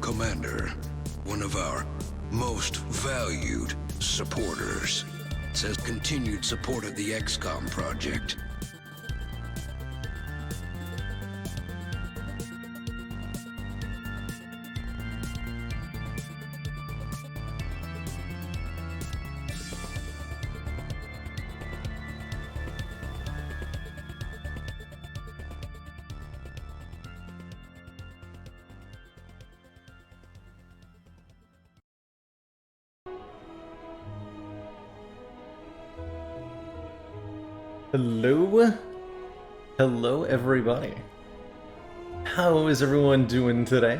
Commander, one of our most valued supporters, says continued support of the XCOM project. Hello? Hello, everybody. How is everyone doing today?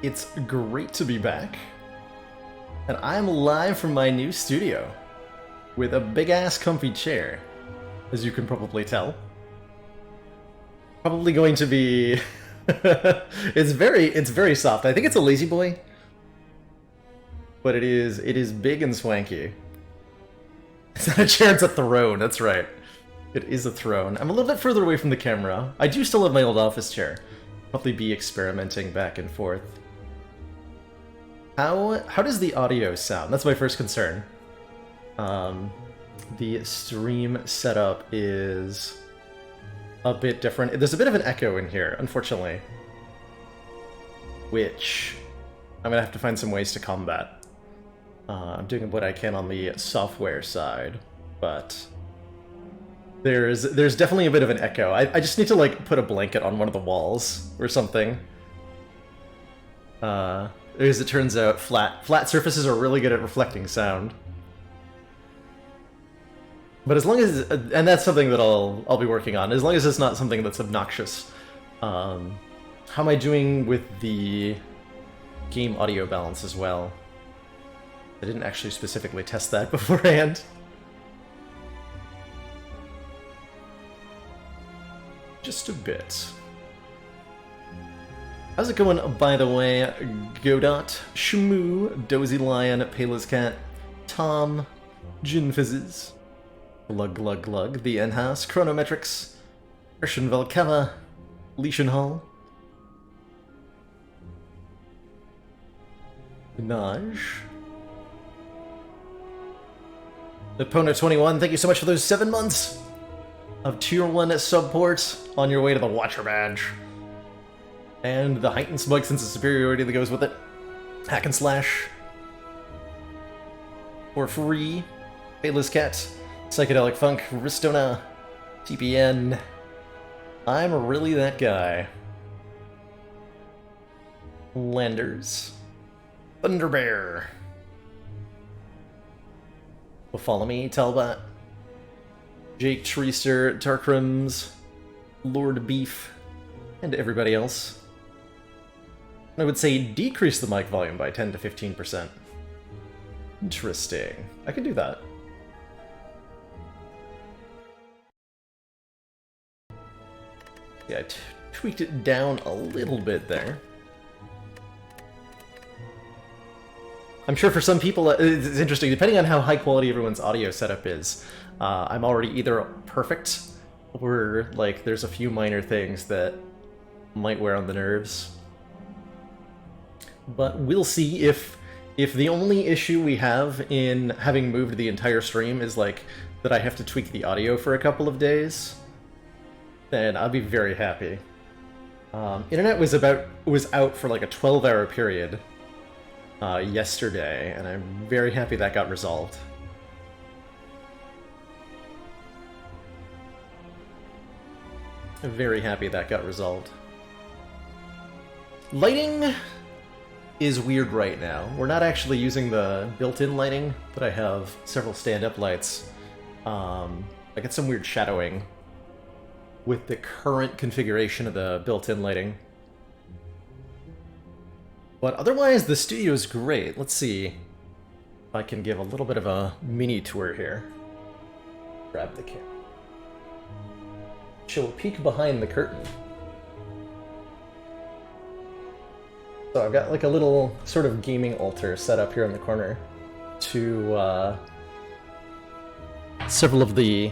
It's great to be back. And I'm live from my new studio with a big-ass comfy chair, as you can probably tell. Probably going to be... it's very soft. I think it's a Lazy Boy. But it is big and swanky. It's not a chair, it's a throne, that's right. It is a throne. I'm a little bit further away from the camera. I do still have my old office chair. Probably be experimenting back and forth. How does the audio sound? That's my first concern. The stream setup is a bit different. There's a bit of an echo in here, unfortunately. Which I'm gonna have to find some ways to combat. I'm doing what I can on the software side, but there's definitely a bit of an echo. I just need to like put a blanket on one of the walls or something. As it turns out, flat surfaces are really good at reflecting sound. But as long as, and that's something that I'll be working on, as long as it's not something that's obnoxious. How am I doing with the game audio balance as well? I didn't actually specifically test that beforehand. Just a bit. How's it going, by the way? Godot, Shmoo, Dozy Lion, Pala's Cat, Tom, Gin Fizzes, Glug Glug Glug, The Enhouse, Chronometrics, Urshan Velkava, Leishan Hall, Minaj, Epona21, thank you so much for those 7 months of Tier 1 support on your way to the Watcher Badge. And the heightened smug sense of superiority that goes with it. Hack and Slash. For free. Pala's Cat. Psychedelic Funk. Ristona. TPN. I'm really that guy. Landers. Thunderbear. Will follow me, Talbot. Jake Treaster, Darkrams, Lord Beef, and everybody else. I would say decrease the mic volume by 10 to 15%. Interesting. I could do that. Yeah, I tweaked it down a little bit there. I'm sure for some people it's interesting, depending on how high quality everyone's audio setup is. I'm already either perfect, or like there's a few minor things that might wear on the nerves. But we'll see if the only issue we have in having moved the entire stream is like that I have to tweak the audio for a couple of days, then I'll be very happy. Internet was out for like a 12-hour period yesterday, and I'm very happy that got resolved. Very happy that got resolved. Lighting is weird right now. We're not actually using the built-in lighting, but I have several stand-up lights. I get some weird shadowing with the current configuration of the built-in lighting. But otherwise, the studio is great. Let's see if I can give a little bit of a mini tour here. Grab the camera. Show a peek behind the curtain. So I've got like a little sort of gaming altar set up here in the corner to several of the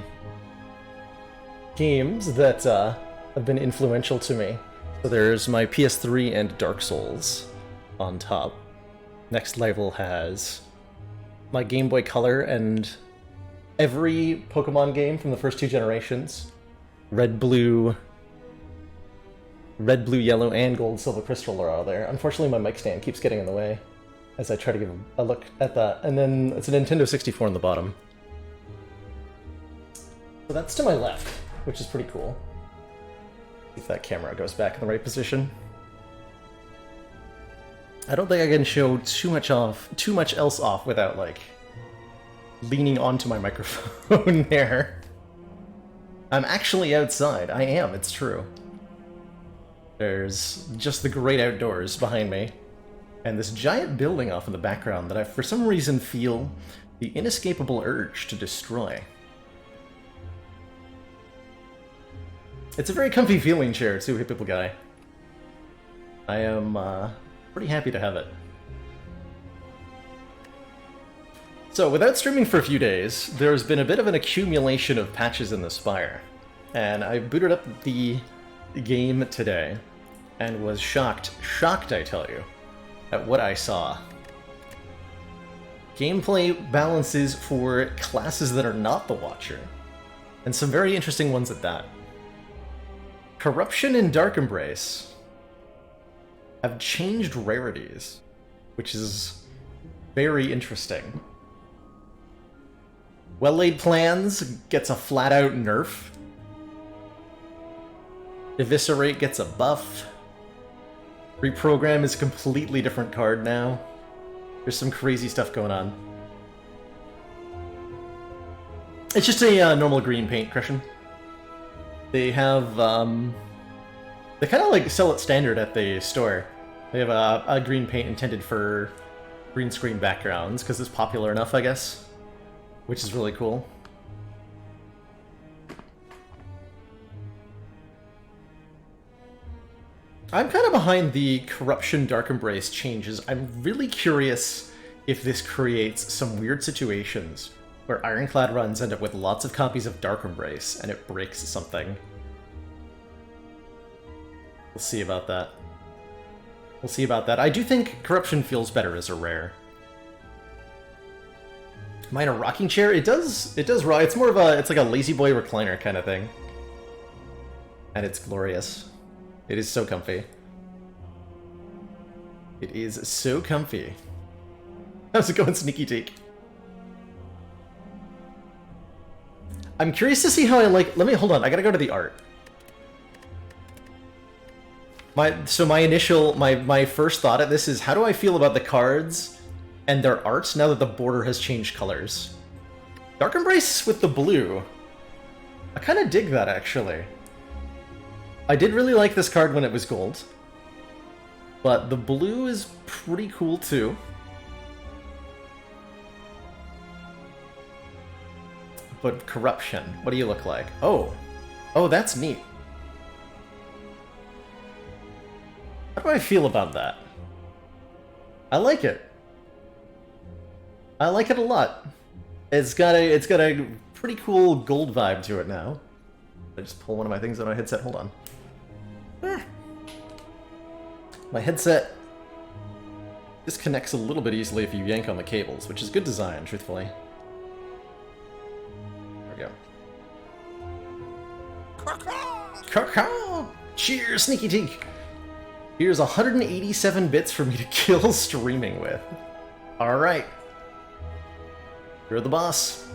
games that have been influential to me. So there's my PS3 and Dark Souls on top. Next level has my Game Boy Color and every Pokemon game from the first two generations. Red, blue, yellow, and gold, silver, crystal are all there. Unfortunately, my mic stand keeps getting in the way as I try to give a look at that. And then it's a Nintendo 64 on the bottom. So that's to my left, which is pretty cool. If that camera goes back in the right position. I don't think I can show too much else off without, like, leaning onto my microphone there. I'm actually outside. I am, it's true. There's just the great outdoors behind me, and this giant building off in the background that I, for some reason, feel the inescapable urge to destroy. It's a very comfy feeling chair, too, Hey People Guy. I am pretty happy to have it. So, without streaming for a few days, there's been a bit of an accumulation of patches in the Spire. And I booted up the game today, and was shocked, I tell you, at what I saw. Gameplay balances for classes that are not the Watcher, and some very interesting ones at that. Corruption and Dark Embrace have changed rarities, which is very interesting. Well-Laid Plans gets a flat-out nerf. Eviscerate gets a buff. Reprogram is a completely different card now. There's some crazy stuff going on. It's just a normal green paint, Christian. They have, they kind of like sell it standard at the store. They have a green paint intended for green screen backgrounds, because it's popular enough, I guess. Which is really cool. I'm kind of behind the Corruption Dark Embrace changes. I'm really curious if this creates some weird situations where Ironclad runs end up with lots of copies of Dark Embrace and it breaks something. We'll see about that. We'll see about that. I do think Corruption feels better as a rare. Mine a rocking chair? It does rock. It's more of a, it's like a lazy boy recliner kind of thing. And it's glorious. It is so comfy. It is so comfy. How's it going, Sneaky Teak? I'm curious to see how I like... Let me... Hold on, I gotta go to the art. My first thought at this is, how do I feel about the cards and their art now that the border has changed colors? Dark Embrace with the blue. I kind of dig that, actually. I did really like this card when it was gold, but the blue is pretty cool too. But Corruption, what do you look like? Oh, that's neat. How do I feel about that? I like it. I like it a lot. It's got a pretty cool gold vibe to it now. I just pull one of my things out of my headset. Hold on. My headset disconnects a little bit easily if you yank on the cables, which is good design, truthfully. There we go. Cheers, Sneaky Teak! Here's 187 bits for me to kill streaming with. Alright. You're the boss.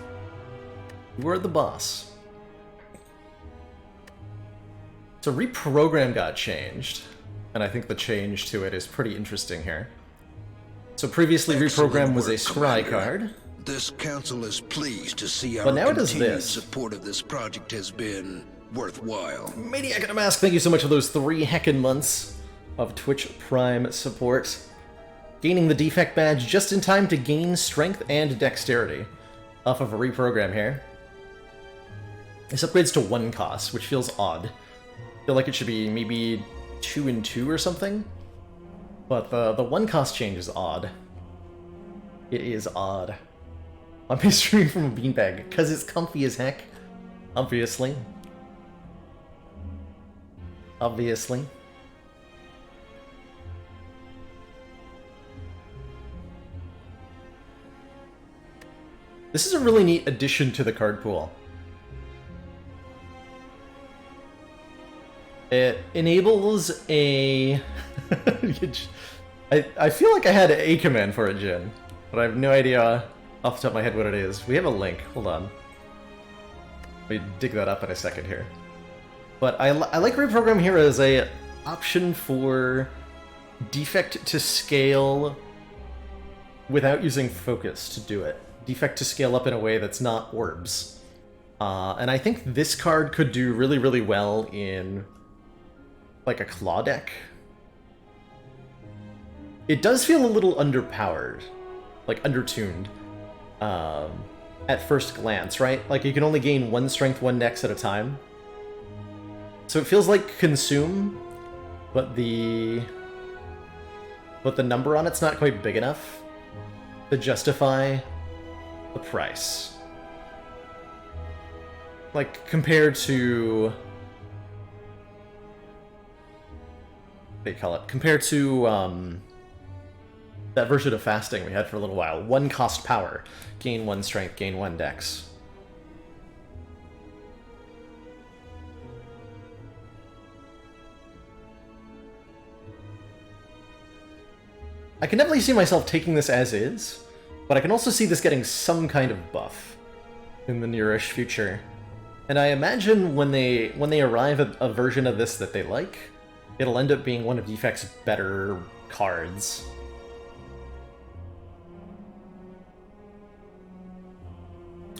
You're the boss. So Reprogram got changed, and I think the change to it is pretty interesting here. So previously Reprogram was a scry card. This council is pleased to see our But now it does continued this. support of this project has been worthwhile. Maniac and a Mask, thank you so much for those 3 heckin' months of Twitch Prime support. Gaining the defect badge just in time to gain strength and dexterity off of a Reprogram here. This upgrades to 1 cost, which feels odd. I feel like it should be maybe 2 and 2 or something. But the 1 cost change is odd. It is odd. I'm streaming from a beanbag, because it's comfy as heck. Obviously. Obviously. This is a really neat addition to the card pool. It enables a... I feel like I had a command for it, Jin, but I have no idea off the top of my head what it is. We have a link. Hold on. Let me dig that up in a second here. But I like Reprogram here as a option for defect to scale without using focus to do it. Defect to scale up in a way that's not orbs. And I think this card could do really, really well in like a claw deck. It does feel a little underpowered, like undertuned, at first glance, right? Like you can only gain 1 strength, 1 dex at a time. So it feels like consume, but the number on it's not quite big enough to justify the price. Like compared to what do you call it? Compared to that version of fasting we had for a little while. 1 cost power, gain 1 strength, gain 1 dex. I can definitely see myself taking this as is, but I can also see this getting some kind of buff in the nearish future. And I imagine when they arrive at a version of this that they like, it'll end up being one of Defect's better cards.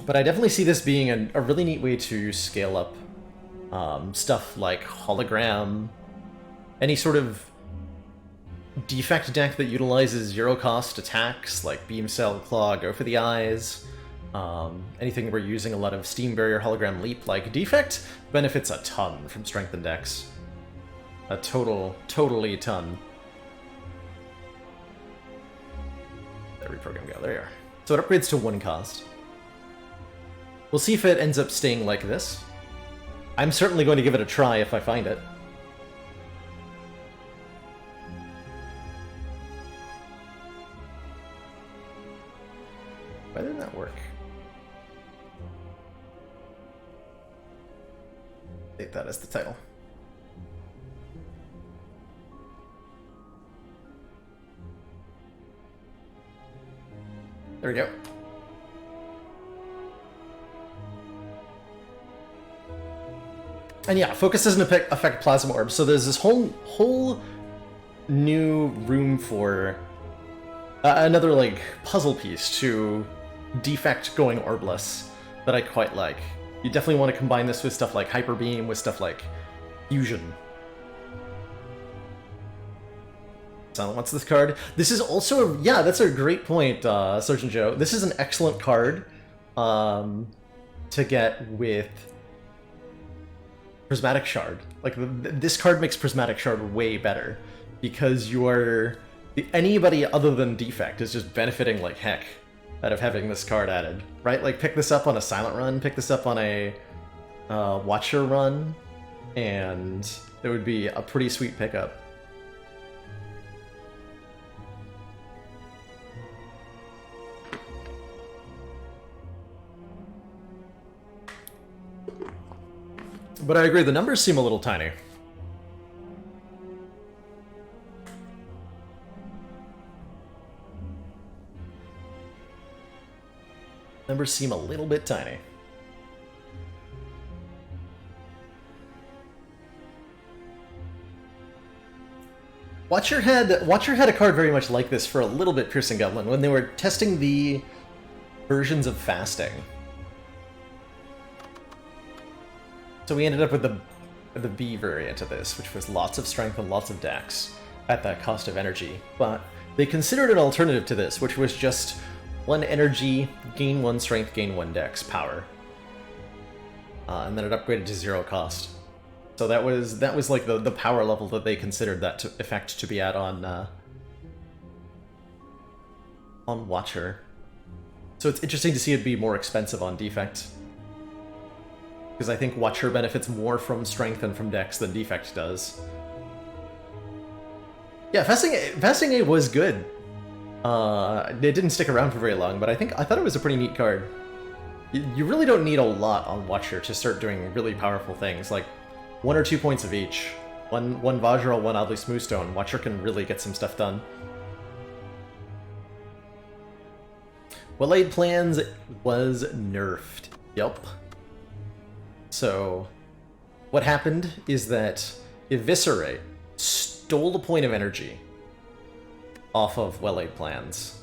But I definitely see this being a really neat way to scale up stuff like Hologram, any sort of Defect deck that utilizes 0-cost attacks like Beam Cell, Claw, Go for the Eyes, anything where you're using a lot of Steam Barrier, Hologram, Leap, like Defect benefits a ton from Strengthened decks. A totally ton. There, reprogram go, there you are. So it upgrades to 1 cost. We'll see if it ends up staying like this. I'm certainly going to give it a try if I find it. Why didn't that work? Take that as the title. There we go. And yeah, focus doesn't affect plasma orbs, so there's this whole new room for another like puzzle piece to Defect going orbless that I quite like. You definitely want to combine this with stuff like Hyper Beam, with stuff like Fusion. Silent wants this card. This is also yeah, that's a great point, Sergeant Joe. This is an excellent card to get with Prismatic Shard. Like this card makes Prismatic Shard way better because anybody other than Defect is just benefiting like heck out of having this card added, right? Like pick this up on a Silent run, pick this up on a Watcher run, and it would be a pretty sweet pickup. But I agree, the numbers seem a little tiny. Numbers seem a little bit tiny. Watcher had a card very much like this for a little bit, Piercing Goblin, when they were testing the versions of fasting. So we ended up with the B variant of this, which was lots of strength and lots of dex at that cost of energy. But they considered an alternative to this, which was just 1 energy, gain 1 strength, gain 1 dex power. And then it upgraded to 0 cost. So that was like the power level that they considered that effect to be at on Watcher. So it's interesting to see it be more expensive on Defect. Because I think Watcher benefits more from strength and from dex than Defect does. Yeah, Fasting A was good. It didn't stick around for very long, but I thought it was a pretty neat card. You really don't need a lot on Watcher to start doing really powerful things, like 1 or 2 points of each. One Vajra, one Oddly Smooth Stone. Watcher can really get some stuff done. Well-Laid Plans was nerfed. Yup. So, what happened is that Eviscerate stole a point of energy off of Well-Laid Plans.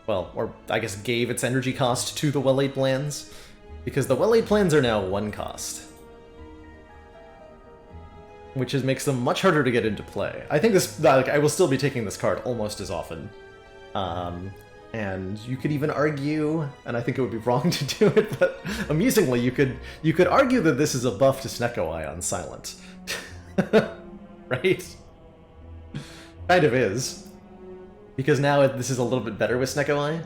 Well, or I guess gave its energy cost to the Well-Laid Plans, because the Well-Laid Plans are now 1 cost. Which makes them much harder to get into play. I think this, like, I will still be taking this card almost as often. And you could even argue, and I think it would be wrong to do it, but amusingly, you could argue that this is a buff to Snecko Eye on Silent. Right? Kind of is. Because now this is a little bit better with Snecko Eye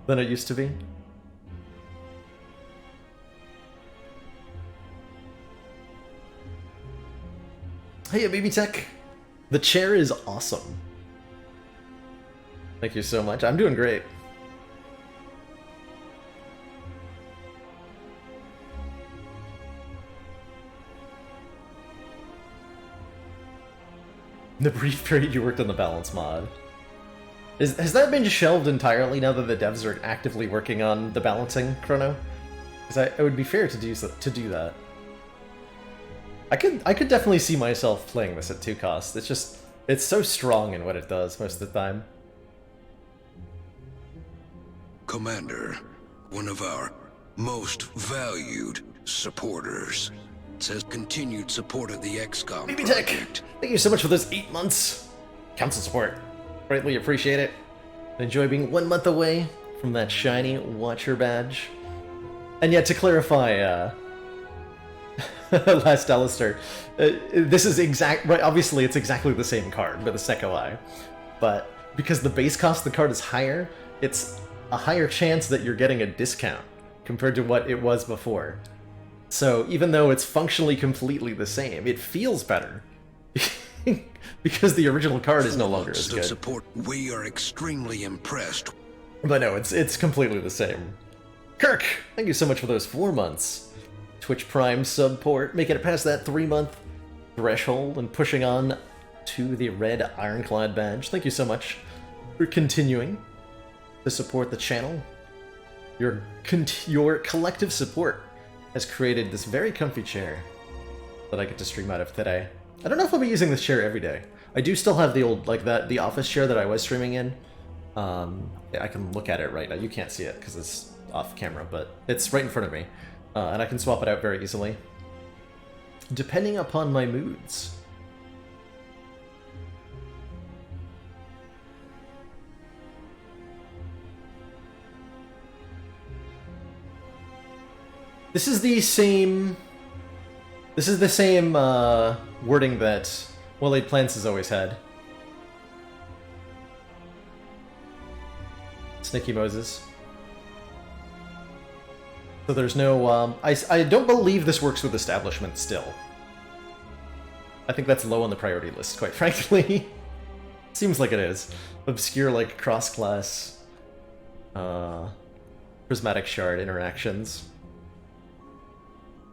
than it used to be. Hey, Baby Tech! The chair is awesome. Thank you so much. I'm doing great. The brief period you worked on the balance mod. Has that been shelved entirely now that the devs are actively working on the balancing, Chrono? Because it would be fair to do that. I could definitely see myself playing this at 2 costs. It's so strong in what it does most of the time. Commander, one of our most valued supporters, says continued support of the XCOM Baby Tech, project. thank you so much for those 8 months. Council support. Greatly appreciate it. Enjoy being 1 month away from that shiny Watcher badge. And yet, to clarify, Last Alistair, this is right, obviously it's exactly the same card with a Snecko Eye, but because the base cost of the card is higher, it's a higher chance that you're getting a discount compared to what it was before. So even though it's functionally completely the same, it feels better. Because the original card is no longer as good. Support, we are extremely impressed. But no, it's completely the same. Kirk, thank you so much for those 4 months. Twitch Prime support, making it past that 3-month threshold and pushing on to the red Ironclad badge. Thank you so much for continuing to support the channel. Your collective support has created this very comfy chair that I get to stream out of today. I don't know if I'll be using this chair every day. I do still have the old, like the office chair that I was streaming in. I can look at it right now. You can't see it because it's off camera, but it's right in front of me. And I can swap it out very easily, depending upon my moods. This is the same wording that Well-Laid Plans has always had. Snicky Moses. So there's no, I don't believe this works with Establishment still. I think that's low on the priority list, quite frankly. Seems like it is. Obscure, like, cross-class, Prismatic Shard interactions.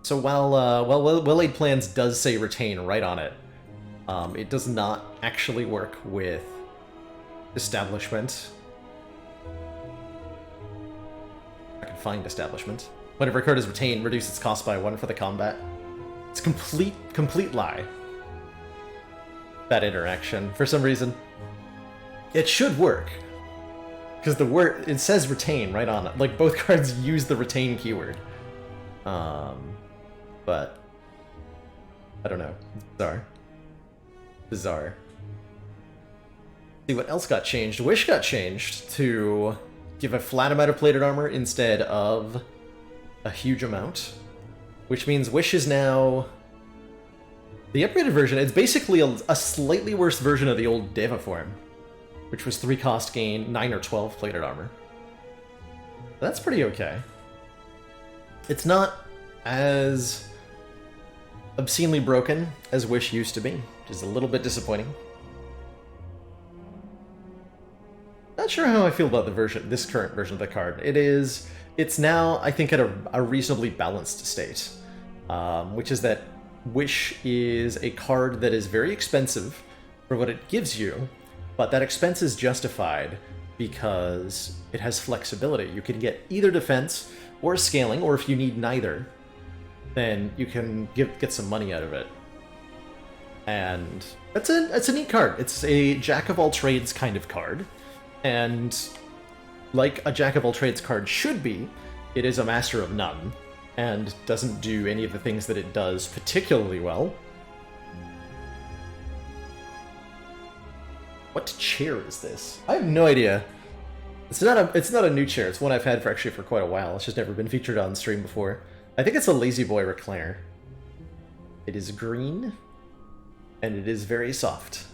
So while Well-Laid Plans does say retain right on it, it does not actually work with Establishment. I can find Establishment. Whenever a card is retained, reduce its cost by 1 for the combat. It's complete lie. That interaction, for some reason. It should work. Because the word, it says retain right on it. Like, both cards use the retain keyword. But I don't know. Bizarre. See what else got changed. Wish got changed to give a flat amount of plated armor instead of a huge amount, which means Wish is now the upgraded version. It's basically a slightly worse version of the old Deva form, which was 3 cost gain, 9 or 12 plated armor. That's pretty okay. It's not as obscenely broken as Wish used to be, which is a little bit disappointing. not sure how I feel about this current version of the card. It's now, I think, at a reasonably balanced state, which is that Wish is a card that is very expensive for what it gives you, but that expense is justified because it has flexibility. You can get either defense or scaling, or if you need neither, then you can get some money out of it. And it's a neat card. It's a jack-of-all-trades kind of card, and like a jack-of-all-trades card should be, it is a master of none, and doesn't do any of the things that it does particularly well. What chair is this? I have no idea. It's not a new chair. It's one I've had for quite a while. It's just never been featured on stream before. I think it's a Lazy Boy recliner. It is green, and it is very soft.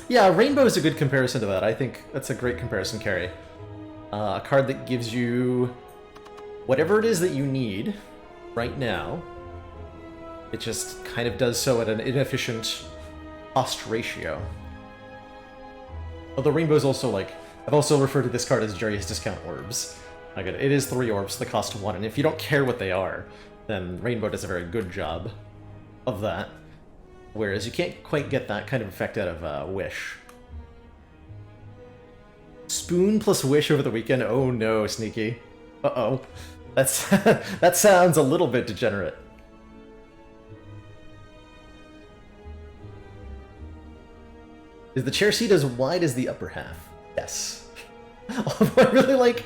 Yeah, Rainbow is a good comparison to that. I think that's a great comparison, Carrie. A card that gives you whatever it is that you need right now. It just kind of does so at an inefficient cost ratio. Although Rainbow's also like, I've also referred to this card as Jerry's Discount Orbs. Like it is 3 orbs that cost 1, and if you don't care what they are, then Rainbow does a very good job of that. Whereas you can't quite get that kind of effect out of Wish. Spoon plus Wish over the weekend? Oh no, Sneaky. Uh-oh. That's that sounds a little bit degenerate. Is the chair seat as wide as the upper half? Yes. I really like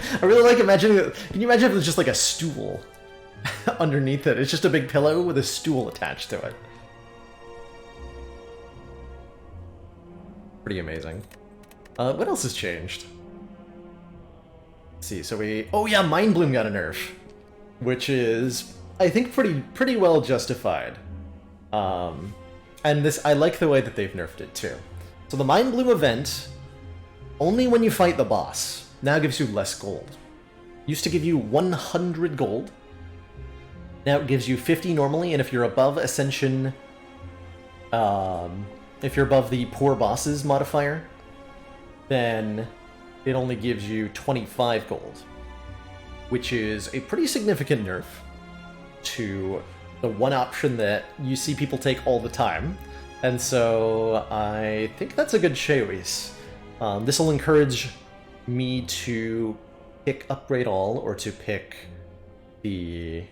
imagining it. Can you imagine if it was just like a stool underneath it? It's just a big pillow with a stool attached to it. Pretty amazing. What else has changed? Let's see, so oh yeah, Mind Bloom got a nerf, which is, I think, pretty well justified. And I like the way that they've nerfed it too. So the Mind Bloom event, only when you fight the boss, now gives you less gold. Used to give you 100 gold. Now it gives you 50 normally, and if you're above Ascension, if you're above the Poor Bosses modifier, then it only gives you 25 gold, which is a pretty significant nerf to the one option that you see people take all the time. And so I think that's a good choice. This will encourage me to pick Upgrade All, or to pick the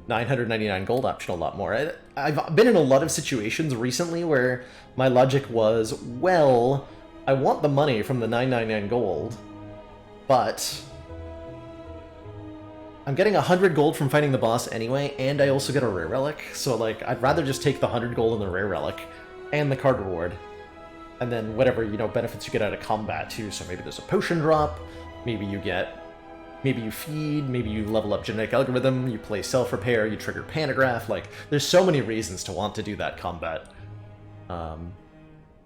999 gold option a lot more. I've been in a lot of situations recently where my logic was, well, I want the money from the 999 gold, but I'm getting 100 gold from fighting the boss anyway, and I also get a rare relic, so like, I'd rather just take the 100 gold and the rare relic, and the card reward, and then whatever, benefits you get out of combat too. So maybe there's a potion drop, maybe you feed, maybe you level up genetic algorithm, you play self-repair, you trigger pantograph. Like, there's so many reasons to want to do that combat.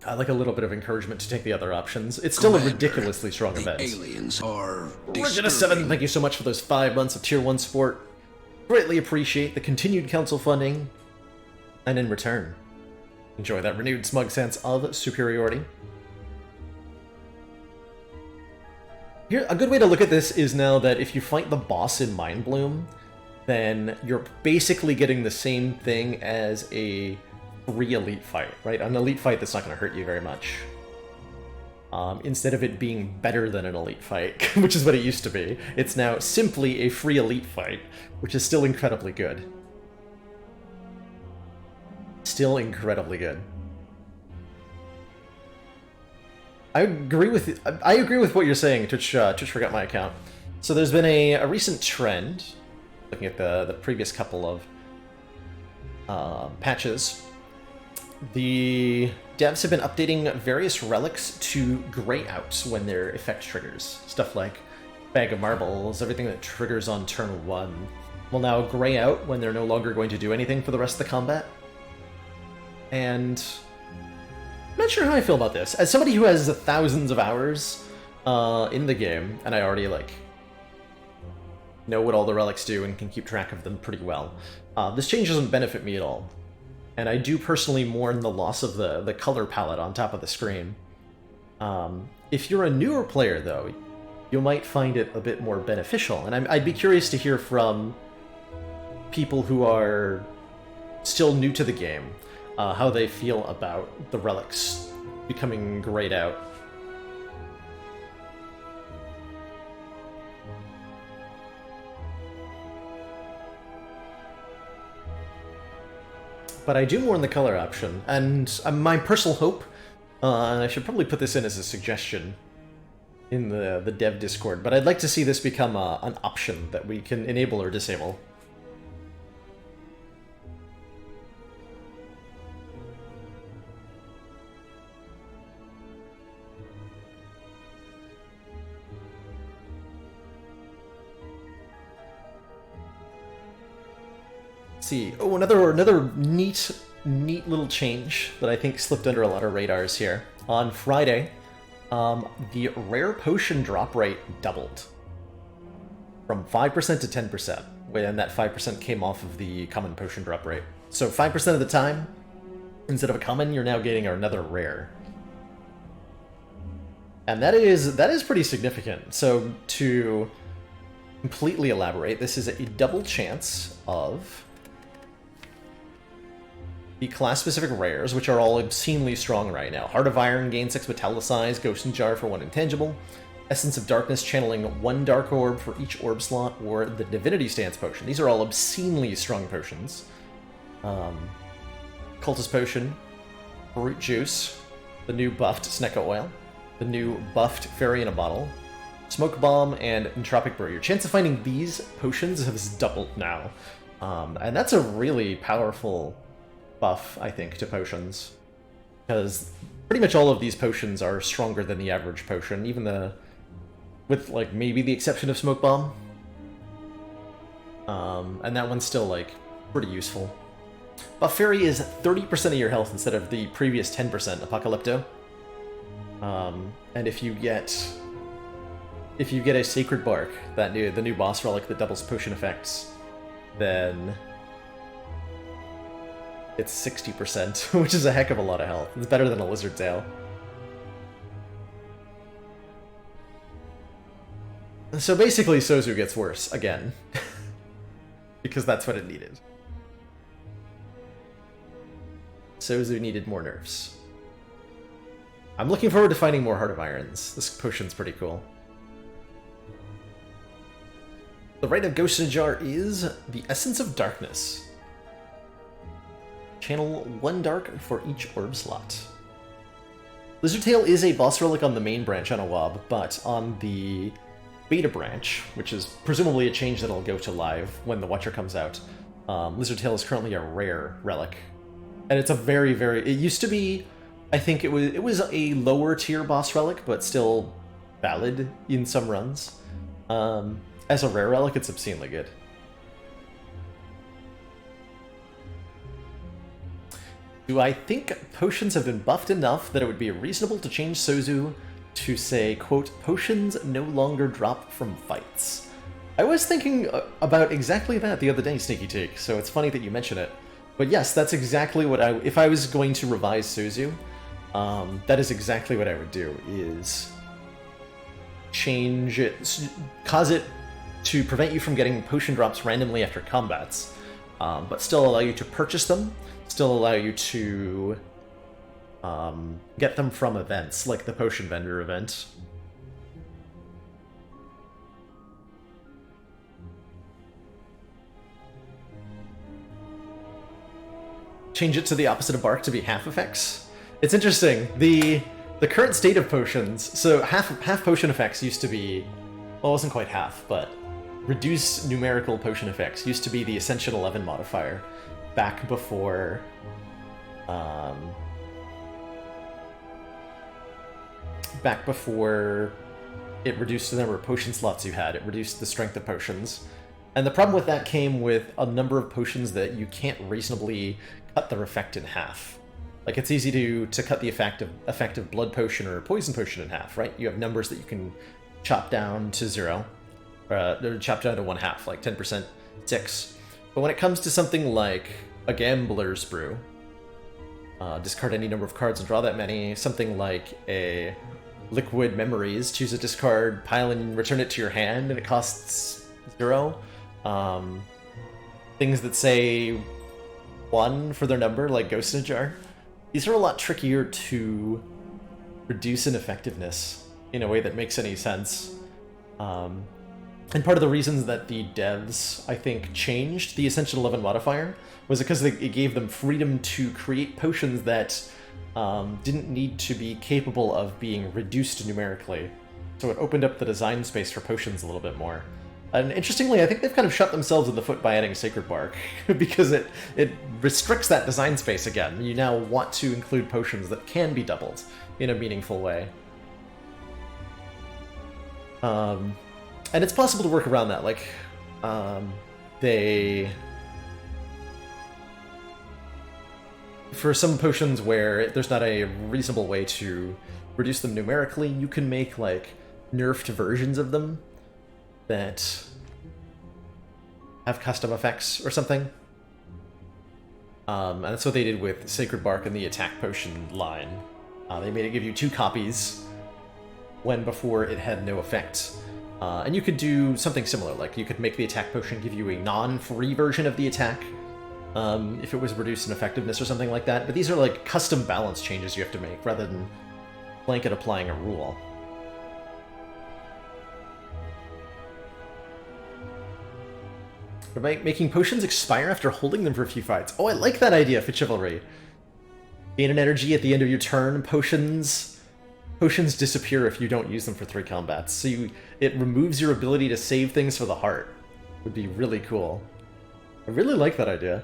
I like a little bit of encouragement to take the other options. It's still Commander, a ridiculously strong event. Aliens are Regina7, thank you so much for those 5 months of Tier 1 support. Greatly appreciate the continued council funding. And in return, enjoy that renewed smug sense of superiority. Here, a good way to look at this is now that if you fight the boss in Mind Bloom, then you're basically getting the same thing as a free elite fight, right? An elite fight that's not going to hurt you very much. Instead of it being better than an elite fight, which is what it used to be, it's now simply a free elite fight, which is still incredibly good. Still incredibly good. I agree with what you're saying. Twitch forgot my account. So there's been a recent trend, looking at the previous couple of patches. The devs have been updating various relics to gray out when their effect triggers. Stuff like Bag of Marbles, everything that triggers on turn 1 will now gray out when they're no longer going to do anything for the rest of the combat. And I'm not sure how I feel about this. As somebody who has thousands of hours in the game, and I already know what all the relics do and can keep track of them pretty well, this change doesn't benefit me at all. and I do personally mourn the loss of the color palette on top of the screen. If you're a newer player, though, you might find it a bit more beneficial, and I'd be curious to hear from people who are still new to the game, how they feel about the relics becoming grayed out. But I do mourn the color option, and my personal hope, and I should probably put this in as a suggestion in the dev Discord, but I'd like to see this become an option that we can enable or disable. See. Oh, another neat little change that I think slipped under a lot of radars here. On Friday, the rare potion drop rate doubled from 5% to 10%, and that 5% came off of the common potion drop rate. So 5% of the time, instead of a common, you're now getting another rare. And that is pretty significant. So to completely elaborate, this is a double chance of the class-specific rares, which are all obscenely strong right now. Heart of Iron, gain 6 Metallicize, Ghost and Jar for 1 Intangible, Essence of Darkness, channeling 1 Dark Orb for each orb slot, or the Divinity Stance Potion. These are all obscenely strong potions. Cultist Potion, Root Juice, the new buffed Sneca Oil, the new buffed Fairy in a Bottle, Smoke Bomb, and Entropic Brew. Your chance of finding these potions has doubled now. And that's a really powerful buff, I think, to potions, because pretty much all of these potions are stronger than the average potion, even with like maybe the exception of Smoke Bomb, and that one's still like pretty useful. Buff Fairy is 30% of your health instead of the previous 10% Apocalypto, and if you get a Sacred Bark, the new boss relic that doubles potion effects, then it's 60%, which is a heck of a lot of health. It's better than a Lizard Tail. So basically, Sozu gets worse, again. Because that's what it needed. Sozu needed more nerfs. I'm looking forward to finding more Heart of Irons. This potion's pretty cool. The Rite of Ghost in a Jar is the Essence of Darkness. Channel 1 Dark for each orb slot. Lizard Tail is a boss relic on the main branch on Awab, but on the beta branch, which is presumably a change that'll go to live when the Watcher comes out, Lizard Tail is currently a rare relic. And it's a very, it used to be, I think it was a lower tier boss relic, but still valid in some runs. As a rare relic, it's obscenely good. Do I think potions have been buffed enough that it would be reasonable to change Sozu to say, quote, potions no longer drop from fights? I was thinking about exactly that the other day, Sneaky Take, so it's funny that you mention it. But yes, that's exactly what if I was going to revise Sozu, that is exactly what I would do, is change it, cause it to prevent you from getting potion drops randomly after combats, but still allow you to purchase them, still allow you to get them from events, like the Potion Vendor event. Change it to the opposite of Bark to be half effects. It's interesting, the current state of potions, so half potion effects used to be, well, it wasn't quite half, but reduced numerical potion effects used to be the Ascension 11 modifier, back before it reduced the number of potion slots you had. It reduced the strength of potions. And the problem with that came with a number of potions that you can't reasonably cut their effect in half. Like, it's easy to cut the effective blood potion or poison potion in half, right? You have numbers that you can chop down to 0, or chop down to 1/2, like 10%, 6. But when it comes to something like a Gambler's Brew, discard any number of cards and draw that many. Something like a Liquid Memories, choose a discard, pile and return it to your hand, and it costs 0. Things that say 1 for their number, like Ghost in a Jar. These are a lot trickier to reduce in effectiveness in a way that makes any sense. And part of the reasons that the devs, I think, changed the Ascension 11 modifier was because it gave them freedom to create potions that didn't need to be capable of being reduced numerically. So it opened up the design space for potions a little bit more. And interestingly, I think they've kind of shot themselves in the foot by adding Sacred Bark, because it restricts that design space again. You now want to include potions that can be doubled in a meaningful way. And it's possible to work around that, like, for some potions where there's not a reasonable way to reduce them numerically, you can make, like, nerfed versions of them that have custom effects or something. And that's what they did with Sacred Bark and the attack potion line. They made it give you 2 copies when before it had no effect. And you could do something similar, like you could make the attack potion give you a non-free version of the attack, if it was reduced in effectiveness or something like that. But these are like custom balance changes you have to make, rather than blanket applying a rule. Making potions expire after holding them for a few fights. Oh, I like that idea for Chivalry. Gain an energy at the end of your turn. Potions disappear if you don't use them for 3 combats. So it removes your ability to save things for the heart. Would be really cool. I really like that idea.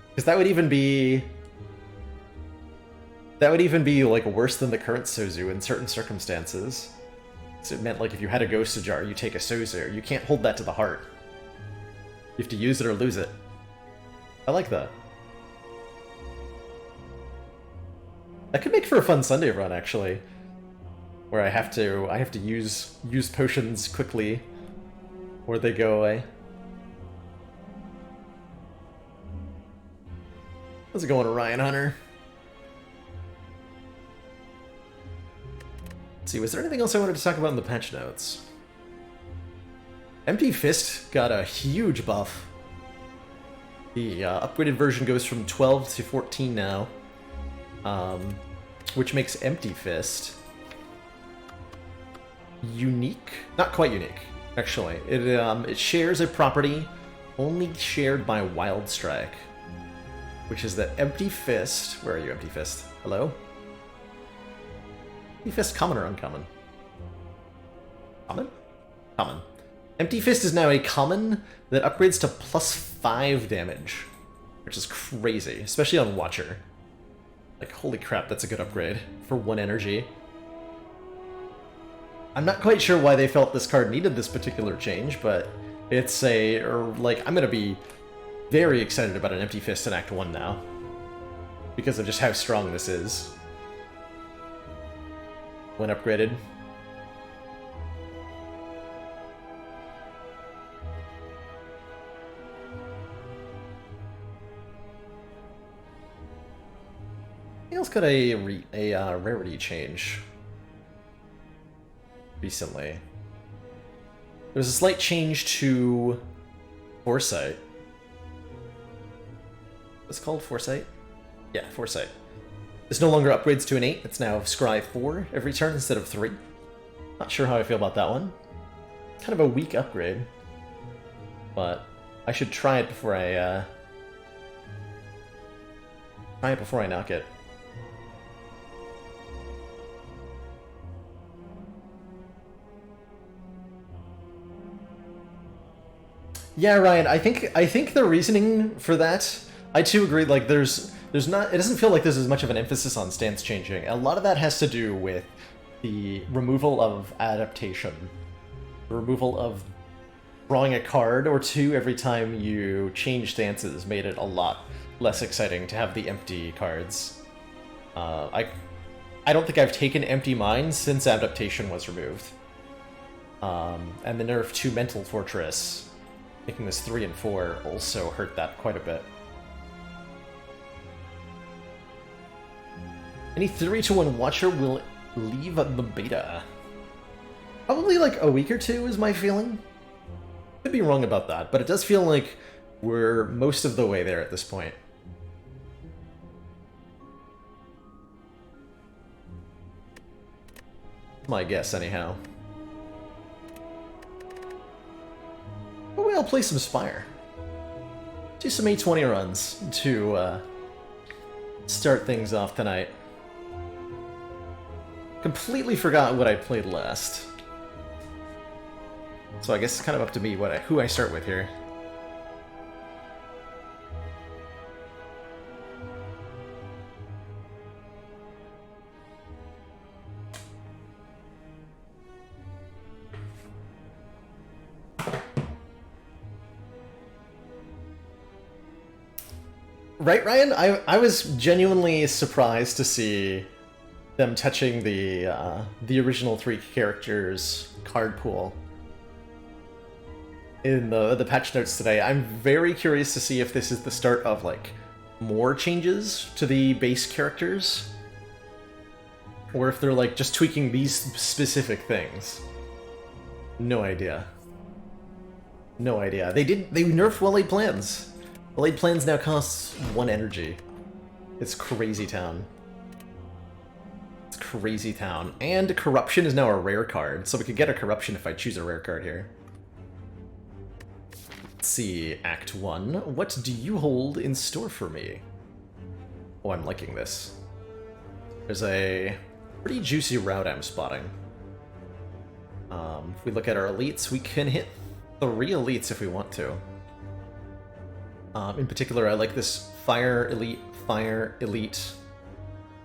Because that would even be like worse than the current Sozu in certain circumstances. So it meant like if you had a Ghost Jar, you take a Sozu. You can't hold that to the heart. You have to use it or lose it. I like that. That could make for a fun Sunday run, actually, where I have to use potions quickly, or they go away. How's it going, Orion Hunter? Let's see, was there anything else I wanted to talk about in the patch notes? Empty Fist got a huge buff. The upgraded version goes from 12 to 14 now. Which makes Empty Fist unique. Not quite unique, actually. It shares a property only shared by Wild Strike, which is that Empty Fist... Where are you, Empty Fist? Hello? Empty Fist, common or uncommon? Common? Common. Empty Fist is now a common that upgrades to +5 damage, which is crazy, especially on Watcher. Like, holy crap, that's a good upgrade for 1 energy. I'm not quite sure why they felt this card needed this particular change, but it's I'm gonna be very excited about an Empty Fist in Act 1 now, because of just how strong this is when upgraded. Else got a rarity change recently. There was a slight change to Foresight. What's it called? Foresight? Yeah, Foresight. This no longer upgrades to an 8, it's now Scry 4 every turn instead of 3. Not sure how I feel about that one. Kind of a weak upgrade. But I should try it before I knock it. Yeah, Ryan, I think the reasoning for that, I too agree, like it doesn't feel like there's as much of an emphasis on stance changing. A lot of that has to do with the removal of adaptation. The removal of drawing a card or 2 every time you change stances made it a lot less exciting to have the empty cards. I don't think I've taken empty mine since adaptation was removed. And the nerf to Mental Fortress, making this 3 and 4, also hurt that quite a bit. Any 3-to-1 watcher will leave the beta. Probably like a week or two is my feeling. Could be wrong about that, but it does feel like we're most of the way there at this point. My guess, anyhow. But we'll play some Spire. Do some A20 runs to start things off tonight. Completely forgot what I played last. So I guess it's kind of up to me who I start with here. Right, Ryan? I was genuinely surprised to see them touching the original 3 characters card pool in the patch notes today. I'm very curious to see if this is the start of like more changes to the base characters, or if they're like just tweaking these specific things. No idea. No idea. They nerfed well-laid plans. Well-laid plans now costs 1 energy. It's crazy town. It's crazy town. And corruption is now a rare card, so we could get a corruption if I choose a rare card here. Let's see, Act 1. What do you hold in store for me? Oh, I'm liking this. There's a pretty juicy route I'm spotting. If we look at our elites, we can hit 3 elites if we want to. In particular, I like this fire, elite,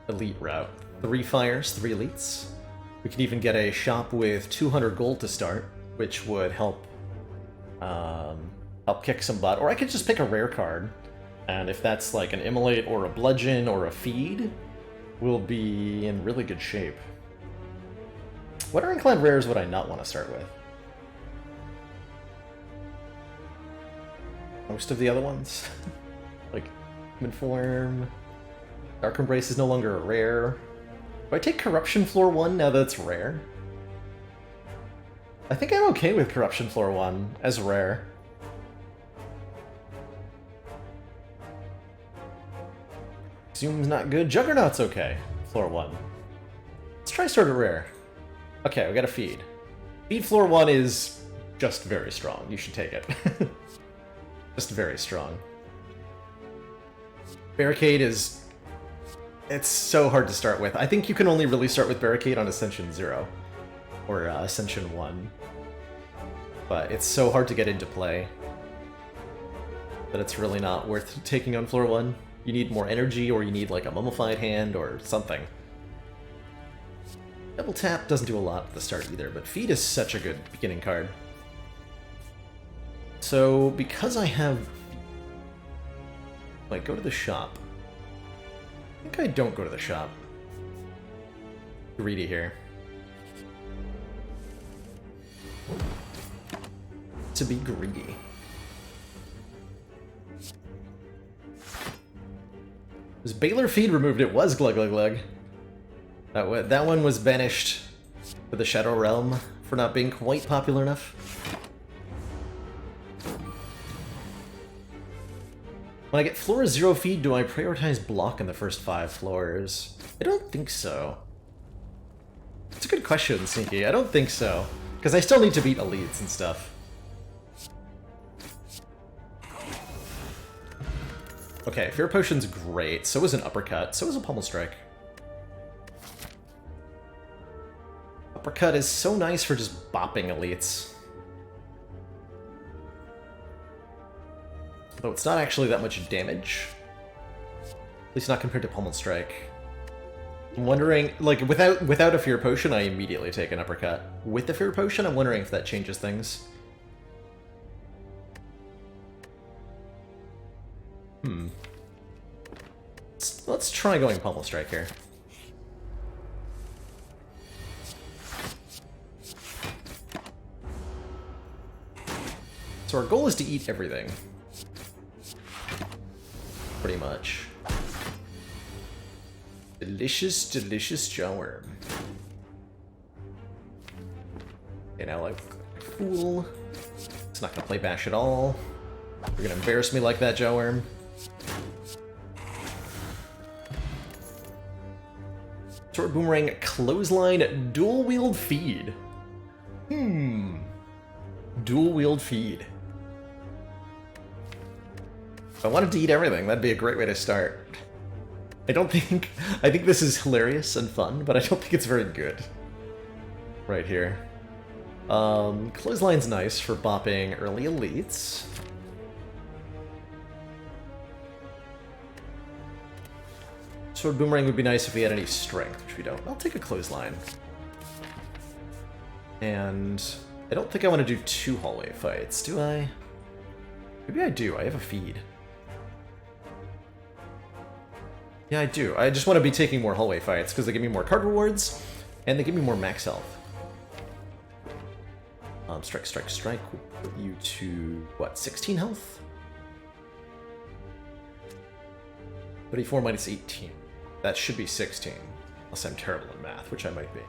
elite route. 3 fires, 3 elites. We can even get a shop with 200 gold to start, which would help kick some butt. Or I could just pick a rare card, and if that's like an immolate or a bludgeon or a feed, we'll be in really good shape. What Ironclad rares would I not want to start with? Most of the other ones. Like, Human Form. Dark Embrace is no longer a rare. Do I take Corruption Floor 1 now that it's rare? I think I'm okay with Corruption Floor 1 as rare. Zoom's not good. Juggernaut's okay. Floor 1. Let's try start at rare. Okay, we got a feed. Feed Floor 1 is just very strong. You should take it. Just very strong. Barricade is... it's so hard to start with. I think you can only really start with Barricade on Ascension 0. Or Ascension 1. But it's so hard to get into play that it's really not worth taking on Floor 1. You need more energy, or you need like a Mummified Hand or something. Double Tap doesn't do a lot at the start either, but Feed is such a good beginning card. So, because I have... like, go to the shop. I think I don't go to the shop. Greedy here. To be greedy. Was Baylor Feed removed? It was Glug Glug Glug. That one was banished for the Shadow Realm for not being quite popular enough. When I get floor 0 feed, do I prioritize block in the first 5 floors? I don't think so. It's a good question, Sneaky. I don't think so. Because I still need to beat elites and stuff. Okay, Fear Potion's great. So is an Uppercut. So is a Pummel Strike. Uppercut is so nice for just bopping elites. Though it's not actually that much damage. At least not compared to Pummel Strike. I'm wondering, like, without a Fear Potion, I immediately take an Uppercut. With the Fear Potion, I'm wondering if that changes things. Let's try going Pummel Strike here. So our goal is to eat everything. Pretty much. Delicious, delicious jawworm. Okay, now like fool. It's not gonna play bash at all. You're gonna embarrass me like that, jawworm. Sword boomerang, clothesline, dual wield feed. Dual wield feed. If I wanted to eat everything, that'd be a great way to start. I think this is hilarious and fun, but I don't think it's very good. Right here. Clothesline's nice for bopping early elites. Sword boomerang would be nice if we had any strength, which we don't. I'll take a clothesline. And I don't think I want to do 2 hallway fights, do I? Maybe I do. I have a feed. Yeah, I do. I just want to be taking more hallway fights because they give me more card rewards and they give me more max health. Strike, strike, strike will put you to, what, 16 health? 34 minus 18. That should be 16. Unless I'm terrible in math, which I might be.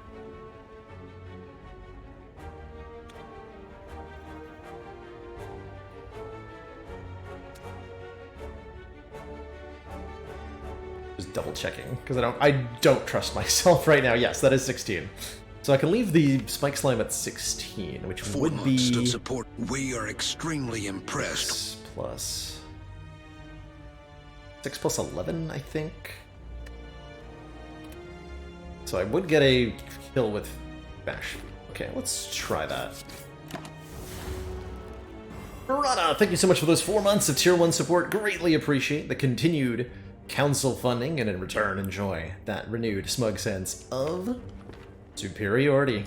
Just double checking, because I don't trust myself right now. Yes, that is 16. So I can leave the spike slime at 16, which 4 would be... months of support. We are extremely impressed. 6 plus... 6 plus 11, I think? So I would get a kill with bash. Okay, let's try that. Murata, thank you so much for those 4 months of Tier 1 support. Greatly appreciate the continued council funding, and in return enjoy that renewed smug sense of superiority.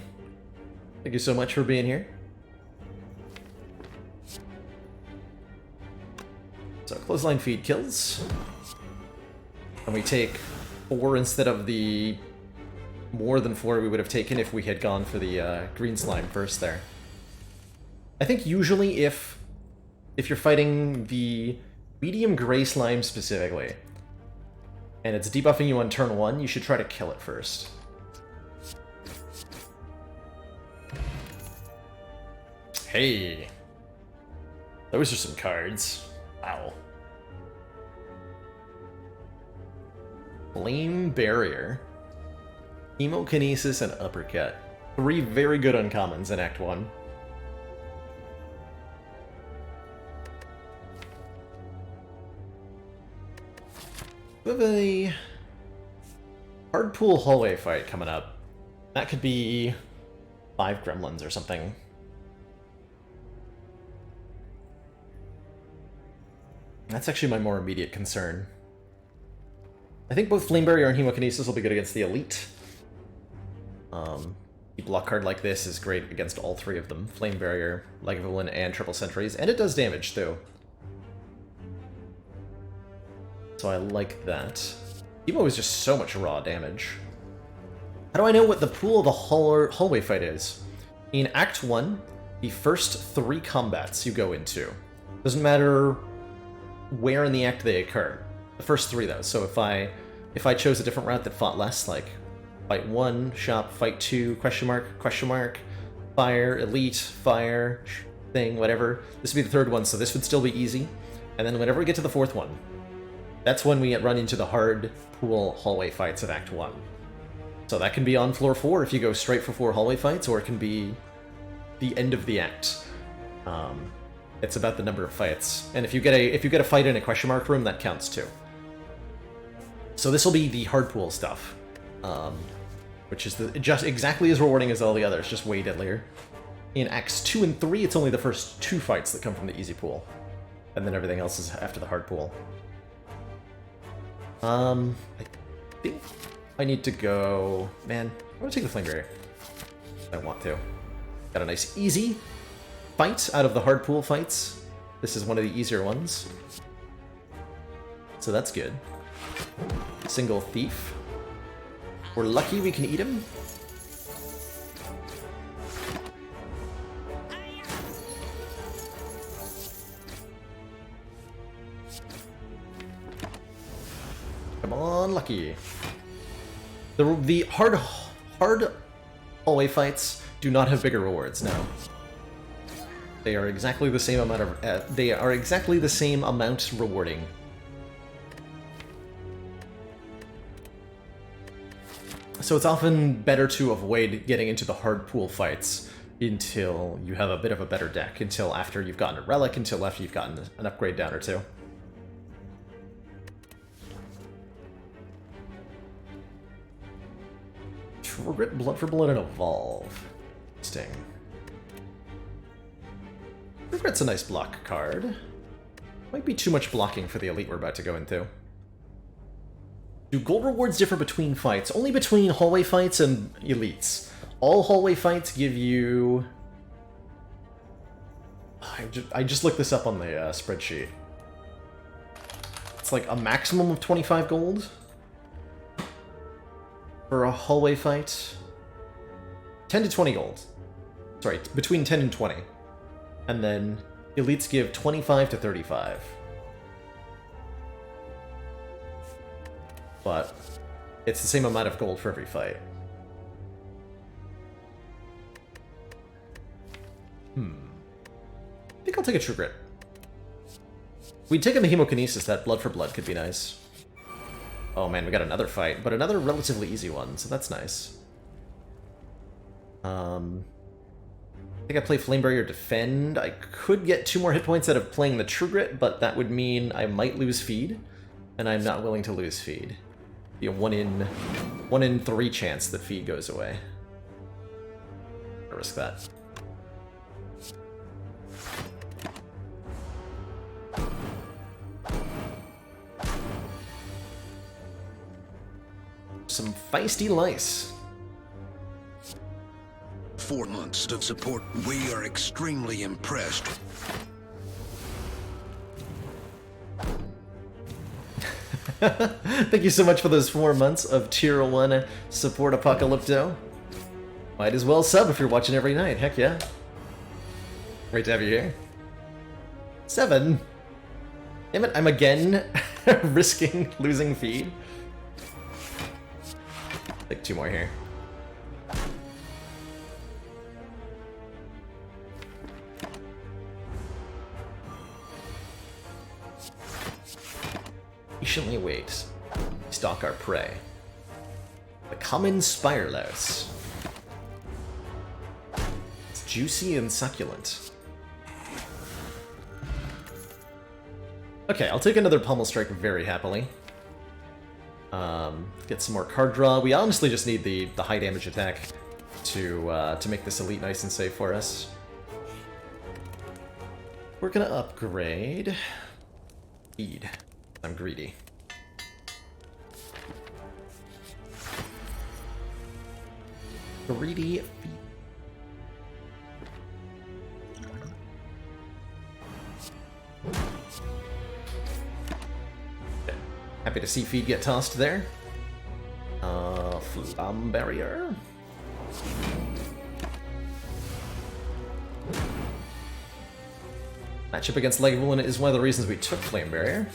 Thank you so much for being here. So clothesline feed kills. And we take 4 instead of the more than 4 we would have taken if we had gone for the green slime first there. I think usually if you're fighting the medium gray slime specifically, and it's debuffing you on turn 1, you should try to kill it first. Hey! Those are some cards. Wow. Flame Barrier. Chemokinesis and Uppercut. 3 very good uncommons in Act 1. We have a hard pool hallway fight coming up. That could be 5 gremlins or something. That's actually my more immediate concern. I think both Flame Barrier and Hemokinesis will be good against the Elite. A block card like this is great against all 3 of them. Flame Barrier, Lagavulin, and Triple Sentries, and it does damage too. So I like that. Hemo is just so much raw damage. How do I know what the pool of the hallway fight is? In Act 1, the first 3 combats you go into. Doesn't matter where in the act they occur. The first 3 though. So if I chose a different route that fought less, like fight 1, shop, fight 2, question mark, fire, elite, fire, thing, whatever. This would be the 3rd one, so this would still be easy. And then whenever we get to the 4th one, that's when we run into the hard pool hallway fights of Act 1. So that can be on floor 4 if you go straight for 4 hallway fights, or it can be the end of the act. It's about the number of fights, and if you get a fight in a question mark room, that counts too. So this will be the hard pool stuff, which is just exactly as rewarding as all the others, just way deadlier. In Acts 2 and 3, it's only the first 2 fights that come from the easy pool, and then everything else is after the hard pool. I think I need to go. Man, I'm gonna take the Flame Barrier. I want to. Got a nice easy fight out of the hard pool fights. This is one of the easier ones. So that's good. Single thief. We're lucky we can eat him. Come on, lucky. The hard hallway fights do not have bigger rewards now. They are exactly the same amount of they are exactly the same amount rewarding. So it's often better to avoid getting into the hard pool fights until you have a bit of a better deck, until after you've gotten a relic, until after you've gotten an upgrade down or two. Regret Blood for Blood and Evolve. Interesting. Regret's a nice block card. Might be too much blocking for the elite we're about to go into. Do gold rewards differ between fights? Only between hallway fights and elites. All hallway fights give you... I just looked this up on the spreadsheet. It's like a maximum of 25 gold for a hallway fight. 10 to 20 gold. Sorry, between 10 and 20. And then elites give 25 to 35. But it's the same amount of gold for every fight. I think I'll take a True Grit. We'd taken the Hemokinesis, that Blood for Blood could be nice. Oh man, we got another fight, but another relatively easy one, so that's nice. I think I play Flame Barrier Defend. I could get 2 more hit points out of playing the True Grit, but that would mean I might lose feed, and I'm not willing to lose feed. Be a 1 in 3 chance that feed goes away. I'll risk that. Some feisty lice. 4 months of support. We are extremely impressed. Thank you so much for those 4 months of Tier 1 support, Apocalypto. Might as well sub if you're watching every night, heck yeah. Great to have you here. 7. Damn it, I'm again risking losing feed. Take 2 more here. Patiently wait. Stalk our prey. The common Spire louse. It's juicy and succulent. Okay, I'll take another Pummel Strike very happily. Get some more card draw. We honestly just need the high damage attack to make this elite nice and safe for us. We're gonna upgrade. Feed. I'm greedy. Greedy feed. Happy to see feed get tossed there. Flame Barrier. Matchup against Lagavulin is one of the reasons we took Flame Barrier.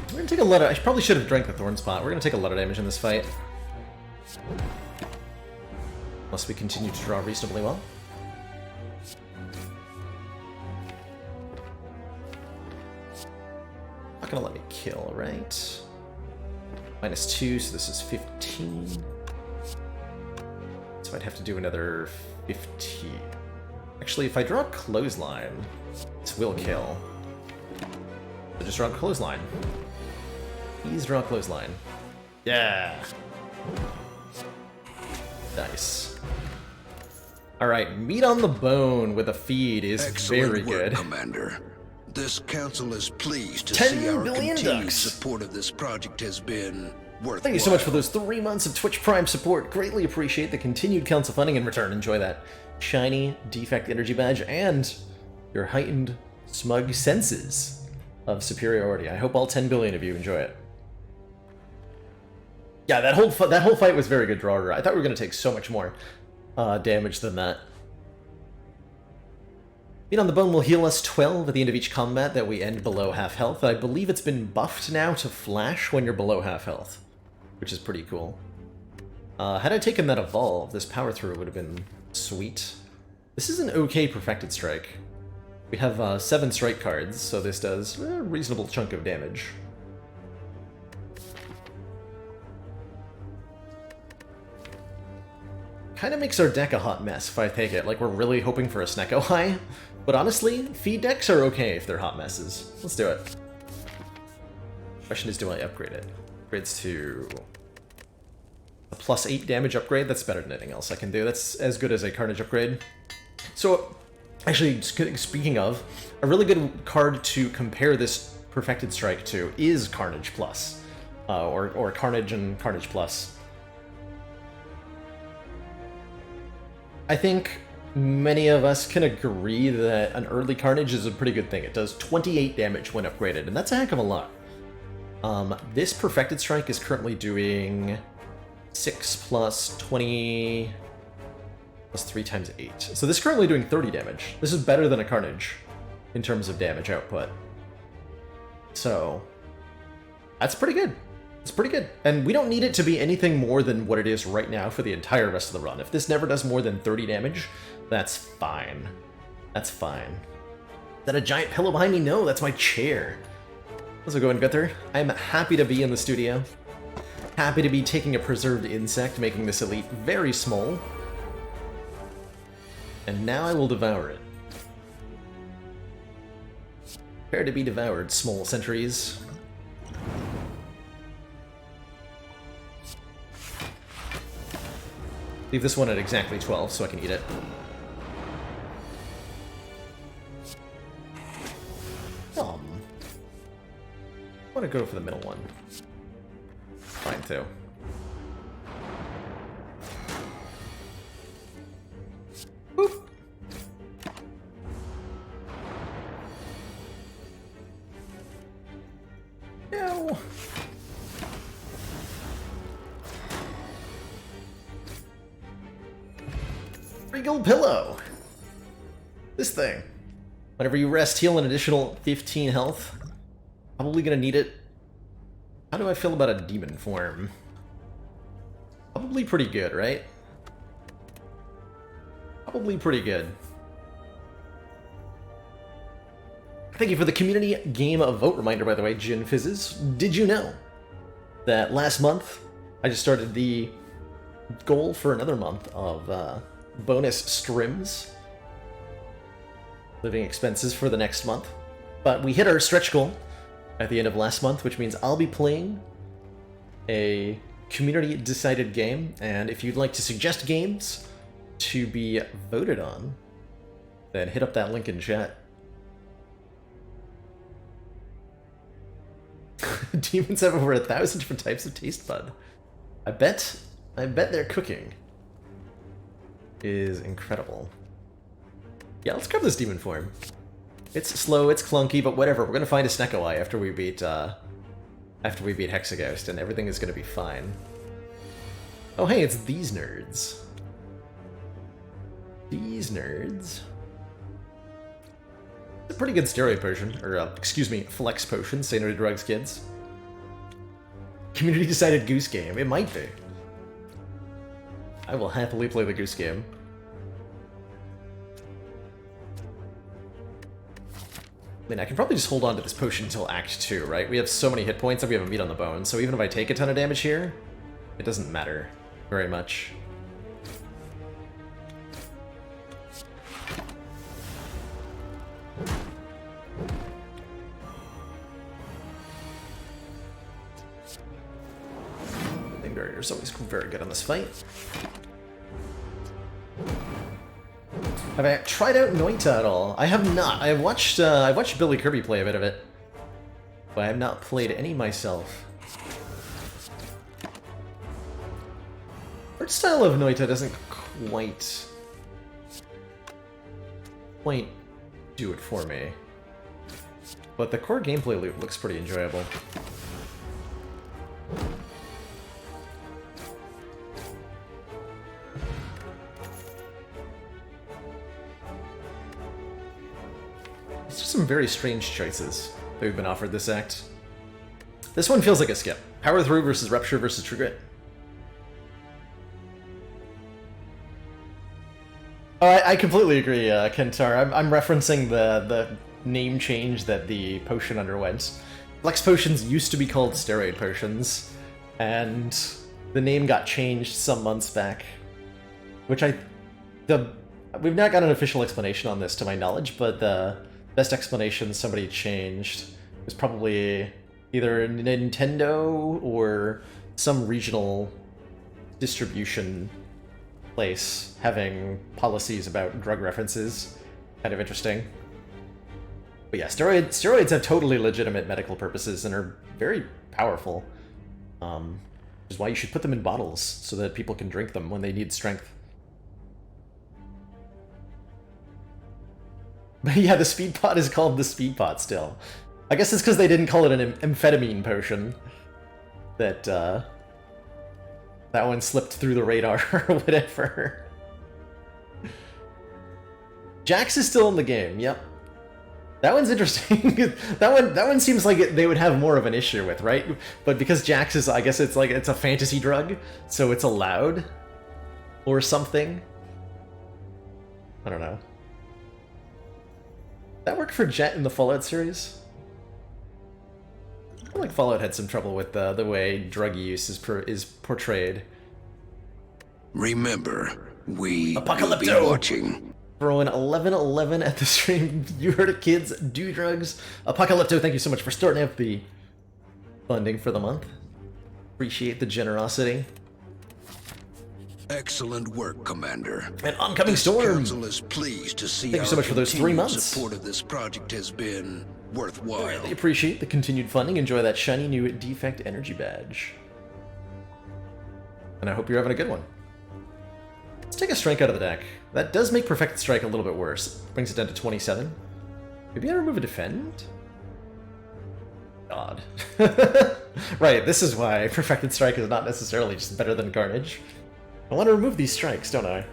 We're gonna take a lot of... I probably should have drank the Thorn Spot. We're gonna take a lot of damage in this fight. Unless we continue to draw reasonably well. Not gonna let me kill, right? -2, so this is 15. So I'd have to do another 15. Actually, if I draw Clothesline, this will kill. So just draw Clothesline. Please draw Clothesline. Yeah! Nice. Alright, meat on the bone with a feed is Excellent very work, good. Commander. This council is pleased to 10 see our billion continued ducks. support of this project has been worthwhile. Thank you so much for those 3 months of Twitch Prime support. Greatly appreciate the continued council funding in return. Enjoy that shiny defect energy badge and your heightened smug senses of superiority. I hope all 10 billion of you enjoy it. Yeah, that whole fight was very good draw order. I thought we were going to take so much more damage than that. Beat on the Bone will heal us 12 at the end of each combat that we end below half health. I believe it's been buffed now to flash when you're below half health. which is pretty cool. Had I taken that Evolve, this Power Through would have been sweet. This is an okay Perfected Strike. We have 7 strike cards, so this does a reasonable chunk of damage. Kind of makes our deck a hot mess if I take it, like we're really hoping for a Snecko high. But honestly, feed decks are okay if they're hot messes. Let's do it. Question is, do I upgrade it? Upgrades to a +8 damage upgrade. That's better than anything else I can do. That's as good as a Carnage upgrade. So, actually, speaking of, a really good card to compare this Perfected Strike to is Carnage Plus. Or Carnage and Carnage Plus. I think many of us can agree that an early Carnage is a pretty good thing. It does 28 damage when upgraded, and that's a heck of a lot. This Perfected Strike is currently doing 6 plus 20 plus 3 times 8. So this is currently doing 30 damage. This is better than a Carnage in terms of damage output. So that's pretty good. It's pretty good. And we don't need it to be anything more than what it is right now for the entire rest of the run. If this never does more than 30 damage, that's fine. That's fine. Is that a giant pillow behind me? No, that's my chair. How's it going, Gunther? I'm happy to be in the studio. Happy to be taking a preserved insect, making this elite very small. And now I will devour it. Prepare to be devoured, small sentries. Leave this one at exactly 12 so I can eat it. I want to go for the middle one. Fine, too. Boop. No. Regal Pillow. This thing. Whenever you rest, heal an additional 15 health. Probably gonna need it. How do I feel about a demon form? Probably pretty good, right? Probably pretty good. Thank you for the community game vote reminder, by the way, Gin Fizzes. Did you know that last month I just started the goal for another month of bonus strims? Living expenses for the next month. But we hit our stretch goal at the end of last month, which means I'll be playing a community-decided game, and if you'd like to suggest games to be voted on, then hit up that link in chat. Demons have over 1,000 different types of taste bud. I bet their cooking is incredible. Yeah, let's grab this demon form. It's slow, it's clunky, but whatever. We're gonna find a Snecko Eye after we beat Hexaghost, and everything is gonna be fine. Oh hey, it's these nerds. These nerds. It's a pretty good steroid potion, or excuse me, flex potion. Say no to drugs, kids. Community decided goose game. It might be. I will happily play the goose game. I mean, I can probably just hold on to this potion until Act 2, right? We have so many hit points that we have a meat on the bone, so even if I take a ton of damage here, it doesn't matter very much. Thing barrier is always very good on this fight. Have I tried out Noita at all? I have not. I watched Billy Kirby play a bit of it, but I have not played any myself. Art style of Noita doesn't quite do it for me, but the core gameplay loop looks pretty enjoyable. It's just some very strange choices that we've been offered this act. This one feels like a skip. Power Through versus Rupture versus True Grit. Oh, I completely agree, Kentar. I'm referencing the name change that the potion underwent. Flex potions used to be called steroid potions, and the name got changed some months back. We've not got an official explanation on this to my knowledge, but the best explanation somebody changed was probably either Nintendo or some regional distribution place having policies about drug references. Kind of interesting. But yeah, steroids have totally legitimate medical purposes and are very powerful. Which is why you should put them in bottles so that people can drink them when they need strength. But yeah, the speed pot is called the speed pot still. I guess it's because they didn't call it an amphetamine potion. That one slipped through the radar or whatever. Jax is still in the game, yep. That one's interesting. that one seems like they would have more of an issue with, right? But because Jax is, I guess it's a fantasy drug, so it's allowed or something. I don't know. That worked for Jet in the Fallout series? I feel like Fallout had some trouble with the way drug use is portrayed. Remember, we will be watching. Throwing 11-11 at the stream. You heard it, kids. Do drugs. Apocalypto, thank you so much for starting up the funding for the month. Appreciate the generosity. Excellent work, Commander. And oncoming storm. Council is pleased to see thank you so much for those 3 months. Support of this project has been worthwhile. Really appreciate the continued funding. Enjoy that shiny new defect energy badge. And I hope you're having a good one. Let's take a strike out of the deck. That does make Perfected Strike a little bit worse. Brings it down to 27. Maybe I remove a defend? God. Right, this is why Perfected Strike is not necessarily just better than Carnage. I want to remove these strikes, don't I?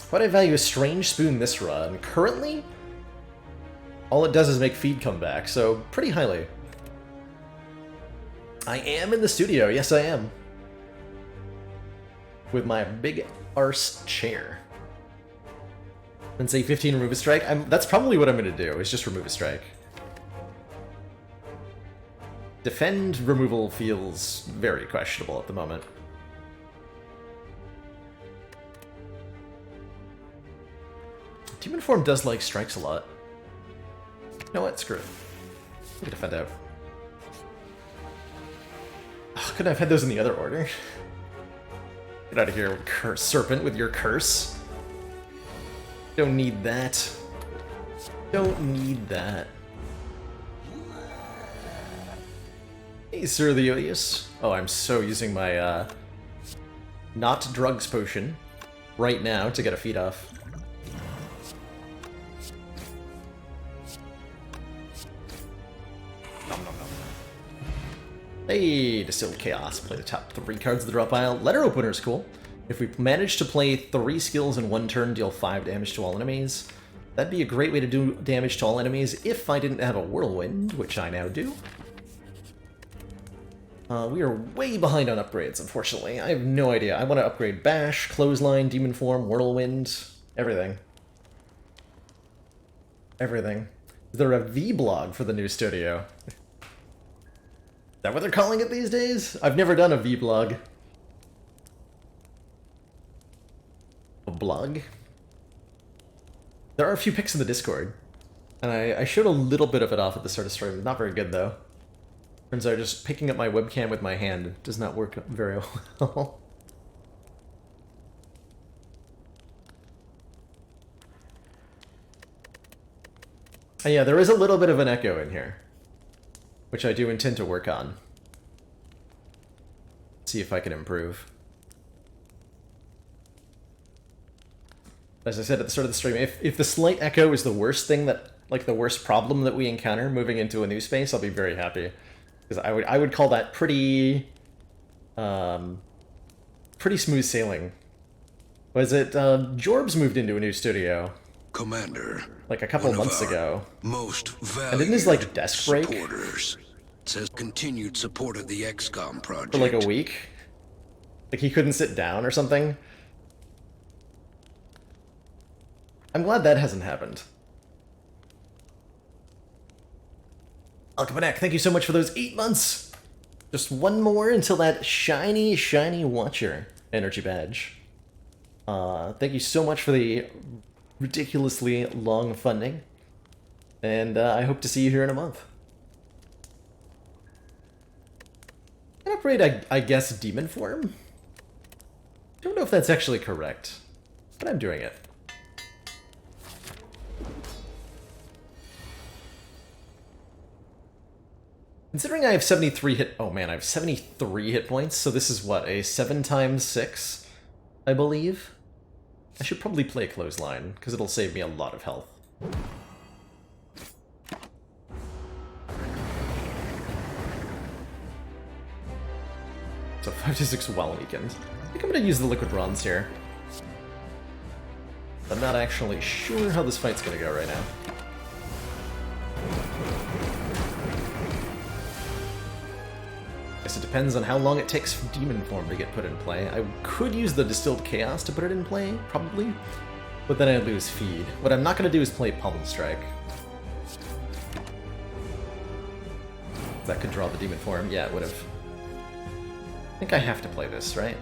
Why'd I value a Strange Spoon this run? Currently, all it does is make feed come back, so pretty highly. I am in the studio, yes I am. With my big arse chair. And say 15, remove a strike. That's probably what I'm going to do, is just remove a strike. Defend removal feels very questionable at the moment. Demon Form does like strikes a lot. You know what? Screw it. I'm gonna defend out. Oh, couldn't I have had those in the other order? Get out of here, curse Serpent, with your curse. Don't need that. Don't need that. Hey, Sir Leodius. Oh, I'm so using my, not drugs potion right now to get a feed off. Hey, Distilled Chaos. Play the top 3 cards of the drop pile. Letter Opener is cool. If we manage to play 3 skills in 1 turn, deal 5 damage to all enemies. That'd be a great way to do damage to all enemies if I didn't have a Whirlwind, which I now do. We are way behind on upgrades, unfortunately. I have no idea. I want to upgrade Bash, Clothesline, Demon Form, Whirlwind, everything. Everything. Is there a V-blog for the new studio? Is that what they're calling it these days? I've never done a V-blog. A blog? There are a few pics in the Discord. And I showed a little bit of it off at the start of stream. Not very good, though. Turns out just picking up my webcam with my hand does not work very well. And yeah, there is a little bit of an echo in here, which I do intend to work on. See if I can improve. As I said at the start of the stream, if the slight echo is the worst thing that, like the worst problem that we encounter moving into a new space, I'll be very happy. Because I would call that pretty, pretty smooth sailing Was it, Jorbs moved into a new studio, Commander, like a couple one of months our ago. most valued And didn't his, like, desk break? supporters. Says continued support of the XCOM project. For like a week? Like he couldn't sit down or something? I'm glad that hasn't happened. Alkapanek, thank you so much for those 8 months! Just one more until that shiny, shiny Watcher energy badge. Thank you so much for the ridiculously long funding. And I hope to see you here in a month. Can I upgrade, I guess, demon form? Don't know if that's actually correct, but I'm doing it. Considering I have 73 hit... Oh man, I have 73 hit points, so this is what, a 7 times 6, I believe? I should probably play Clothesline, because it'll save me a lot of health. So 5 to 6 well weakened. I think I'm going to use the Liquid Bronze here. I'm not actually sure how this fight's going to go right now. Guess it depends on how long it takes for Demon Form to get put in play. I could use the Distilled Chaos to put it in play, probably, but then I'd lose feed. What I'm not going to do is play Pummel Strike. That could draw the Demon Form. Yeah, it would have. I think I have to play this, right?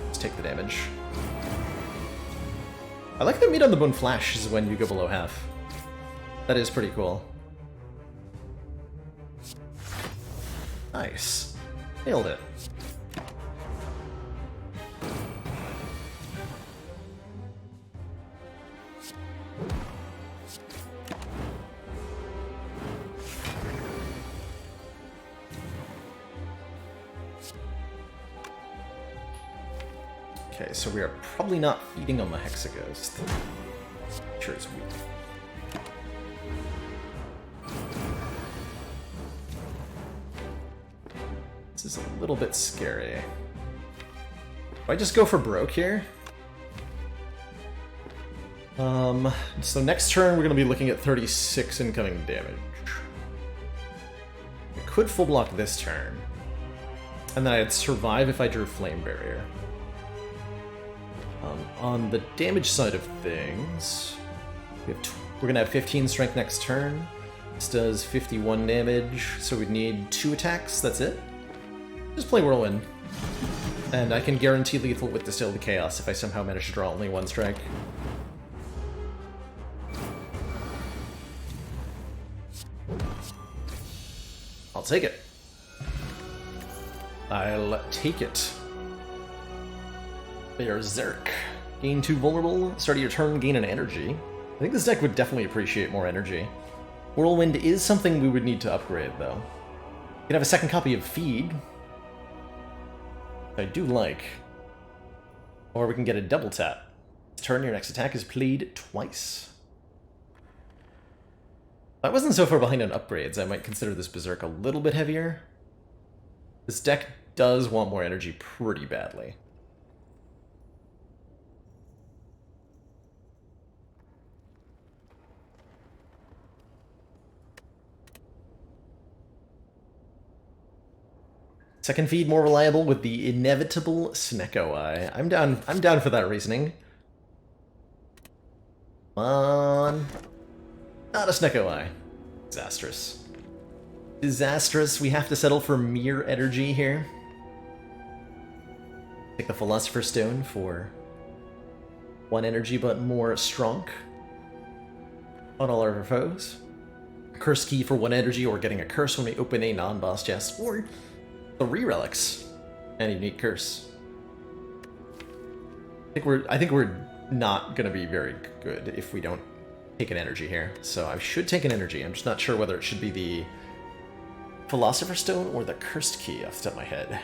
Let's take the damage. I like that Meat on the Bone flashes when you go below half. That is pretty cool. Nice. Nailed it. Okay, so we are probably not feeding on the Hexaghost. Sure it's weak. This is a little bit scary. Do I just go for broke here? So next turn we're going to be looking at 36 incoming damage. I could full block this turn. And then I'd survive if I drew Flame Barrier. On the damage side of things, we're going to have 15 strength next turn. This does 51 damage, so we'd need 2 attacks, that's it. Just play Whirlwind. And I can guarantee lethal with Distilled Chaos if I somehow manage to draw only 1 strike. I'll take it. I'll take it. Berserk. Gain 2 vulnerable. Start of your turn, gain an energy. I think this deck would definitely appreciate more energy. Whirlwind is something we would need to upgrade, though. You can have a second copy of Feed. I do like. Or we can get a double tap. This turn, your next attack is played twice. If I wasn't so far behind on upgrades, I might consider this Berserk a little bit heavier. This deck does want more energy pretty badly. Second feed more reliable with the inevitable Snecko Eye. I'm down for that reasoning. Come on. Not a Snecko Eye. Disastrous. Disastrous. We have to settle for mere energy here. Take the Philosopher's Stone for 1 energy but more strong on all our foes. Curse Key for 1 energy, or getting a curse when we open a non-boss chest, or 3 relics and a unique curse. I think we're not gonna be very good if we don't take an energy here. So I should take an energy. I'm just not sure whether it should be the Philosopher's Stone or the Cursed Key off the top of my head.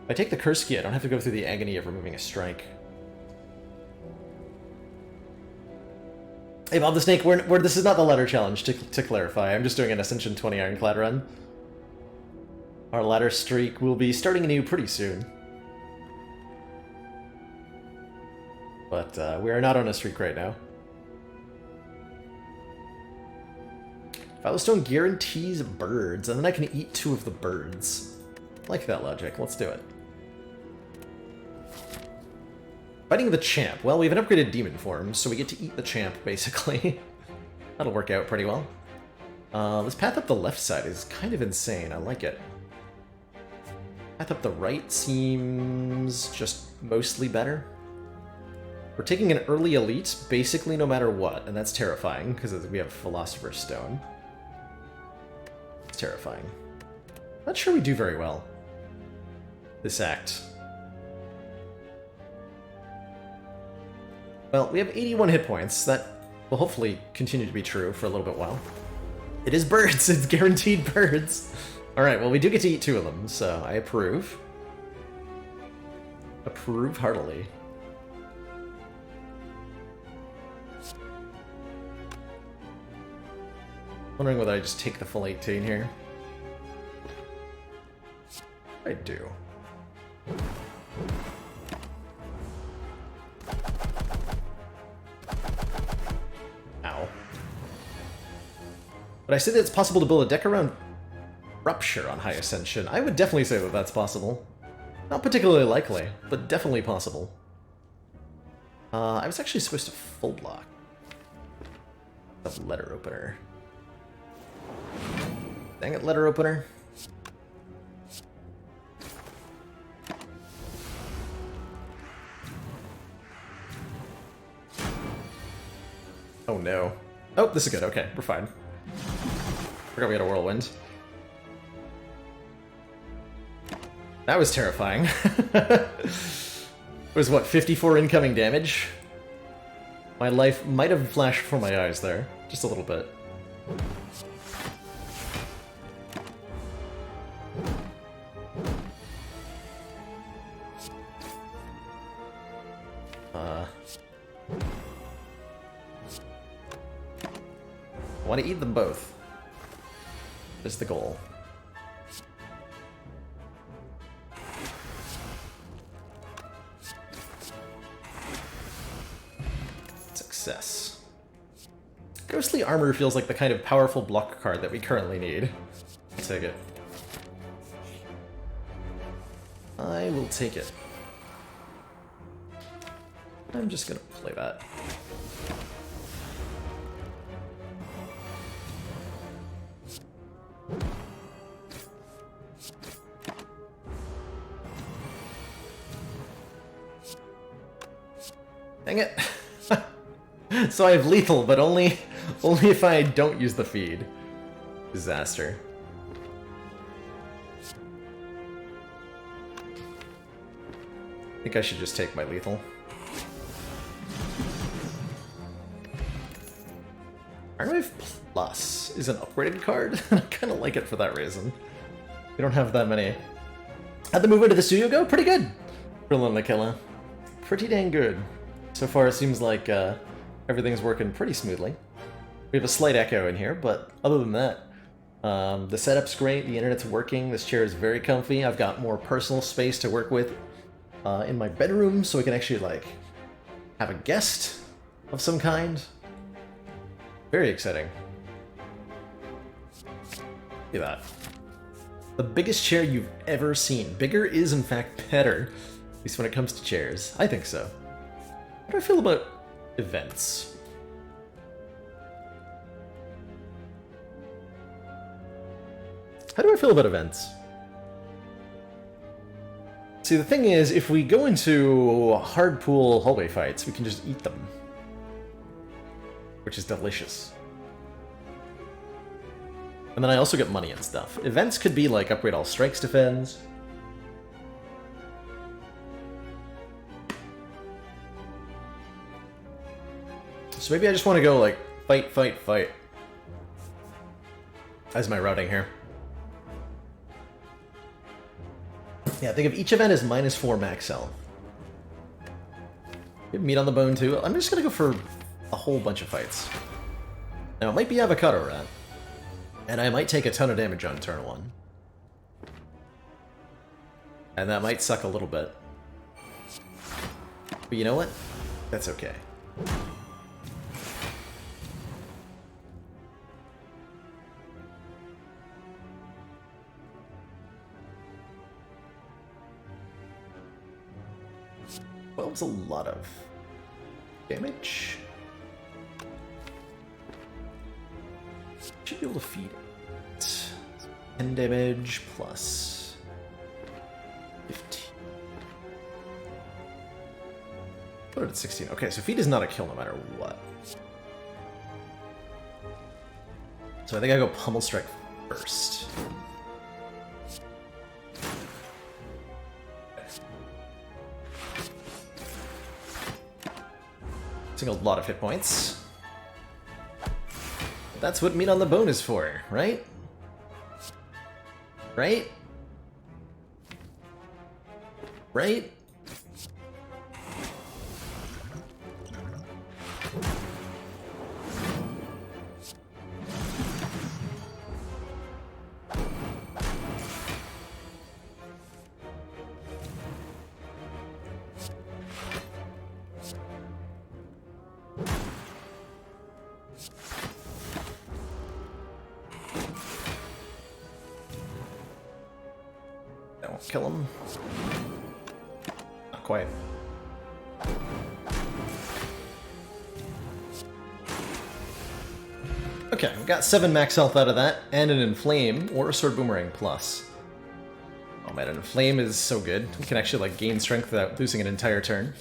If I take the Cursed Key, I don't have to go through the agony of removing a strike. Hey Bob the Snake, this is not the ladder challenge, to clarify. I'm just doing an Ascension 20 Ironclad run. Our ladder streak will be starting anew pretty soon. But we are not on a streak right now. Firestone guarantees birds, and then I can eat 2 of the birds. I like that logic. Let's do it. Fighting the champ. Well, we have an upgraded demon form, so we get to eat the champ, basically. That'll work out pretty well. This path up the left side is kind of insane. I like it. Path up the right seems just mostly better. We're taking an early elite, basically no matter what, and that's terrifying, because we have Philosopher's Stone. It's terrifying. Not sure we do very well this act. Well, we have 81 hit points. That will hopefully continue to be true for a little bit while. It is birds! It's guaranteed birds! Alright, well we do get to eat 2 of them, so I approve. Approve heartily. Wondering whether I just take the full 18 here. I do. Ow. But I said that it's possible to build a deck around Rupture on High Ascension. I would definitely say that that's possible. Not particularly likely, but definitely possible. I was actually supposed to full block the letter opener. Dang it, letter opener. Oh no. Oh, this is good. Okay, we're fine. Forgot we had a whirlwind. That was terrifying. It was, what, 54 incoming damage? My life might have flashed before my eyes there. Just a little bit. I want to eat them both. That's the goal. Success. Ghostly Armor feels like the kind of powerful block card that we currently need. I'll take it. I will take it. I'm just gonna play that. Dang it. So I have lethal, but only if I don't use the feed. Disaster. I think I should just take my lethal. Ironwave Plus is an upgraded card. I kind of like it for that reason. We don't have that many. How'd the move into the studio go? Pretty good. Krillin the Killer. Pretty dang good. So far it seems like everything's working pretty smoothly. We have a slight echo in here, but other than that, the setup's great, the internet's working, this chair is very comfy, I've got more personal space to work with in my bedroom, so I can actually, like, have a guest of some kind. Very exciting. Look at that. The biggest chair you've ever seen. Bigger is, in fact, better. At least when it comes to chairs. I think so. How do I feel about events? How do I feel about events? See, the thing is, if we go into hard pool hallway fights, we can just eat them. Which is delicious. And then I also get money and stuff. Events could be like upgrade all strikes defends. So maybe I just want to go like fight, fight, fight. As my routing here. Yeah, think of each event as -4 max health. We have meat on the bone too. I'm just gonna go for a whole bunch of fights. Now, it might be Avocado Rat, and I might take a ton of damage on turn 1. And that might suck a little bit. But you know what? That's okay. Well, it's a lot of damage. Should be able to feed it. 10 damage plus 15. Put it at 16. Okay, so feed is not a kill no matter what. So I think I go Pummel Strike first. Using a lot of hit points. That's what Meat on the Bone is for, right? Right? Right? Kill him. Not quite. Okay, we got 7 max health out of that, and an Inflame, or a Sword Boomerang Plus. Oh man, an Inflame is so good. We can actually like gain strength without losing an entire turn.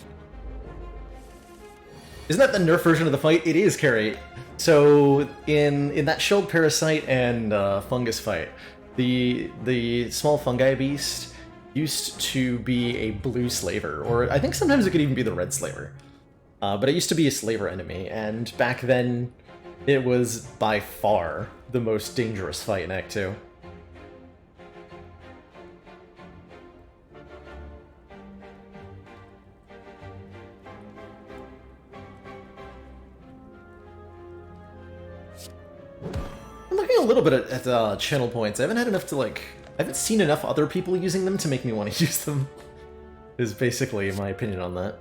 Isn't that the nerf version of the fight? It is, Carrie. So, in that Shelled Parasite and Fungus fight, the small fungi beast used to be a blue slaver, or I think sometimes it could even be the red slaver. But it used to be a slaver enemy, and back then it was by far the most dangerous fight in Act 2. I'm looking a little bit at channel points. I haven't had enough to like... I haven't seen enough other people using them to make me want to use them, is basically my opinion on that.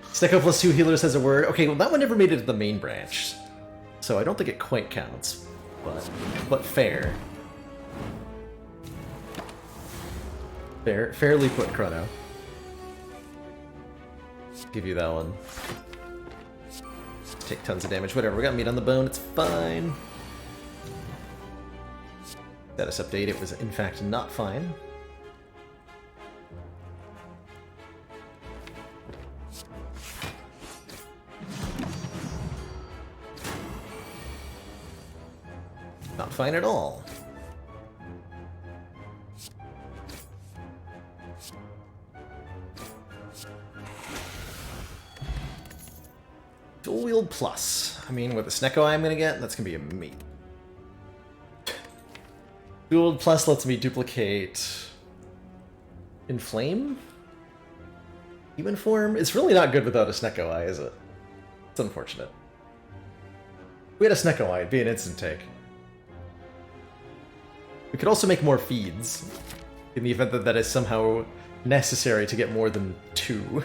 Stecco plus 2 healers has a word. Okay, well that one never made it to the main branch, so I don't think it quite counts, but fair. Fairly put, Chrono. Give you that one. Take tons of damage, whatever. We got meat on the bone, it's fine. Status update, it was in fact not fine. Not fine at all. Dual Wield Plus. I mean, with the Snecko Eye I'm gonna get, that's gonna be a meat. Dual Wield Plus lets me duplicate Inflame? Human form? It's really not good without a Snecko Eye, is it? It's unfortunate. If we had a Snecko Eye, it'd be an instant take. We could also make more feeds, in the event that that is somehow necessary to get more than 2.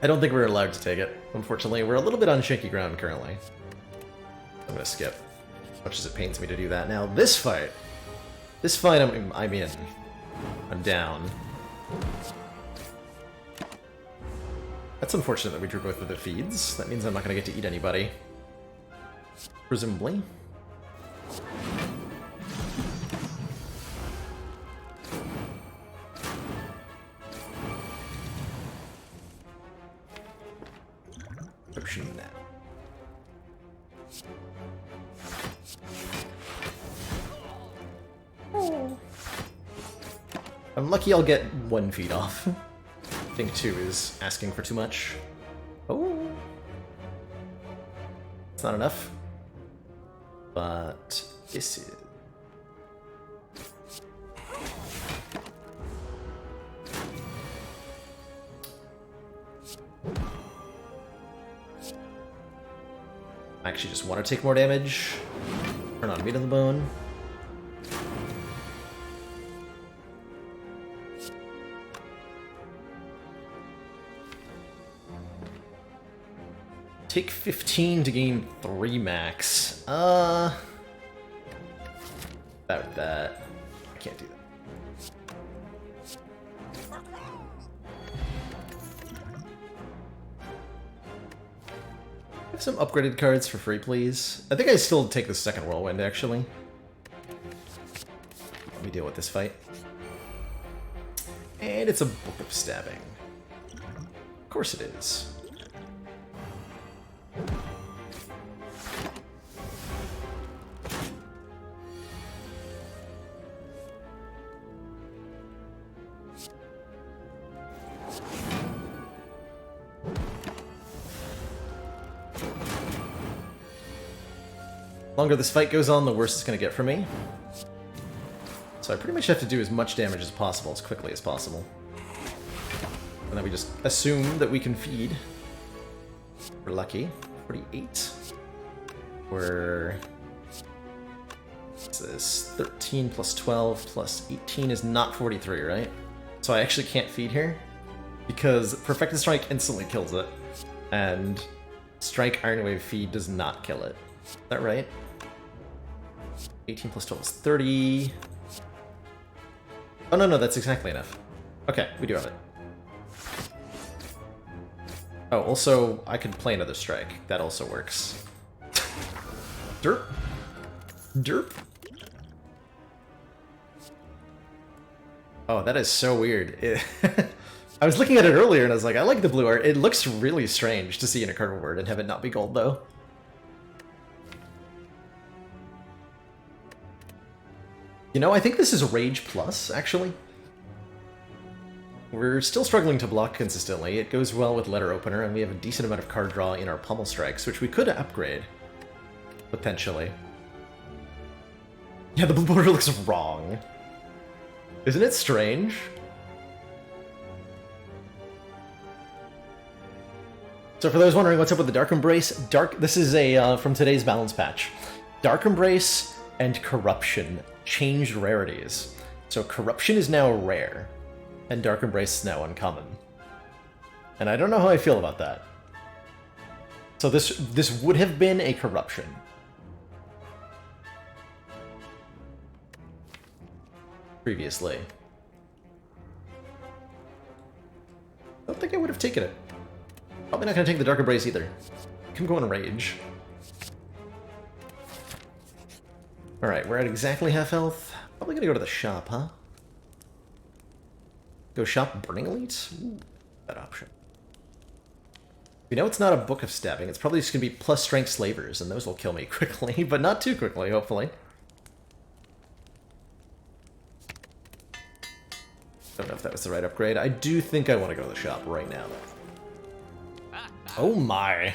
I don't think we're allowed to take it, unfortunately. We're a little bit on shaky ground currently. I'm gonna skip, much as it pains me to do that. Now, this fight I'm in. I'm down. That's unfortunate that we drew both of the feeds. That means I'm not gonna get to eat anybody. Presumably. Potion that. Oh. I'm lucky I'll get 1 feed off. I think 2 is asking for too much. Oh. It's not enough. But this is... I actually just want to take more damage. Turn on Meat on the Bone. Take 15 to gain 3 max. About that. I can't do that. Have some upgraded cards for free, please. I think I still take the second Whirlwind, actually. Let me deal with this fight. And it's a Book of Stabbing. Of course it is. The longer this fight goes on, the worse it's going to get for me. So I pretty much have to do as much damage as possible, as quickly as possible. And then we just assume that we can feed. We're lucky. 48. We're... What's this? 13 plus 12 plus 18 is not 43, right? So I actually can't feed here, because Perfected Strike instantly kills it, and Strike Iron Wave feed does not kill it. Is that right? 18 plus 12 is 30. Oh, no, that's exactly enough. Okay, we do have it. Oh, also, I could play another strike. That also works. Derp. Derp. Oh, that is so weird. I was looking at it earlier and I was like, I like the blue art. It looks really strange to see in a card word and have it not be gold, though. You know, I think this is Rage Plus, actually. We're still struggling to block consistently. It goes well with Letter Opener, and we have a decent amount of card draw in our Pummel Strikes, which we could upgrade. Potentially. Yeah, the blue border looks wrong. Isn't it strange? So for those wondering what's up with the Dark Embrace, this is a from today's balance patch. Dark Embrace and Corruption changed rarities. So Corruption is now rare, and Dark Embrace is now uncommon. And I don't know how I feel about that. So this would have been a Corruption. Previously. I don't think I would have taken it. Probably not going to take the Dark Embrace either. I can go in Rage. Alright, we're at exactly half health. Probably going to go to the shop, huh? Go shop Burning Elite? Ooh, that option. We know it's not a Book of Stabbing. It's probably just going to be plus Strength Slavers, and those will kill me quickly, but not too quickly, hopefully. Don't know if that was the right upgrade. I do think I want to go to the shop right now, though. Oh my.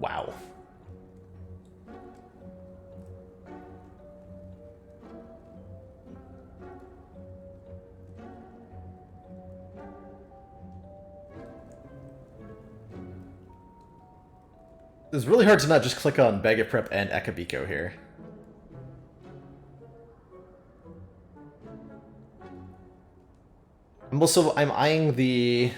Wow. It's really hard to not just click on Bag of Prep and Akabiko here. I'm eyeing the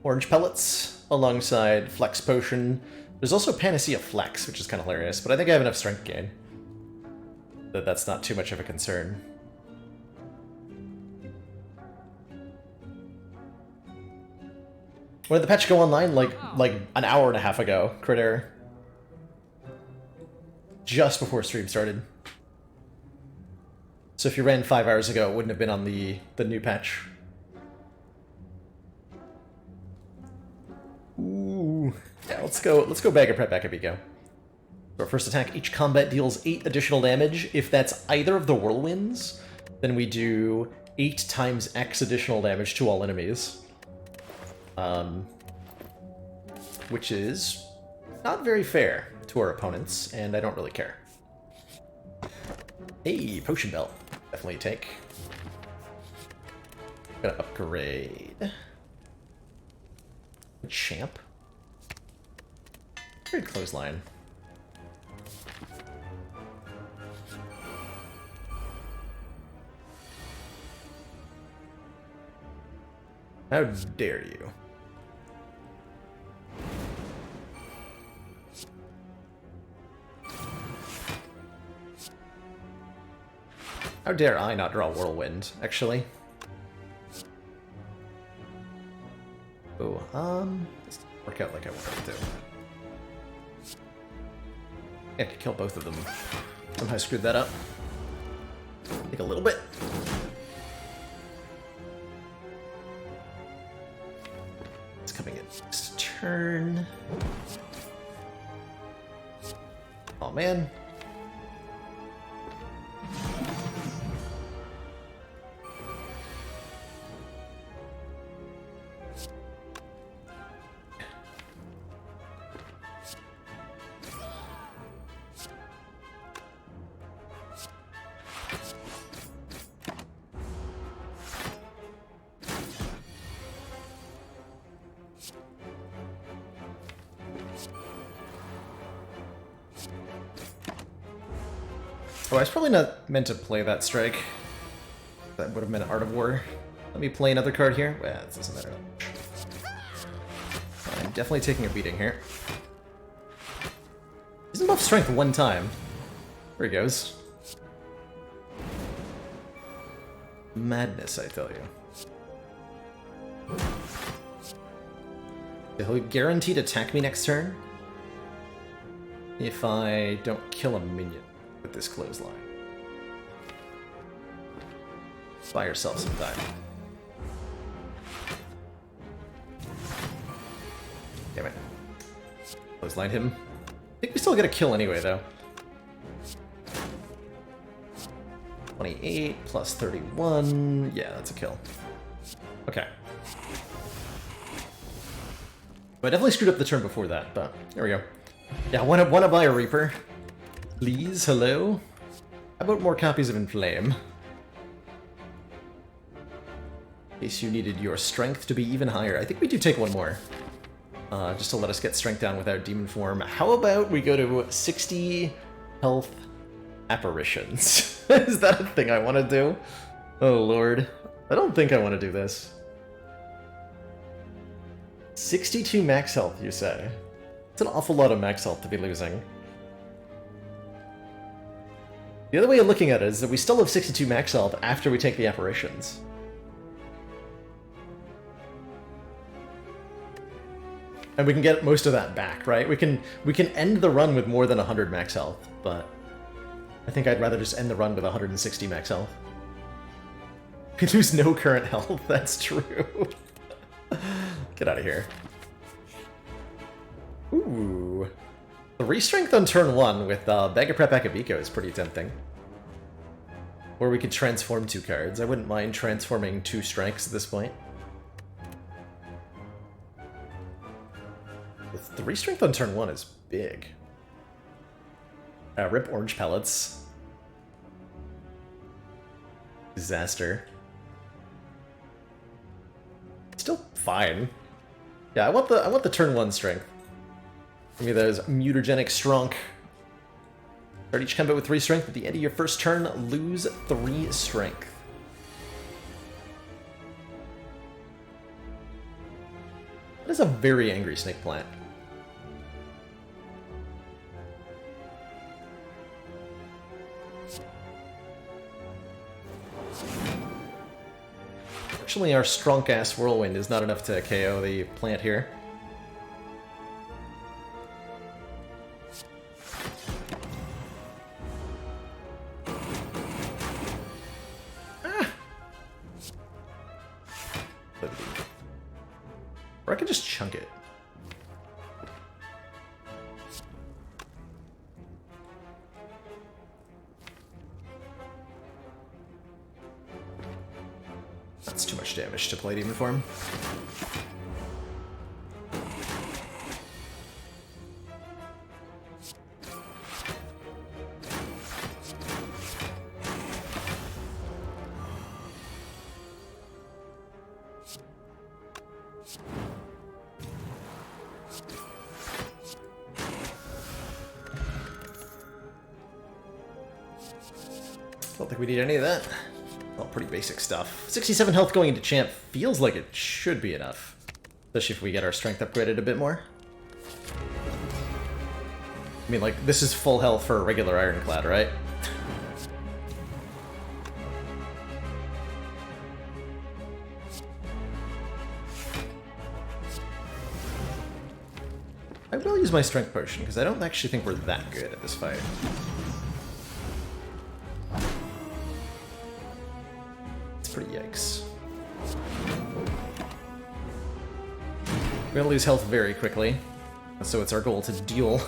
orange pellets alongside Flex Potion. There's also Panacea Flex, which is kind of hilarious, but I think I have enough strength gain that that's not too much of a concern. When did the patch go online? Like an hour and a half ago, crit error. Just before stream started. So if you ran 5 hours ago, it wouldn't have been on the new patch. Ooh. Yeah, let's go Bag of Prep Akabiko. So our first attack, each combat deals 8 additional damage. If that's either of the whirlwinds, then we do 8 times X additional damage to all enemies. Which is not very fair to our opponents, and I don't really care. Hey, Potion Belt. Definitely take. Gonna upgrade. Champ. Great clothesline. How dare you? How dare I not draw Whirlwind, actually? Oh, this didn't work out like I wanted it to. Yeah, I could kill both of them. Somehow screwed that up. Take a little bit. It's coming in next turn. Oh man. Oh, I was probably not meant to play that strike. That would have been Art of War. Let me play another card here. Well, it doesn't matter. I'm definitely taking a beating here. He's buff strength one time. There he goes. Madness, I tell you. He'll guaranteed attack me next turn if I don't kill a minion with this clothesline. Buy yourself some time. Damn it. Clothesline him. I think we still get a kill anyway, though. 28 plus 31. Yeah, that's a kill. Okay. I definitely screwed up the turn before that, but there we go. Yeah, wanna buy a Reaper? Please, hello? How about more copies of Inflame? In case you needed your strength to be even higher. I think we do take one more. Just to let us get strength down without demon form. How about we go to 60 health apparitions? Is that a thing I want to do? Oh lord. I don't think I want to do this. 62 max health, you say? It's an awful lot of max health to be losing. The other way of looking at it is that we still have 62 max health after we take the apparitions. And we can get most of that back, right? We can end the run with more than 100 max health, but I think I'd rather just end the run with 160 max health. We lose no current health, that's true. Get out of here. Ooh. 3 strength on turn 1 with Bag of Prep Akabiko is pretty tempting. Or we could transform 2 cards. I wouldn't mind transforming 2 strengths at this point. The 3 strength on turn 1 is big. Rip orange pellets. Disaster. Still fine. Yeah, I want the turn 1 strength. Give me those mutagenic strong. Start each combat with 3 strength. At the end of your first turn, lose 3 strength. That is a very angry snake plant. Fortunately, our strong-ass whirlwind is not enough to KO the plant here. Or I could just chunk it. That's too much damage to play demon form. Don't think we need any of that. All pretty basic stuff. 67 health going into champ feels like it should be enough. Especially if we get our strength upgraded a bit more. I mean, like, this is full health for a regular Ironclad, right? I will use my strength potion, because I don't actually think we're that good at this fight. It's pretty yikes. We're gonna lose health very quickly, so it's our goal to deal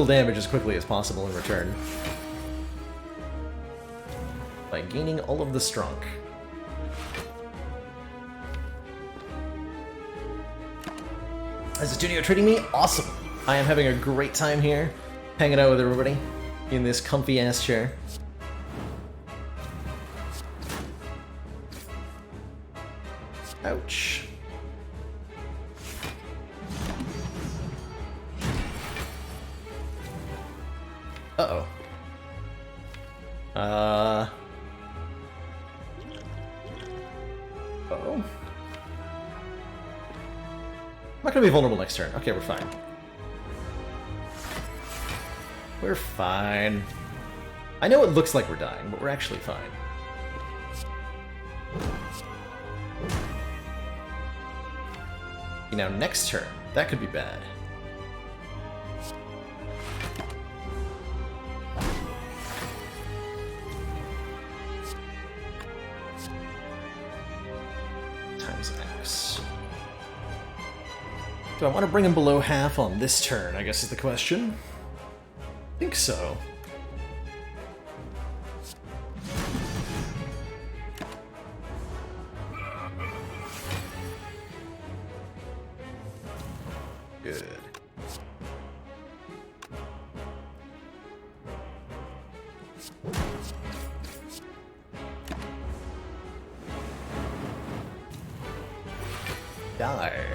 damage as quickly as possible in return. By gaining all of the strong. Is the studio treating me? Awesome! I am having a great time here, hanging out with everybody in this comfy-ass chair. Ouch. Uh-oh. Uh-oh. I'm not gonna be vulnerable next turn. Okay, we're fine. We're fine. I know it looks like we're dying, but we're actually fine. Now, next turn, that could be bad. Times X. Do I want to bring him below half on this turn, I guess is the question. I think so. Good. Die.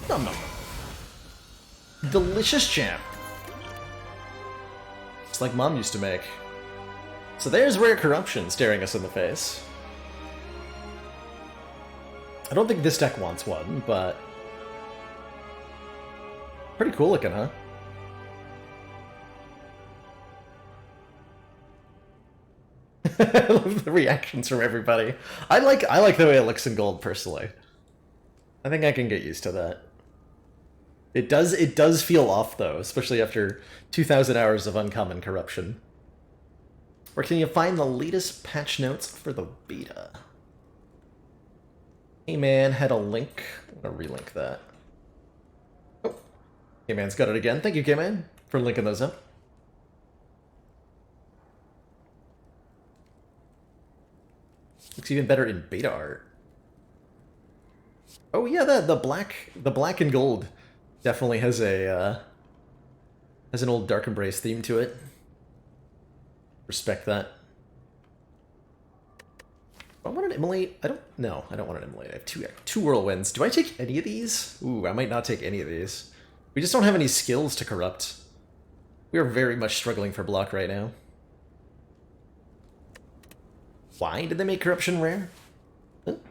Nom nom. Delicious champ. It's like Mom used to make. So there's rare corruption staring us in the face. I don't think this deck wants one, but pretty cool looking, huh? I love the reactions from everybody. I like the way it looks in gold personally. I think I can get used to that. It does feel off though, especially after 2,000 hours of uncommon corruption. Where can you find the latest patch notes for the beta? K-Man had a link. I'm gonna relink that. Oh, K-Man's got it again. Thank you, K-Man, for linking those up. Looks even better in beta art. Oh yeah, the black and gold definitely has a has an old Dark Embrace theme to it. Respect that. I want to immolate. I don't want to immolate. I have two whirlwinds. Do I take any of these? Ooh, I might not take any of these. We just don't have any skills to corrupt. We are very much struggling for block right now. Why did they make corruption rare?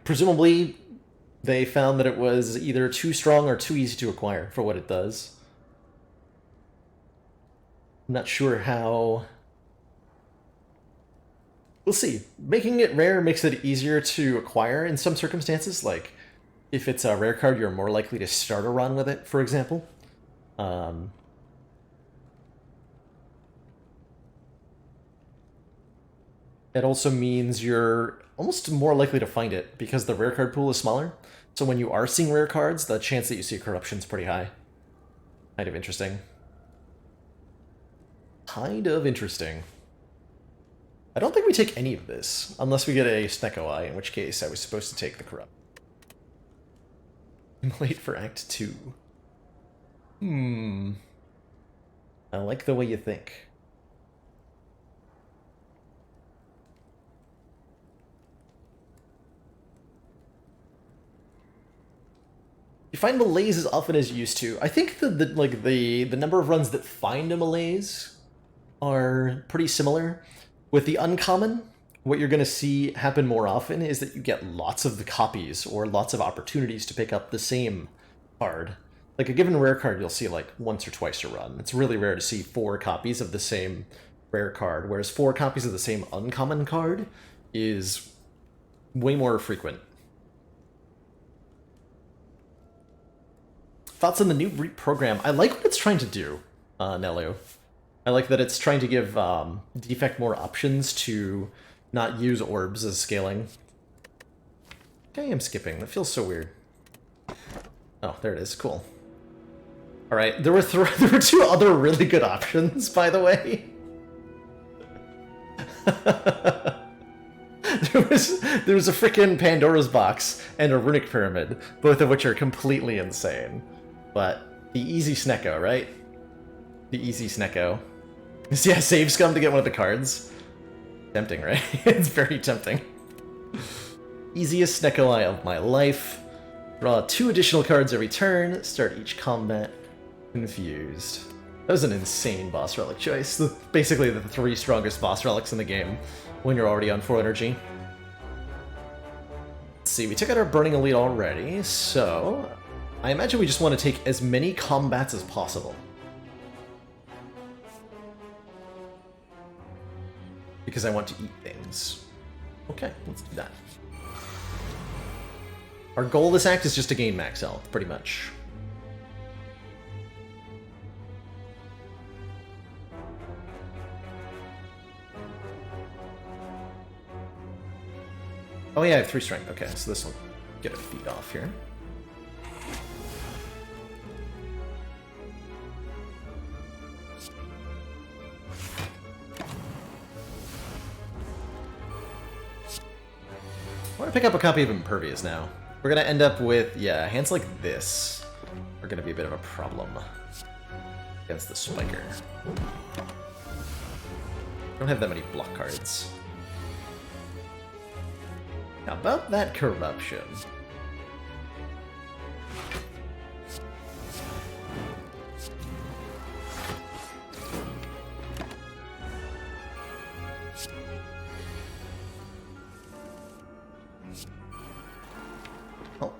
Presumably, they found that it was either too strong or too easy to acquire for what it does. I'm not sure how. We'll see. Making it rare makes it easier to acquire in some circumstances, like if it's a rare card, you're more likely to start a run with it, for example. It also means you're almost more likely to find it because the rare card pool is smaller. So when you are seeing rare cards, the chance that you see corruption is pretty high. Kind of interesting. Kind of interesting. I don't think we take any of this, unless we get a Snecko Eye, in which case I was supposed to take the corrupt. I'm late for Act 2. I like the way you think. You find malaise as often as you used to. I think the number of runs that find a malaise are pretty similar. With the uncommon, what you're going to see happen more often is that you get lots of the copies or lots of opportunities to pick up the same card. Like a given rare card you'll see like once or twice a run. It's really rare to see 4 copies of the same rare card, whereas 4 copies of the same uncommon card is way more frequent. Thoughts on the new program? I like what it's trying to do, Nelu. I like that it's trying to give Defect more options to not use orbs as scaling. Okay, I'm skipping. That feels so weird. Oh, there it is. Cool. All right, there were 2 other really good options, by the way. there was a frickin' Pandora's box and a runic pyramid, both of which are completely insane. But the easy Snecko, right? The easy Snecko. Yeah, save scum to get one of the cards. Tempting, right? It's very tempting. Easiest Snecko of my life. Draw 2 additional cards every turn. Start each combat confused. That was an insane boss relic choice. Basically the 3 strongest boss relics in the game when you're already on full energy. Let's see, we took out our Burning Elite already, so I imagine we just want to take as many combats as possible. Because I want to eat things. Okay, let's do that. Our goal this act is just to gain max health, pretty much. Oh yeah, I have 3 strength. Okay, so this will get a feed off here. I want to pick up a copy of Impervious now. We're going to end up with, yeah, hands like this are going to be a bit of a problem against the Spiker. Don't have that many block cards. How about that corruption? Oh.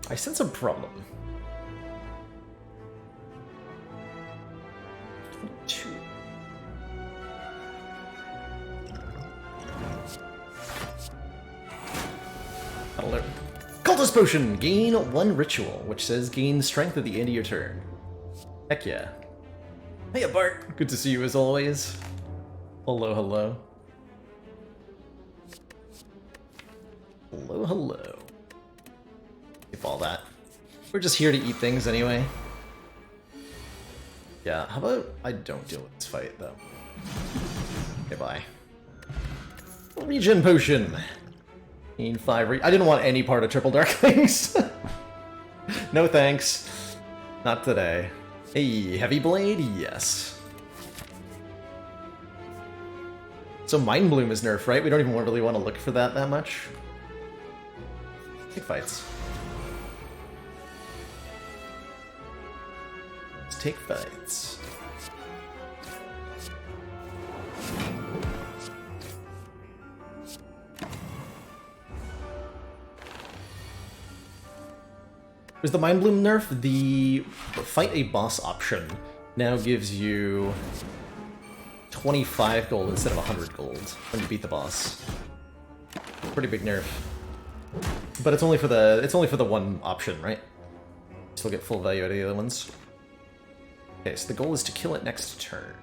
I sense a problem. 22. Alert. Cultist Potion! Gain 1 ritual, which says gain strength at the end of your turn. Heck yeah. Hey Bart! Good to see you as always. Hello, hello. Hello, hello. Skip all that. We're just here to eat things anyway. Yeah, how about I don't deal with this fight, though. Okay, bye. Regen Potion! Gain 5 I didn't want any part of Triple Darklings. No thanks. Not today. Hey, Heavy Blade? Yes. So Mind Bloom is nerfed, right? We don't even really want to look for that much. Take fights. Let's take fights. There's the Mind Bloom nerf. The fight a boss option now gives you 25 gold instead of 100 gold when you beat the boss. Pretty big nerf. But it's only for the one option, right? Still get full value out of the other ones. Okay, so the goal is to kill it next turn.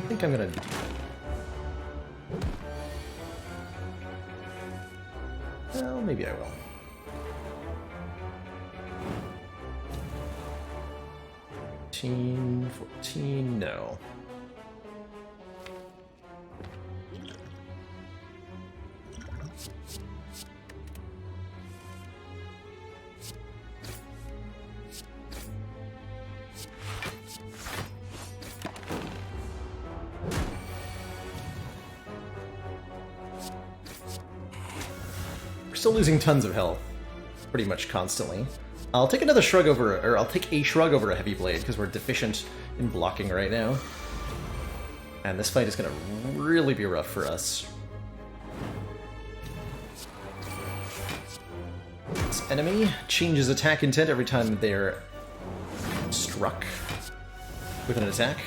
I think I'm gonna do that. Well, maybe I will. $14, $14, no. Still losing tons of health, pretty much constantly. I'll take another shrug over, or I'll take a shrug over a heavy blade because we're deficient in blocking right now. And this fight is going to really be rough for us. This enemy changes attack intent every time they're struck with an attack.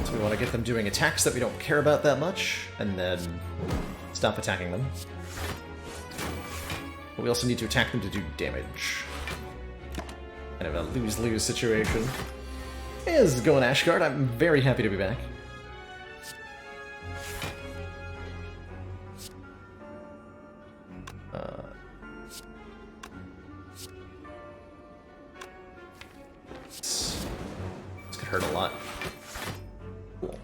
So we want to get them doing attacks that we don't care about that much, and then stop attacking them. But we also need to attack them to do damage. Kind of a lose-lose situation. Hey, this is going Ashguard. I'm very happy to be back. This could hurt a lot. Cool.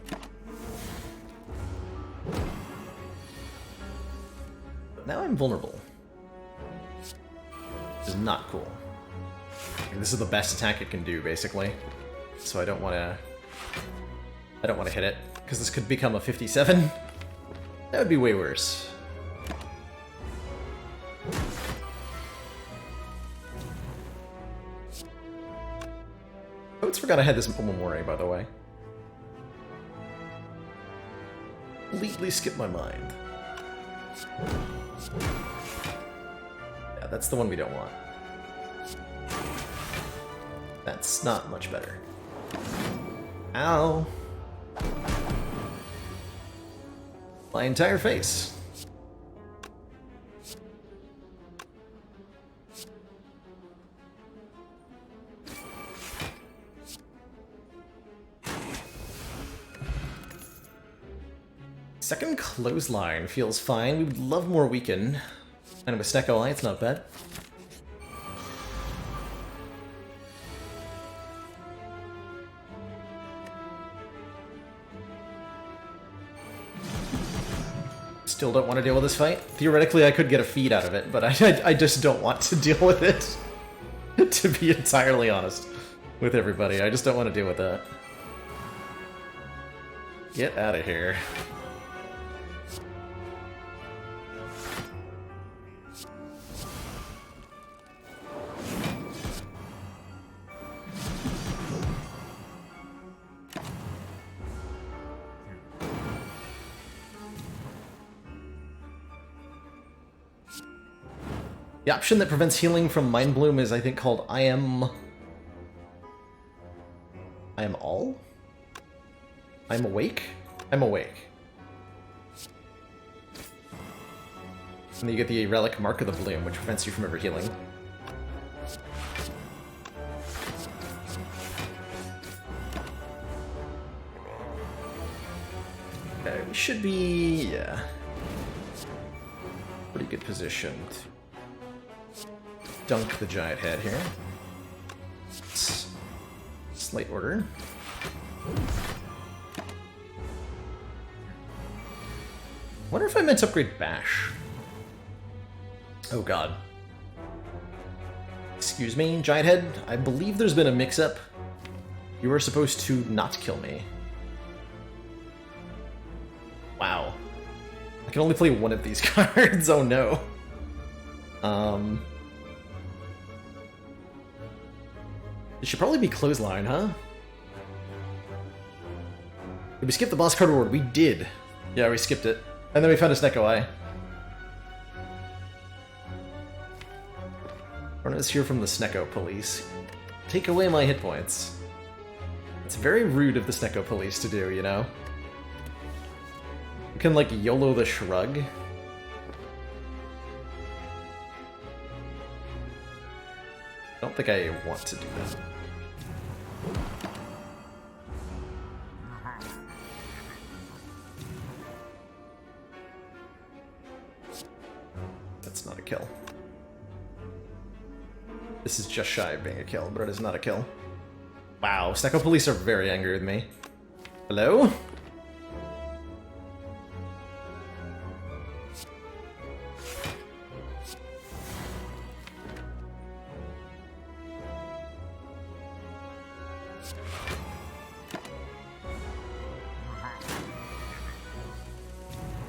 But now I'm vulnerable. Is not cool. This is the best attack it can do, basically. So I don't want to hit it because this could become a 57. That would be way worse. Oh, it's forgot I had this Omamori, by the way. Completely skipped my mind. That's the one we don't want. That's not much better. Ow! My entire face. Second clothesline feels fine. We would love more weaken. And with Snecko Eye, it's not bad. Still don't want to deal with this fight. Theoretically, I could get a feed out of it, but I just don't want to deal with it. To be entirely honest with everybody, I just don't want to deal with that. Get out of here. The option that prevents healing from Mind Bloom is, I think, called I am all? I'm awake? I'm awake. And then you get the relic Mark of the Bloom, which prevents you from ever healing. Okay, we should be, yeah, pretty good position to dunk the giant head here. Slight order. Wonder if I meant to upgrade Bash. Oh god. Excuse me, giant head. I believe there's been a mix-up. You were supposed to not kill me. Wow. I can only play one of these cards. Oh no. It should probably be Clothesline, huh? Did we skip the boss card reward? We did. Yeah, we skipped it. And then we found a Snecko Eye. Let's hear from the Snecko Police. Take away my hit points. It's very rude of the Snecko Police to do, you know? You can, like, YOLO the shrug. I don't think I want to do that. That's not a kill. This is just shy of being a kill, but it is not a kill. Wow, Snecko Police are very angry with me. Hello?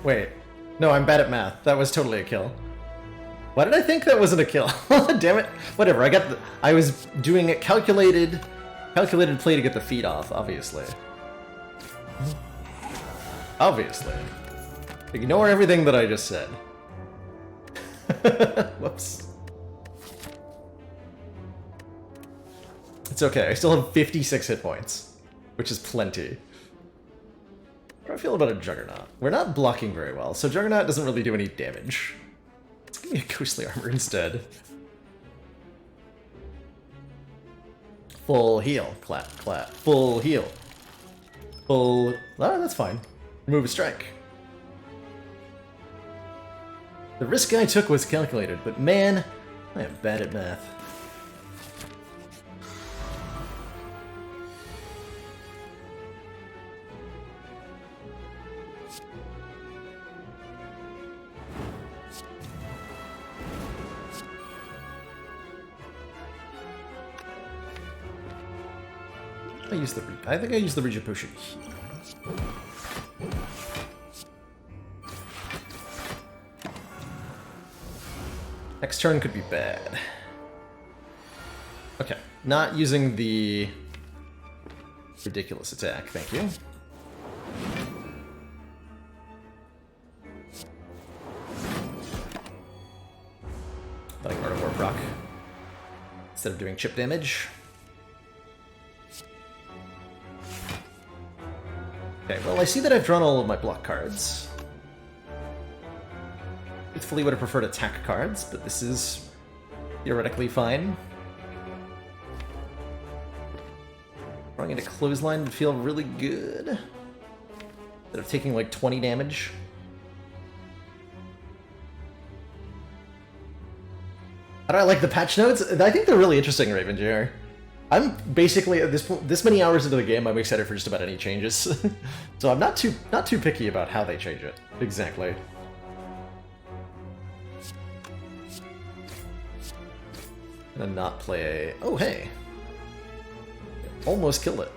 Wait. No, I'm bad at math. That was totally a kill. Why did I think that wasn't a kill? Damn it. Whatever, I was doing a calculated play to get the feet off, obviously. Obviously. Ignore everything that I just said. Whoops. It's okay, I still have 56 hit points, which is plenty. How do I feel about a Juggernaut? We're not blocking very well, so Juggernaut doesn't really do any damage. Let's give me a Ghostly Armor instead. Full heal. Clap, clap. Full heal. Full... Oh, that's fine. Remove a strike. The risk I took was calculated, but man, I am bad at math. I think I used the Regen Potion here. Next turn could be bad. Okay, not using the ridiculous attack, thank you. Letting Art of War proc instead of doing chip damage. Okay, well, I see that I've drawn all of my block cards. Truthfully, would have preferred attack cards, but this is theoretically fine. Drawing into Clothesline would feel really good. Instead of taking like 20 damage. How do I like the patch notes? I think they're really interesting, Raven Jr. I'm basically at this many hours into the game, I'm excited for just about any changes. So I'm not too picky about how they change it. Exactly. I'm gonna not play a... Oh, hey! Almost killed it.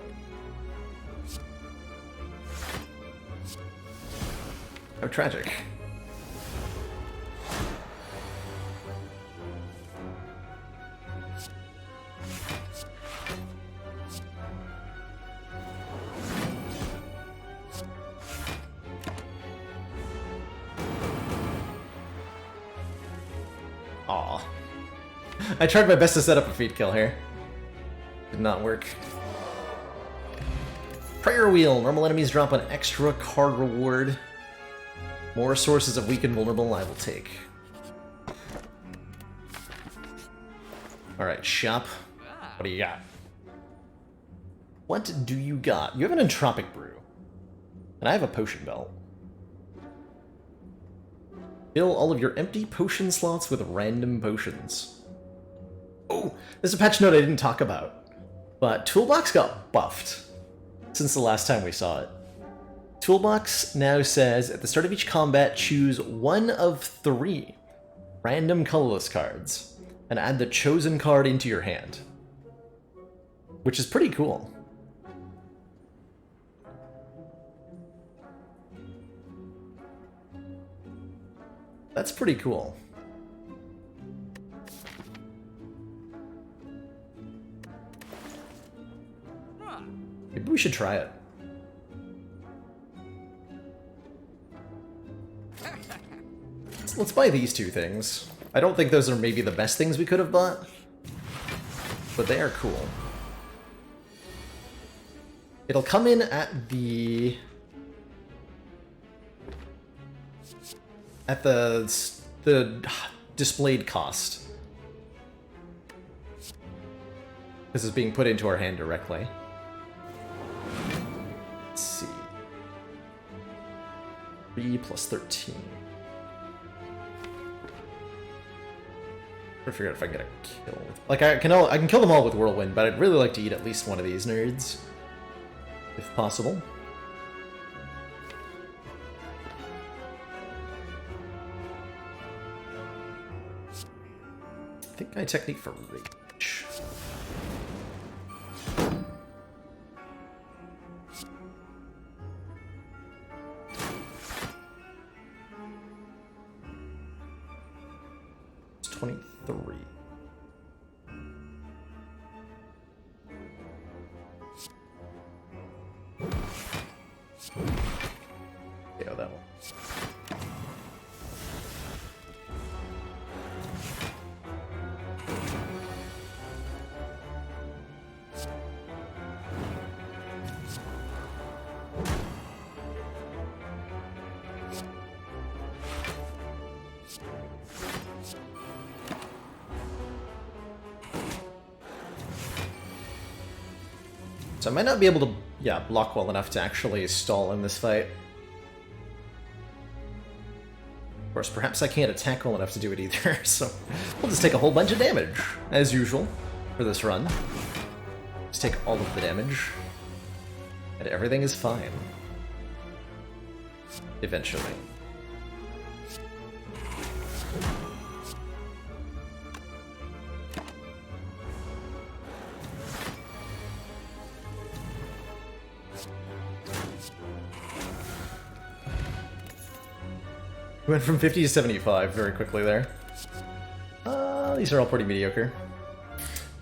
How tragic. Aw. I tried my best to set up a feed kill here. Did not work. Prayer Wheel. Normal enemies drop an extra card reward. More sources of weak and vulnerable I will take. Alright, shop. What do you got? What do you got? You have an Entropic Brew. And I have a Potion Belt. Fill all of your empty potion slots with random potions. Oh, there's a patch note I didn't talk about. But Toolbox got buffed since the last time we saw it. Toolbox now says, at the start of each combat, choose one of 3 random colorless cards and add the chosen card into your hand. Which is pretty cool. That's pretty cool. Maybe we should try it. Let's buy these 2 things. I don't think those are maybe the best things we could have bought, but they are cool. It'll come in at the... the displayed cost. This is being put into our hand directly. Let's see. 3 plus 13. I figure out if I get a kill. Like I can kill them all with Whirlwind, but I'd really like to eat at least one of these nerds, if possible. I think my technique for rage. It's 23. Yeah, that one. So I might not be able to, block well enough to actually stall in this fight. Of course, perhaps I can't attack well enough to do it either, so we'll just take a whole bunch of damage, as usual, for this run. Just take all of the damage, and everything is fine. Eventually. We went from 50 to 75 very quickly there. These are all pretty mediocre.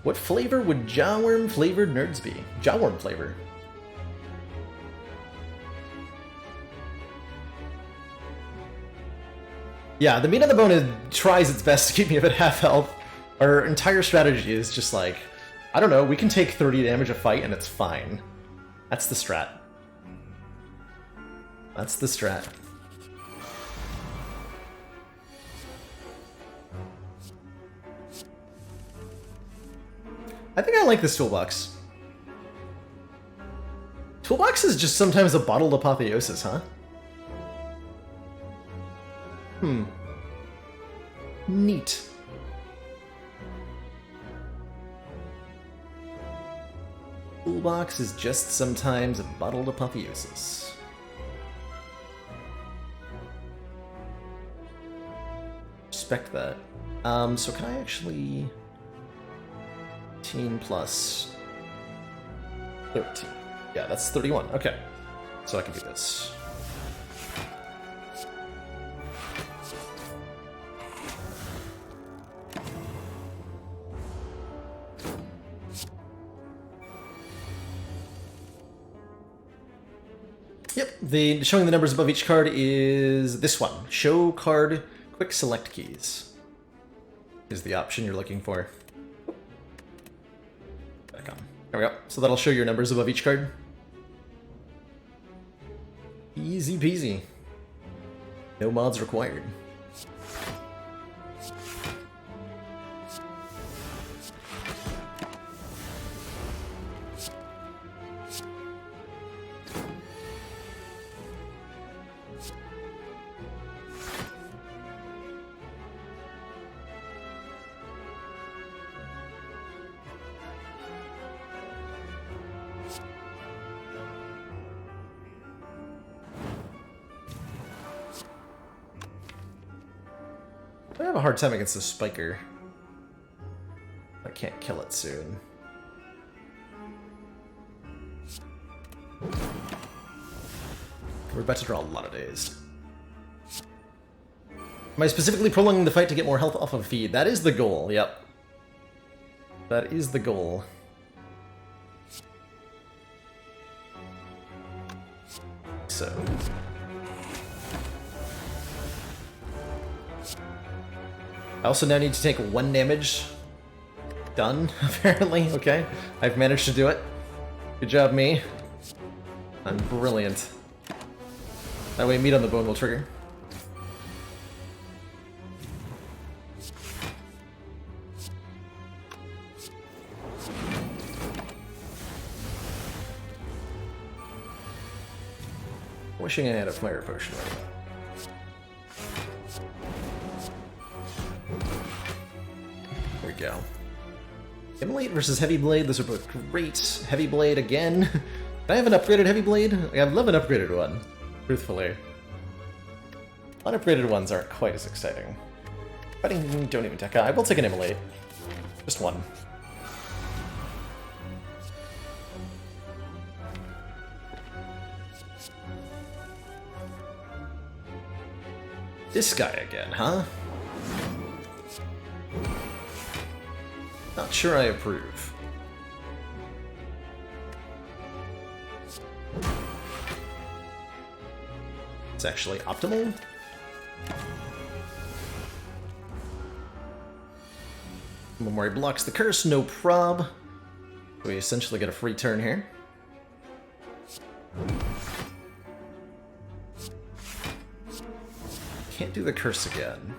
What flavor would jawworm flavored nerds be? Jawworm flavor. Yeah, the meat on the bone tries its best to keep me at half health. Our entire strategy is just like, I don't know, we can take 30 damage a fight and it's fine. That's the strat. That's the strat. I think I like this toolbox. Toolbox is just sometimes a bottled apotheosis, huh? Neat. Toolbox is just sometimes a bottled apotheosis. Respect that. So can I actually... 18 plus 13. Yeah, that's 31. Okay. So I can do this. Yep, showing the numbers above each card is this one. Show card quick select keys is the option you're looking for. There we go. So that'll show your numbers above each card. Easy peasy. No mods required. I have a hard time against the spiker. I can't kill it soon. We're about to draw a lot of dazed. Am I specifically prolonging the fight to get more health off of feed? That is the goal, yep. That is the goal. So... I also now need to take 1 damage. Done, apparently. Okay, I've managed to do it. Good job, me. I'm brilliant. That way meat on the bone will trigger. Wishing I had a fire potion right now. we go. Immolate versus Heavy Blade, those are both great. Heavy Blade again. I have an upgraded Heavy Blade? I love an upgraded one, truthfully. Unupgraded ones aren't quite as exciting. Fighting don't even take. I will take an Immolate. Just one. This guy again, huh? Not sure I approve. It's actually optimal. Memory blocks the curse, no prob. We essentially get a free turn here. Can't do the curse again.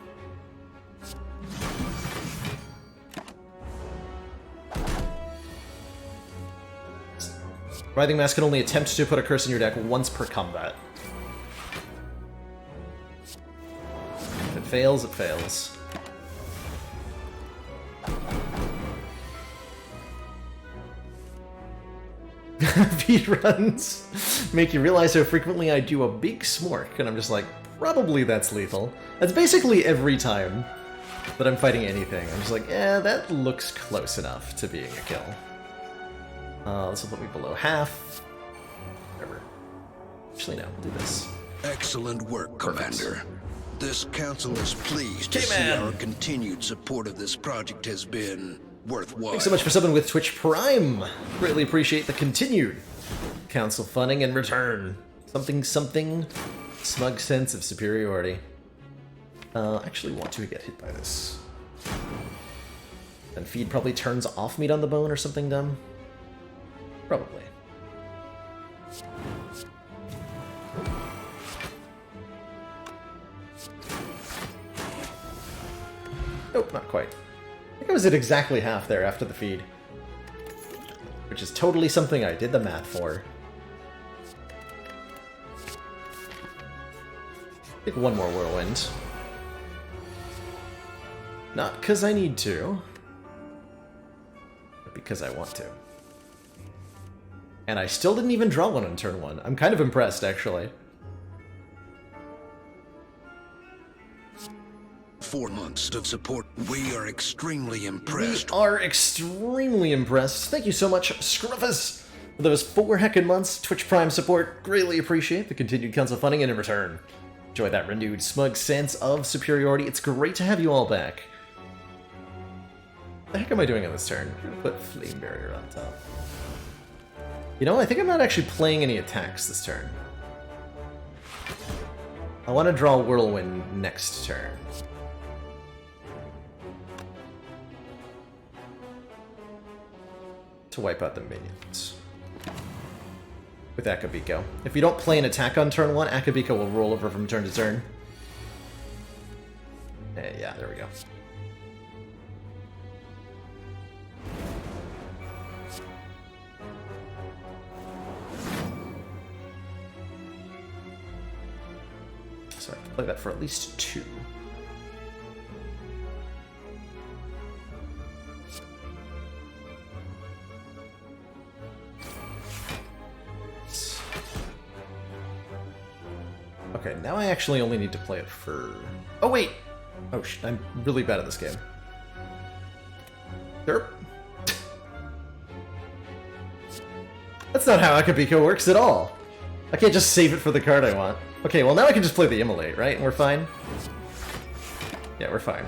Writhing Mask can only attempt to put a curse in your deck once per combat. If it fails, it fails. Feed runs make you realize how frequently I do a big smork, and I'm just like, probably that's lethal. That's basically every time that I'm fighting anything. I'm just like, yeah, that looks close enough to being a kill. This will put me below half. Whatever. Actually, no, we'll do this. Excellent work, Commander. This council is pleased to see K-Man. our continued support of this project has been worthwhile. Thanks so much for subbing with Twitch Prime. Greatly appreciate the continued council funding in return. Something, something. Smug sense of superiority. Actually want to get hit by this. And feed probably turns off meat on the bone or something dumb. Probably. Nope, not quite. I think I was at exactly half there after the feed. Which is totally something I did the math for. Take one more Whirlwind. Not because I need to, but because I want to. And I still didn't even draw one on turn one. I'm kind of impressed, actually. 4 months of support. We are extremely impressed. We are extremely impressed. Thank you so much, Scruffus, for those 4 heckin' months Twitch Prime support. Greatly appreciate the continued council funding, and in return, enjoy that renewed smug sense of superiority. It's great to have you all back. What the heck am I doing on this turn? I'm gonna put Flame Barrier on top. You know, I think I'm not actually playing any attacks this turn. I want to draw Whirlwind next turn. To wipe out the minions. With Akabiko. If you don't play an attack on turn 1, Akabiko will roll over from turn to turn. Yeah, there we go. So I can play that for at least 2. Okay, now I actually only need to play it for... Oh, wait! Oh, I'm really bad at this game. Derp. That's not how Akabiko works at all. I can't just save it for the card I want. Okay, well now I can just play the Immolate, right? And we're fine? Yeah, we're fine.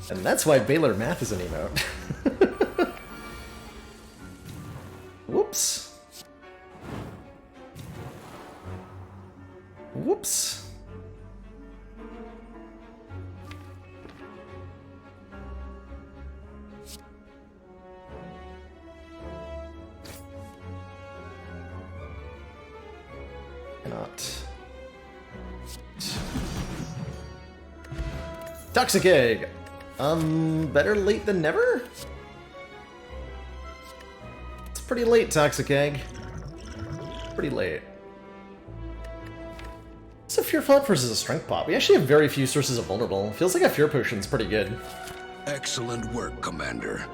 And that's why Baylor Math is an emote. Whoops. Whoops. Cannot. Toxic Egg! Better late than never? It's pretty late, Toxic Egg. Pretty late. It's a Fear Pot versus a Strength Pot. We actually have very few sources of vulnerable. Feels like a Fear Potion's pretty good. Excellent work, Commander.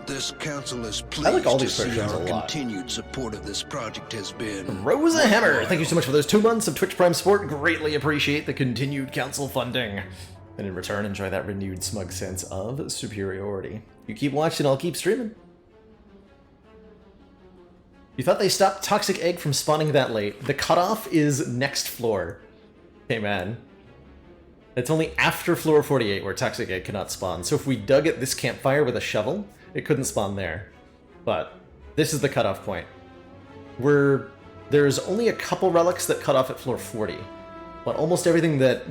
This council is I like all pleased to these see potions a our lot. continued support of this project has been... Rosa Hammer, thank you so much for those 2 months of Twitch Prime support. Greatly appreciate the continued council funding. And in return, enjoy that renewed smug sense of superiority. You keep watching, I'll keep streaming. You thought they stopped Toxic Egg from spawning that late. The cutoff is next floor. Hey man. It's only after floor 48 where Toxic Egg cannot spawn. So if we dug at this campfire with a shovel, it couldn't spawn there. But this is the cutoff point. There's only a couple relics that cut off at floor 40. But almost everything that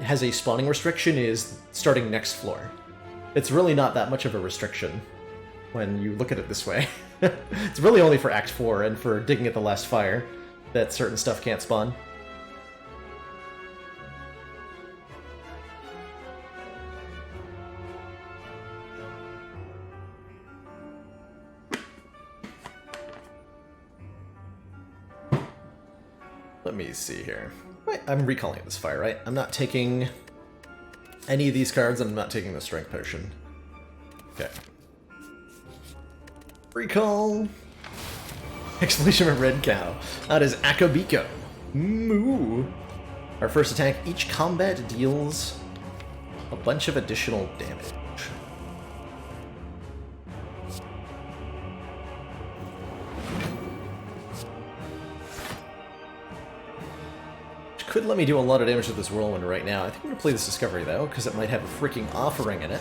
has a spawning restriction is starting next floor. It's really not that much of a restriction when you look at it this way. It's really only for Act 4 and for digging at the last fire that certain stuff can't spawn. Let me see here. Wait, I'm recalling this fire, right? I'm not taking any of these cards, and I'm not taking the Strength Potion. Okay. Recall! Explanation of Red Cow. That is Akabiko. Moo! Our first attack, each combat deals a bunch of additional damage. Could let me do a lot of damage with this Whirlwind right now. I think I'm going to play this Discovery, though, because it might have a freaking offering in it.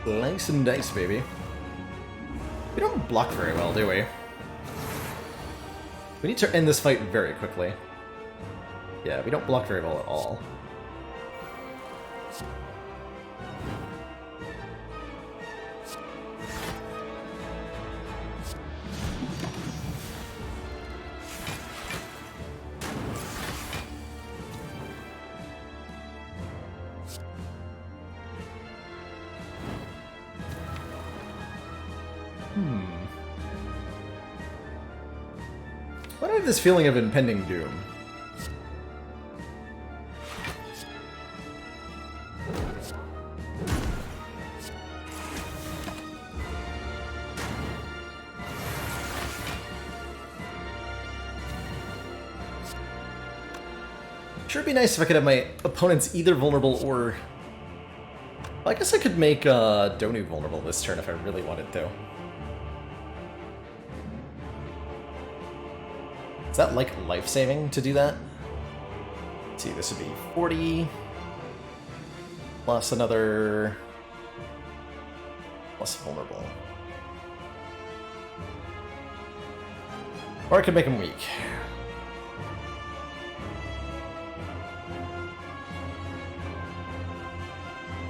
Slice and dice, baby. We don't block very well, do we? We need to end this fight very quickly. Yeah, we don't block very well at all. Why do I have this feeling of impending doom? Sure, it'd be nice if I could have my opponents either vulnerable or... Well, I guess I could make Donu vulnerable this turn if I really wanted to. Is that, like, life-saving to do that? Let's see, this would be 40... plus another... plus vulnerable. Or I could make him weak.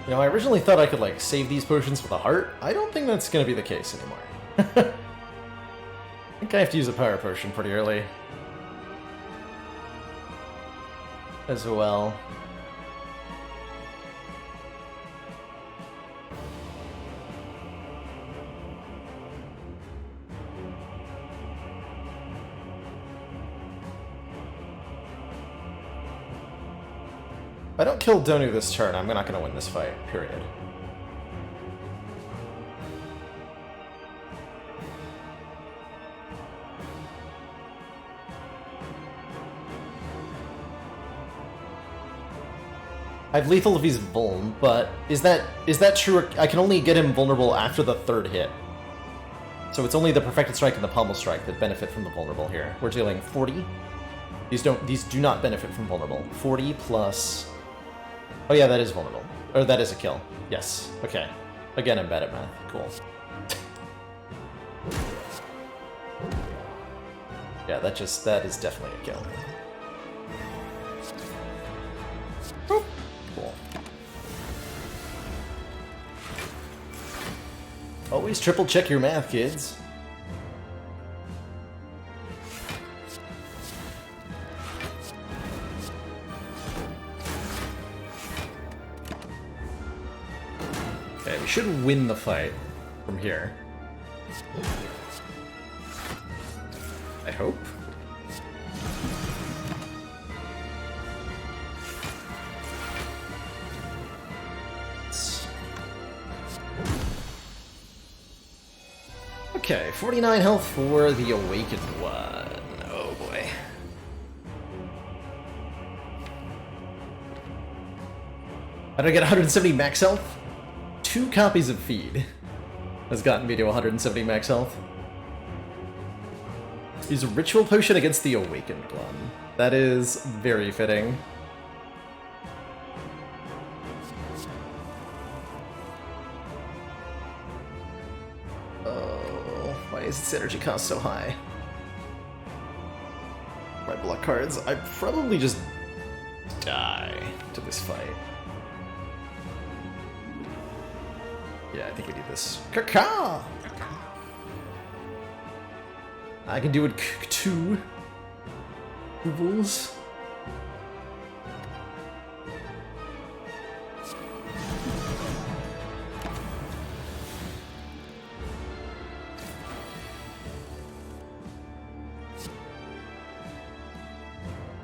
You know, I originally thought I could, like, save these potions with a heart. I don't think that's gonna be the case anymore. I think I have to use a power potion pretty early. As well. If I don't kill Donu this turn, I'm not going to win this fight, period. I have lethal if he's vuln, but is that true? I can only get him vulnerable after the third hit. So it's only the Perfected Strike and the Pommel Strike that benefit from the vulnerable here. We're dealing 40. These do not benefit from vulnerable. 40 plus... Oh yeah, that is vulnerable. Or that is a kill. Yes. Okay. Again, I'm bad at math. Cool. Yeah, that is definitely a kill. Boop. Cool. Always triple check your math, kids. we should win the fight from here. I hope. Okay, 49 health for the Awakened One. Oh boy. How did I get 170 max health? 2 copies of Feed has gotten me to 170 max health. Use a Ritual Potion against the Awakened One. That is very fitting. Why is its energy cost so high? My block cards. I probably just die to this fight. Yeah, I think we need this. Caca! I can do it 2 rubles.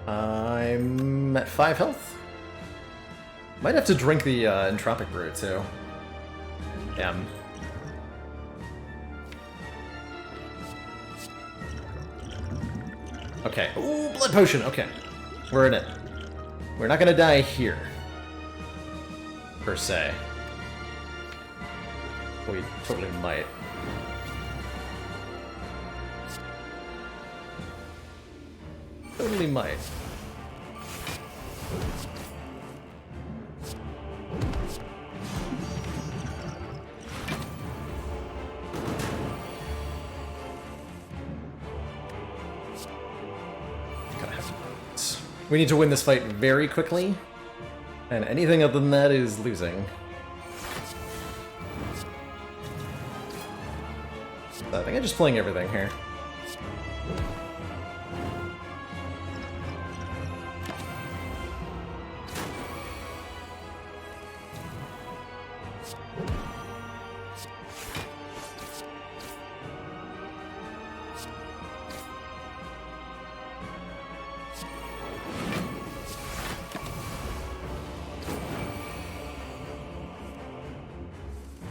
I'm at 5 health. Might have to drink the Entropic Brew too. M. Okay. Ooh, Blood Potion. Okay. We're in it. We're not gonna die here. Per se. We totally might. Totally might. We need to win this fight very quickly, and anything other than that is losing. I think I'm just playing everything here.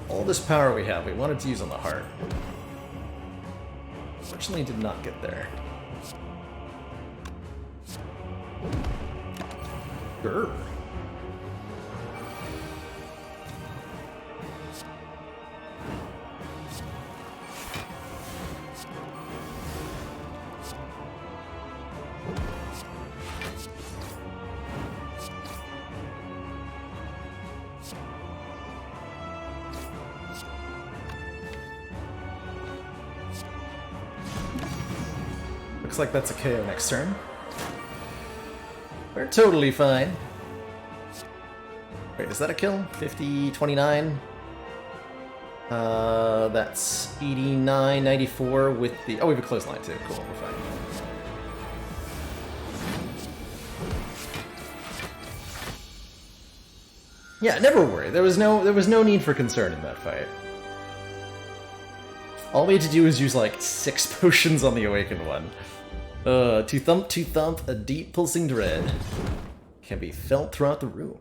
All this power we have, we wanted to use on the heart. Fortunately, did not get there. Grr. Looks like that's a KO next turn. We're totally fine. Wait, is that a kill? 50, 29? That's 89, 94 with the... Oh, we have a clothesline too. Cool, we're fine. Yeah, never worry. There was no need for concern in that fight. All we had to do was use like 6 potions on the Awakened One. To thump, a deep pulsing dread can be felt throughout the room.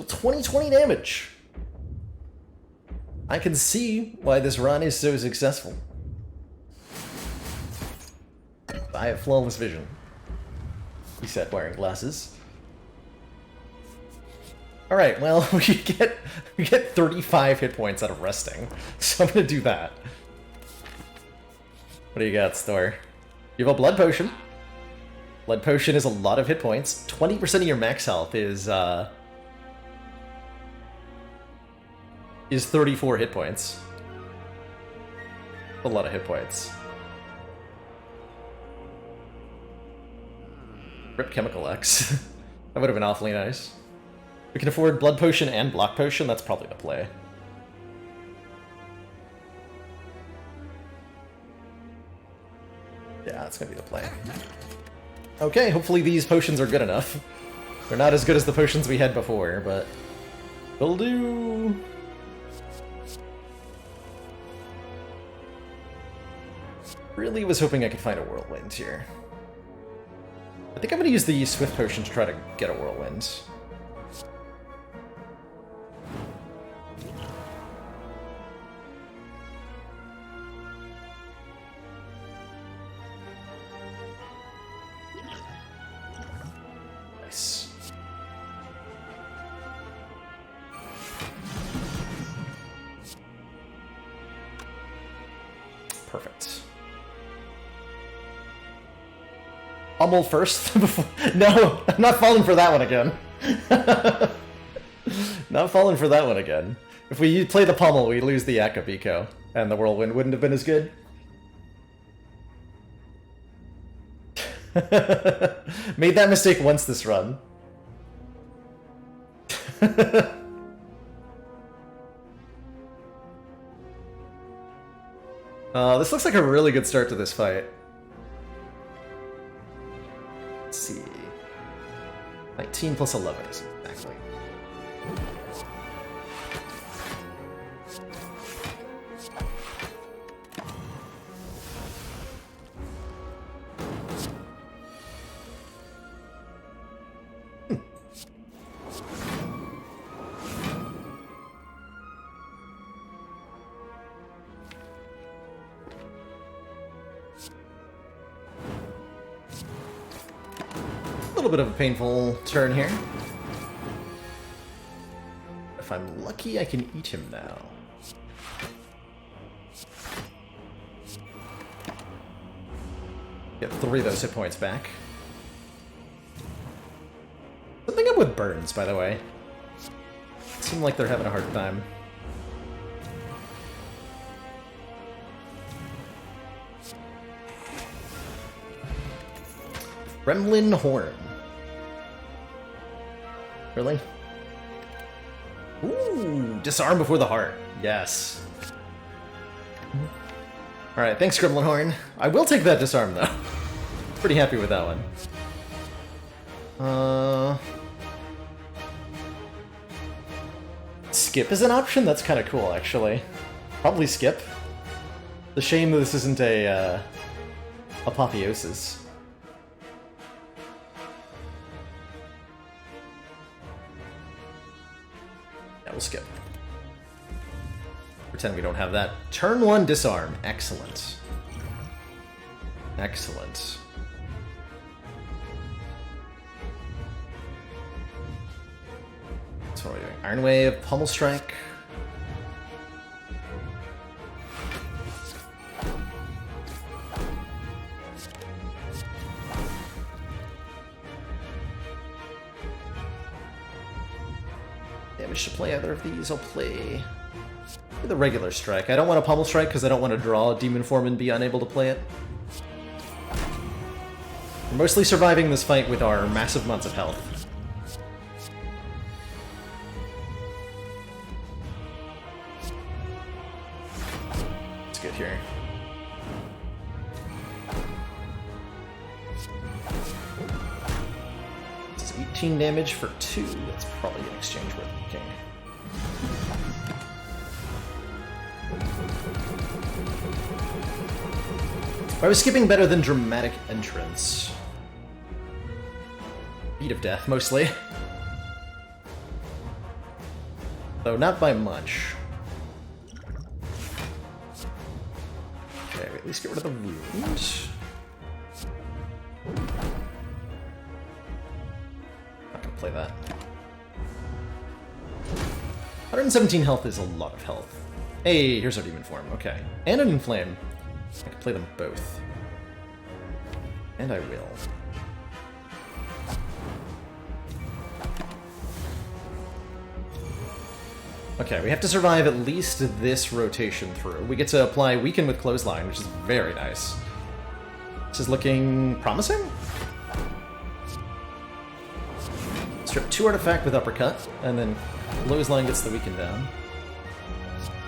20 damage! I can see why this run is so successful. I have flawless vision. He said, wearing glasses. Alright, well, we get 35 hit points out of resting, so I'm gonna do that. What do you got, Store? You have a Blood Potion. Blood Potion is a lot of hit points. 20% of your max health is 34 hit points. A lot of hit points. Rip Chemical X. That would have been awfully nice. We can afford Blood Potion and Block Potion, that's probably the play. Yeah, that's gonna be the play. Okay, hopefully these potions are good enough. They're not as good as the potions we had before, but they'll do. Really was hoping I could find a whirlwind here. I think I'm going to use the Swift Potion to try to get a whirlwind. Nice. Perfect. Pummel first? No, I'm not falling for that one again. Not falling for that one again. If we play the pummel, we lose the Akabiko, and the whirlwind wouldn't have been as good. Made that mistake once this run. This looks like a really good start to this fight. Let's see. 19 plus 11 is exactly. A little bit of a painful turn here. If I'm lucky, I can eat him now. Get 3 of those hit points back. Something up with burns, by the way. Seem like they're having a hard time. Gremlin Horn. Really? Ooh, disarm before the heart. Yes. Alright, thanks, Gremlin Horn. I will take that disarm, though. Pretty happy with that one. Skip is an option? That's kind of cool, actually. Probably skip. The shame that this isn't a, Apotheosis. We'll skip. Pretend we don't have that. Turn 1 disarm. Excellent. Excellent. So what are we doing? Iron Wave, Pummel Strike. To play either of these, I'll play the regular strike. I don't want a pummel strike because I don't want to draw a demon form and be unable to play it. We're mostly surviving this fight with our massive amounts of health. It's good here. This is 18 damage for 2. That's probably an exchange worth making. I was skipping better than Dramatic Entrance. Beat of Death, mostly. Though not by much. Okay, we at least get rid of the wound. Not gonna play that. 117 health is a lot of health. Hey, here's our demon form, okay. And an Inflame. I can play them both. And I will. Okay, we have to survive at least this rotation through. We get to apply Weaken with Clothesline, which is very nice. This is looking promising. Strip 2 Artifact with Uppercut, and then Clothesline gets the Weaken down.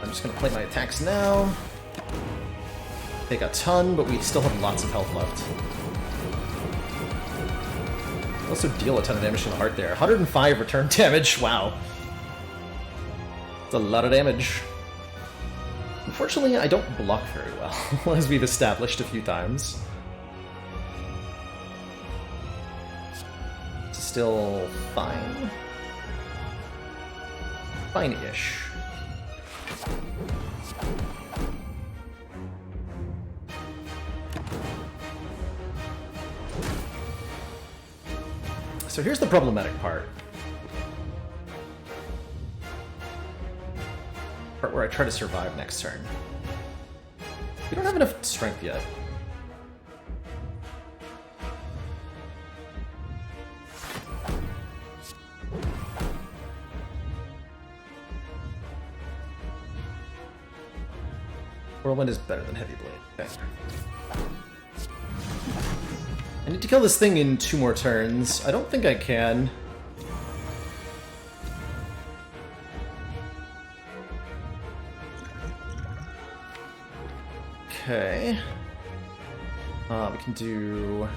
I'm just gonna play my attacks now. Take a ton, but we still have lots of health left. Also deal a ton of damage to the heart there. 105 return damage, wow. That's a lot of damage. Unfortunately, I don't block very well, as we've established a few times. Still fine. Fine-ish. So here's the problematic part. Part where I try to survive next turn. We don't have enough strength yet. Whirlwind is better than Heavy Blade. Okay. I need to kill this thing in 2 more turns. I don't think I can. Okay. We can do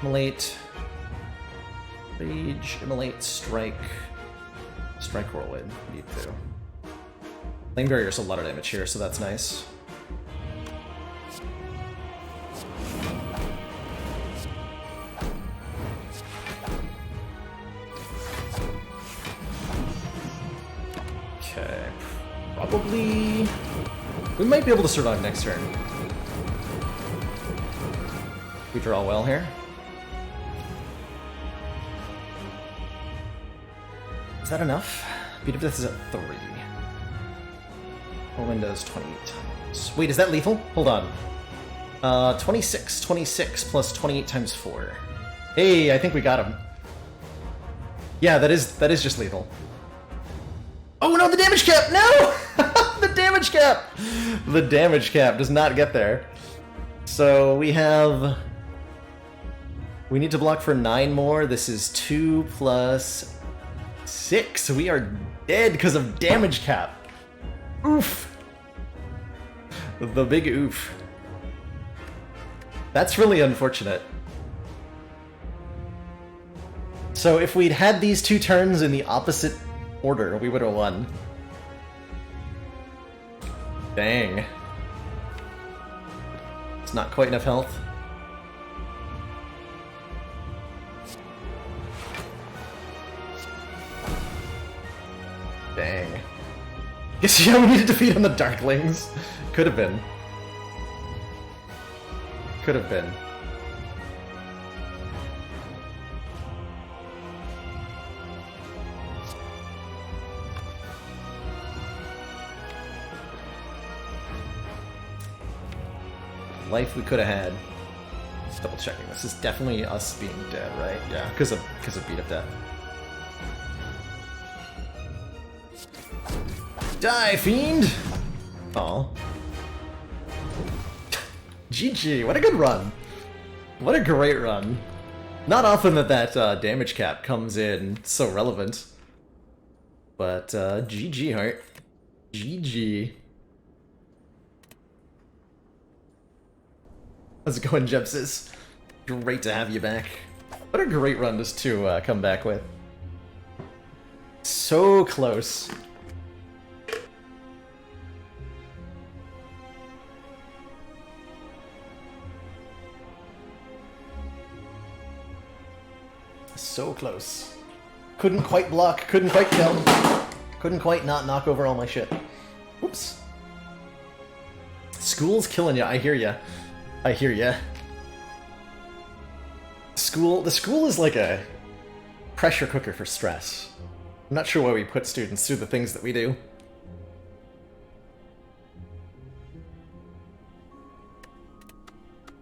Immolate, Rage, Immolate, Strike, Strike Whirlwind. Need to. Flame Barrier's a lot of damage here, so that's nice. Okay. Probably... We might be able to survive next turn. We draw well here. Is that enough? Beat of Death is at 3. Windows 28 times. Wait, is that lethal? Hold on. 26 plus 28 times 4. Hey, I think we got him. Yeah, that is just lethal. Oh no, the damage cap! No! The damage cap! The damage cap does not get there. So we have... We need to block for 9 more. This is 2 plus 6. We are dead because of damage cap. Oof. The big oof. That's really unfortunate. So if we'd had these 2 turns in the opposite order, we would have won. Dang. It's not quite enough health. Dang. Guess yeah, we need to defeat on the Darklings. Could have been. Could have been. Life we could have had. Just double checking. This is definitely us being dead, right? Yeah, because of Beat of Death. Die, fiend! Aw. GG, what a good run. What a great run. Not often that damage cap comes in so relevant. But, GG, Heart. GG. How's it going, Jepsis? Great to have you back. What a great run just to come back with. So close. So close. Couldn't quite block, couldn't quite kill. Couldn't quite not knock over all my shit. Whoops. School's killing ya, I hear ya. I hear ya. The school is like a pressure cooker for stress. I'm not sure why we put students through the things that we do.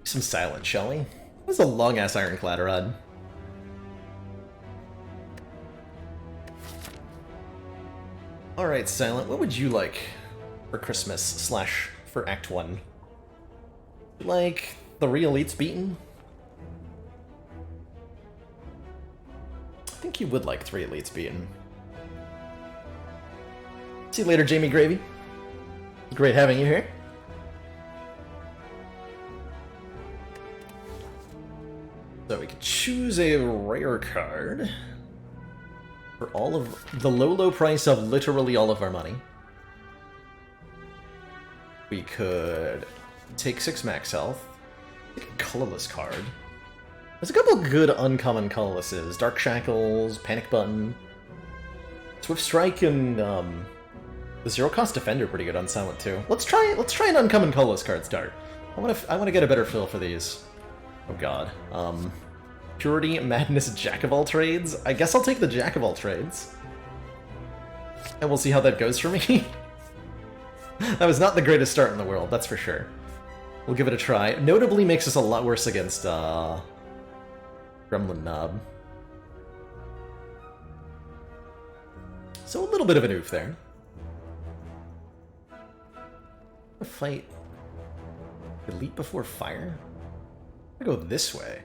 Some silence, shall we? That was a long-ass Ironclad run. Alright, Silent, what would you like for Christmas / for Act 1? Like 3 elites beaten? I think you would like 3 elites beaten. See you later, Jamie Gravy. Great having you here. So we could choose a rare card for all of the low price of literally all of our money. We could take 6 max health. Take a colorless card. There's a couple good uncommon colorlesses. Dark Shackles, Panic Button. Swift Strike and the Zero Cost Defender are pretty good on Silent too. Let's try an uncommon colorless card start. I wanna get a better feel for these. Oh god. Purity, Madness, Jack of all trades. I guess I'll take the Jack of all trades. And we'll see how that goes for me. That was not the greatest start in the world, that's for sure. We'll give it a try. Notably makes us a lot worse against Gremlin Knob. So a little bit of an oof there. A fight. Elite before fire? I go this way.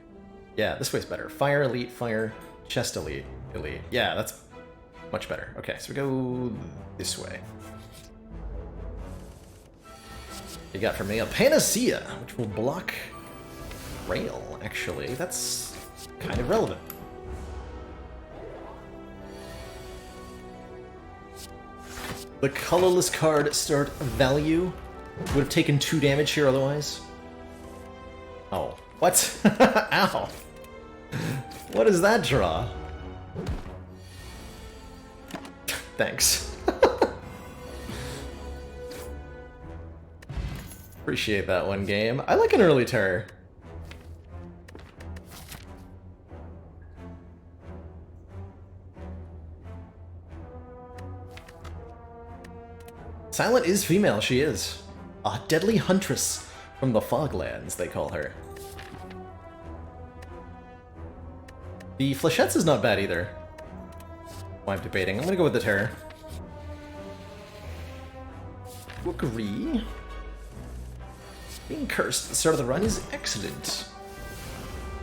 Yeah, this way's better. Fire, elite, fire, chest, elite, elite. Yeah, that's much better. Okay, so we go this way. You got for me a Panacea, which will block rail, actually. That's kind of relevant. The colorless card start value would have taken 2 damage here otherwise. Oh, what? Ow. What is that draw? Thanks. Appreciate that one, game. I like an early terror. Silent is female, she is. A deadly huntress from the Foglands, they call her. The Flechettes is not bad either. Why I'm debating. I'm gonna go with the terror. You agree? Being cursed at the start of the run is excellent.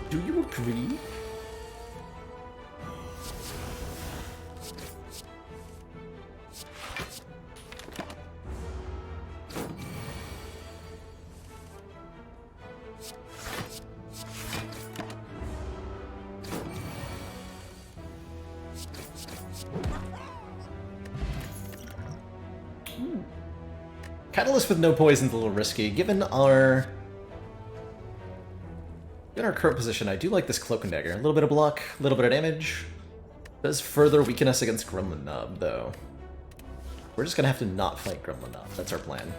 Do you agree? Catalyst with no poison's a little risky. Given our current position, I do like this Cloak and Dagger. A little bit of block, a little bit of damage. Does further weaken us against Gremlin Knob, though. We're just gonna have to not fight Gremlin Knob. That's our plan.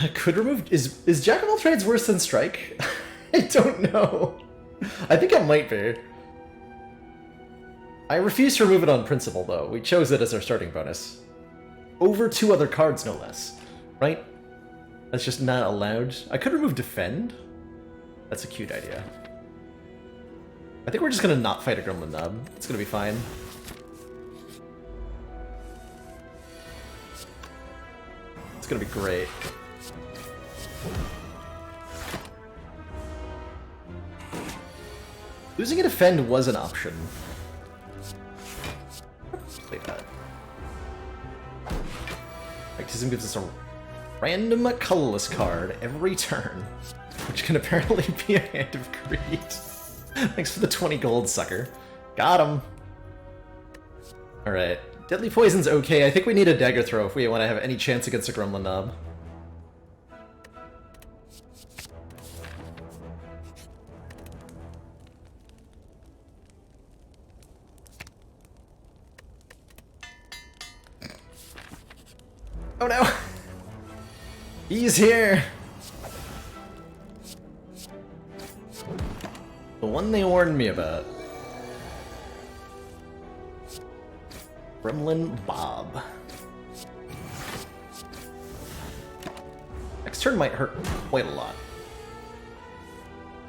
I could remove... Is Jack of all trades worse than Strike? I don't know. I think it might be. I refuse to remove it on principle, though. We chose it as our starting bonus. Over 2 other cards, no less. Right? That's just not allowed. I could remove Defend. That's a cute idea. I think we're just gonna not fight a Gremlin Knob. It's gonna be fine. It's gonna be great. Losing a Defend was an option. Play that. Magnetism gives us a random colorless card every turn, which can apparently be a Hand of Greed. Thanks for the 20 gold, sucker. Got him. Alright. Deadly Poison's okay. I think we need a Dagger Throw if we want to have any chance against a Gremlin Knob. Oh no! He's here! The one they warned me about. Gremlin Bob. Next turn might hurt quite a lot.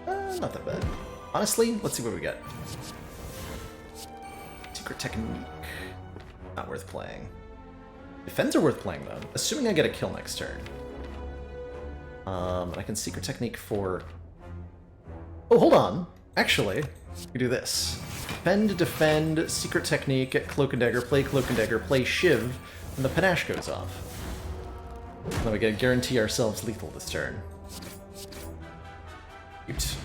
Not that bad. Honestly, let's see what we get. Secret Technique. Not worth playing. Defends are worth playing, though. Assuming I get a kill next turn. I can Secret Technique for... Oh, hold on! Actually, we do this. Defend, Secret Technique, get Cloak and Dagger, play Cloak and Dagger, play Shiv, and the Panache goes off. Then we can guarantee ourselves lethal this turn. Cute.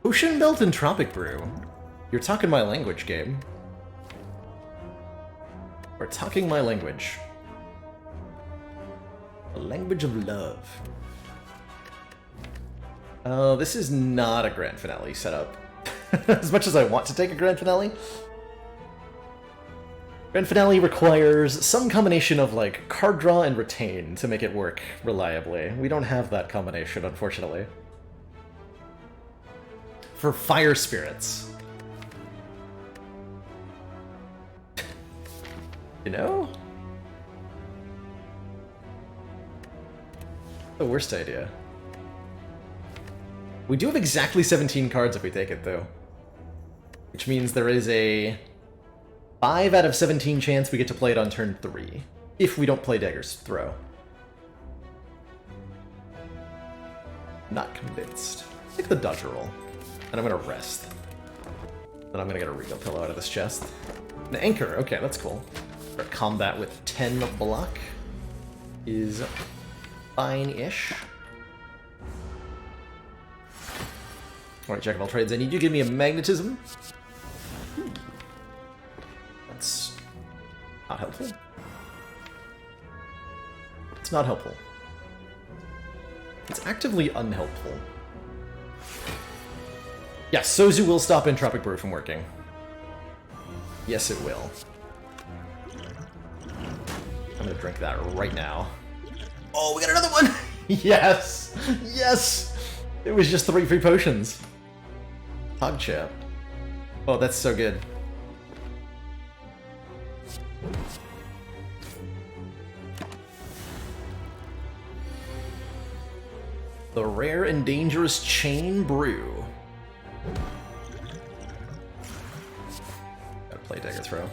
Ocean Belt and Tropic Brew. You're talking my language, game. We're talking my language. A language of love. Oh, this is not a grand finale setup. As much as I want to take a grand finale. Grand finale requires some combination of, like, card draw and retain to make it work reliably. We don't have that combination, unfortunately. For fire spirits. You know? The worst idea. We do have exactly 17 cards if we take it, though. Which means there is a 5 out of 17 chance we get to play it on turn 3. If we don't play Dagger's Throw. Not convinced. Take the dodge roll. And I'm gonna rest. Then I'm gonna get a Regal Pillow out of this chest. An Anchor, okay, that's cool. Our combat with 10 block is fine-ish. Alright, Jack of all trades, I need you to give me a magnetism. That's not helpful. It's not helpful. It's actively unhelpful. Yes, Sozu will stop Entropic Brew from working. Yes, it will. I'm gonna drink that right now. Oh, we got another one! Yes! Yes! It was just 3 free potions. Hogchap. Oh, that's so good. The rare and dangerous Chain Brew. Gotta play Dagger Throw.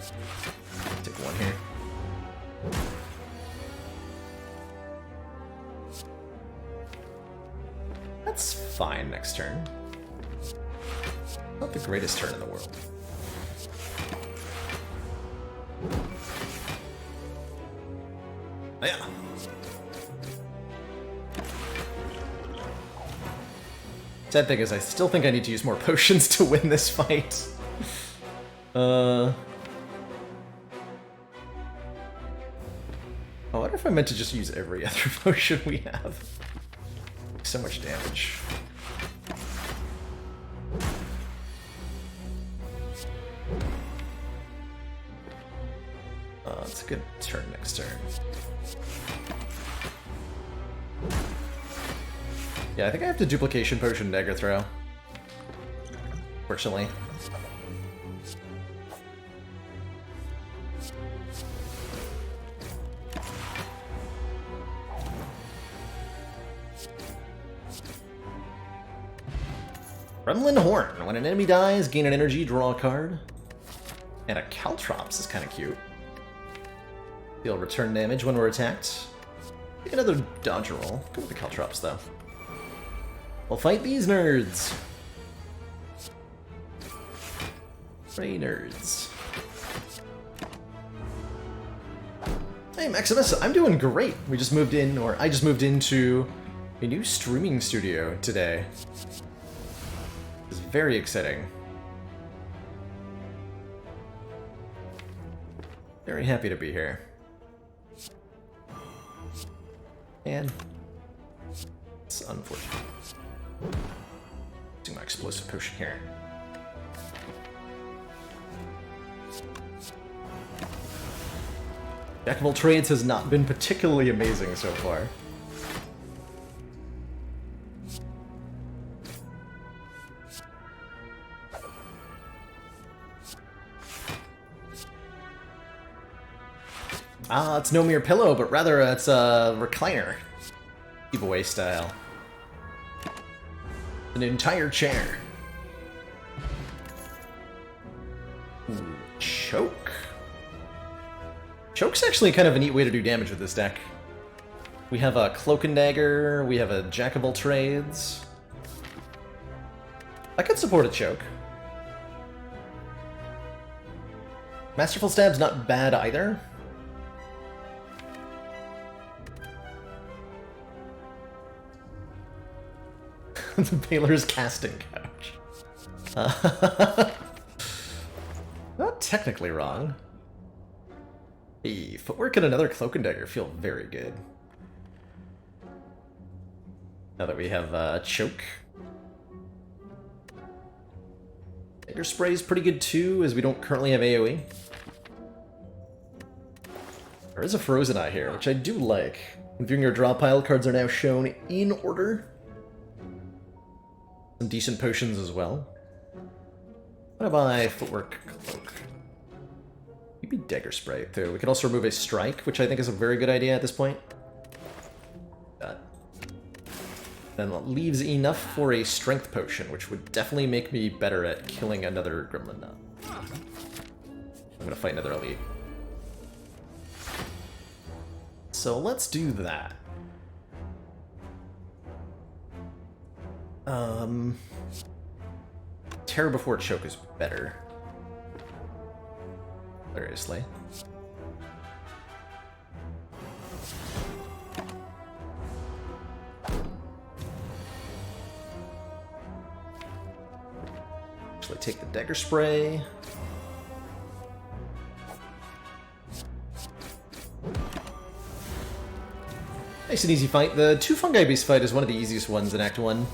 Take one here. That's fine next turn. Not the greatest turn in the world. Oh, yeah. Sad thing is, I still think I need to use more potions to win this fight. I wonder if I meant to just use every other potion we have. So much damage. It's a good turn next turn. Yeah, I think I have to Duplication Potion Dagger Throw. Fortunately. Gremlin Horn. When an enemy dies, gain an energy, draw a card. And a Caltrops is kind of cute. Deal return damage when we're attacked. Take another dodge roll. Go with the Caltrops, though. We'll fight these nerds. Ray nerds. Hey, Maximus, I'm doing great. We just moved in, or I just moved into a new streaming studio today. It's very exciting. Very happy to be here. And it's unfortunate. Using my explosive potion here. Jack of all trades has not been particularly amazing so far. Ah, it's no mere pillow, but rather it's a recliner. Giveaway style. An entire chair. Ooh, choke. Choke's actually kind of a neat way to do damage with this deck. We have a Cloak and Dagger, we have a Jack of all trades. I could support a choke. Masterful Stab's not bad either. The Baylor's casting couch. Not technically wrong. Hey, footwork and another Cloak and Dagger feel very good. Now that we have Choke. Dagger Spray is pretty good too, as we don't currently have AoE. There is a Frozen Eye here, which I do like. Viewing your draw pile, cards are now shown in order. Some decent potions as well. What about my Footwork Cloak? Maybe Dagger Spray, too. We could also remove a Strike, which I think is a very good idea at this point. That. Then it leaves enough for a Strength Potion, which would definitely make me better at killing another Gremlin now. I'm gonna fight another elite. So let's do that. Terror before Choke is better. Hilariously. Actually, take the Dagger Spray. Nice and easy fight. The 2 fungi-based fight is one of the easiest ones in Act 1.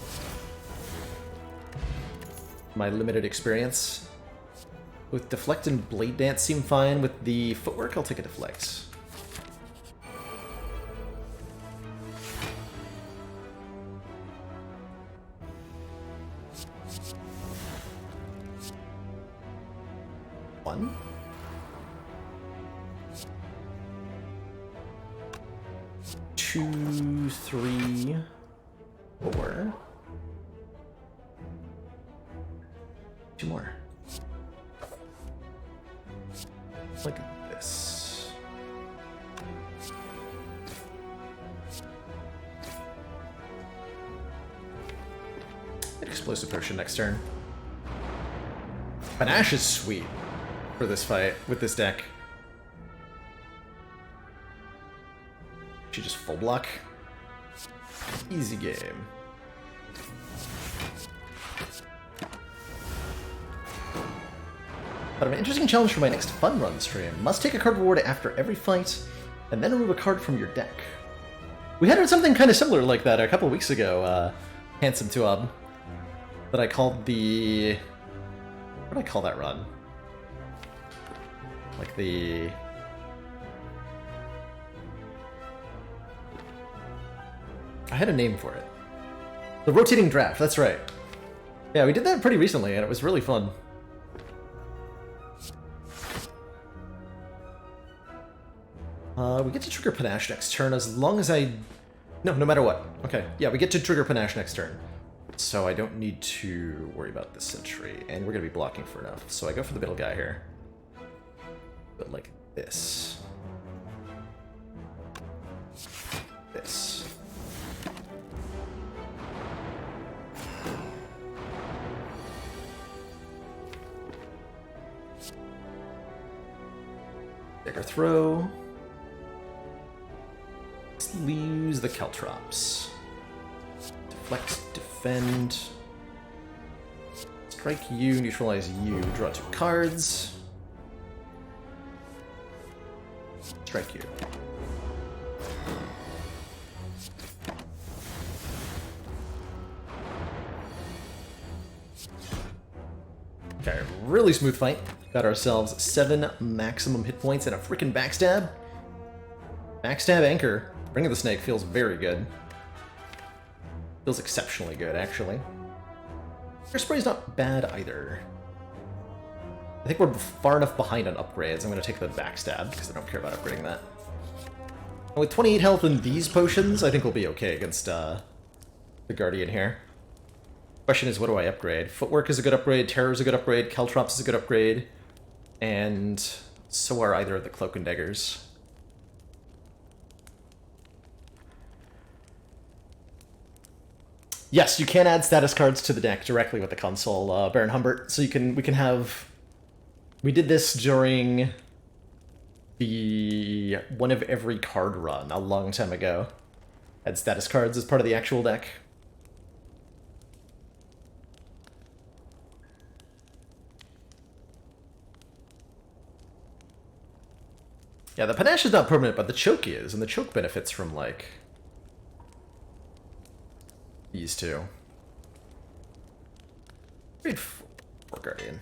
My limited experience. With Deflect and Blade Dance seem fine. With the Footwork, I'll take a Deflect. One. 2, 3, 4. 2 more. Like this. Explosive Potion next turn. Panache is sweet for this fight with this deck. She just full block. Easy game. But I have an interesting challenge for my next fun run stream. Must take a card reward after every fight, and then remove a card from your deck. We had something kind of similar like that a couple weeks ago, Handsome Tuab, that I called the... What did I call that run? Like the... I had a name for it. The Rotating Draft, that's right. Yeah, we did that pretty recently, and it was really fun. We get to trigger Panache next turn as long as I... No matter what. Okay, yeah, we get to trigger Panache next turn. So I don't need to worry about this Sentry, and we're going to be blocking for enough. So I go for the middle guy here. But like this. This. Dagger Throw. Let's use the Caltrops. Deflect, defend. Strike you, neutralize you, draw 2 cards. Strike you. Okay, really smooth fight. Got ourselves 7 maximum hit points and a freaking backstab. Backstab Anchor. Ring of the Snake feels very good. Feels exceptionally good, actually. Air Spray's not bad either. I think we're far enough behind on upgrades. I'm going to take the backstab because I don't care about upgrading that. And with 28 health and these potions, I think we'll be okay against the Guardian here. Question is, what do I upgrade? Footwork is a good upgrade, Terror is a good upgrade, Caltrops is a good upgrade, and so are either of the Cloak and Daggers. Yes, you can add status cards to the deck directly with the console, Baron Humbert. So we can have... We did this during the one of every card run a long time ago. Had status cards as part of the actual deck. Yeah, the Panache is not permanent, but the Choke is, and the Choke benefits from, like... these two. Grade 4 Guardian.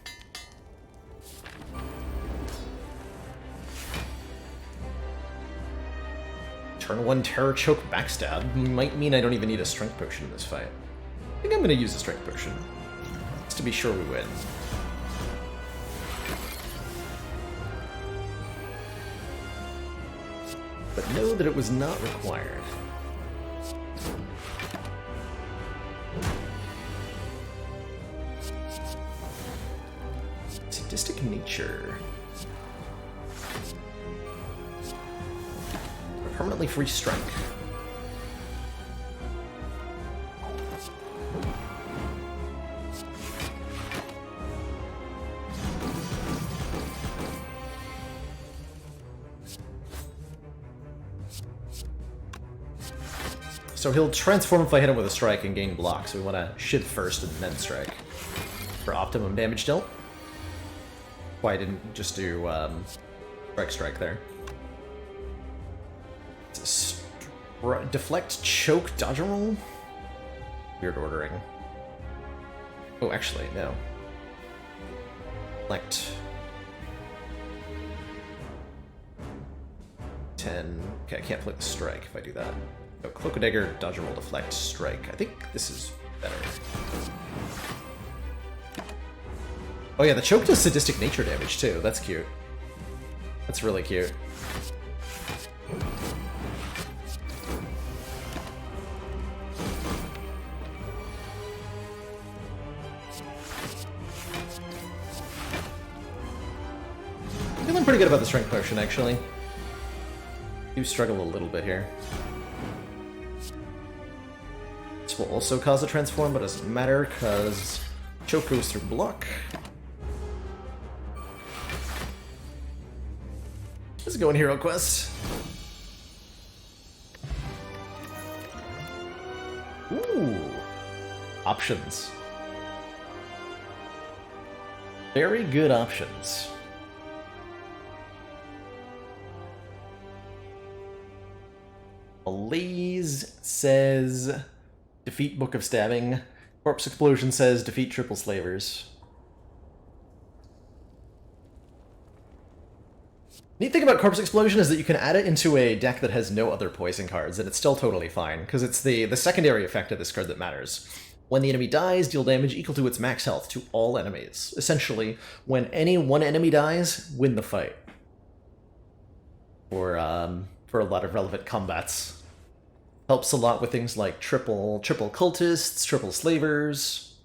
Turn 1 Terror Choke Backstab might mean I don't even need a Strength Potion in this fight. I think I'm going to use a Strength Potion, just to be sure we win. But know that it was not required. Sadistic Nature. Permanently free strike. So he'll transform if I hit him with a strike and gain block, so we want to shiv first and then strike for optimum damage dealt. Why I didn't just do strike there. Deflect, choke, dodge roll? Weird ordering. Oh, actually, no. Deflect. 10. Okay, I can't play the strike if I do that. Oh, Cloak of Dagger, dodge roll, deflect, strike. I think this is better. Oh yeah, the choke does sadistic nature damage too. That's cute. That's really cute. I'm feeling pretty good about the strength potion, actually. Do struggle a little bit here. This will also cause a transform, but it doesn't matter because choke goes through block. Let's go in Hero Quest. Ooh. Options. Very good options. Malaise says defeat Book of Stabbing. Corpse Explosion says defeat Triple Slavers. Neat thing about Corpse Explosion is that you can add it into a deck that has no other poison cards, and it's still totally fine, because it's the secondary effect of this card that matters. When the enemy dies, deal damage equal to its max health to all enemies. Essentially, when any one enemy dies, win the fight. For a lot of relevant combats. Helps a lot with things like triple cultists, triple slavers,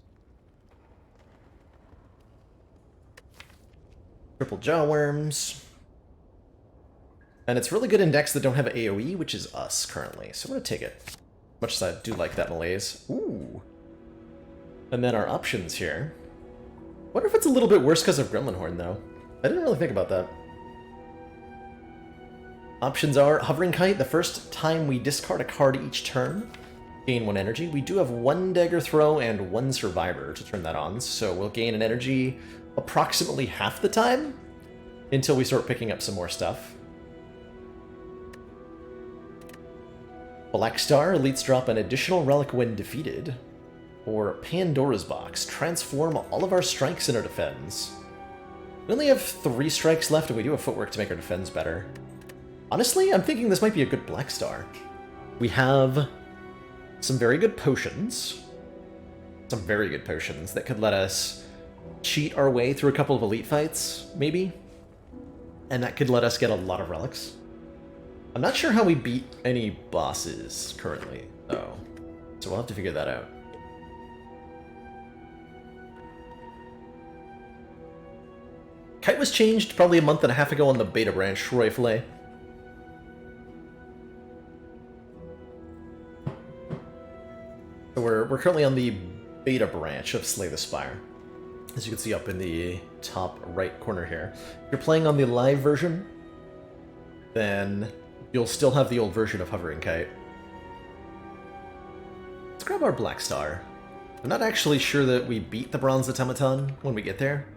triple jawworms. And it's really good in decks that don't have AoE, which is us currently. So I'm going to take it. Much as I do like that malaise. Ooh. And then our options here. Wonder if it's a little bit worse because of Gremlin Horn, though. I didn't really think about that. Options are Hovering Kite. The first time we discard a card each turn, gain 1 energy. We do have 1 Dagger Throw and 1 Survivor to turn that on, so we'll gain an energy approximately half the time until we start picking up some more stuff. Black Star. Elites drop an additional relic when defeated. Or Pandora's Box. Transform all of our strikes into defense. We only have 3 strikes left, and we do have footwork to make our defense better. Honestly, I'm thinking this might be a good Black Star. We have some very good potions. Some very good potions that could let us cheat our way through a couple of elite fights, maybe. And that could let us get a lot of relics. I'm not sure how we beat any bosses currently, though. So we'll have to figure that out. Kite was changed probably a month and a half ago on the beta branch, Roy Filet. So we're currently on the beta branch of Slay the Spire, as you can see up in the top right corner here. If you're playing on the live version, then you'll still have the old version of Hovering Kite. Let's grab our Black Star. I'm not actually sure that we beat the Bronze Automaton when we get there,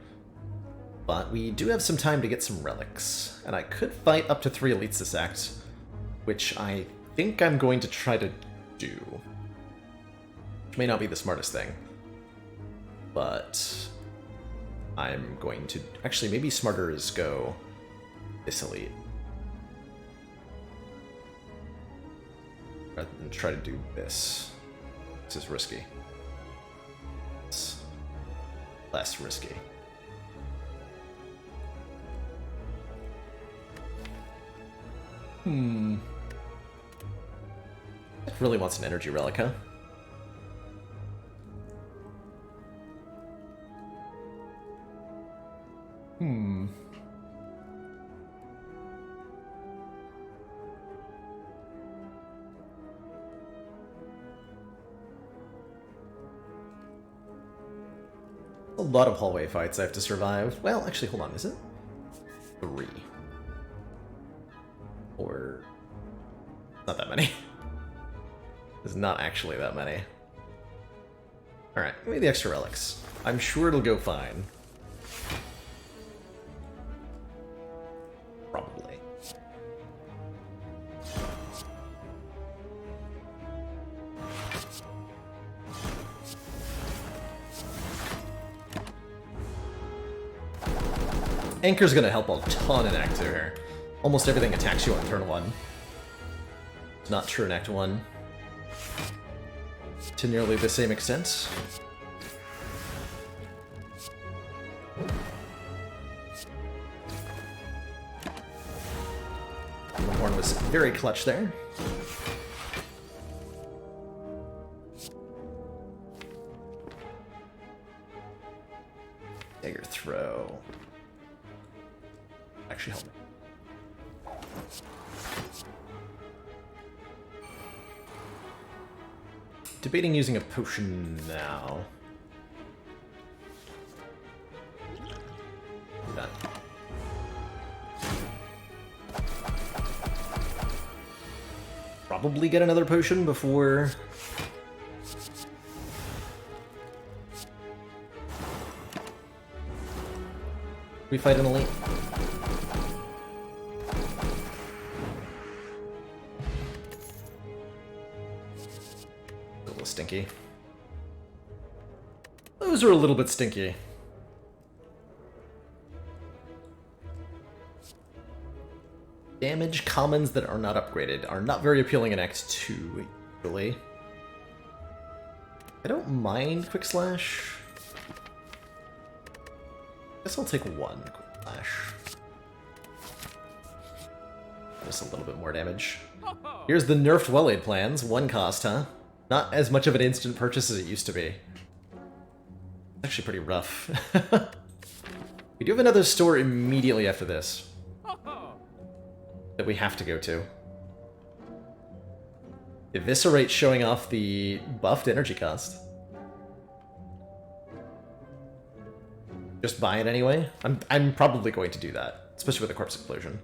but we do have some time to get some relics, and I could fight up to 3 elites this act, which I think I'm going to try to do. Which may not be the smartest thing. But I'm going to... Actually, maybe smarter is go this elite. Rather than try to do this. This is risky. It's less risky. It really wants an energy relic, huh? A lot of hallway fights I have to survive. Well, actually, hold on, is it? 3. Or... not that many. There's not actually that many. Alright, give me the extra relics. I'm sure it'll go fine. Probably. Anchor's gonna help a ton in Act 2 here. Almost everything attacks you on turn 1. It's not true in Act 1. To nearly the same extent. The horn was very clutch there. Dagger throw. Actually, help me. Debating using a potion now. Do that. Probably get another potion before... we fight an elite. Stinky. Those are a little bit stinky. Damage commons that are not upgraded are not very appealing in Act 2, usually. I don't mind Quick Slash. Guess I'll take 1 Quick Slash. Just a little bit more damage. Here's the nerfed Well-Aid plans. 1 cost, huh? Not as much of an instant purchase as it used to be. It's actually pretty rough. We do have another store immediately after this that we have to go to. Eviscerate showing off the buffed energy cost. Just buy it anyway? I'm probably going to do that, especially with the Corpse Explosion.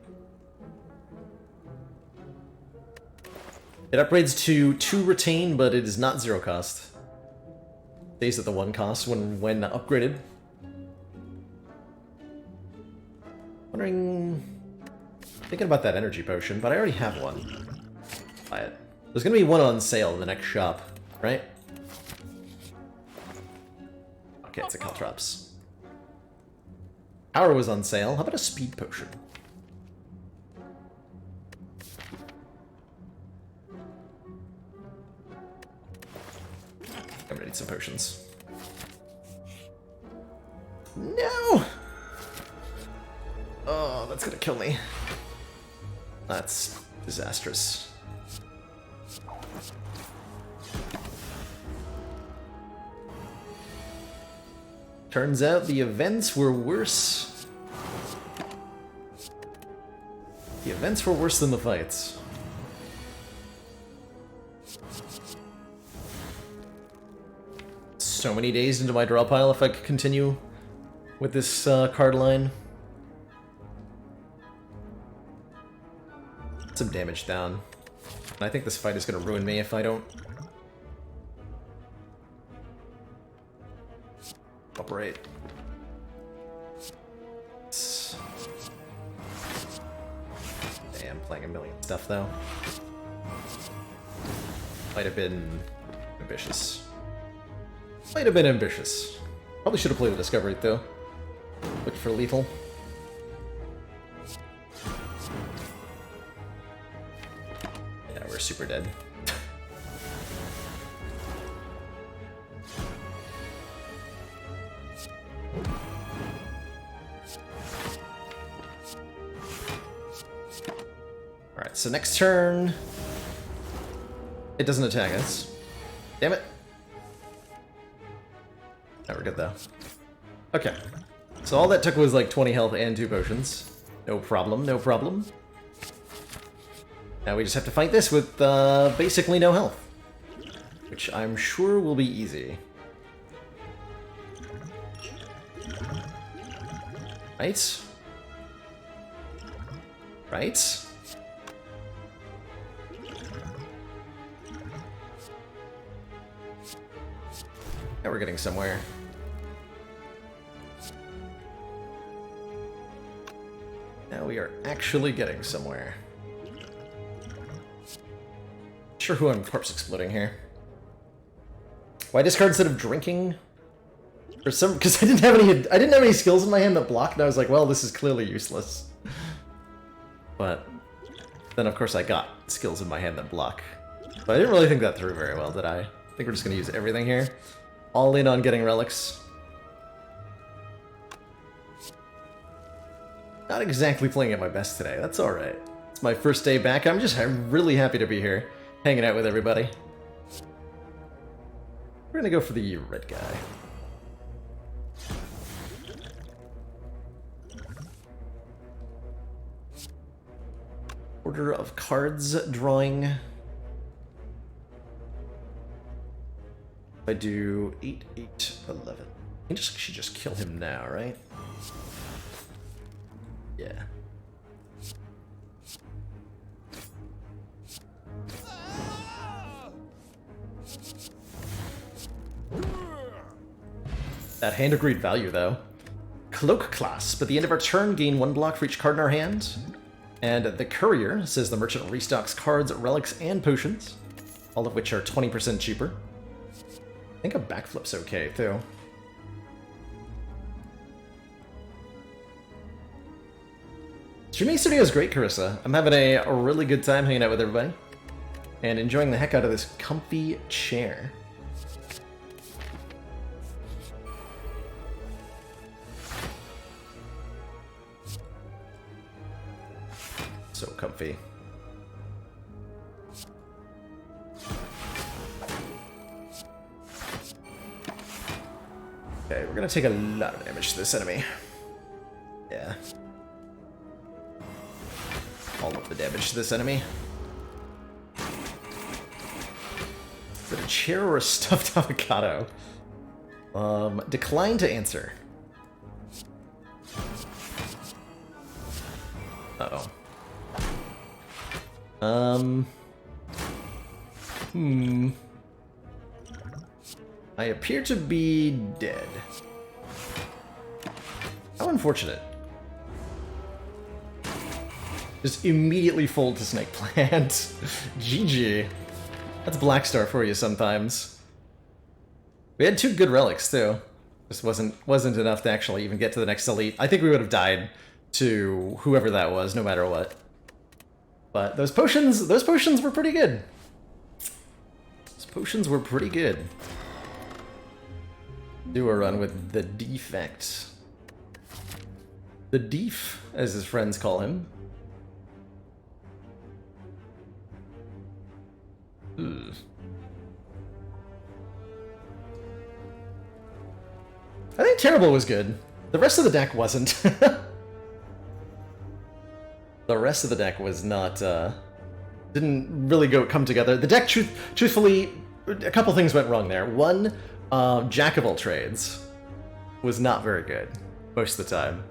It upgrades to 2 retain, but it is not 0 cost. Stays at the 1 cost when upgraded. Thinking about that energy potion, but I already have one. Buy it. There's gonna be one on sale in the next shop, right? Okay, it's a Caltrops. Power was on sale. How about a speed potion? I'm gonna need some potions. No! Oh, that's gonna kill me. That's disastrous. Turns out the events were worse. The events were worse than the fights. So many days into my draw pile if I could continue with this card line. Some damage down. And I think this fight is going to ruin me if I don't operate. Damn, playing a million stuff though. Might have been ambitious. Might have been ambitious. Probably should have played the Discovery, though. Looked for lethal. Yeah, we're super dead. Alright, so next turn... It doesn't attack us. Damn it. Oh, we're good, though. Okay. So all that took was like 20 health and 2 potions. No problem, no problem. Now we just have to fight this with basically no health. Which I'm sure will be easy. Right? Right? Now we're getting somewhere. Now we are actually getting somewhere. Not sure who I'm corpse exploding here. Why discard instead of drinking? For some, because I didn't have any skills in my hand that blocked, and I was like, well, this is clearly useless. But then of course I got skills in my hand that block. But I didn't really think that through very well, did I? I think we're just gonna use everything here. All in on getting relics. Not exactly playing at my best today. That's alright. It's my first day back. I'm really happy to be here, hanging out with everybody. We're gonna go for the red guy. Order of cards drawing. I do 8, 8, 11. I should just kill him now, right? Yeah. That hand of greed value, though. Cloak class. But at the end of our turn, gain 1 block for each card in our hand. And the Courier says the merchant restocks cards, relics, and potions, all of which are 20% cheaper. I think a backflip's okay, too. Streaming studio is great, Carissa. I'm having a really good time hanging out with everybody. And enjoying the heck out of this comfy chair. So comfy. Okay, we're gonna take a lot of damage to this enemy. Yeah. All of the damage to this enemy. Is it a chair or a stuffed avocado? Decline to answer. Uh-oh. I appear to be dead. How unfortunate. Just immediately fold to Snake Plant. GG. That's Black Star for you sometimes. We had 2 good relics too. Just wasn't enough to actually even get to the next elite. I think we would have died to whoever that was, no matter what. But those potions were pretty good. Those potions were pretty good. Do a run with the defect. The Deef, as his friends call him. Ugh. I think Terrible was good. The rest of the deck wasn't. The rest of the deck was not, didn't really come together. The deck, truthfully, a couple things went wrong there. One, Jack of all trades was not very good most of the time.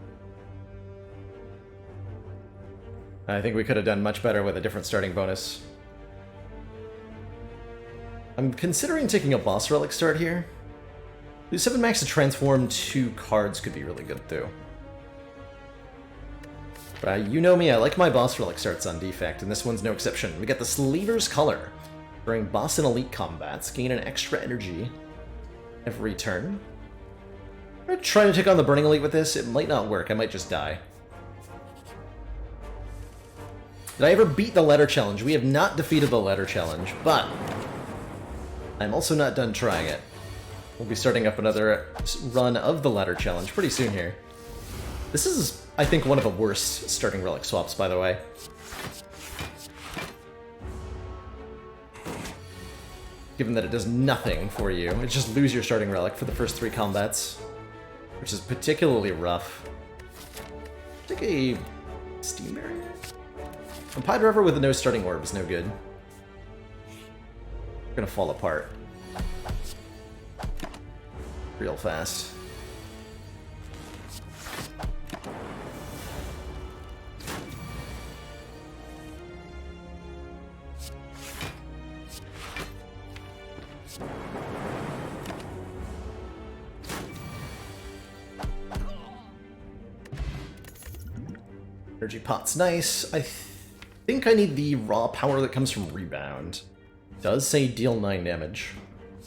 I think we could have done much better with a different starting bonus. I'm considering taking a boss relic start here. Do 7 max to transform 2 cards could be really good too. But you know me, I like my boss relic starts on defect, and this one's no exception. We get the Slaver's Color. During boss and elite combats, gain an extra energy every turn. I'm gonna try to take on the Burning Elite with this. It might not work. I might just die. Did I ever beat the ladder challenge? We have not defeated the ladder challenge, but I'm also not done trying it. We'll be starting up another run of the ladder challenge pretty soon here. This is, I think, one of the worst starting relic swaps, by the way. Given that it does nothing for you. It's just lose your starting relic for the first 3 combats, which is particularly rough. Take a Steam Barrier? A Pied River with no starting orb is no good. Gonna fall apart. Real fast. Energy pot's nice. I think I need the raw power that comes from rebound. Does say deal 9 damage.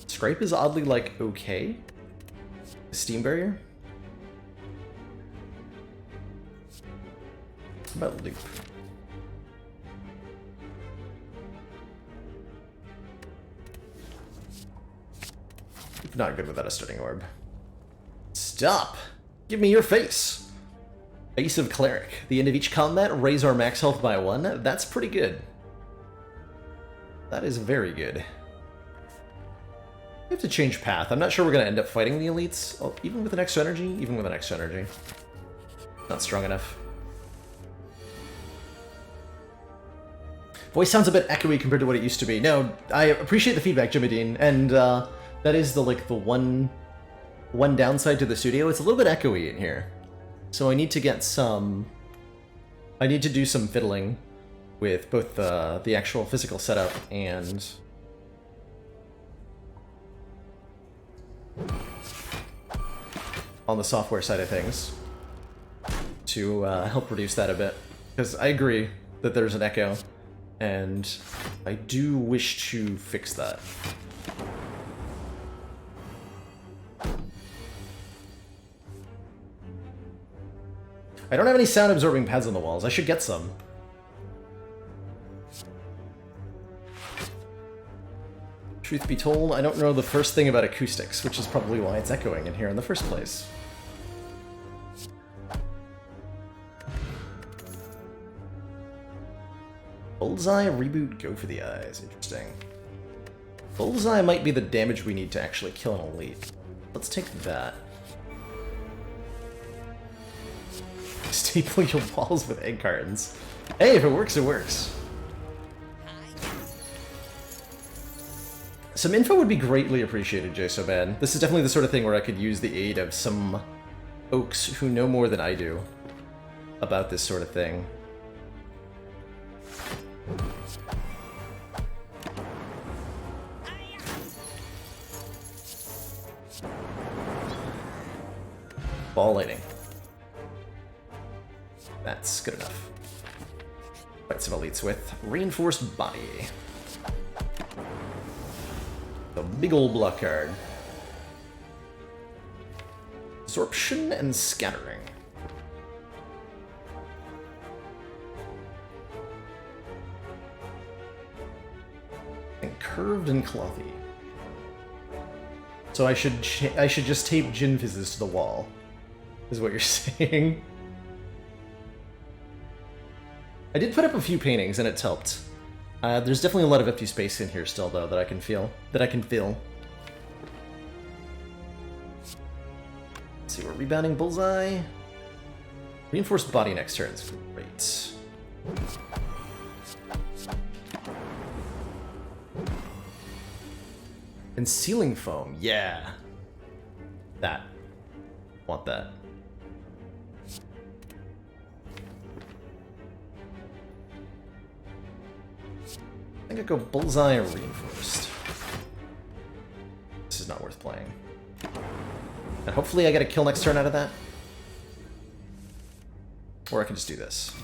Scrape is oddly, like, okay. Steam Barrier? How about Loop? Not good without a starting orb. Stop! Give me your face! Face of Cleric. The end of each combat, raise our max health by 1. That's pretty good. That is very good. We have to change path. I'm not sure we're going to end up fighting the elites. Oh, even with an extra energy? Even with an extra energy. Not strong enough. Voice sounds a bit echoey compared to what it used to be. No, I appreciate the feedback, Jimmy Dean, and that is the one downside to the studio. It's a little bit echoey in here. So I need to get some... I need to do some fiddling with both the actual physical setup and... on the software side of things to help reduce that a bit. Because I agree that there's an echo, and I do wish to fix that. I don't have any sound-absorbing pads on the walls. I should get some. Truth be told, I don't know the first thing about acoustics, which is probably why it's echoing in here in the first place. Bullseye, reboot, go for the eyes. Interesting. Bullseye might be the damage we need to actually kill an elite. Let's take that. Staple your walls with egg cartons. Hey, if it works, it works. Some info would be greatly appreciated, JSoBad. This is definitely the sort of thing where I could use the aid of some folks who know more than I do about this sort of thing. Ball lightning. That's good enough. Fight some elites with reinforced body. The big old block card. Absorption and scattering. And curved and clothy. So I should just tape Jin Fizzes to the wall, is what you're saying. I did put up a few paintings and it's helped. There's definitely a lot of empty space in here still, though, that I can feel. Let's see, we're rebounding Bullseye. Reinforced body next turn is great. And ceiling foam, yeah. That. Want that. I think I go Bullseye or Reinforced. This is not worth playing. And hopefully I get a kill next turn out of that. Or I can just do this.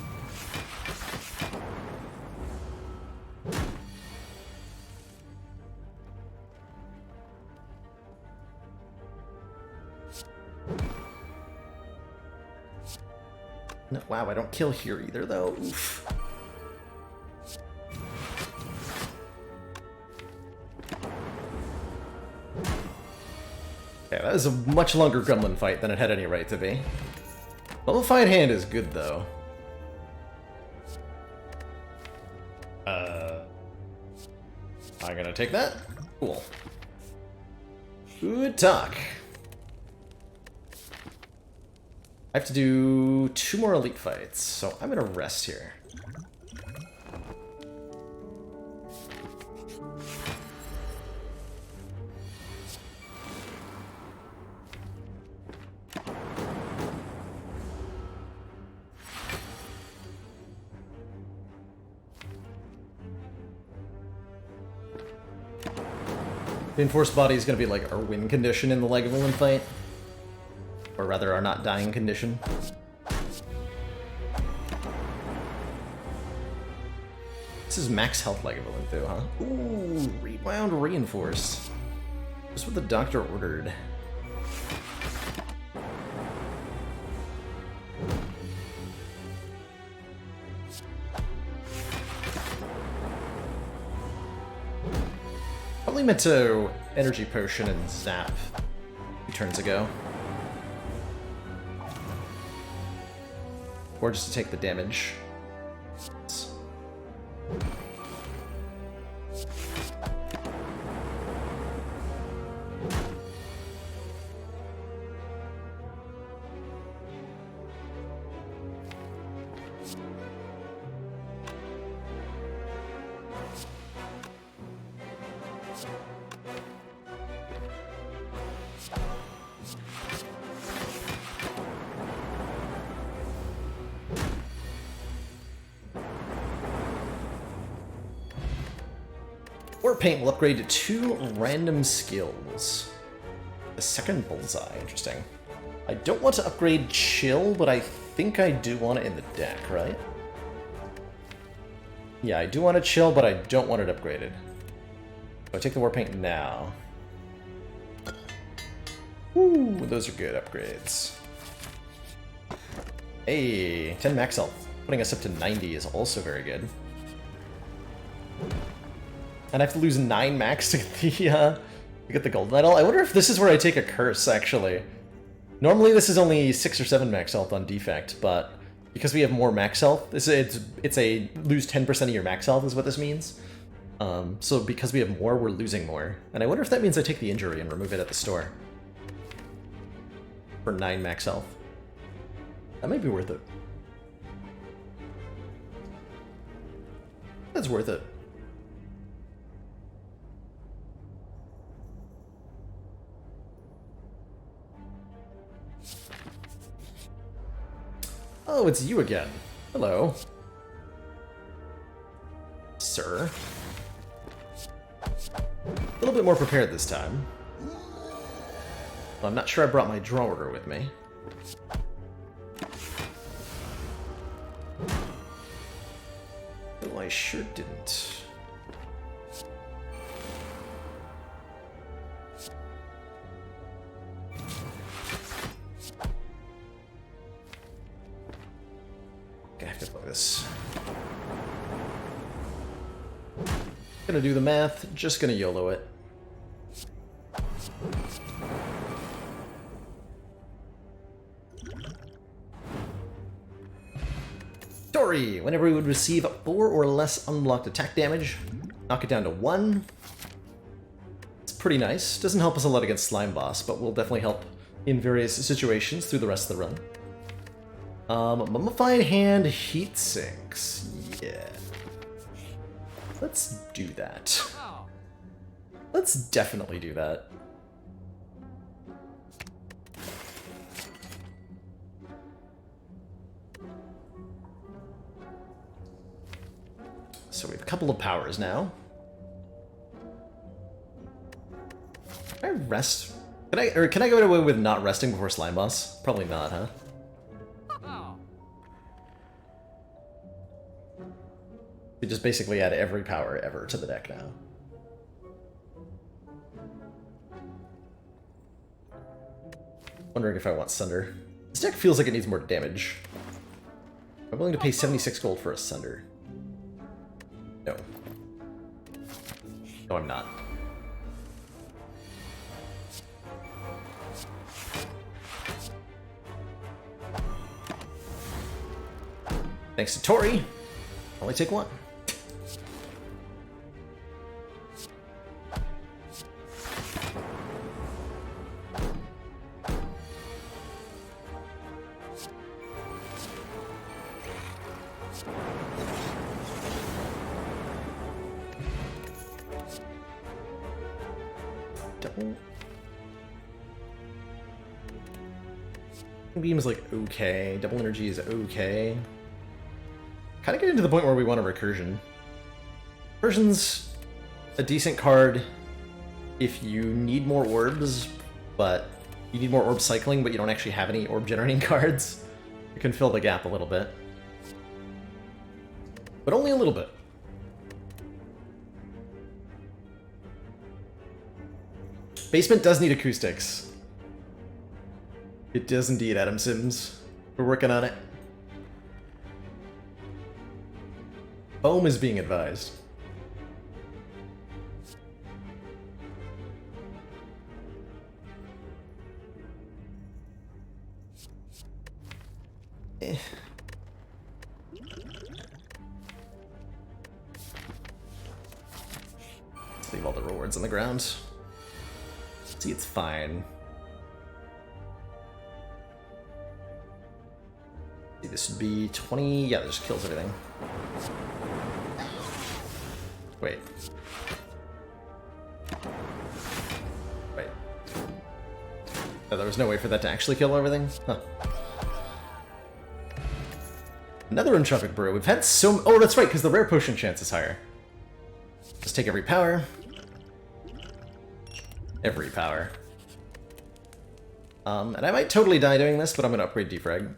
No, wow, I don't kill here either, though. Oof. Yeah, that was a much longer gremlin fight than it had any right to be. Mummified Hand is good, though. I'm gonna take that. Cool. Good talk. I have to do 2 more elite fights, so I'm gonna rest here. The enforced body is going to be like our win condition in the Lagavulin fight. Or rather, our not dying condition. This is max health Lagavulin too, huh? Ooh, rebound reinforce. Just what the doctor ordered. Probably meant to energy potion and zap 2 turns ago. Or just to take the damage. War Paint will upgrade to 2 random skills. The second bullseye, interesting. I don't want to upgrade Chill, but I think I do want it in the deck, right? Yeah, I do want to Chill, but I don't want it upgraded. So I take the War Paint now. Ooh, those are good upgrades. Hey, 10 max health. Putting us up to 90 is also very good. And I have to lose 9 max to get the gold medal. I wonder if this is where I take a curse, actually. Normally this is only 6 or 7 max health on defect, but because we have more max health, it's a lose 10% of your max health is what this means. So because we have more, we're losing more. And I wonder if that means I take the injury and remove it at the store. For 9 max health. That might be worth it. That's worth it. Oh, it's you again. Hello. Sir. A little bit more prepared this time. Well, I'm not sure I brought my draw order with me. Oh, I sure didn't. I have to play this. Gonna do the math, just gonna YOLO it. Story! Whenever we would receive 4 or less unblocked attack damage, knock it down to 1. It's pretty nice. Doesn't help us a lot against Slime Boss, but will definitely help in various situations through the rest of the run. Mummified Hand heat sinks. Yeah. Let's do that. Let's definitely do that. So we have a couple of powers now. Can I rest? Can I go away with not resting before Slime Boss? Probably not, huh? We just basically add every power ever to the deck now. Wondering if I want Sunder. This deck feels like it needs more damage. I'm willing to pay 76 gold for a Sunder. No. No, I'm not. Thanks to Tori. Only take one. Double. Beam is like okay. Double energy is okay. Kind of getting to the point where we want a recursion. Recursion's a decent card if you need more orbs, but you need more orb cycling, but you don't actually have any orb generating cards. You can fill the gap a little bit. But only a little bit. Basement does need acoustics. It does indeed, Adam Sims. We're working on it. Bohm is being advised. Let's leave all the rewards on the ground. See, it's fine. See, this would be 20... Yeah, that just kills everything. Wait. Wait. Oh, there was no way for that to actually kill everything? Huh. Another Entropic Brew. We've had so... Oh, that's right, because the rare potion chance is higher. Just take every power. Every power. And I might totally die doing this, but I'm going to upgrade Defrag.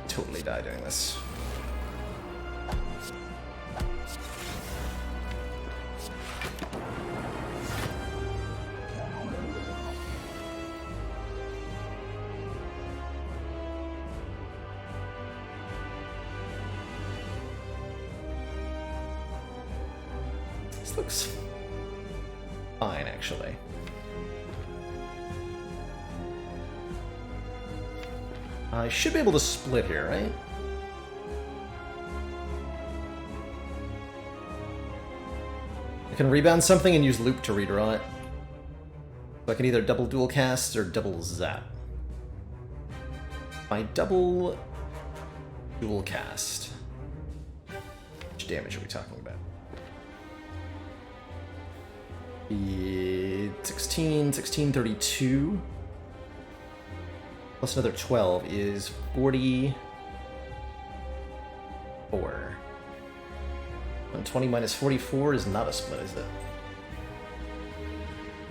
Totally die doing this. This looks fine, actually. I should be able to split here, right? I can rebound something and use loop to redraw it. So I can either double dual cast or double zap. My double dual cast. Which damage are we talking about? 16, 32. Plus another 12 is 44. 120 minus 44 is not a split, is it?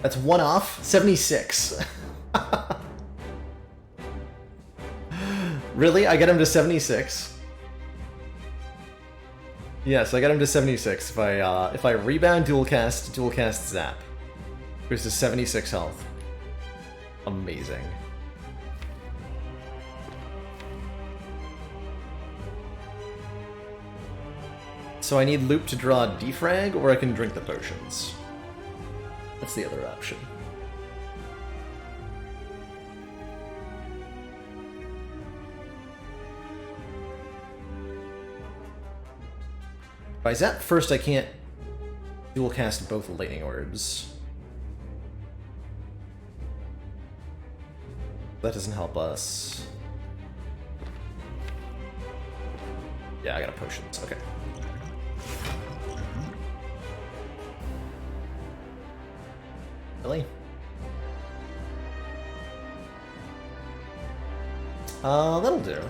That's one off? 76. Really? I get him to 76? Yes, I got him to 76. If I rebound dual cast zap. Goes to 76 health. Amazing. So I need loop to draw a defrag, or I can drink the potions. That's the other option. If I zap first, I can't dual cast both lightning orbs. That doesn't help us. Yeah, I got a potions. Okay. Really? That'll do.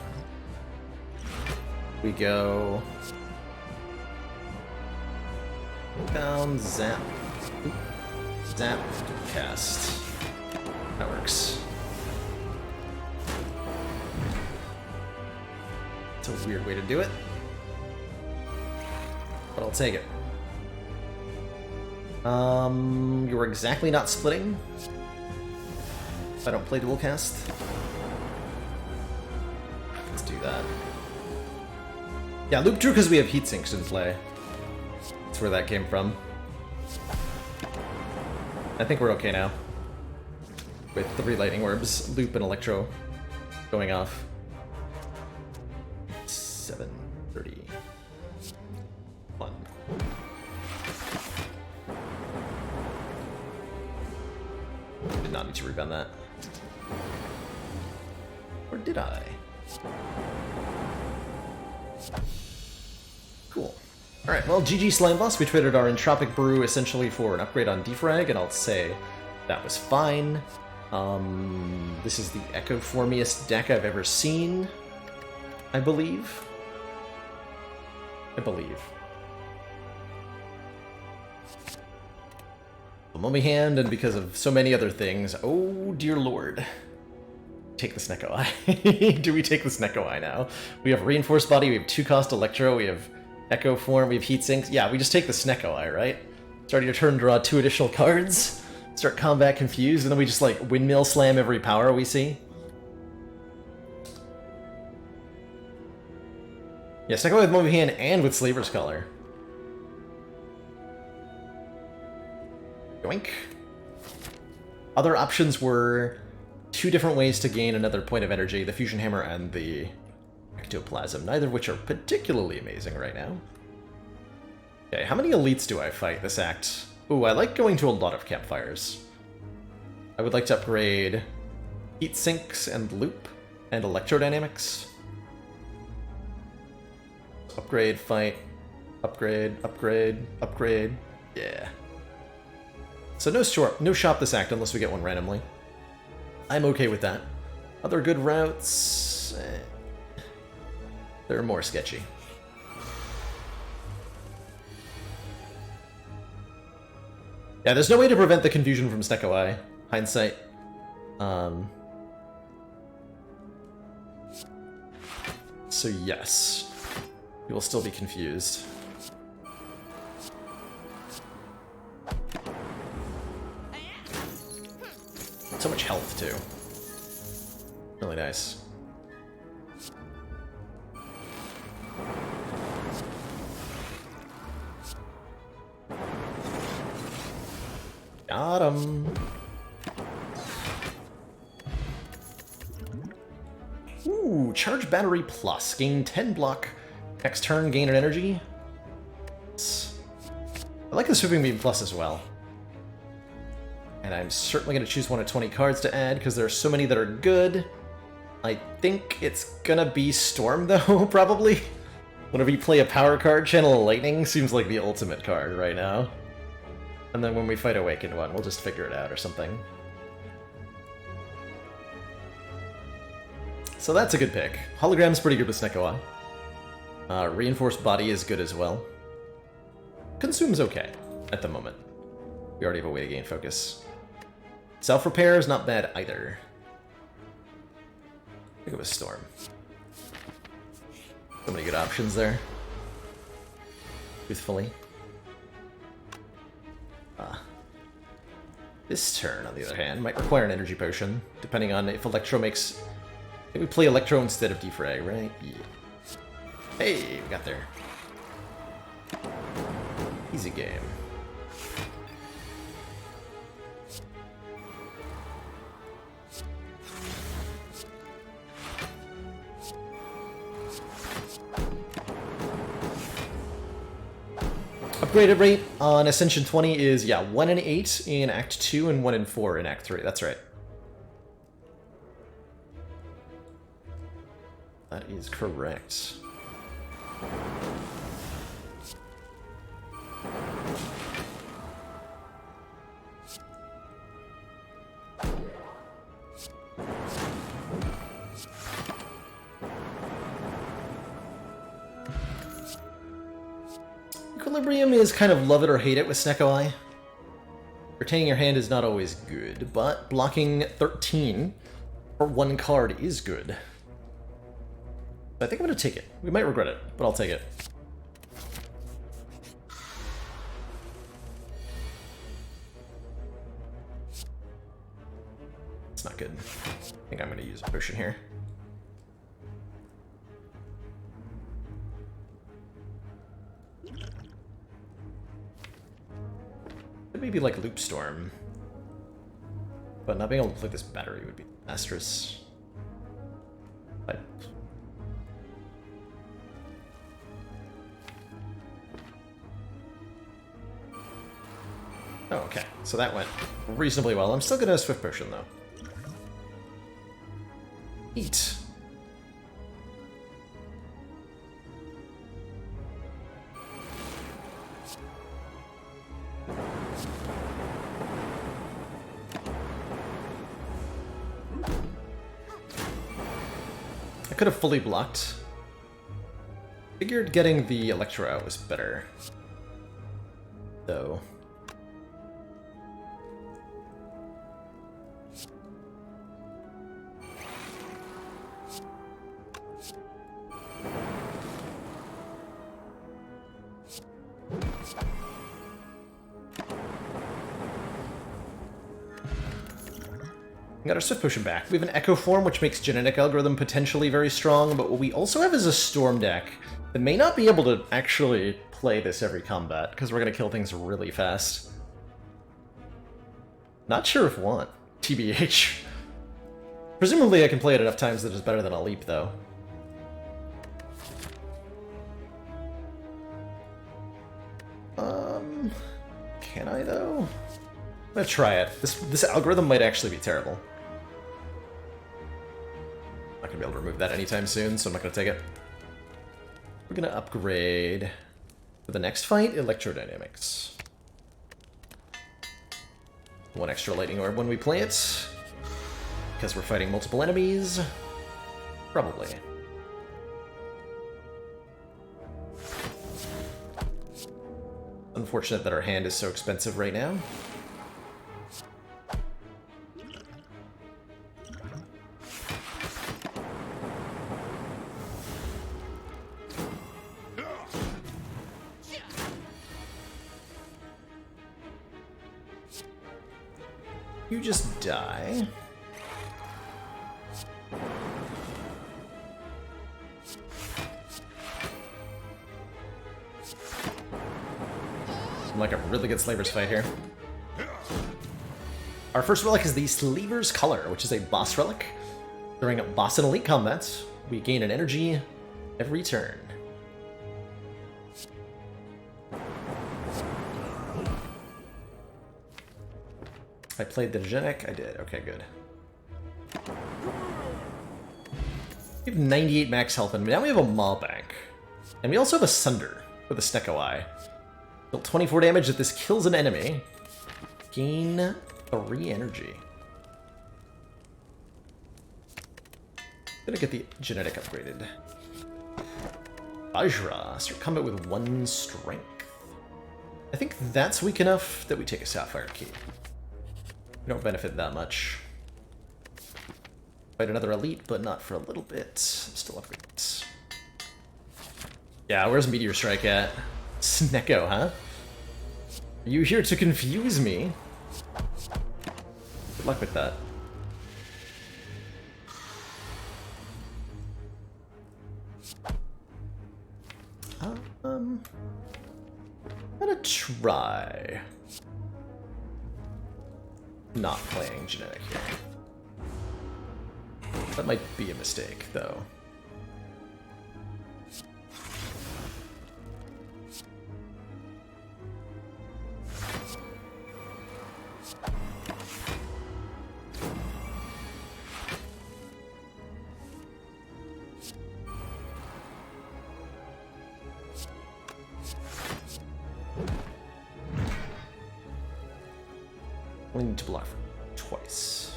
We go down, zap, zap, cast. That works. It's a weird way to do it. but I'll take it. You're exactly not splitting. If I don't play dual cast. Let's do that. Yeah, loop drew because we have heat sinks in play. That's where that came from. I think we're okay now. With 3 lightning orbs, loop and electro going off. 7:30. 1. Did not need to rebound that. Or did I? Cool. Alright, well, GG Slime Boss. We traded our Entropic Brew essentially for an upgrade on Defrag, and I'll say that was fine. This is the Echoformiest deck I've ever seen, I believe. The Mummy Hand, and because of so many other things, oh dear lord. Take the Snecko Eye. Do we take the Snecko Eye now? We have Reinforced Body, we have 2-cost Electro, we have Echo Form, we have Heat Sinks. Yeah, we just take the Snecko Eye, right? Starting your turn, draw 2 additional cards, start combat confused, and then we just like windmill slam every power we see. Yeah, Snecko Eye with Mummy Hand and with Slaver's Collar. Yoink. Other options were 2 different ways to gain another point of energy, the Fusion Hammer and the Ectoplasm, neither of which are particularly amazing right now. Okay, how many elites do I fight this act? Ooh, I like going to a lot of campfires. I would like to upgrade Heat Sinks and Loop and Electrodynamics. Upgrade, fight, upgrade, upgrade, upgrade, yeah. So no shop this act unless we get one randomly. I'm okay with that. Other good routes... they're more sketchy. Yeah, there's no way to prevent the confusion from Snecko Eye. Hindsight. So yes. You will still be confused. So much health, too. Really nice. Got him. Ooh, Charge Battery Plus. Gain 10 block. Next turn, gain an energy. I like the Sweeping Beam Plus as well. And I'm certainly going to choose one of 20 cards to add, because there are so many that are good. I think it's gonna be Storm, though, probably. Whenever you play a power card, Channel of Lightning seems like the ultimate card right now. And then when we fight Awakened one, we'll just figure it out or something. So that's a good pick. Hologram's pretty good with Snecko Eye. Reinforced Body is good as well. Consume's okay at the moment. We already have a way to gain focus. Self-Repair is not bad either. I think it was Storm. So many good options there. Truthfully. This turn, on the other hand, might require an energy potion, depending on if Electro makes... I think we play Electro instead of Defrag, right? Yeah. Hey, we got there. Easy game. Upgraded rate on Ascension 20 is, yeah, 1 in 8 in Act 2 and 1 in 4 in Act 3. That's right. That is correct. Equilibrium is kind of love it or hate it with Snecko Eye. Retaining your hand is not always good, but blocking 13 for 1 card is good. I think I'm going to take it. We might regret it, but I'll take it. good. I think I'm going to use a potion here. Maybe like Loop Storm. But not being able to play this battery would be disastrous. But... oh, okay. So that went reasonably well. I'm still gonna Swift Potion, though. Eat. I could have fully blocked. Figured getting the Electro out was better. Though. We got our Swift Potion back. We have an Echo form, which makes Genetic Algorithm potentially very strong, but what we also have is a Storm deck that may not be able to actually play this every combat, because we're going to kill things really fast. Not sure if want, TBH. Presumably I can play it enough times that it's better than a Leap, though. Can I, though? I'm gonna try it. This algorithm might actually be terrible. I'm not gonna be able to remove that anytime soon, so I'm not gonna take it. We're gonna upgrade for the next fight, Electrodynamics. One extra Lightning Orb when we play it. Because we're fighting multiple enemies. Probably. Unfortunate that our hand is so expensive right now. You just die. Like a really good Slavers fight here. Our first relic is the Slavers Color, which is a boss relic. During boss and elite combats, we gain an energy every turn. I played the Genetic. I did. Okay, good. We have 98 max health, and now we have a Maw Bank. And we also have a Sunder with a Snecko Eye. Deal 24 damage if this kills an enemy. Gain 3 energy. Gonna get the Genetic upgraded. Vajra. Start combat with 1 strength. I think that's weak enough that we take a Sapphire Key. We don't benefit that much. Fight another elite, but not for a little bit. Still upgrades. Yeah, where's Meteor Strike at? Snecko, huh? Are you here to confuse me? Good luck with that. I'm gonna try not playing Genetic here. That might be a mistake, though. We need to block twice.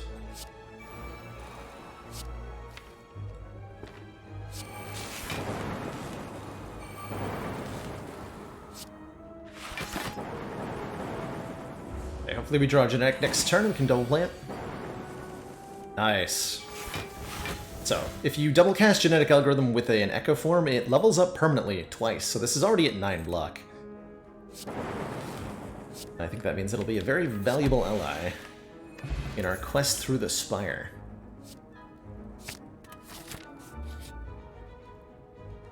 Okay, hopefully we draw a Genetic next turn and can double plant. Nice. So, if you double cast Genetic Algorithm with an Echo form, it levels up permanently twice, so this is already at 9 block. I think that means it'll be a very valuable ally. in our quest through the Spire.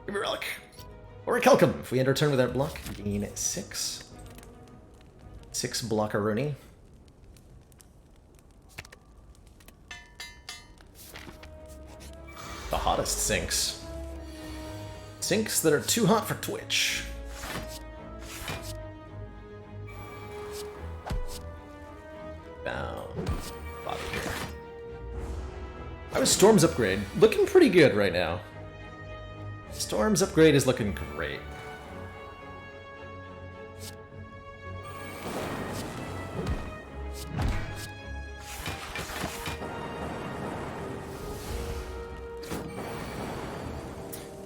Give me a relic. Or a Kelcum. If we end our turn without block, gain 6. 6 blockaroni. The hottest sinks. Sinks that are too hot for Twitch. Down. Bottom here. How is Storm's upgrade? Looking pretty good right now. Storm's upgrade is looking great.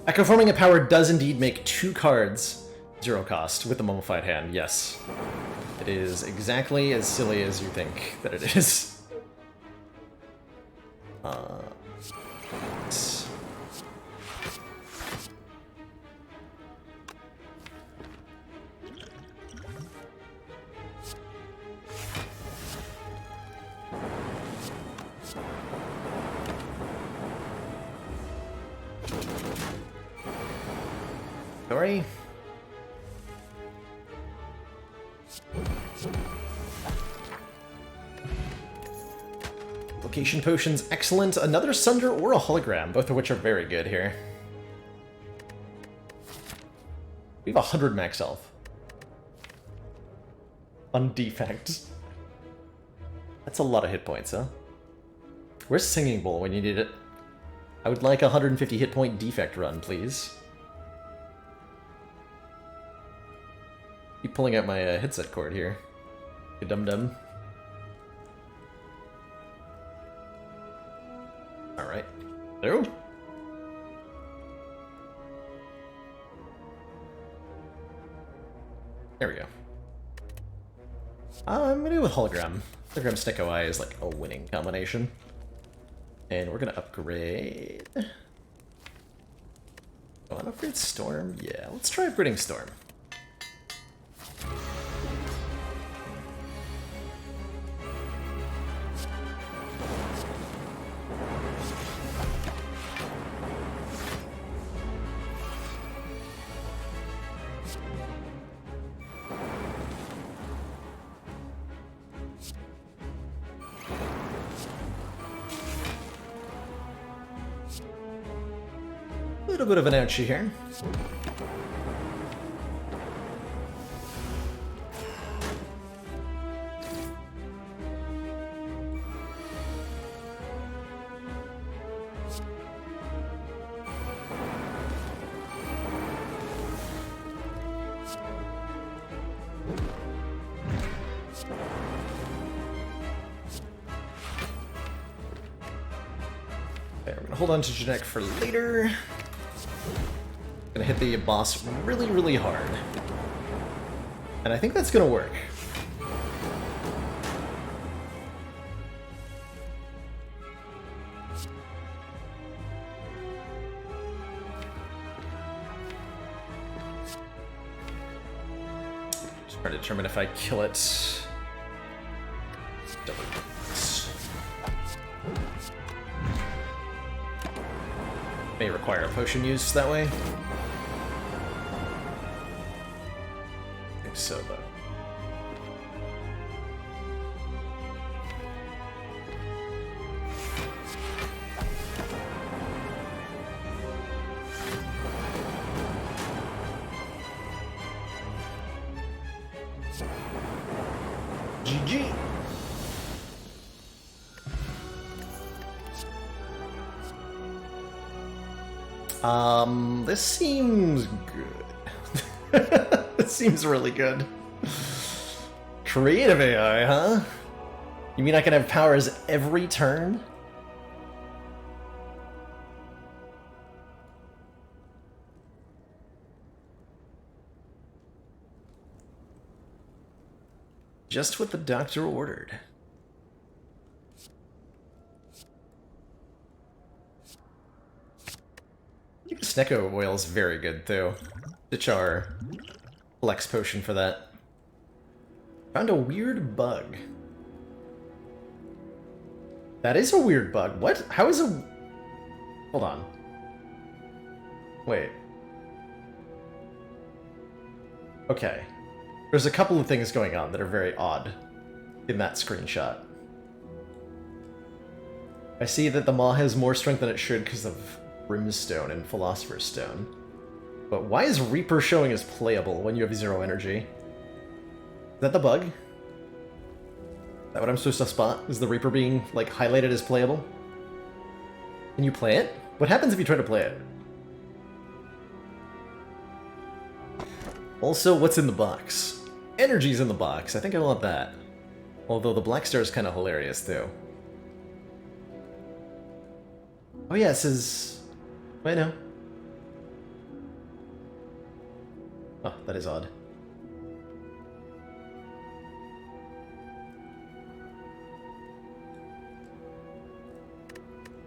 Echo Forming a Power does indeed make 2 cards 0 cost with the Mummified Hand, yes. It is exactly as silly as you think that it is. Sorry. Location Potion's excellent. Another Sunder or a Hologram, both of which are very good here. We have 100 max health. On defect. That's a lot of hit points, huh? Where's Singing Bowl when you need it? I would like a 150 hit point defect run, please. Keep pulling out my headset cord here. You dum-dum. Alright. Hello? There we go. I'm gonna go with Hologram. Hologram Stick OI is like a winning combination. And we're gonna upgrade... Oh, an upgrade Storm? Yeah, let's try upgrading Storm. A little bit of an ouchie here. There, we're gonna hold on to Genetic for later. Gonna hit the boss really, really hard. And I think that's gonna work. Just trying to determine if I kill it. Double. May require a potion use that way. I think so, though. GG. This seems good. This seems really good. Creative AI, huh? You mean I can have powers every turn? Just what the doctor ordered. Snecko oil is very good, too. Ditch our flex potion for that. Found a weird bug. That is a weird bug. What? How is a... Hold on. Wait. Okay. There's a couple of things going on that are very odd in that screenshot. I see that the Maw has more strength than it should because of Brimstone and Philosopher's Stone. But why is Reaper showing as playable when you have 0 energy? Is that the bug? Is that what I'm supposed to spot? Is the Reaper being, like, highlighted as playable? Can you play it? What happens if you try to play it? Also, what's in the box? Energy's in the box. I think I want that. Although the Black Star is kind of hilarious, too. Oh yeah, it says... Wait, no. Oh, that is odd.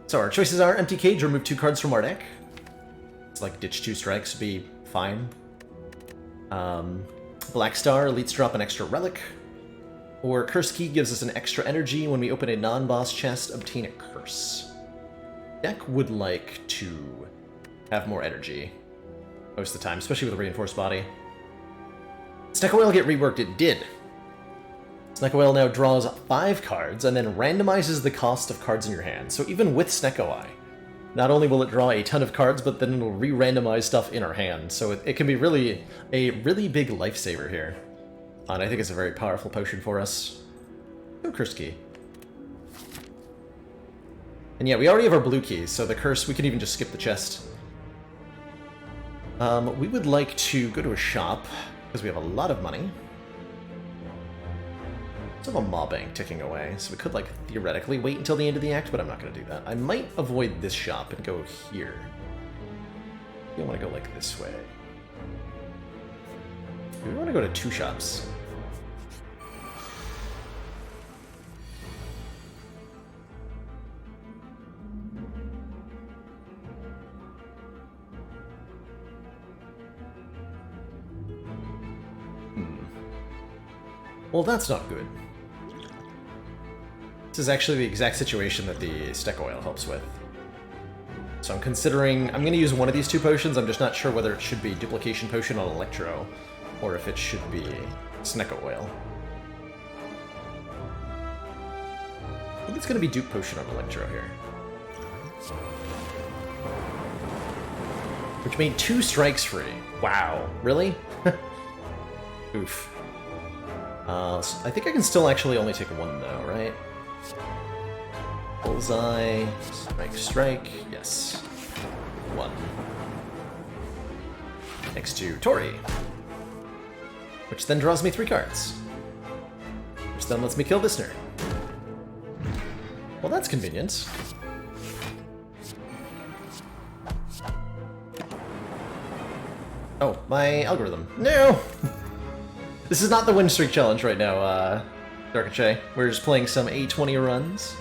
So our choices are Empty Cage, remove 2 cards from our deck. It's like ditch 2 strikes would be fine. Black Star lets drop an extra relic. Or Curse Key gives us an extra energy. When we open a non-boss chest, obtain a curse. Deck would like to have more energy most of the time, especially with a reinforced body. Snecko Whale get reworked? It did. Snecko Whale now draws 5 cards and then randomizes the cost of cards in your hand. So even with Snecko Eye, not only will it draw a ton of cards, but then it'll re-randomize stuff in our hand. So it can be really a really big lifesaver here. And I think it's a very powerful potion for us. Oh, Curse Key. And yeah, we already have our blue keys, so the curse, we can even just skip the chest. We would like to go to a shop, because we have a lot of money. We have a Maw Bank ticking away, so we could, like, theoretically wait until the end of the act, but I'm not going to do that. I might avoid this shop and go here. We want to go, like, this way. We want to go to 2 shops. Well, that's not good. This is actually the exact situation that the Snecko Whale helps with. So I'm considering... I'm going to use one of these 2 potions. I'm just not sure whether it should be Duplication Potion on Electro, or if it should be Snecko Whale. I think it's going to be Dupe Potion on Electro here. Which made 2 strikes free. Wow. Really? Oof. So I think I can still actually only take 1 though, right? Bullseye, strike, strike, yes. 1. Next to Tori. Which then draws me 3 cards. Which then lets me kill this nerd. Well, that's convenient. Oh, my algorithm. No! This is not the win streak challenge right now, Darkache. We're just playing some A20 runs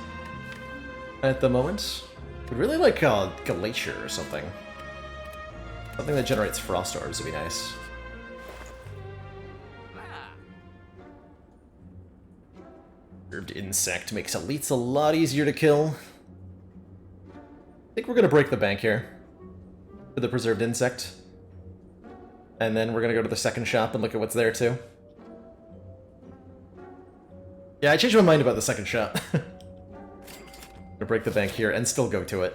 at the moment. Would really like Glacier or something. Something that generates Frost Orbs would be nice. Preserved Insect makes elites a lot easier to kill. I think we're gonna break the bank here for the Preserved Insect. And then we're gonna go to the second shop and look at what's there too. Yeah, I changed my mind about the second shop. I'm gonna break the bank here and still go to it.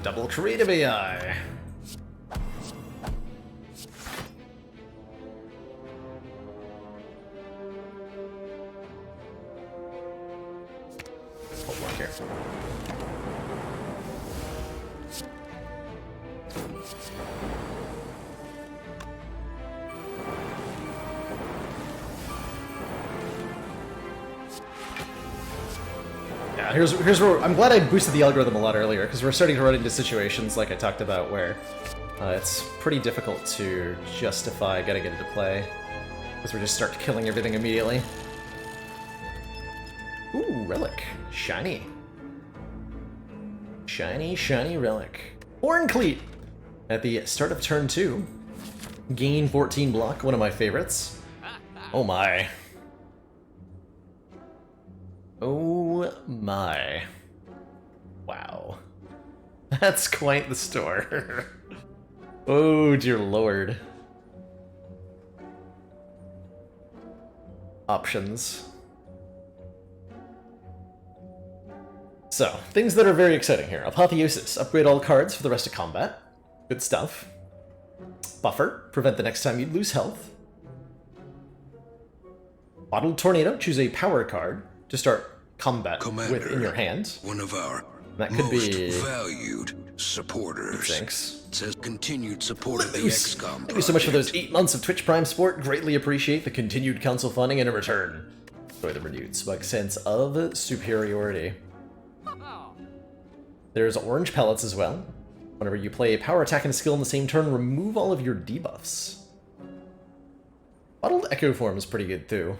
Double creative AI. Hold on here. Yeah, here's where I'm glad I boosted the algorithm a lot earlier, because we're starting to run into situations like I talked about where it's pretty difficult to justify getting it into play, because we just start killing everything immediately. Ooh, relic. Shiny. Shiny, shiny relic. Horn Cleat! At the start of turn 2. Gain 14 block, one of my favorites. Oh my. Oh my. Wow. That's quite the store. Oh dear lord. Options. So, things that are very exciting here. Apotheosis. Upgrade all cards for the rest of combat. Good stuff. Buffer. Prevent the next time you lose health. Bottled Tornado. Choose a power card to start combat with in your hand. One of our That could most be valued supporters. Thanks. It says continued support of the XCOM project. Thank you so much for those 8 months of Twitch Prime support. Greatly appreciate the continued council funding and in return. Enjoy the renewed smug sense of superiority. There's orange pellets as well. Whenever you play a power attack and a skill in the same turn, remove all of your debuffs. Bottled Echo Form is pretty good too.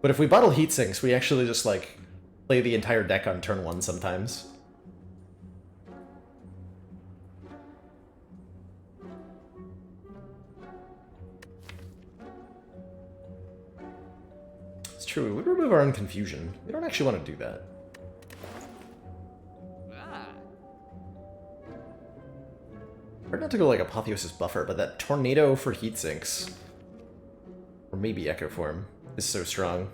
But if we bottle heat sinks, we actually just like play the entire deck on turn 1 sometimes. It's true, we would remove our own confusion. We don't actually want to do that. Hard not to go like Apotheosis Buffer, but that Tornado for heat sinks, or maybe Echo Form, is so strong.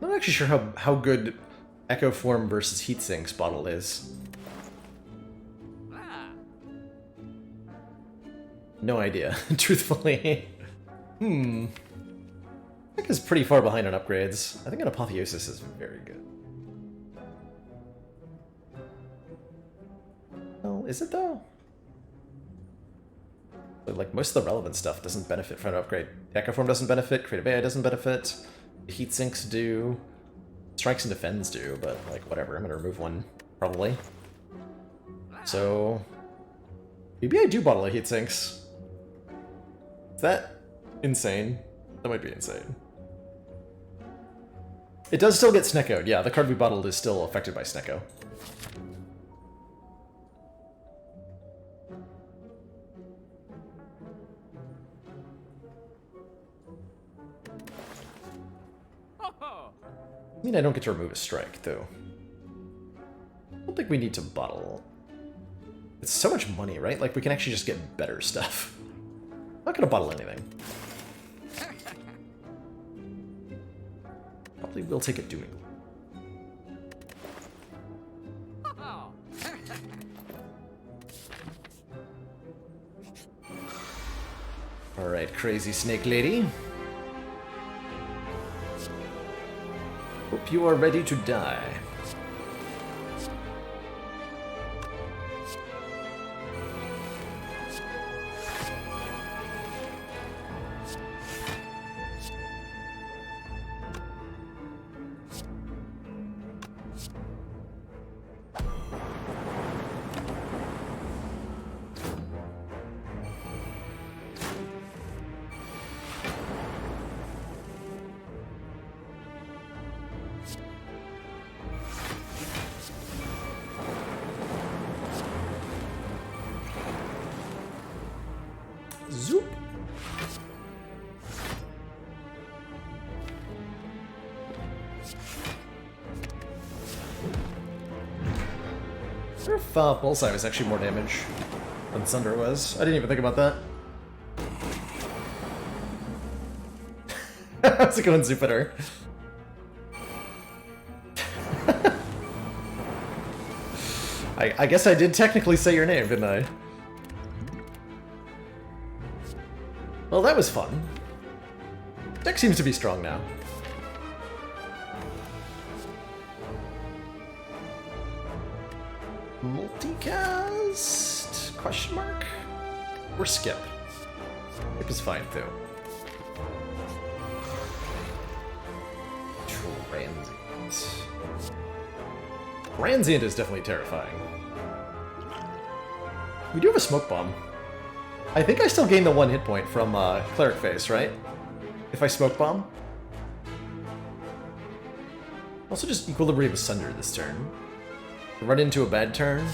I'm not actually sure how good Echo Form versus heat sinks bottle is. No idea, truthfully. I think it's pretty far behind on upgrades. I think an Apotheosis is very good. Well, is it though? But, like, most of the relevant stuff doesn't benefit from an upgrade. Echo Form doesn't benefit, Creative AI doesn't benefit, Heat Sinks do, Strikes and Defends do, but, like, whatever, I'm gonna remove one, probably. So, maybe I do bottle a Heat Sinks. Is that insane? That might be insane. It does still get Sneckoed, yeah, the card we bottled is still affected by Snecko. I mean, I don't get to remove a strike, though. I don't think we need to bottle. It's so much money, right? Like, we can actually just get better stuff. I'm not gonna bottle anything. Probably will take a Dooming. Alright, Crazy Snake Lady. Hope you are ready to die. Zoop. I wonder if Bullseye was actually more damage than Sunder was. I didn't even think about that. How's it going, Jupiter? I guess I did technically say your name, didn't I? Well, that was fun. Deck seems to be strong now. Multicast? Question mark? Or skip? Hip is fine, too. Transient. Transient is definitely terrifying. We do have a smoke bomb. I think I still gain the 1 hit point from Cleric Face, right? If I smoke bomb. Also just Equilibrium Asunder this turn. Run into a bad turn.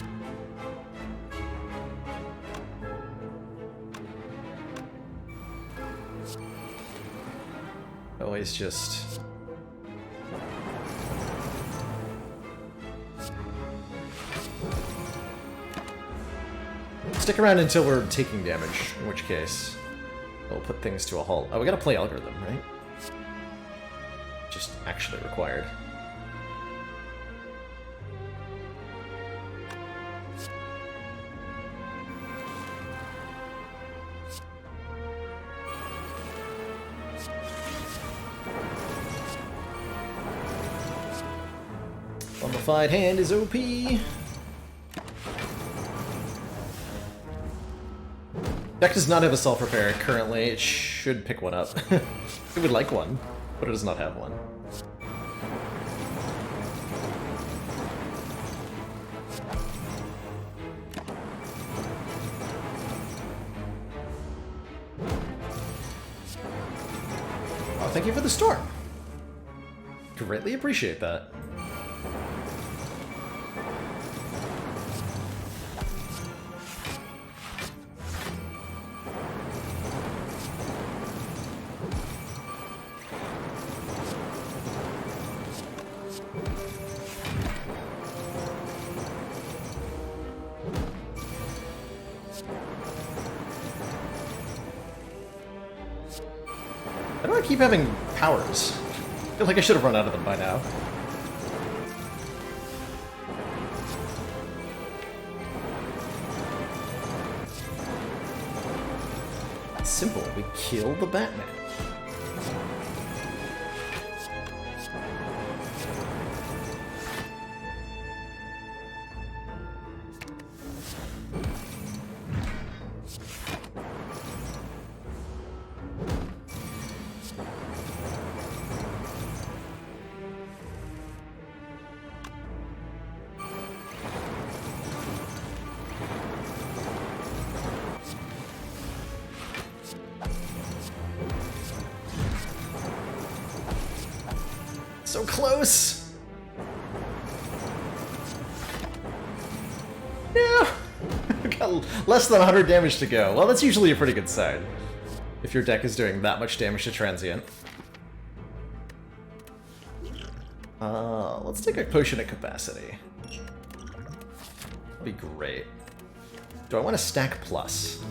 Always just... Stick around until we're taking damage, in which case we'll put things to a halt. Oh, we gotta play Algorithm, right? Just actually required. Mummified Hand is OP. Deck does not have a self-repair currently. It should pick one up. It would like one, but it does not have one. Oh, thank you for the storm. Greatly appreciate that. How do I keep having powers? I feel like I should have run out of them by now. Simple. We kill the Batman. So close! Yeah! Got less than 100 damage to go. Well, that's usually a pretty good sign. If your deck is doing that much damage to Transient. Let's take a Potion of Capacity. That'd be great. Do I want to stack plus?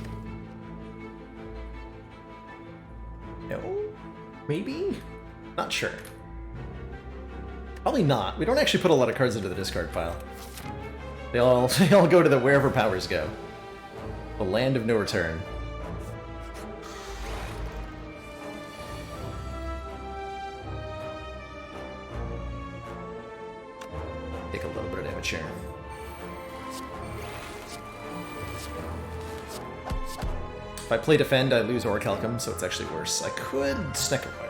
No? Maybe? Not sure. Probably not. We don't actually put a lot of cards into the discard pile. They all go to the wherever powers go. The land of no return. Take a little bit of damage here. If I play defend, I lose Orichalcum, so it's actually worse. I could Sneck away.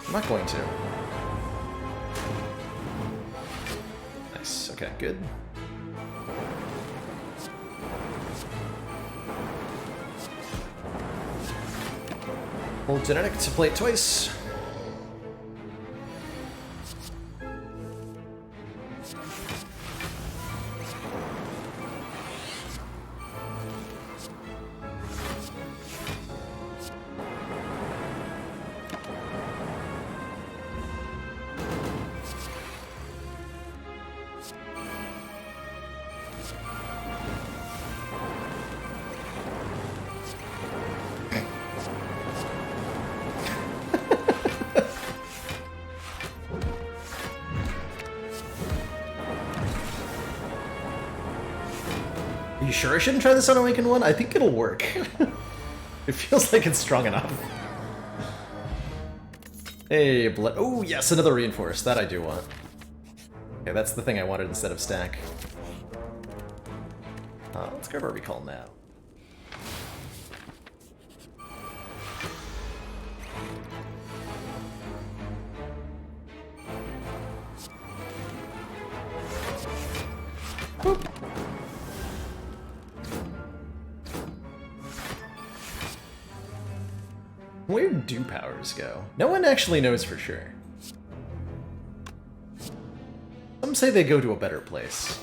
I'm not going to. Nice. Okay, good. Hold Genetic to play it twice. You sure I shouldn't try this on Awakened 1? I think it'll work. It feels like it's strong enough. Hey, blood. Oh, yes, another Reinforce. That I do want. Okay, that's the thing I wanted instead of stack. Let's grab our Recall now. Boop. Where do powers go? No one actually knows for sure. Some say they go to a better place.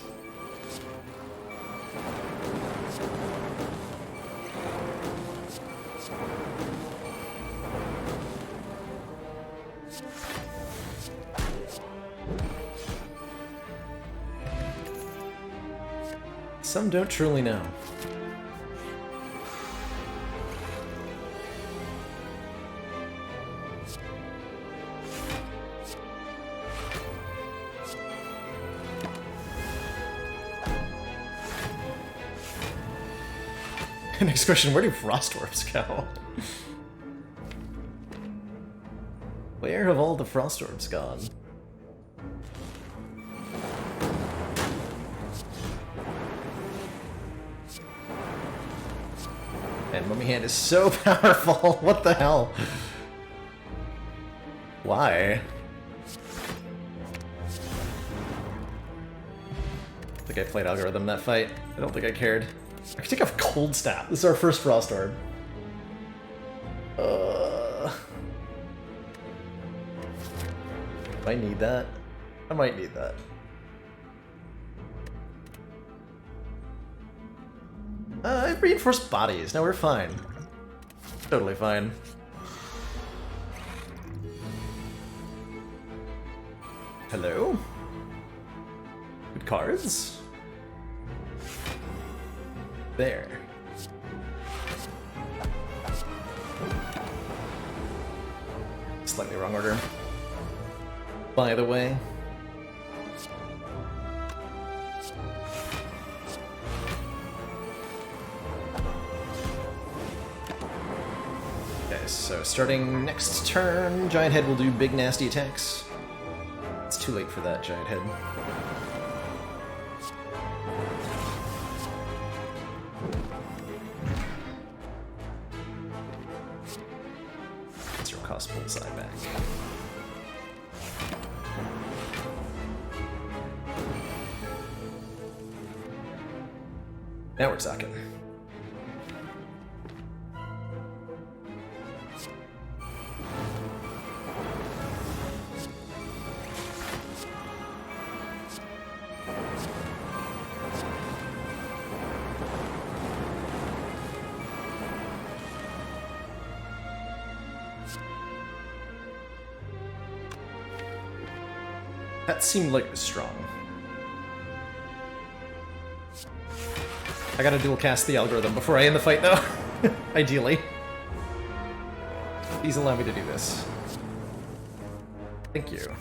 Some don't truly know. Next question, where do frost orbs go? Where have all the frost orbs gone? And Mummy Hand is so powerful. What the hell? Why? I think I played Algorithm that fight. I don't think I cared. I could take off Cold Snap. This is our first Frost Orb. Do I need that? I might need that. I have reinforced bodies. Now we're fine. Totally fine. Hello? Good cards? There. Slightly wrong order. By the way. Okay, so starting next turn, Giant Head will do big nasty attacks. It's too late for that, Giant Head. Zero cost bullseye back. Now we're talking. That seemed like it was strong. I gotta dual cast the algorithm before I end the fight, though. Ideally. Please allow me to do this. Thank you.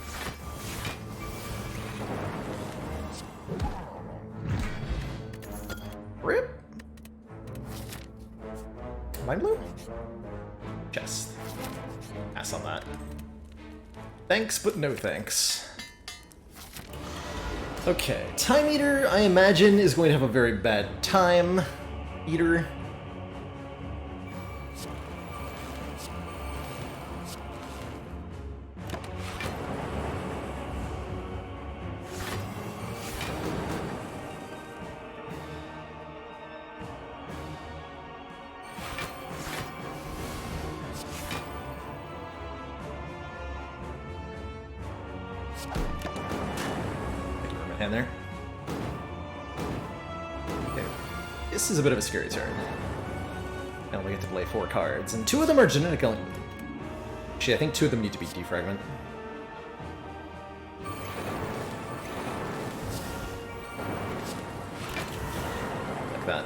Rip! Mind Blow? Chest. Pass on that. Thanks, but no thanks. Okay, Time Eater, I imagine, is going to have a very bad time. Eater. Hand there. Okay. This is a bit of a scary turn. I only get to play 4 cards, and 2 of them are genetic element. Actually, I think 2 of them need to be defragment. Like that.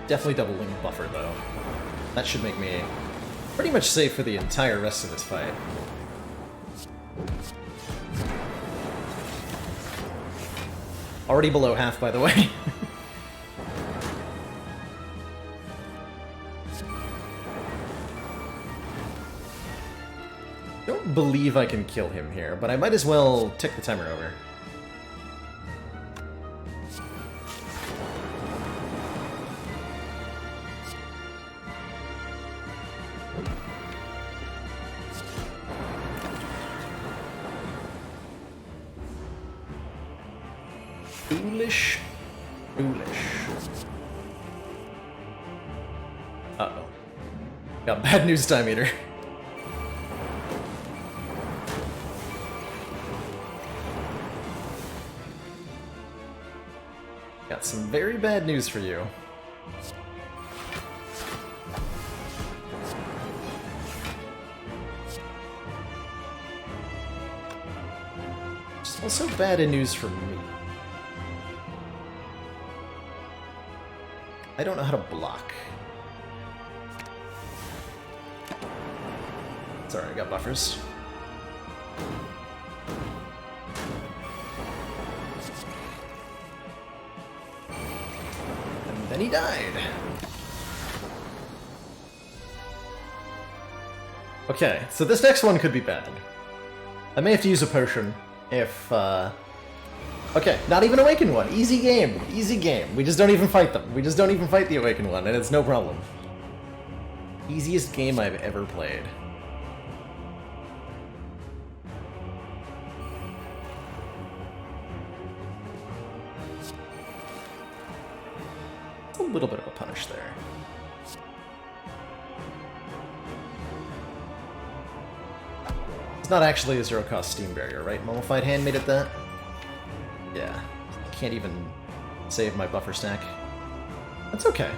Definitely doubling buffer, though. That should make me pretty much safe for the entire rest of this fight. Already below half, by the way. Don't believe I can kill him here, but I might as well tick the timer over. Foolish. Foolish. Uh-oh. Got bad news time eater. Got some very bad news for you. It's also bad news for me. I don't know how to block. Sorry, I got buffers. And then he died. Okay, so this next one could be bad. I may have to use a potion if, Okay, not even Awakened one. Easy game. Easy game. We just don't even fight them. We just don't even fight the Awakened one, and it's no problem. Easiest game I've ever played. It's a little bit of a punish there. It's not actually a zero-cost Steam barrier, right? Mummified Hand made it that? Yeah. Can't even save my buffer stack. That's okay.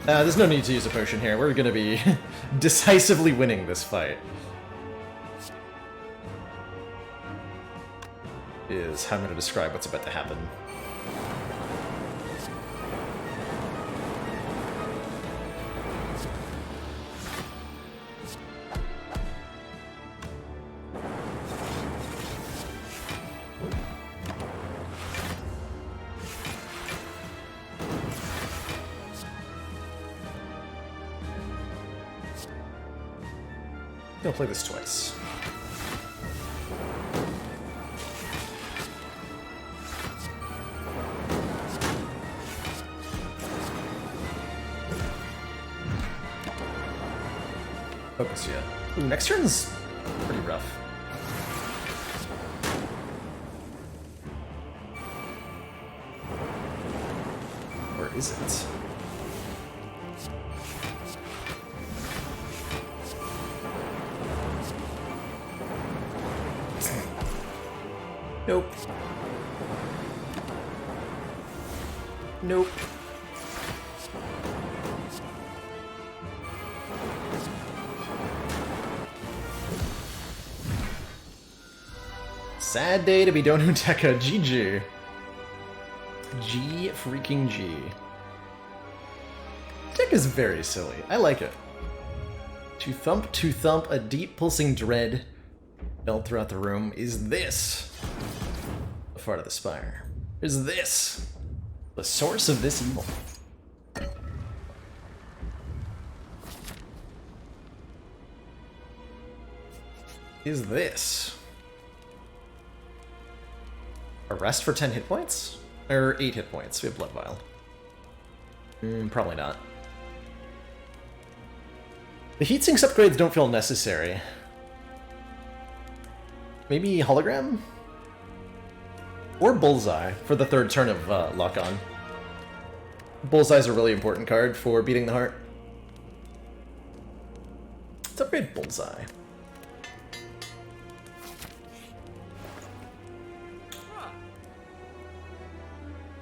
There's no need to use a potion here. We're gonna be decisively winning this fight. Is how I'm gonna describe what's about to happen. I'll play this twice. Focus yet. Ooh, next turn's pretty rough. Or is it? Nope. Nope. Sad day to be Donu Tekka. GG. G freaking G. Deck is very silly. I like it. To thump, a deep pulsing dread felt throughout the room. Is this the part of the Spire? Is this the source of this evil? Is this a rest for 10 hit points? Or 8 hit points? We have Blood Vial. Probably not. The heatsinks upgrades don't feel necessary. Maybe Hologram? Or Bullseye for the third turn of Lock-On. Bullseye's a really important card for beating the heart. Let's upgrade Bullseye.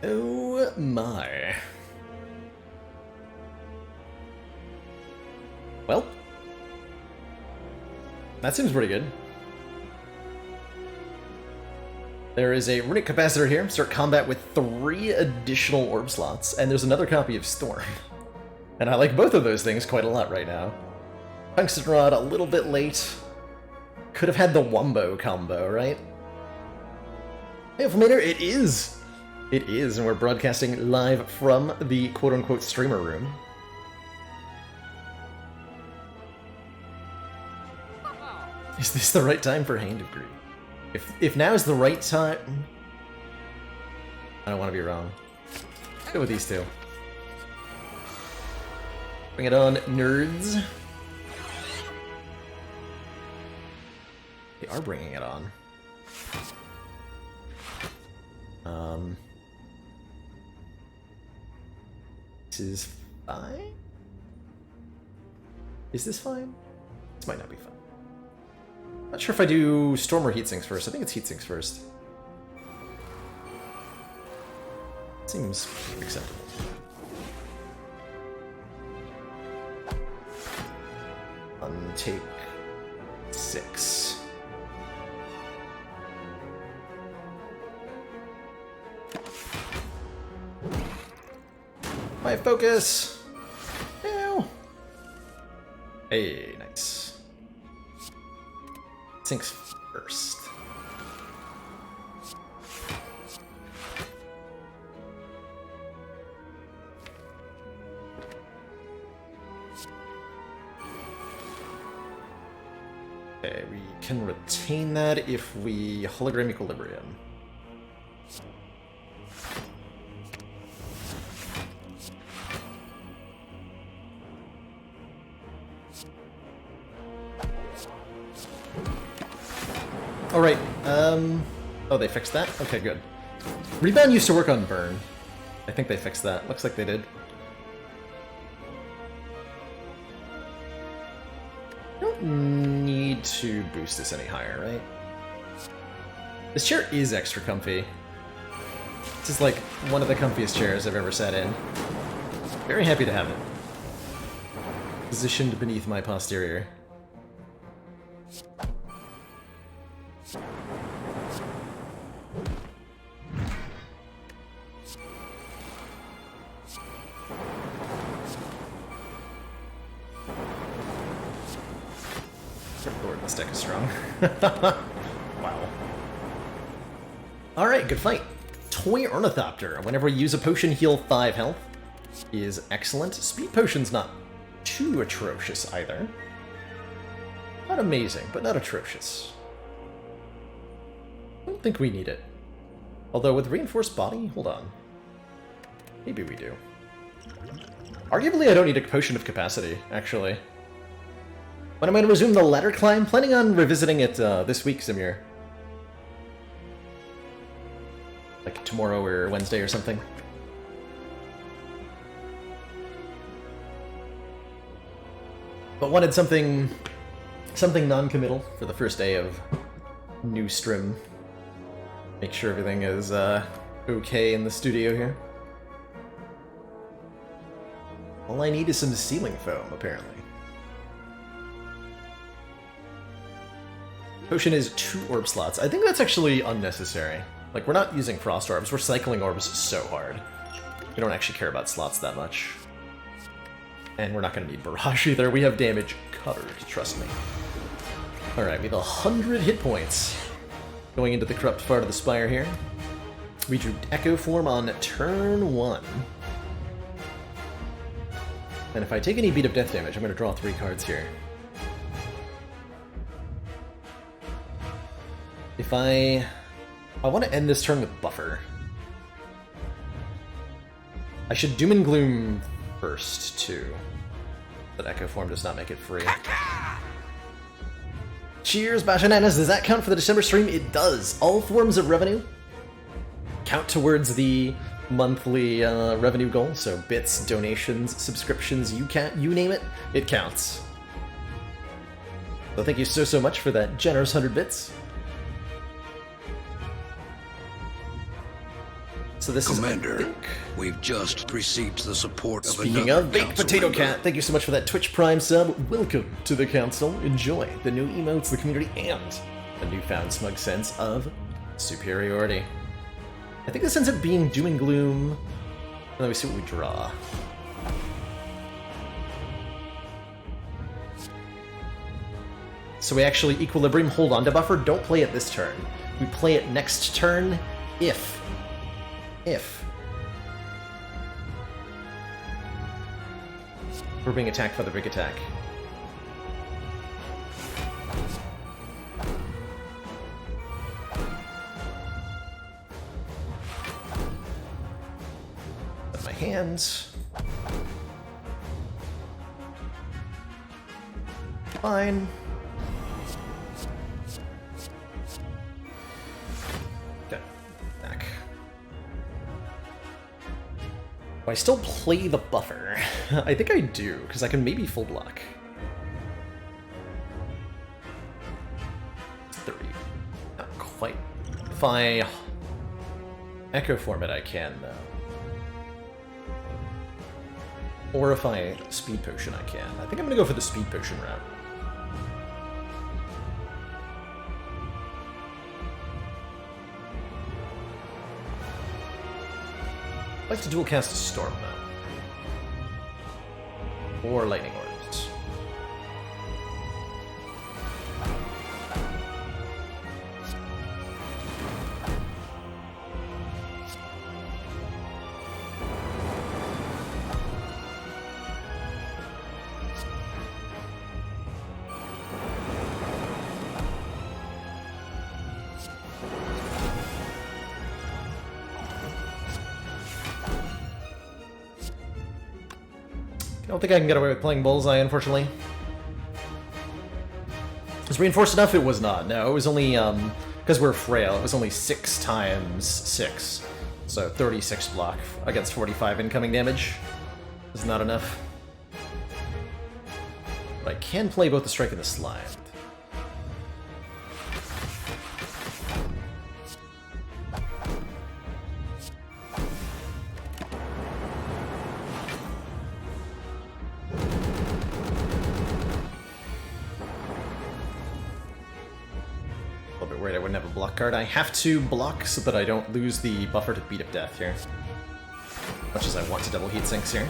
Oh my. Well, that seems pretty good. There is a Runic Capacitor here. Start combat with 3 additional orb slots, and there's another copy of Storm. And I like both of those things quite a lot right now. Tungsten Rod a little bit late. Could have had the Wumbo combo, right? Hey, Inflator, it is! It is, and we're broadcasting live from the quote-unquote streamer room. Is this the right time for Hand of Greed? If now is the right time... I don't want to be wrong. Let's go with these two. Bring it on, nerds. They are bringing it on. This is fine? Is this fine? This might not be fine. Not sure if I do Storm or Heatsinks first. I think it's Heatsinks first. Seems acceptable. Take 6. My focus! Ew. Hey, nice. Sinks first. Okay, we can retain that if we hologram equilibrium. Alright, oh, they fixed that? Okay, good. Rebound used to work on burn. I think they fixed that. Looks like they did. Don't need to boost this any higher, right? This chair is extra comfy. This is like one of the comfiest chairs I've ever sat in. Very happy to have it. Positioned beneath my posterior. Lord, this deck is strong. Wow. Alright, good fight. Toy Ornithopter. Whenever you use a potion, heal 5 health. Is excellent. Speed potion's not too atrocious either. Not amazing, but not atrocious. I don't think we need it. Although with Reinforced Body, hold on. Maybe we do. Arguably, I don't need a Potion of Capacity, actually. When am I going to resume the ladder climb? Planning on revisiting it this week, Simir. Like tomorrow or Wednesday or something. But wanted something non-committal for the first day of new Strim. Make sure everything is okay in the studio here. All I need is some ceiling foam, apparently. Potion is 2 orb slots. I think that's actually unnecessary. Like, we're not using frost orbs, we're cycling orbs so hard. We don't actually care about slots that much. And we're not going to need barrage either. We have damage covered, trust me. Alright, we have 100 hit points. Going into the corrupt part of the Spire here. We drew Echo Form on turn 1. And if I take any beat of death damage, I'm going to draw 3 cards here. If I want to end this turn with Buffer. I should Doom and Gloom first, too. But Echo Form does not make it free. Cheers, Bashananas! Does that count for the December stream? It does! All forms of revenue count towards the monthly revenue goal, so bits, donations, subscriptions, you name it, it counts. So thank you so much for that generous 100 bits. So this Commander, is, we've just received the support of speaking another of Baked Potato member. Cat, thank you so much for that Twitch Prime sub. Welcome to the council. Enjoy the new emotes, the community, and a newfound smug sense of superiority. I think this ends up being Doom and Gloom. Let me see what we draw. So we actually Equilibrium, hold on to Buffer, don't play it this turn. We play it next turn if we're being attacked by the big attack. Set my hands. Fine. I still play the buffer? I think I do, because I can maybe full block. 30. Not quite. If I echo form it, I can, though. Or if I speed potion, I can. I think I'm gonna go for the speed potion route. I'd like to dual cast a Storm, though. Or Lightning Orbs. I don't think I can get away with playing Bullseye, unfortunately. Was reinforced enough? It was not. No, it was only, because we're frail, it was only 6 times 6. So 36 block against 45 incoming damage. Is not enough. But I can play both the Strike and the Slide. Card. I have to block so that I don't lose the buffer to Beat of Death here. Much as I want to double heat sinks here.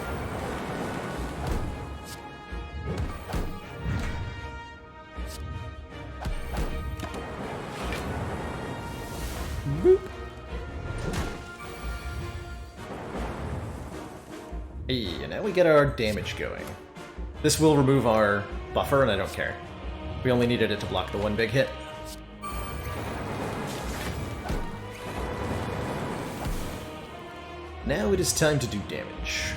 Boop. Hey, and now we get our damage going. This will remove our buffer, and I don't care. We only needed it to block the one big hit. Now it is time to do damage.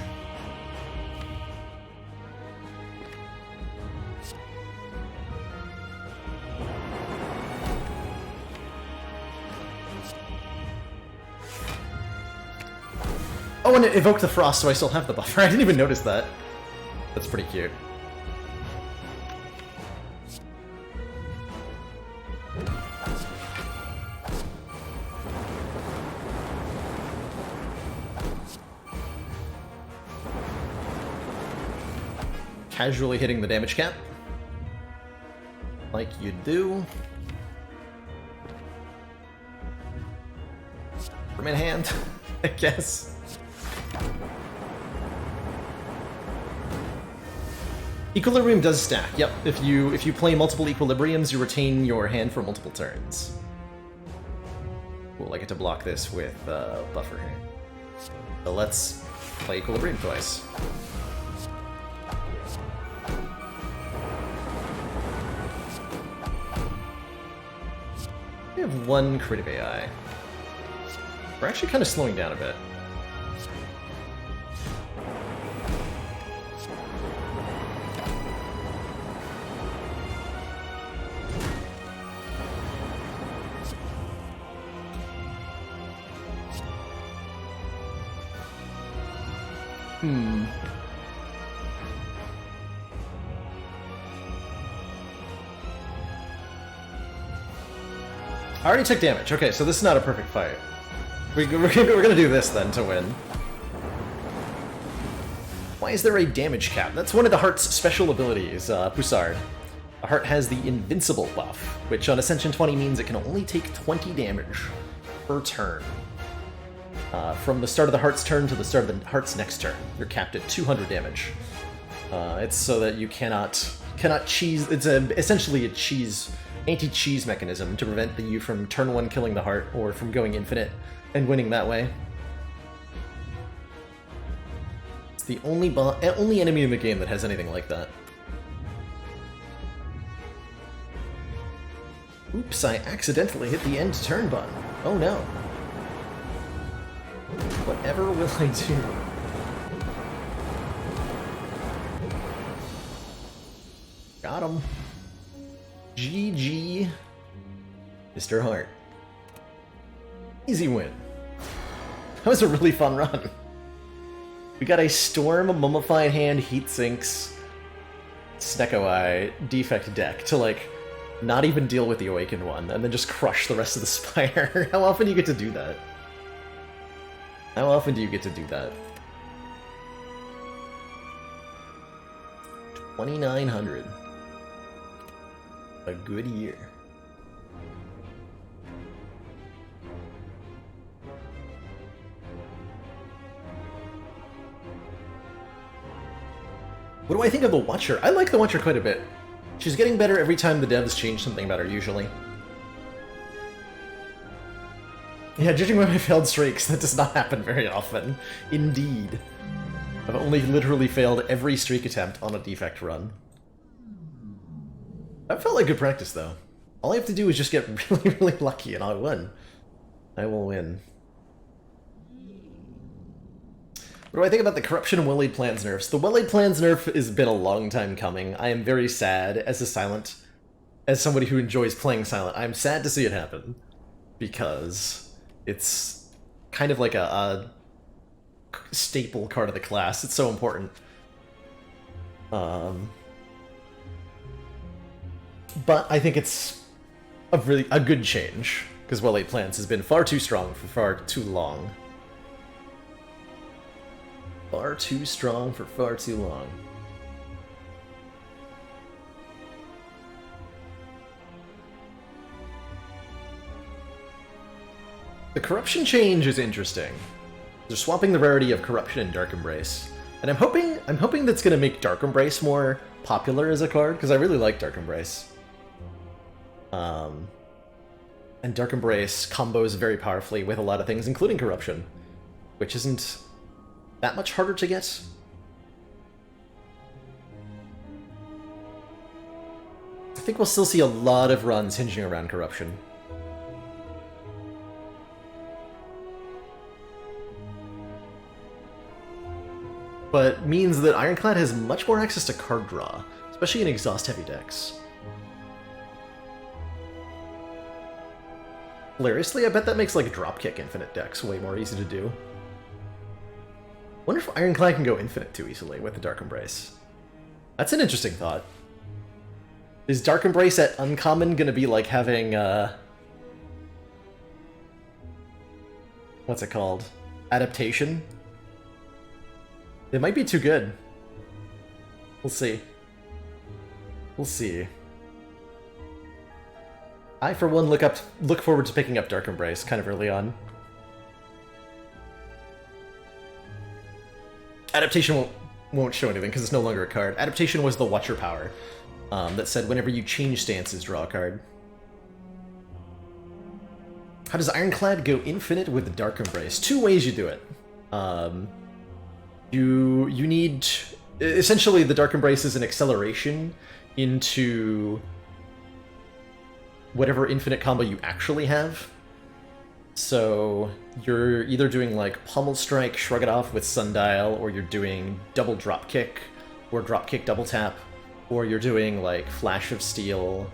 Oh, and it evoked the frost, so I still have the buffer. I didn't even notice that. That's pretty cute. Casually hitting the damage cap. Like you do. From in hand, I guess. Equilibrium does stack. Yep, if you play multiple Equilibriums, you retain your hand for multiple turns. Cool, I get to block this with buffer here. So let's play Equilibrium twice. We have one crit of AI. We're actually kind of slowing down a bit. I already took damage. Okay, so this is not a perfect fight. We're gonna do this then to win. Why is there a damage cap? That's one of the Heart's special abilities, Poussard. The Heart has the Invincible buff, which on Ascension 20 means it can only take 20 damage per turn. From the start of the Heart's turn to the start of the Heart's next turn. You're capped at 200 damage. It's so that you cannot cheese. It's essentially a anti-cheese mechanism to prevent you from turn 1 killing the Heart or from going infinite and winning that way. It's the only enemy in the game that has anything like that. Oops, I accidentally hit the end turn button. Oh no. Whatever will I do? Got him. GG, Mr. Hart. Easy win. That was a really fun run. We got a Storm, Mummified Hand, Heatsinks, Snecko Eye, Defect deck to, like, not even deal with the Awakened one, and then just crush the rest of the Spire. How often do you get to do that? How often do you get to do that? 2,900. A good year. What do I think of the Watcher? I like the Watcher quite a bit. She's getting better every time the devs change something about her, usually. Yeah, judging by my failed streaks, that does not happen very often. Indeed. I've only literally failed every streak attempt on a defect run. That felt like good practice, though. All I have to do is just get really, really lucky and I'll win. I will win. What do I think about the Corruption and Well-Laid Plans nerfs? The Well-Laid Plans nerf has been a long time coming. I am very sad as as somebody who enjoys playing Silent. I'm sad to see it happen. Because it's kind of like a staple card of the class. It's so important. But I think it's a good change, because Well-Laid Plans has been far too strong for far too long. Far too strong for far too long. The Corruption change is interesting. They're swapping the rarity of Corruption and Dark Embrace. And I'm hoping that's gonna make Dark Embrace more popular as a card, because I really like Dark Embrace. And Dark Embrace combos very powerfully with a lot of things, including Corruption, which isn't that much harder to get. I think we'll still see a lot of runs hinging around Corruption. But means that Ironclad has much more access to card draw, especially in exhaust-heavy decks. Hilariously, I bet that makes like Dropkick Infinite decks way more easy to do. Wonder if Ironclad can go Infinite too easily with the Dark Embrace. That's an interesting thought. Is Dark Embrace at Uncommon gonna be like having, what's it called? Adaptation? It might be too good. We'll see. We'll see. I, for one, look forward to picking up Dark Embrace kind of early on. Adaptation won't show anything because it's no longer a card. Adaptation was the Watcher power that said whenever you change stances, draw a card. How does Ironclad go Infinite with the Dark Embrace? Two ways you do it. You need... Essentially, the Dark Embrace is an acceleration into whatever infinite combo you actually have. So you're either doing like Pummel Strike, Shrug It Off with Sundial, or you're doing double Drop Kick, or Drop Kick Double Tap, or you're doing like Flash of Steel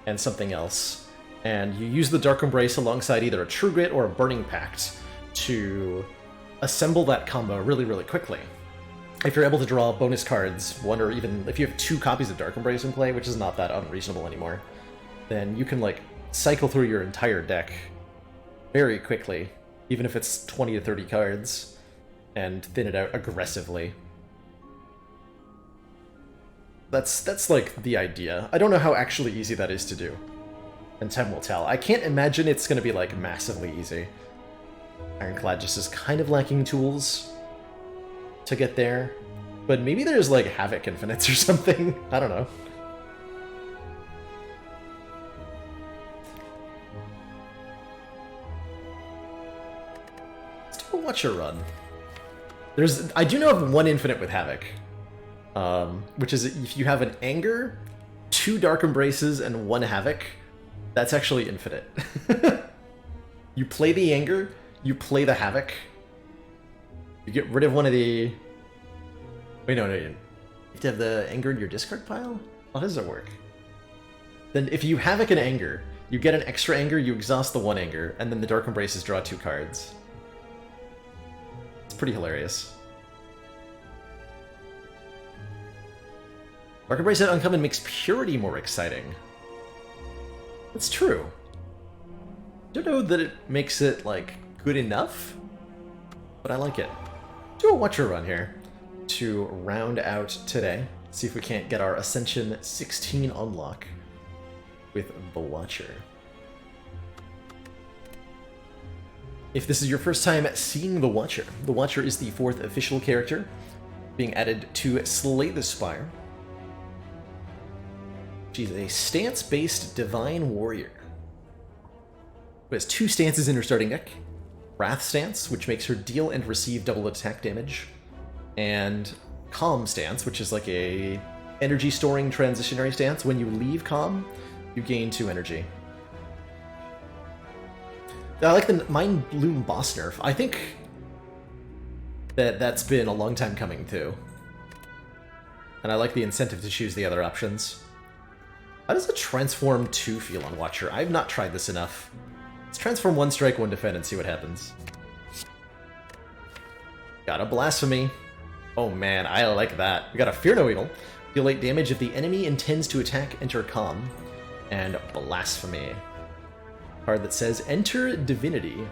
and something else. And you use the Dark Embrace alongside either a True Grit or a Burning Pact to assemble that combo really, really quickly. If you're able to draw bonus cards, one or even if you have 2 copies of Dark Embrace in play, which is not that unreasonable anymore, then you can like cycle through your entire deck very quickly, even if it's 20 to 30 cards, and thin it out aggressively. That's like the idea. I don't know how actually easy that is to do, and time will tell. I can't imagine it's going to be like massively easy. Ironclad just is kind of lacking tools to get there, but maybe there's like Havoc Infinites or something. I don't know. Let's do a Watcher run. I do know of 1 Infinite with Havoc, which is if you have an Anger, 2 Dark Embraces, and 1 Havoc, that's actually infinite. You play the Anger, you play the Havoc, you get rid of one of the... Wait, no, you have to have the Anger in your discard pile? How does it work? Then if you Havoc an Anger, you get an extra Anger, you exhaust the 1 Anger, and then the Dark Embraces draw 2 cards. It's pretty hilarious. Market Price said Uncommon makes Purity more exciting. That's true. I don't know that it makes it, like, good enough, but I like it. Do a Watcher run here to round out today. See if we can't get our Ascension 16 unlock with the Watcher. If this is your first time seeing the Watcher is the 4th official character being added to Slay the Spire. She's a stance-based Divine Warrior who has 2 stances in her starting deck. Wrath Stance, which makes her deal and receive double attack damage, and Calm Stance, which is like a energy storing transitionary stance. When you leave Calm, you gain 2 energy. I like the Mind Bloom boss nerf. I think that's been a long time coming too. And I like the incentive to choose the other options. How does a Transform 2 feel on Watcher? I've not tried this enough. Let's transform 1 strike, 1 defend and see what happens. Got a Blasphemy. Oh man, I like that. We got a Fear No Evil. Deal 8 damage if the enemy intends to attack, enter Calm. And Blasphemy. Card that says, enter Divinity.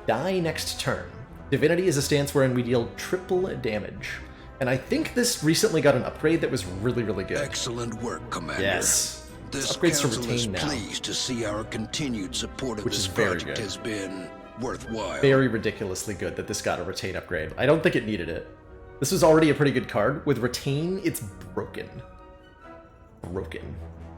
Die next turn. Divinity is a stance wherein we deal triple damage. And I think this recently got an upgrade that was really, really good. Excellent work, Commander. Yes. This upgrades to council is retain now, pleased to see our continued support of which this is very project good. has been worthwhile. Very ridiculously good that this got a retain upgrade. I don't think it needed it. This was already a pretty good card. With retain, it's broken. Broken.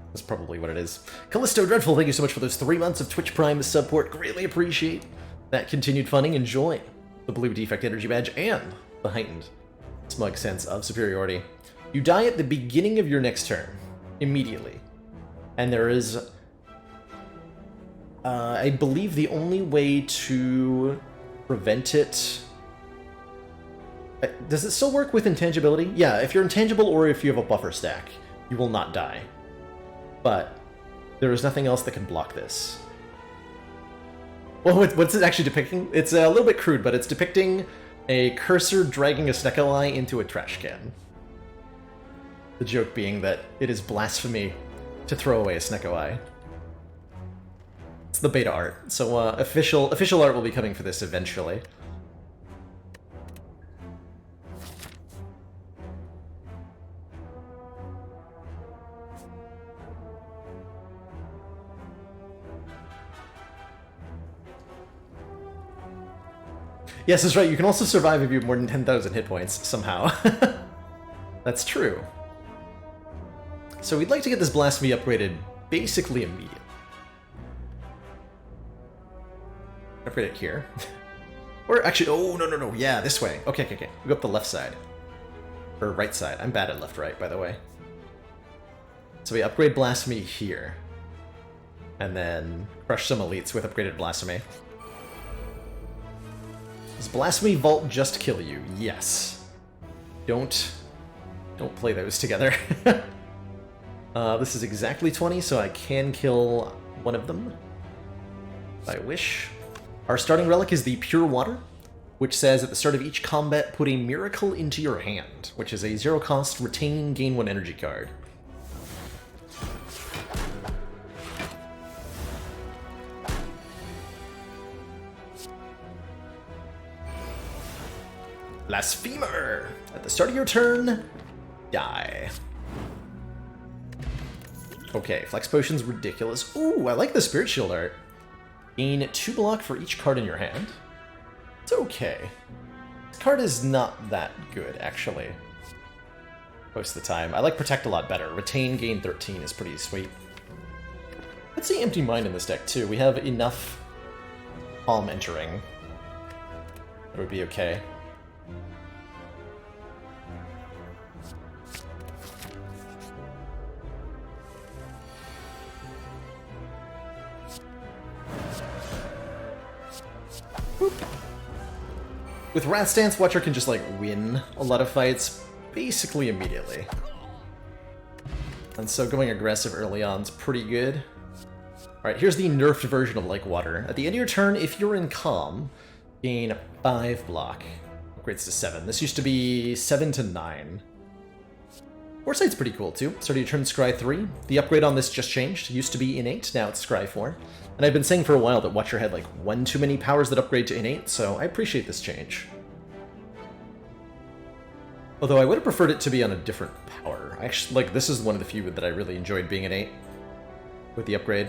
That's probably what it is. Callisto Dreadful, thank you so much for those 3 months of Twitch Prime support. Greatly appreciate that continued funding. Enjoy the blue defect energy badge and the heightened smug sense of superiority. You die at the beginning of your next turn. Immediately. And there is, I believe, the only way to prevent it. Does it still work with intangibility? Yeah, if you're intangible or if you have a buffer stack, you will not die. But there is nothing else that can block this. Well, what's it actually depicting? It's a little bit crude, but it's depicting a cursor dragging a Snecko Eye into a trash can. The joke being that it is blasphemy to throw away a Snecko Eye. It's the beta art, so official art will be coming for this eventually. Yes, that's right. You can also survive if you have more than 10,000 hit points, somehow. That's true. So we'd like to get this Blasphemy upgraded basically immediately. Upgrade it here. Or actually, oh, no. Yeah, this way. Okay. We go up the left side. Or right side. I'm bad at left-right, by the way. So we upgrade Blasphemy here. And then crush some elites with upgraded Blasphemy. Does Blasphemy Vault just kill you? Yes. Don't play those together. This is exactly 20, so I can kill one of them if I wish. Our starting relic is the Pure Water, which says at the start of each combat, put a miracle into your hand, which is a 0-cost retain, gain 1 energy card. Blasphemer! At the start of your turn, die. Okay, Flex Potion's ridiculous. Ooh, I like the Spirit Shield art. Gain 2 block for each card in your hand. It's okay. This card is not that good, actually. Most of the time. I like Protect a lot better. Retain, gain 13 is pretty sweet. Let's see Empty Mind in this deck, too. We have enough Calm entering. That would be okay. With Wrath Stance, Watcher can just, like, win a lot of fights basically immediately. And so going aggressive early on is pretty good. Alright, here's the nerfed version of Like Water. At the end of your turn, if you're in Calm, gain 5 block. Upgrades to 7. This used to be 7 to 9. Foresight's pretty cool too. Starting to turn Scry 3. The upgrade on this just changed. It used to be innate, now it's Scry 4. And I've been saying for a while that Watcher had like one too many powers that upgrade to innate, so I appreciate this change. Although I would have preferred it to be on a different power. Actually, like, this is one of the few that I really enjoyed being innate with the upgrade.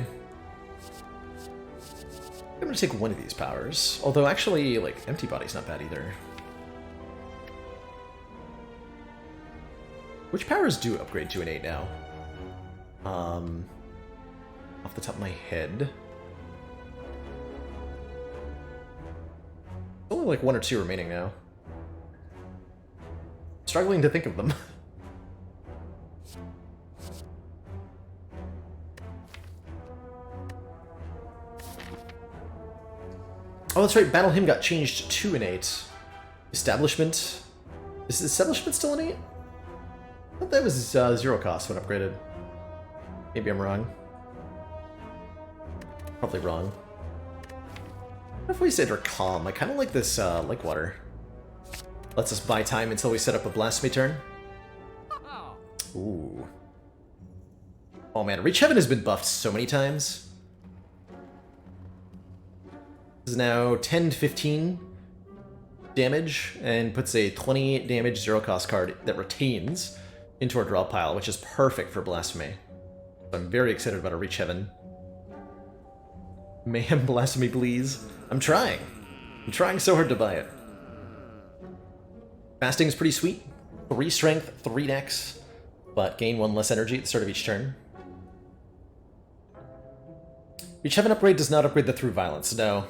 I'm gonna take one of these powers. Although actually, like, Empty Body's not bad either. Which powers do upgrade to innate now? Off the top of my head. Only like 1 or 2 remaining now. Struggling to think of them. Oh, that's right, Battle Hymn got changed to innate. Establishment. Is Establishment still innate? I thought that was 0 cost when upgraded. Maybe I'm wrong. Probably wrong. What if we enter Calm? I kind of like this Lake Water. Lets us buy time until we set up a Blasphemy turn. Ooh. Oh man, Reach Heaven has been buffed so many times. This is now 10 to 15 damage, and puts a 20 damage 0 cost card that retains into our draw pile, which is perfect for Blasphemy. So I'm very excited about a Reach Heaven. Mayhem Blasphemy, please. I'm trying. I'm trying so hard to buy it. Fasting is pretty sweet. 3 strength, 3 dex, but gain 1 less energy at the start of each turn. Reach Heaven upgrade does not upgrade the Through Violence, no.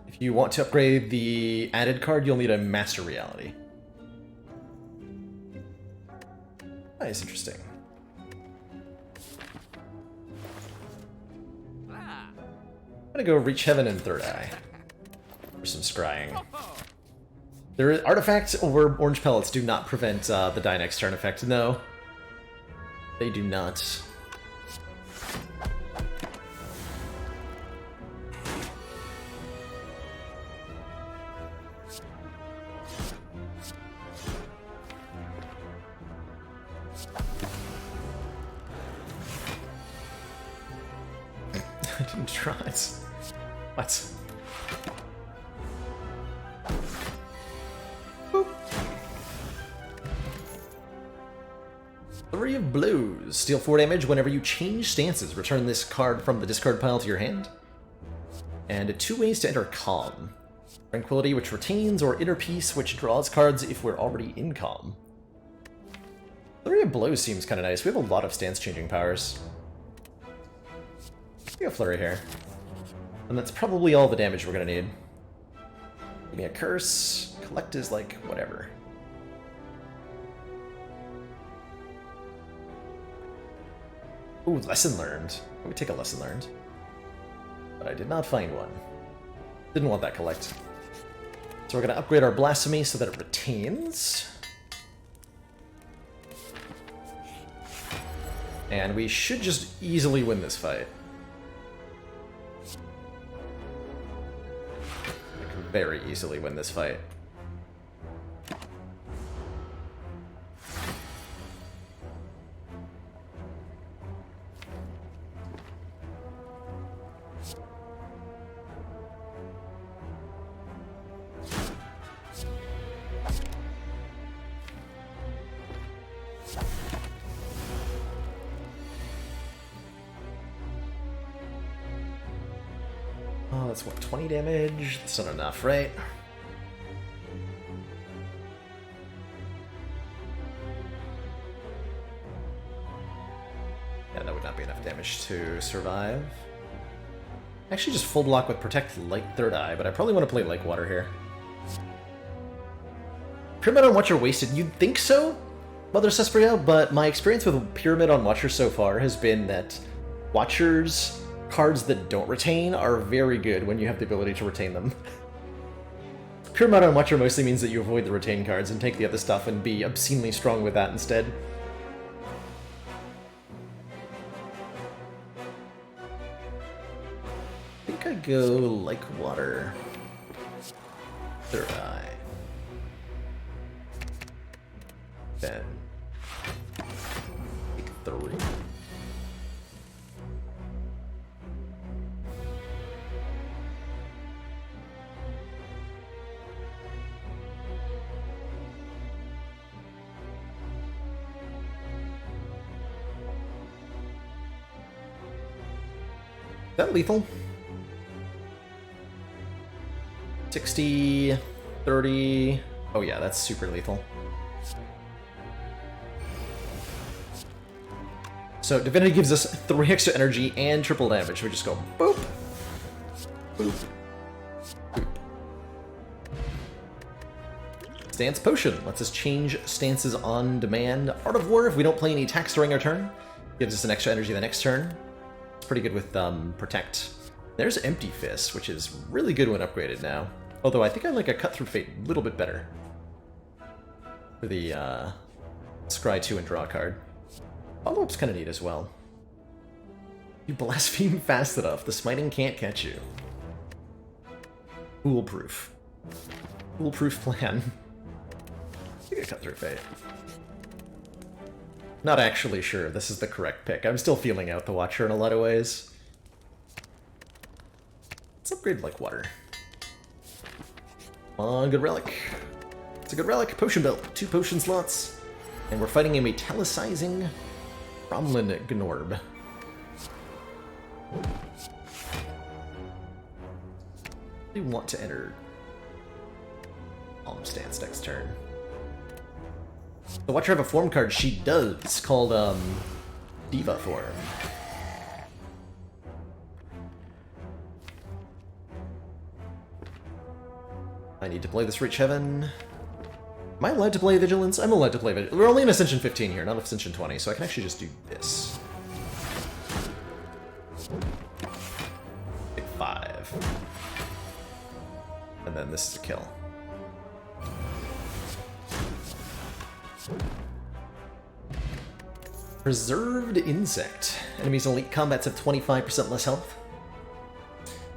If you want to upgrade the added card, you'll need a Master Reality. That is interesting. I'm gonna go Reach Heaven and Third Eye for some scrying. Artifacts over Orange Pellets do not prevent the die next turn effect. No, they do not. I didn't try it. What? Boop. 3 of Blues. Steal 4 damage whenever you change stances. Return this card from the discard pile to your hand. And 2 ways to enter Calm. Tranquility, which retains, or Inner Peace, which draws cards if we're already in Calm. 3 of Blows seems kind of nice. We have a lot of stance-changing powers. We got Flurry here. And that's probably all the damage we're gonna need. Give me a Curse. Collect is like, whatever. Ooh, Lesson Learned. Let me take a Lesson Learned. But I did not find one. Didn't want that Collect. So we're gonna upgrade our Blasphemy so that it retains. And we should just easily win this fight. Very easily win this fight. Oh, that's what, 20 damage? That's not enough, right? Yeah, that would not be enough damage to survive. Actually, just full block with Protect Light Third Eye, but I probably want to play Lake Water here. Pyramid on Watcher wasted. You'd think so, Mother Cesperia, but my experience with Pyramid on Watcher so far has been that Watchers cards that don't retain are very good when you have the ability to retain them. Pyramid on Watcher mostly means that you avoid the retain cards and take the other stuff and be obscenely strong with that instead. I think I go Like Water. Third Eye. 10. 3. Is that lethal? 60, 30. Oh yeah, that's super lethal. So Divinity gives us 3 extra energy and triple damage. We just go boop, boop, boop. Stance Potion lets us change stances on demand. Art of War, if we don't play any attacks during our turn, gives us an extra energy the next turn. It's pretty good with Protect. There's Empty Fist, which is really good when upgraded now. Although I think I like a Cut Through Fate a little bit better for the Scry 2 and draw card. Follow-up's kind of neat as well. You blaspheme fast enough, the smiting can't catch you. Foolproof. Foolproof plan. You get Cut Through Fate. Not actually sure this is the correct pick. I'm still feeling out the Watcher in a lot of ways. Let's upgrade like water. Come on, good relic. It's a good relic. Potion belt. 2 potion slots. And we're fighting a metallicizing Cromlin Gnorb. We want to enter Palm Stance next turn. The Watcher have a form card? She does, called Diva Form. I need to play this Reach Heaven. Am I allowed to play Vigilance? I'm allowed to play Vigilance. We're only in Ascension 15 here, not Ascension 20, so I can actually just do this. Take 5. And then this is a kill. Preserved Insect. Enemies in elite combats have 25% less health.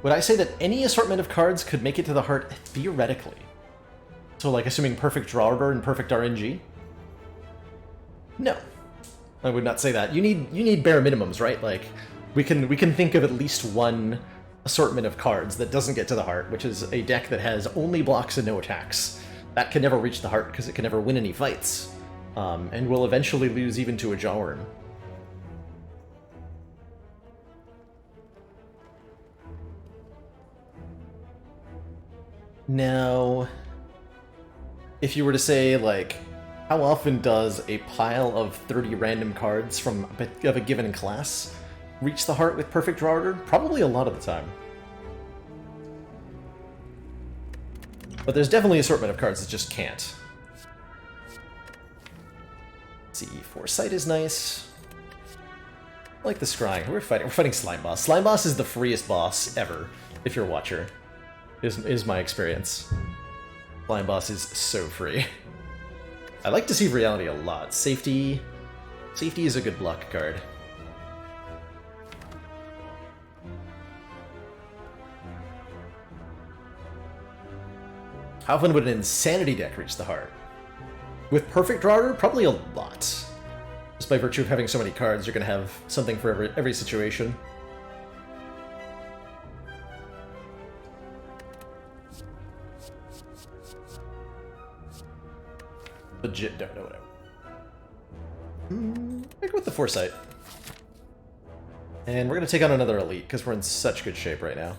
Would I say that any assortment of cards could make it to the heart theoretically? So, like, assuming perfect draw order and perfect RNG? No. I would not say that. You need bare minimums, right? Like, we can think of at least one assortment of cards that doesn't get to the heart, which is a deck that has only blocks and no attacks. That can never reach the heart because it can never win any fights. And will eventually lose even to a Jawworm. Now, if you were to say, like, how often does a pile of 30 random cards from of a given class reach the heart with perfect draw order? Probably a lot of the time. But there's definitely an assortment of cards that just can't. Let's see, Foresight is nice. I like the Scry. We're fighting Slime Boss. Slime Boss is the freest boss ever, if you're a Watcher. Is my experience. Slime Boss is so free. I like Deceive Reality a lot. Safety is a good block card. How often would an Insanity deck reach the heart? With perfect draw order, probably a lot. Just by virtue of having so many cards, you're going to have something for every situation. Legit don't know what I go with the Foresight. And we're going to take on another Elite, because we're in such good shape right now.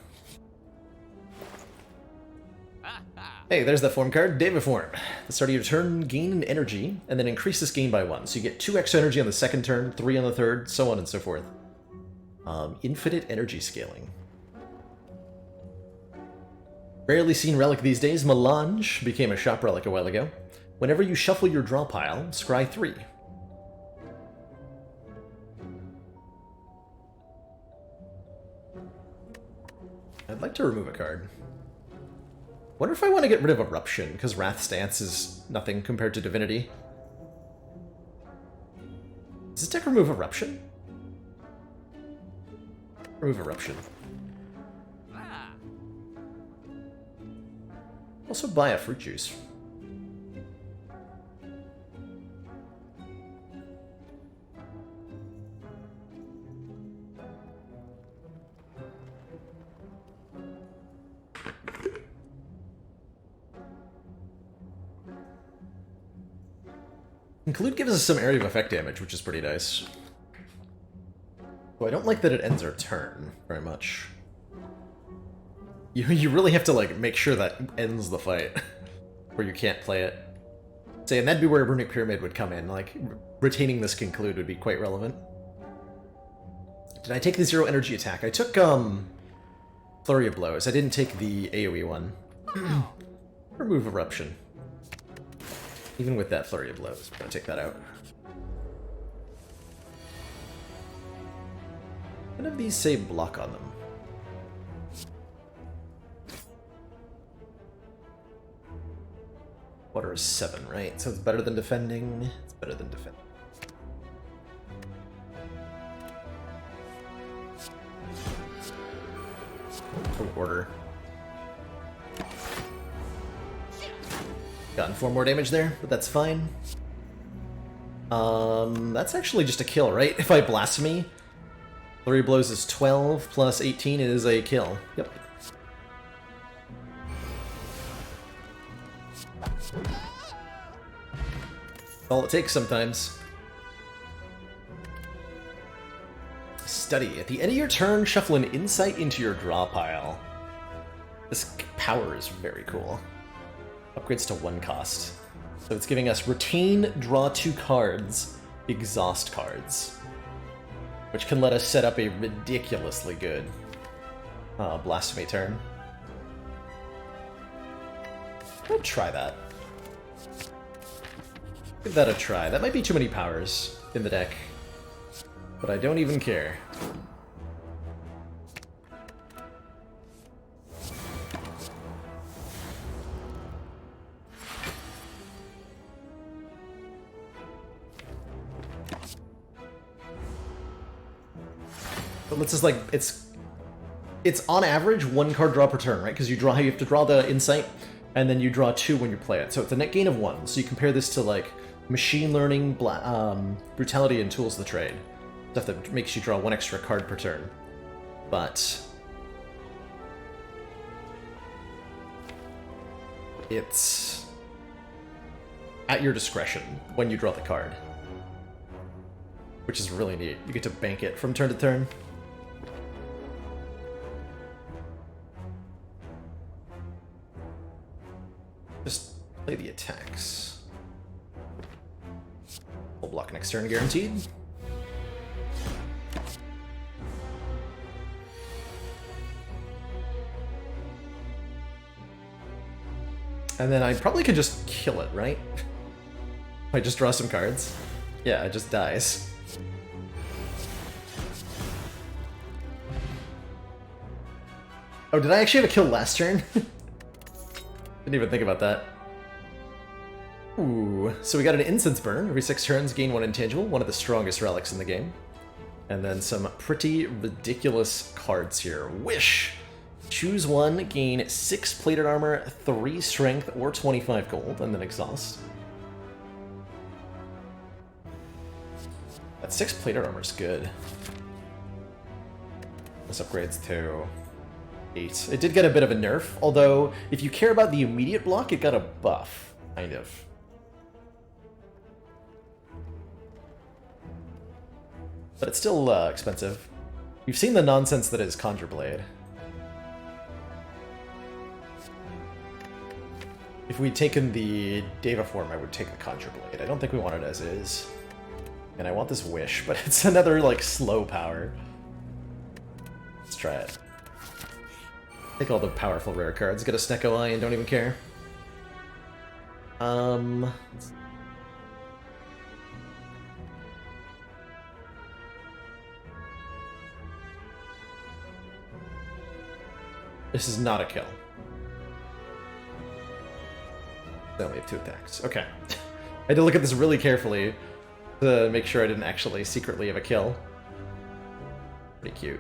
Hey, there's that form card, David Form. At the start of your turn, gain an energy, and then increase this gain by 1. So you get 2 extra energy on the second turn, 3 on the third, so on and so forth. Infinite energy scaling. Rarely seen relic these days, Melange became a shop relic a while ago. Whenever you shuffle your draw pile, scry 3. I'd like to remove a card. Wonder if I want to get rid of Eruption, because Wrath Stance is nothing compared to Divinity. Does this deck remove Eruption? Remove Eruption. Also buy a Fruit Juice. Conclude gives us some area of effect damage, which is pretty nice. Well, I don't like that it ends our turn very much. You really have to, like, make sure that ends the fight, or you can't play it. Say, and that'd be where Runic Pyramid would come in. Like, retaining this conclude would be quite relevant. Did I take the 0 energy attack? I took, Flurry of Blows. I didn't take the AoE one. Remove Eruption. Even with that Flurry of Blows, I'm gonna take that out. None of these say block on them. Water is 7, right? So it's better than defending. It's better than defending. Order. Gotten 4 more damage there, but that's fine. That's actually just a kill, right? If I Blasphemy, 3 blows is 12 plus 18 is a kill. Yep. All it takes sometimes. Study. At the end of your turn, shuffle an insight into your draw pile. This power is very cool. Upgrades to 1 cost. So it's giving us retain, draw 2 cards, exhaust cards. Which can let us set up a ridiculously good Blasphemy turn. I'll try that. Give that a try. That might be too many powers in the deck. But I don't even care. But let's just, like, it's on average 1 card draw per turn, right? Because you have to draw the insight, and then you draw 2 when you play it. So it's a net gain of 1. So you compare this to, like, machine learning, brutality, and tools of the trade. Stuff that makes you draw 1 extra card per turn. But it's at your discretion when you draw the card, which is really neat. You get to bank it from turn to turn. Just play the attacks. Full block next turn guaranteed. And then I probably could just kill it, right? I just draw some cards. Yeah, it just dies. Oh, did I actually have a kill last turn? Didn't even think about that. Ooh, so we got an Incense Burn. Every 6 turns, gain 1 intangible, one of the strongest relics in the game. And then some pretty ridiculous cards here. Wish! Choose 1, gain 6 plated armor, 3 strength, or 25 gold, and then exhaust. That 6 plated armor is good. This upgrades to 8. It did get a bit of a nerf, although if you care about the immediate block, it got a buff, kind of. But it's still expensive. You've seen the nonsense that is Conjure Blade. If we'd taken the Deva form, I would take the Conjure Blade. I don't think we want it as is. And I want this Wish, but it's another, like, slow power. Let's try it. Take all the powerful rare cards, get a Snecko Eye, and don't even care. This is not a kill. They only have 2 attacks. Okay. I had to look at this really carefully to make sure I didn't actually secretly have a kill. Pretty cute.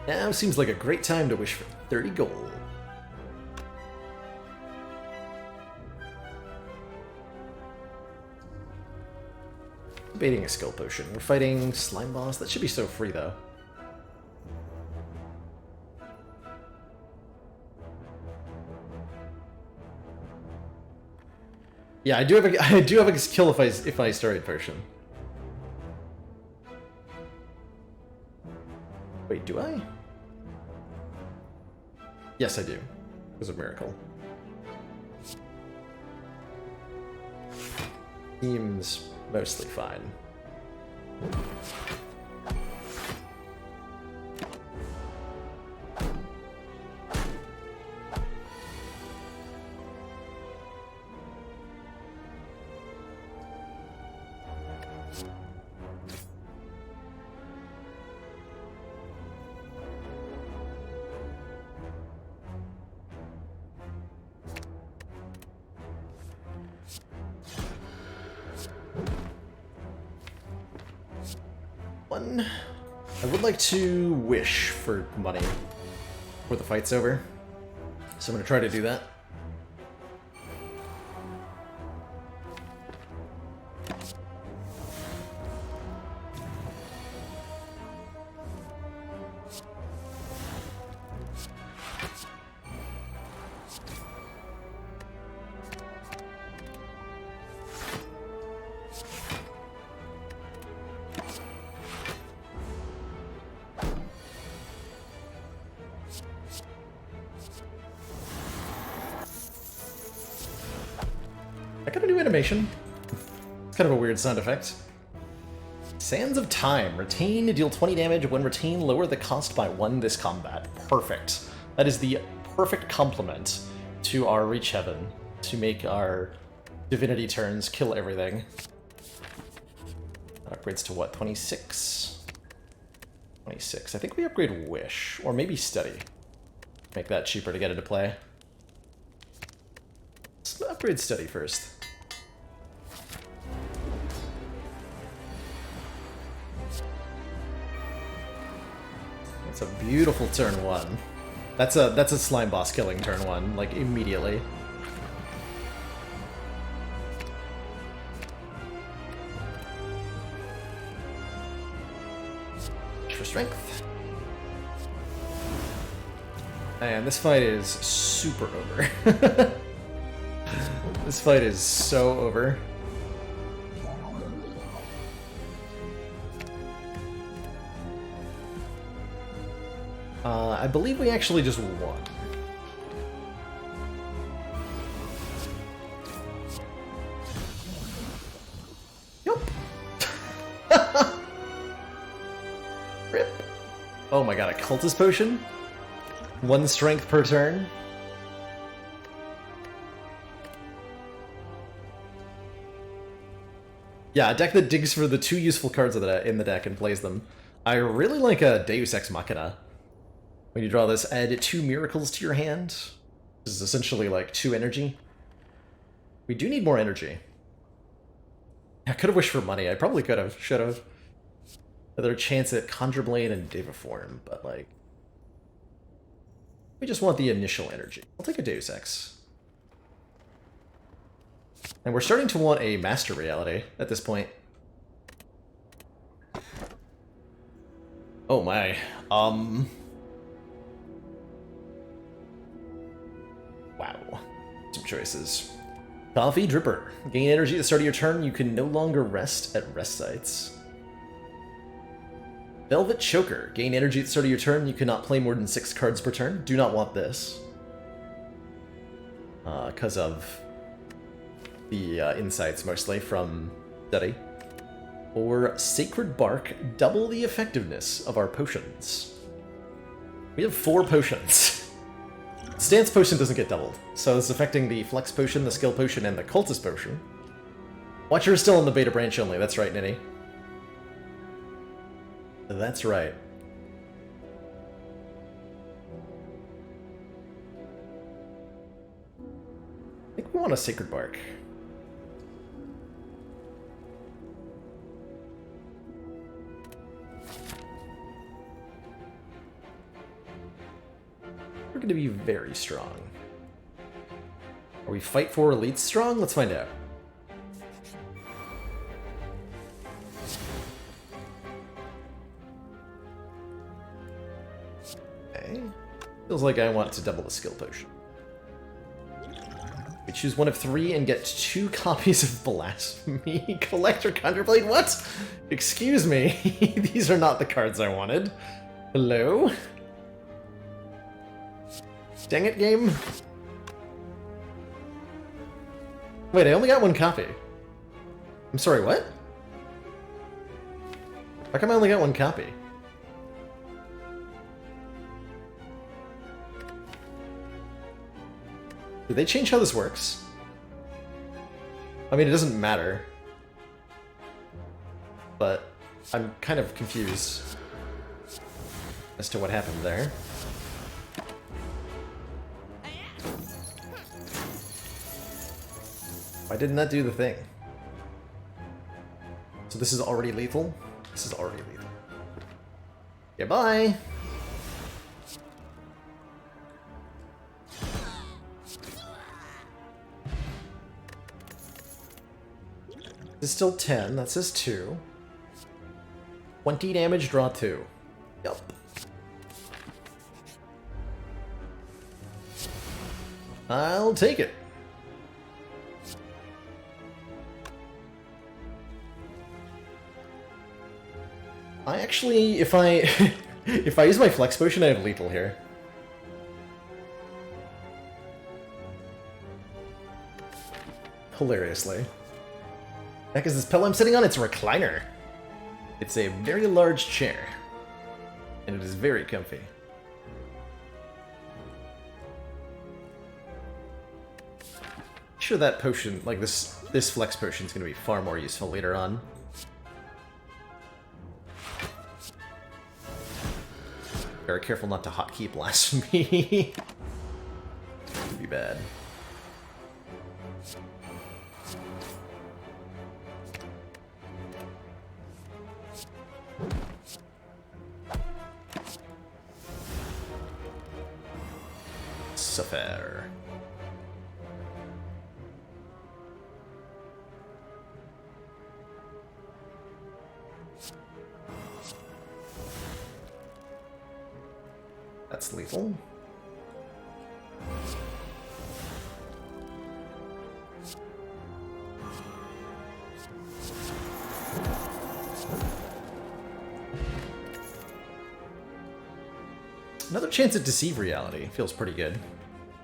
Now seems like a great time to wish for 30 gold. Debating a skill potion. We're fighting Slime Boss. That should be so free, though. Yeah, I do have a kill if I Starry Potion. Wait, do I? Yes, I do. Because of Miracle. Seems mostly fine. I would like to wish for money before the fight's over, so I'm going to try to do that. I got a new animation. It's kind of a weird sound effect. Sands of Time. Retain, deal 20 damage. When retain, lower the cost by 1 this combat. Perfect. That is the perfect complement to our Reach Heaven to make our Divinity turns kill everything. That upgrades to what? 26? 26. I think we upgrade Wish. Or maybe Steady. Make that cheaper to get into play. Let's upgrade Steady first. It's a beautiful turn 1. That's a slime boss killing turn 1, like immediately. For strength. And this fight is super over. This fight is so over. I believe we actually just won. Yup. Rip. Oh my god, a cultist potion? 1 strength per turn? Yeah, a deck that digs for the 2 useful cards in the deck and plays them. I really like a Deus Ex Machina. When you draw this, add 2 miracles to your hand. This is essentially like 2 energy. We do need more energy. I could have wished for money. I probably could have, should have. Another chance at Conjure Blade and Deviform, but like... we just want the initial energy. I'll take a Deus Ex. And we're starting to want a Master Reality at this point. Oh my. Wow. Some choices. Coffee Dripper. Gain energy at the start of your turn. You can no longer rest at rest sites. Velvet Choker. Gain energy at the start of your turn. You cannot play more than 6 cards per turn. Do not want this. Because of the insights, mostly, from Study. Or Sacred Bark. Double the effectiveness of our potions. We have 4 potions. Stance Potion doesn't get doubled, so it's affecting the Flex Potion, the Skill Potion, and the Cultist Potion. Watcher is still in the beta branch only, that's right, Ninny. That's right. I think we want a Sacred Bark. We're going to be very strong. Are we fight for elites strong? Let's find out. Okay. Feels like I want to double the skill potion. We choose one of 3 and get 2 copies of Blasphemy. Collector Conjurblade, what? Excuse me, these are not the cards I wanted. Hello? Dang it, game. Wait, I only got 1 copy. I'm sorry, what? How come I only got 1 copy? Did they change how this works? I mean, it doesn't matter. But I'm kind of confused as to what happened there. Why didn't that do the thing? So this is already lethal? This is already lethal. Goodbye! This is still 10, that says 2. 20 damage, draw 2. Yup. I'll take it. I actually, if I if I use my flex potion, I have lethal here. Hilariously. Heck is this pillow I'm sitting on? It's a recliner. It's a very large chair. And it is very comfy. Sure that potion, like this flex potion is going to be far more useful later on. Very careful not to hotkey Blasphemy. Could be bad. Suffer. That's lethal. Another chance at Deceive Reality. Feels pretty good.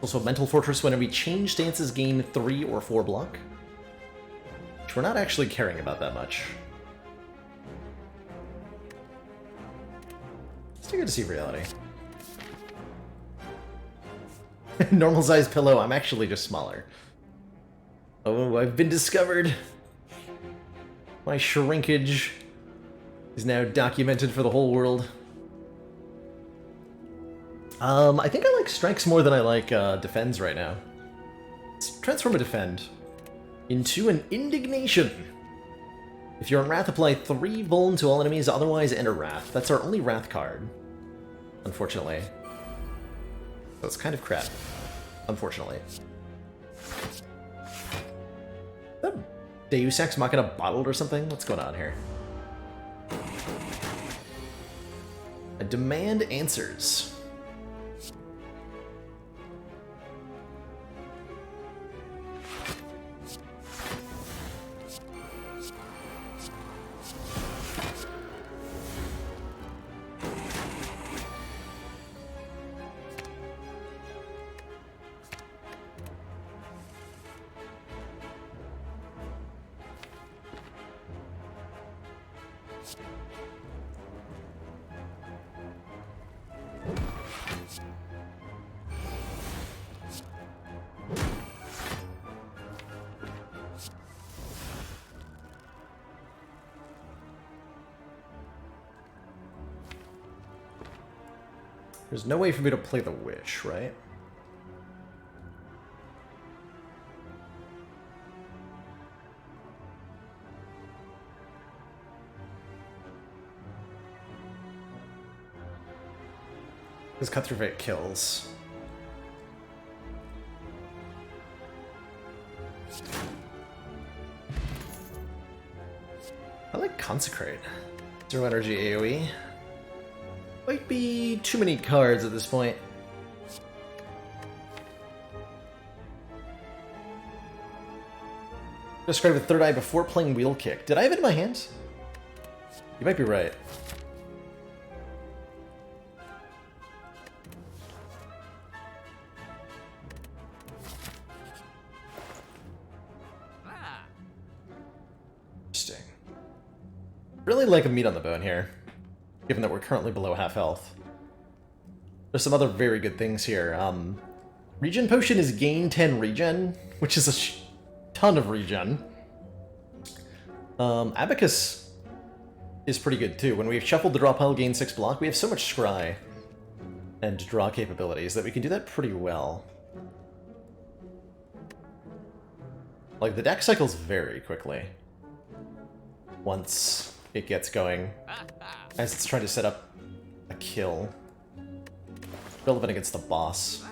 Also, Mental Fortress whenever we change stances gain 3 or 4 block. Which we're not actually caring about that much. Let's take a Deceive Reality. Normal size pillow, I'm actually just smaller. Oh, I've been discovered. My shrinkage is now documented for the whole world. I think I like Strikes more than I like Defends right now. Let's transform a Defend into an Indignation. If you're on Wrath, apply 3 Vuln to all enemies, otherwise enter Wrath. That's our only Wrath card, unfortunately. So it's kind of crap, unfortunately. Is that Deus Ex Machina bottled or something? What's going on here? I demand answers. There's no way for me to play the Witch, right? This cut through fate kills. I like Consecrate. 0 energy AoE. Might be too many cards at this point. Describe a third eye before playing wheel kick. Did I have it in my hands? You might be right. Interesting. Really like a meat on the bone here, given that we're currently below half health. There's some other very good things here. Regen Potion is gain 10 regen, which is a ton of regen. Abacus is pretty good too. When we've shuffled the draw pile, gain 6 block, we have so much scry and draw capabilities that we can do that pretty well. Like, the deck cycles very quickly once it gets going, as it's trying to set up a kill. Relevant against the boss.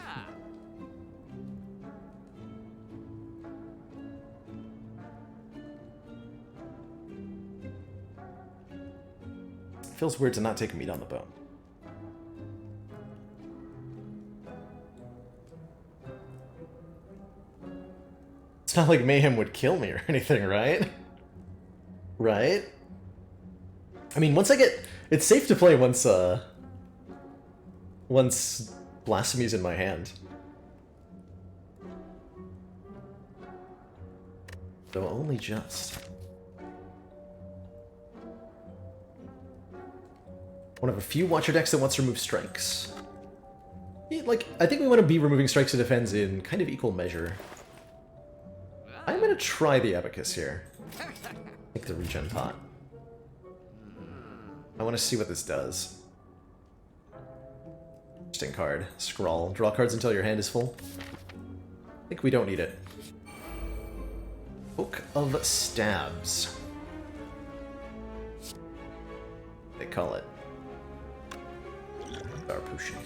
Feels weird to not take meat on the bone. It's not like Mayhem would kill me or anything, right? Right? I mean, once I get... It's safe to play once Blasphemy's in my hand. Though only just. One of a few Watcher decks that wants to remove strikes. Yeah, like, I think we want to be removing strikes and defends in kind of equal measure. I'm gonna try the Abacus here. Take the regen pot. I want to see what this does. Interesting card. Scrawl. Draw cards until your hand is full. I think we don't need it. Book of Stabs. They call it. Our potion.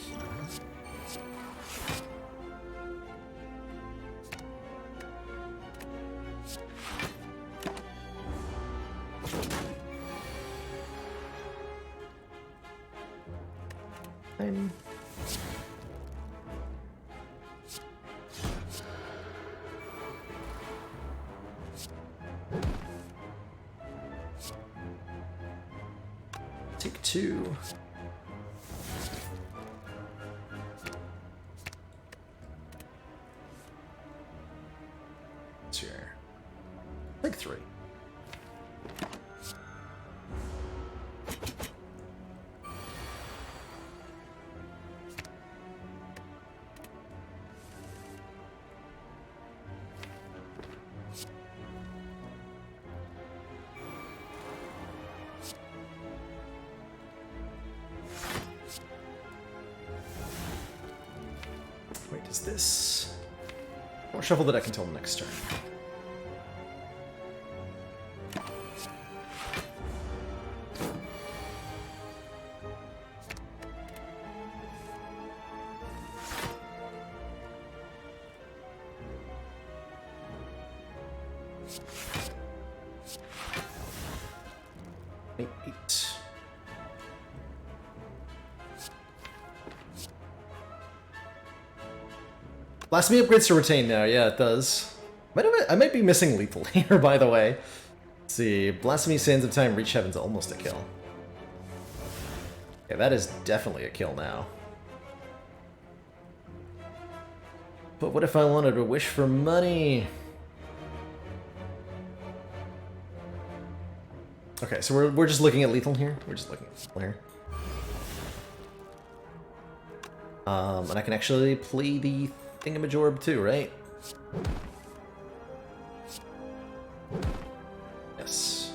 Take 2. Here. Take 3. Wait, is this... I won't shuffle the deck until next turn. Blasphemy upgrades to retain now. Yeah, it does. I might be missing lethal here, by the way. Let's see. Blasphemy, Sands of Time, Reach Heaven's almost a kill. Okay, that is definitely a kill now. But what if I wanted to wish for money? Okay, so we're just looking at lethal here. We're just looking at lethal here. And I can actually play the Thingamajorb too, right? Yes.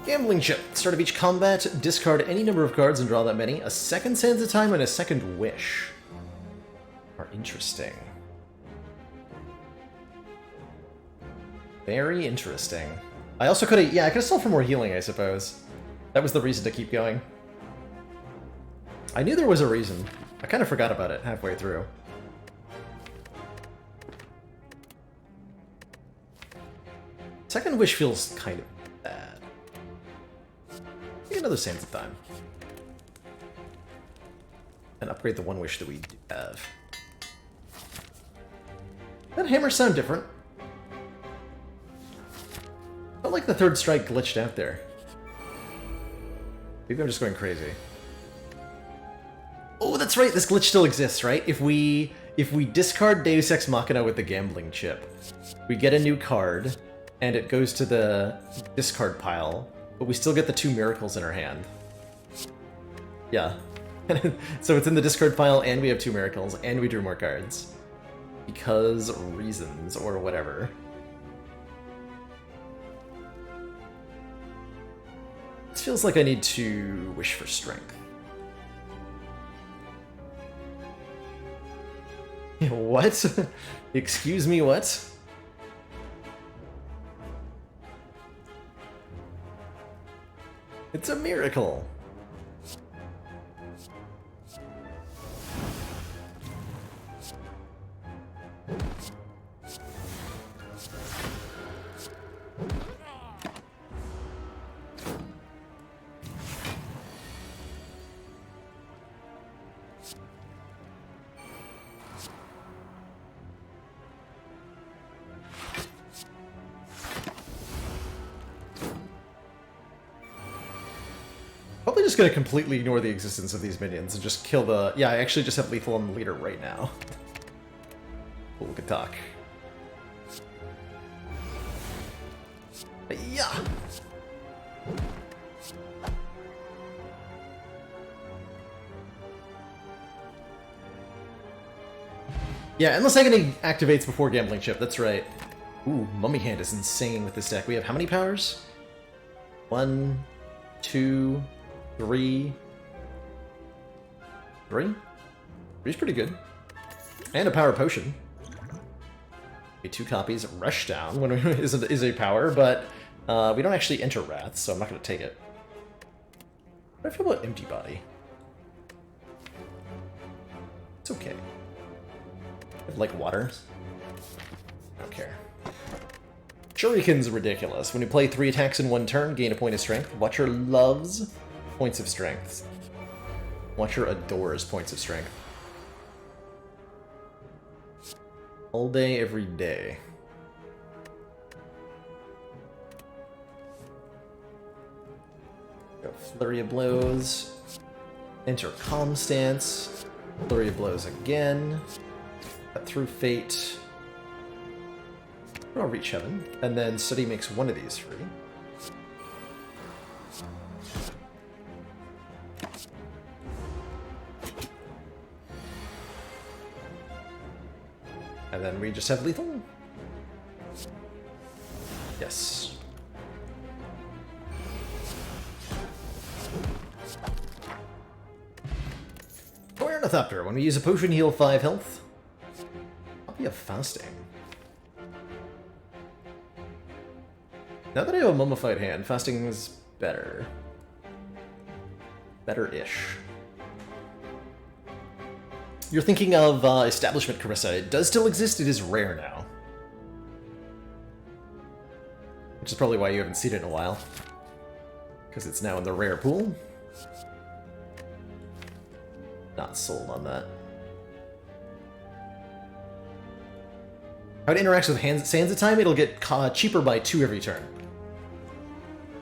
Gambling chip. Start of each combat, discard any number of cards and draw that many. A second Sands of Time and a second Wish are interesting. Very interesting. I also could have, yeah, I could have sold for more healing, I suppose. That was the reason to keep going. I knew there was a reason. I kind of forgot about it halfway through. Second Wish feels kind of bad. Maybe another Sands of Time. And upgrade the one Wish that we do have. That hammer sound different. Felt like the third strike glitched out there. Maybe I'm just going crazy. Oh, that's right. This glitch still exists, right? If we discard Deus Ex Machina with the gambling chip, we get a new card, and it goes to the discard pile, but we still get the 2 miracles in our hand. Yeah. So it's in the discard pile, and we have 2 miracles, and we drew more cards. Because reasons, or whatever. This feels like I need to wish for strength. What? Excuse me, what? It's a miracle. Probably just gonna completely ignore the existence of these minions and just kill the... Yeah, I actually just have lethal on the leader right now. Cool, good talk. Yeah! Yeah, unless Agony activates before Gambling Chip, that's right. Ooh, Mummy Hand is insane with this deck. We have how many powers? 1, 2... 3. 3? 3's pretty good. And a power potion. Okay, 2 copies. Rush down when is a power, but we don't actually enter Wrath, so I'm not going to take it. What do I feel about Empty Body? It's okay. I like water. I don't care. Shuriken's ridiculous. When you play 3 attacks in 1 turn, gain a point of strength. Watcher loves points of strength. Watcher adores points of strength. All day, every day. Go Flurry of Blows. Enter Calm Stance. Flurry of Blows again. Cut through Fate. I'll reach Heaven. And then Study makes 1 of these free. And then we just have lethal? Yes. Ornithopter. When we use a potion, heal 5 health. Copy of Fasting. Now that I have a Mummified Hand, Fasting is better. Better-ish. You're thinking of Establishment Carissa. It does still exist, it is rare now. Which is probably why you haven't seen it in a while. Because it's now in the rare pool. Not sold on that. How it interacts with Sands of Time, it'll get cheaper by 2 every turn.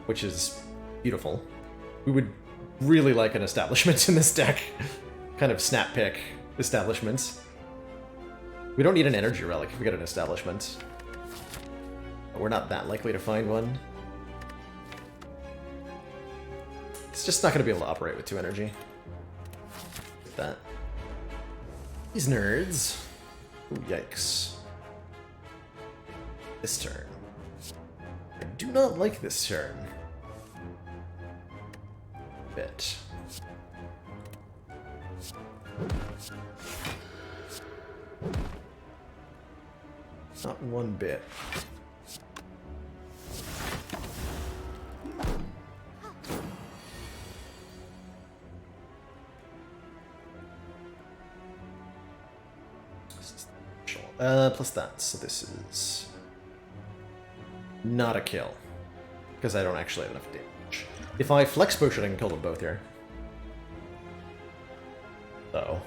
Which is beautiful. We would really like an Establishment in this deck. Kind of snap pick. Establishments. We don't need an energy relic if we get an establishment. But we're not that likely to find one. It's just not going to be able to operate with 2 energy. Like that. These nerds. Ooh, yikes. This turn. I do not like this turn. Bit. Not one bit. Plus that, so this is not a kill. Because I don't actually have enough damage. If I flex potion, I can kill them both here. Uh-oh.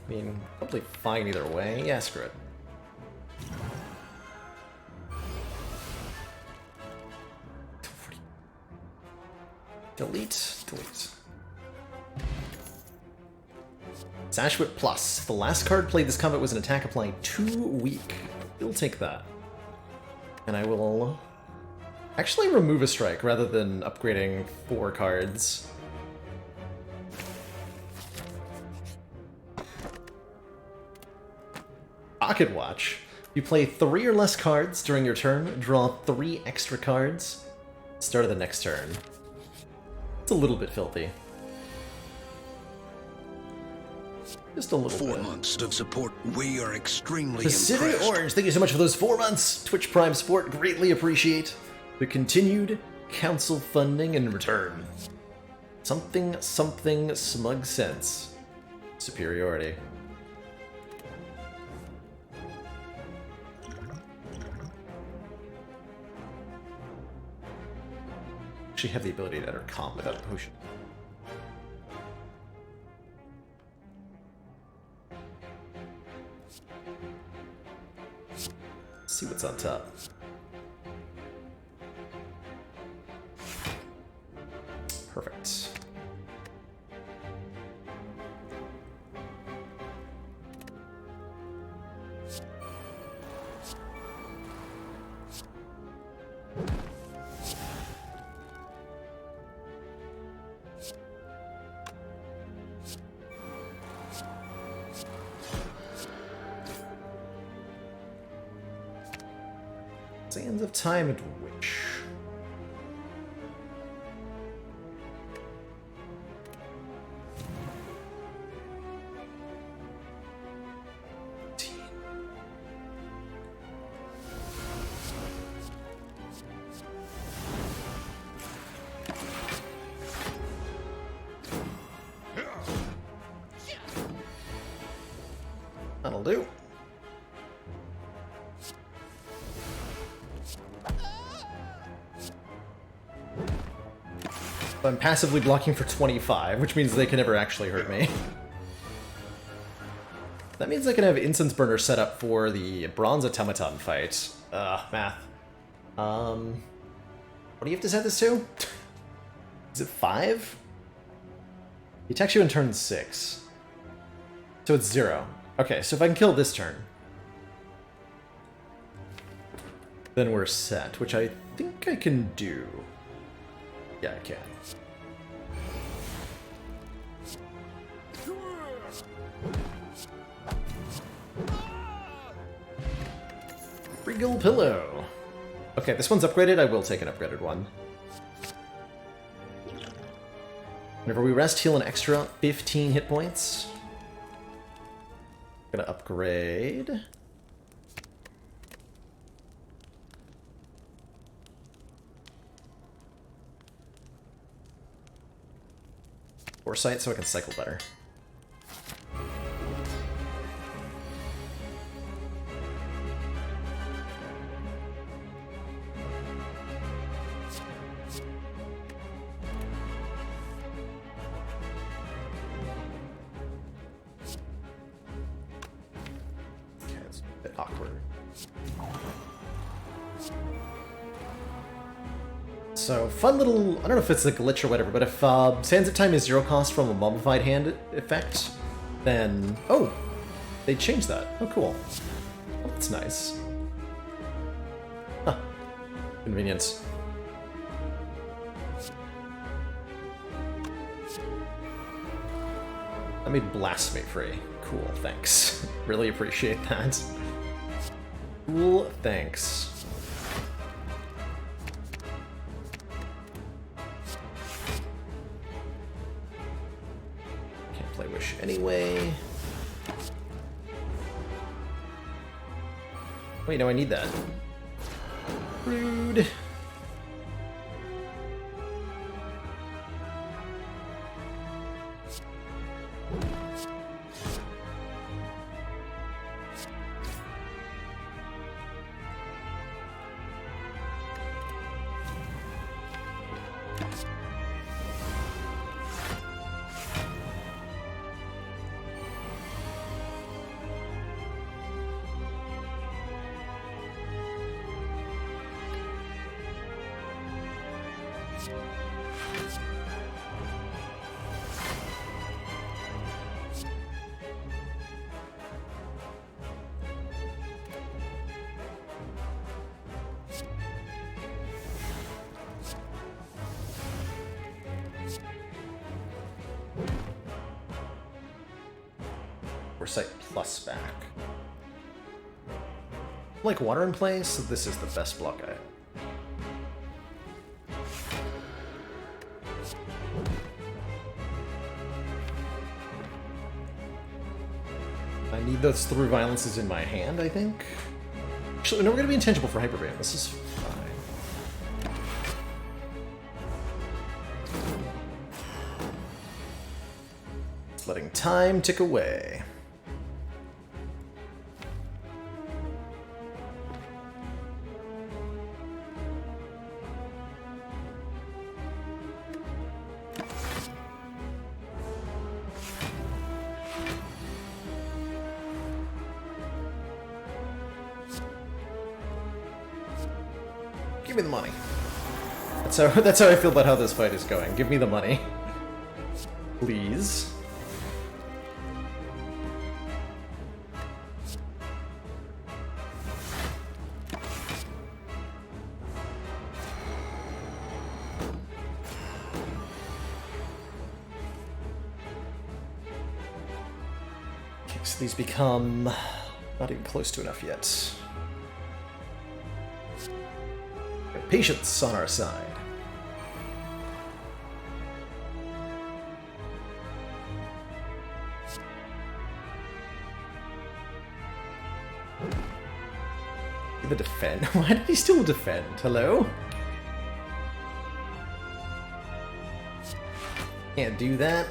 I mean, probably fine either way. Yeah, screw it. Delete. Sashwit Plus. The last card played this combat was an attack applying 2 weak. We'll take that. And I will actually remove a strike rather than upgrading 4 cards. Pocket Watch. You play 3 or less cards during your turn, draw 3 extra cards. Start of the next turn. It's a little bit filthy. Just a little 4 bit. months of support. We are extremely Pacific impressed. Orange, thank you so much for those 4 months. Twitch Prime support, greatly appreciate the continued council funding in return. Something smug sense. Superiority. Actually have the ability to enter comp without a potion. Let's see what's on top. Perfect. Sands of Time and Witch. That'll do. I'm passively blocking for 25, which means they can never actually hurt me. That means I can have Incense Burner set up for the Bronze Automaton fight. Math. What do you have to set this to? Is it 5? He attacks you in turn 6. So it's 0. Okay, so if I can kill this turn, then we're set, which I think I can do. Yeah, I can. Regal Pillow. Okay, this one's upgraded. I will take an upgraded one. Whenever we rest, heal an extra 15 hit points. Gonna upgrade. Foresight so I can cycle better. Okay, it's a bit awkward. So, fun little, I don't know if it's a glitch or whatever, but if Sands of Time is 0 cost from a Mummified Hand effect, then... Oh! They changed that. Oh, cool. Oh, that's nice. Huh. Convenience. That made Blasphemy free. Cool, thanks. Really appreciate that. Cool, thanks. Play Wish anyway. Wait, no, I need that. Rude. Foresight plus back. Like water in play, so this is the best block I have. I need those through violences in my hand, I think. Actually, no, we're gonna be intangible for Hyperbane. This is fine. Just letting time tick away. Give me the money. That's how I feel about how this fight is going. Give me the money. Please. Okay, so these become not even close to enough yet. Patience on our side. The defend? Why did he still defend? Hello? Can't do that.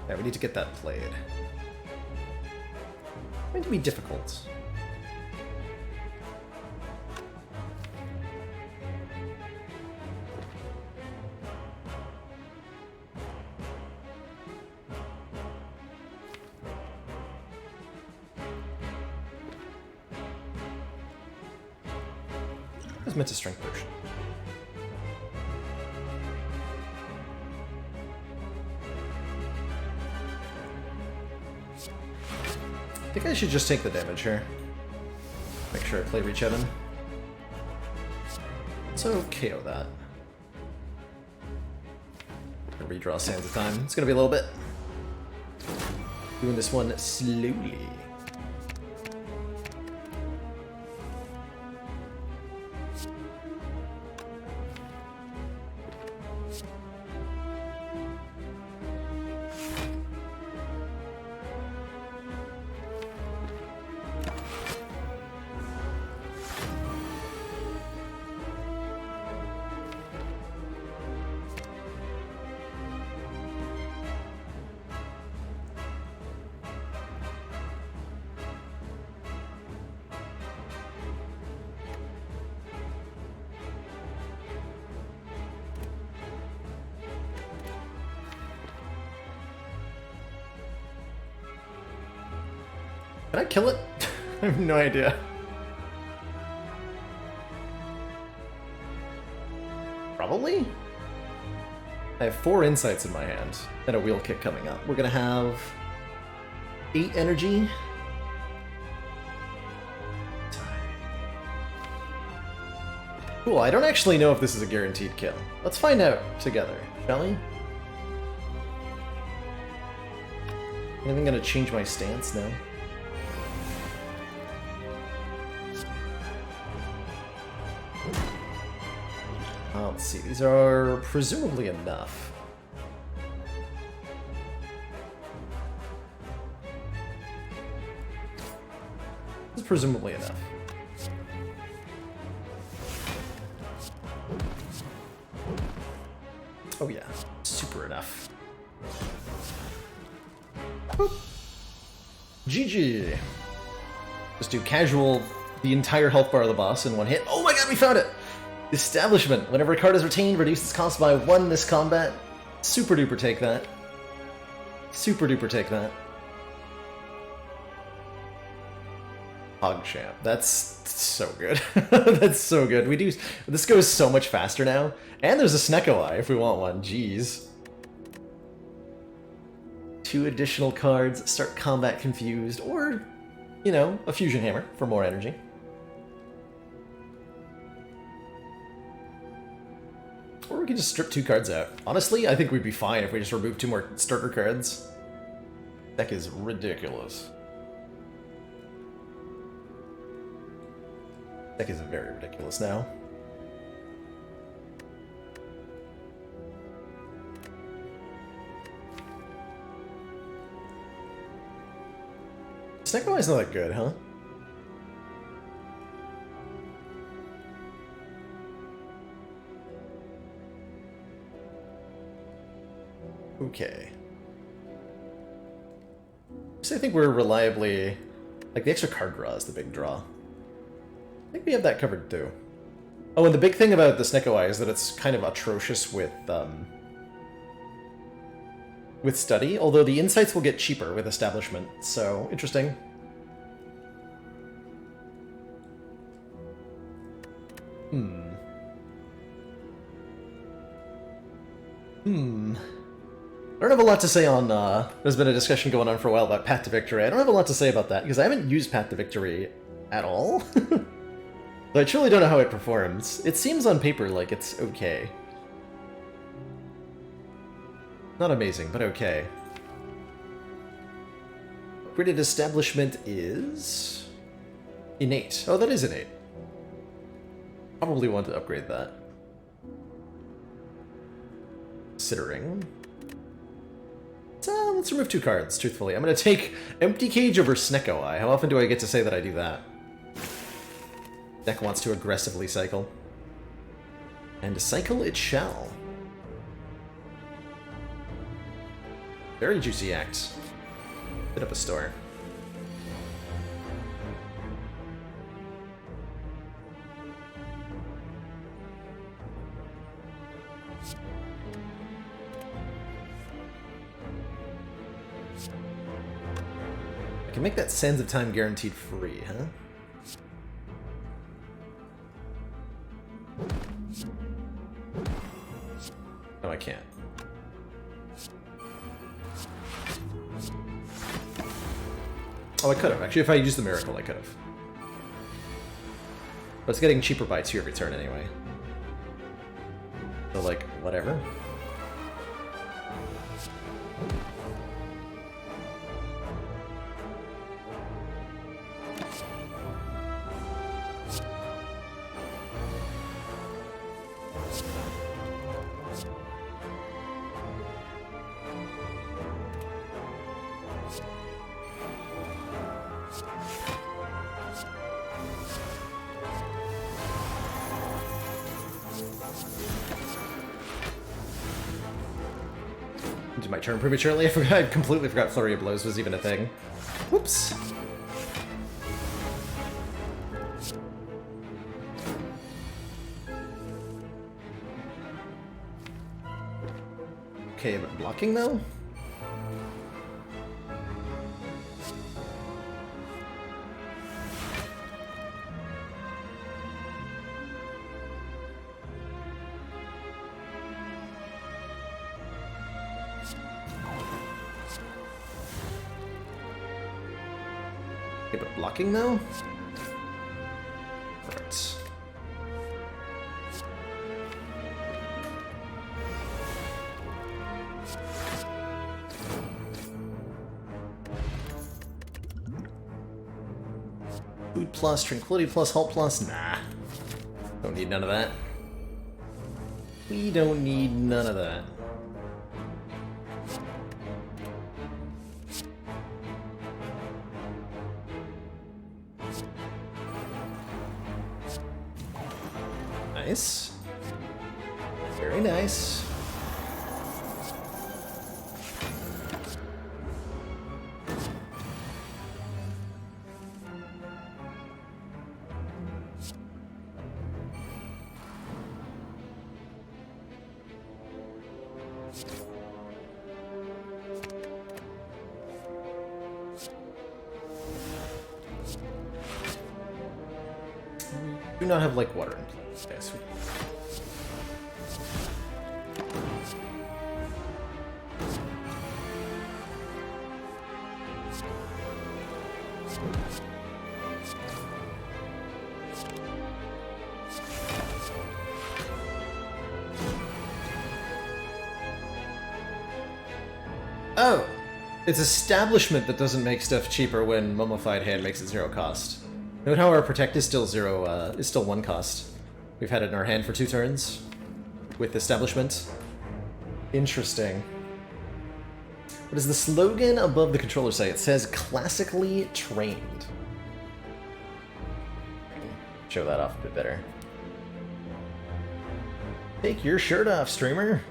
Yeah, we need to get that played. It's going to be difficult. I was meant to strength potion. I think I should just take the damage here. Make sure I play reach at him. So KO that. Redraw sands of time. It's gonna be a little bit. Doing this one slowly. Can I kill it? I have no idea. Probably? I have 4 insights in my hand and a wheel kick coming up. We're gonna have 8 energy. Cool, I don't actually know if this is a guaranteed kill. Let's find out together, shall we? Anything gonna change my stance now? Let's see, these are presumably enough. This is presumably enough. Oh yeah, super enough. Boop. GG. Just do casual, the entire health bar of the boss in one hit. Oh my god, we found it! Establishment. Whenever a card is retained, reduce its cost by 1 this combat. Super duper take that. Super duper take that. Hogchamp. That's so good. That's so good. We do. This goes so much faster now. And there's a Snecko Eye if we want one. Jeez. 2 additional cards. Start combat confused. Or, you know, a Fusion Hammer for more energy. Or we could just strip 2 cards out. Honestly, I think we'd be fine if we just remove 2 more starter cards. Deck is ridiculous. Deck is very ridiculous now. Snecko Eye's not that good, huh? Okay. So I think we're reliably... Like, the extra card draw is the big draw. I think we have that covered, too. Oh, and the big thing about the Snecko Eye is that it's kind of atrocious with study, although the insights will get cheaper with establishment, so interesting. I don't have a lot to say on, there's been a discussion going on for a while about Path to Victory. I don't have a lot to say about that, because I haven't used Path to Victory at all. But I truly don't know how it performs. It seems on paper like it's okay. Not amazing, but okay. Upgraded Establishment is... innate. Oh, that is innate. Probably want to upgrade that. Considering... let's remove 2 cards, truthfully. I'm going to take Empty Cage over Snecko Eye. How often do I get to say that I do that? Deck wants to aggressively cycle. And cycle it shall. Very juicy act. Bit up a store. I can make that Sands of Time guaranteed free, huh? No, I can't. Oh, I could have. Actually, if I used the Miracle, I could have. But it's getting cheaper by 2 every turn anyway. So, like, whatever. Did my turn prematurely? I completely forgot Flurry of Blows was even a thing. Whoops. Okay, but blocking though? Okay, but blocking though? Right. Food plus, tranquility plus, halt plus? Nah. Don't need none of that. We don't need none of that. Nice. Very nice. We do not have like water in place. Okay, sweet. Oh! It's establishment that doesn't make stuff cheaper when Mummified Hand makes it 0 cost. Note how our Protect is still 1 cost. We've had it in our hand for 2 turns. With establishment. Interesting. What is the slogan above the controller say? It says, classically trained. Show that off a bit better. Take your shirt off, streamer!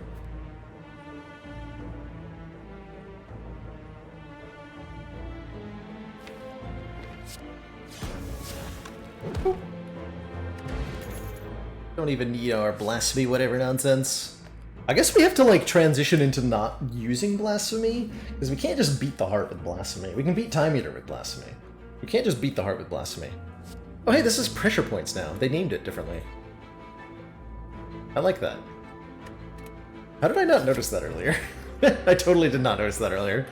Don't even need our blasphemy whatever nonsense. I guess we have to like transition into not using blasphemy, because we can't just beat the heart with blasphemy. We can beat Time Eater with blasphemy. We can't just beat the heart with blasphemy. Oh hey, this is pressure points now. They named it differently. I like that. How did I not notice that earlier? I totally did not notice that earlier.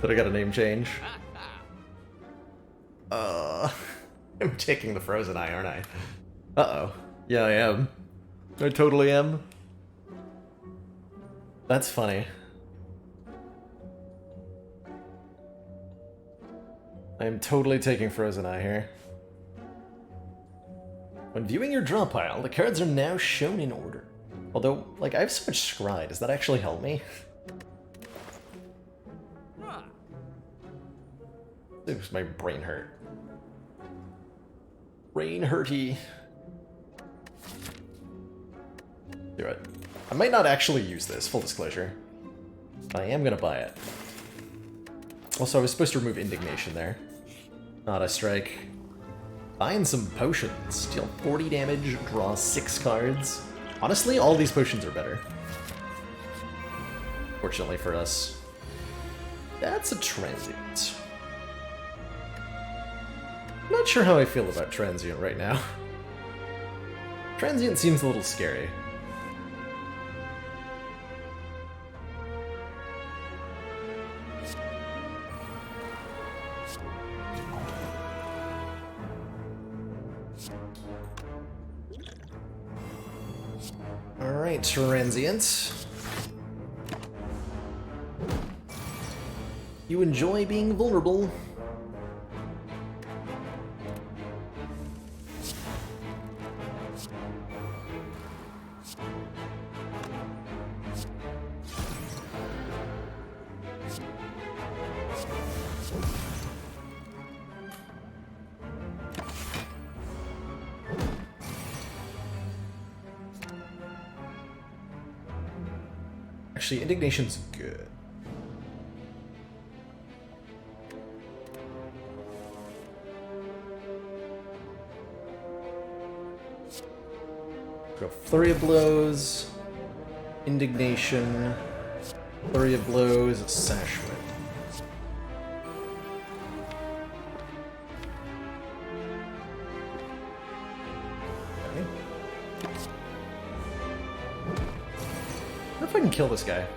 But I got a name change. I'm taking the frozen eye, aren't I? Uh-oh. Yeah, I am. I totally am. That's funny. I'm totally taking frozen eye here. When viewing your draw pile, the cards are now shown in order. Although, like, I have so much scry, does that actually help me? Oops, my brain hurt. Brain hurty. Do it. I might not actually use this, full disclosure. But I am gonna buy it. Also, I was supposed to remove Indignation there. Not a strike. Buying some potions. Deal 40 damage, draw 6 cards. Honestly, all these potions are better. Fortunately for us. That's a transient. I'm not sure how I feel about transient right now. Transient seems a little scary. Alright, transient. You enjoy being vulnerable. Actually, Indignation's good. Go Flurry of Blows, Indignation, Flurry of Blows, Sash Whip. Okay. I wonder if I can kill this guy.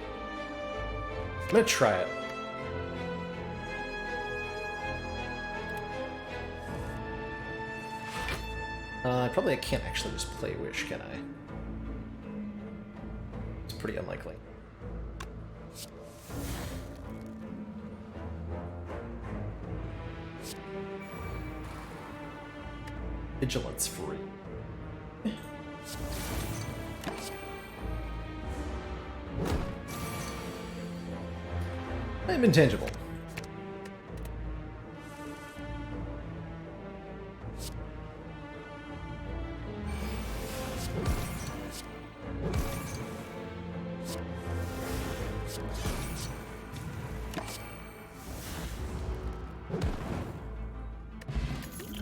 I'm gonna try it. Probably I can't actually just play Wish, can I? It's pretty unlikely. Vigilance free. I'm intangible.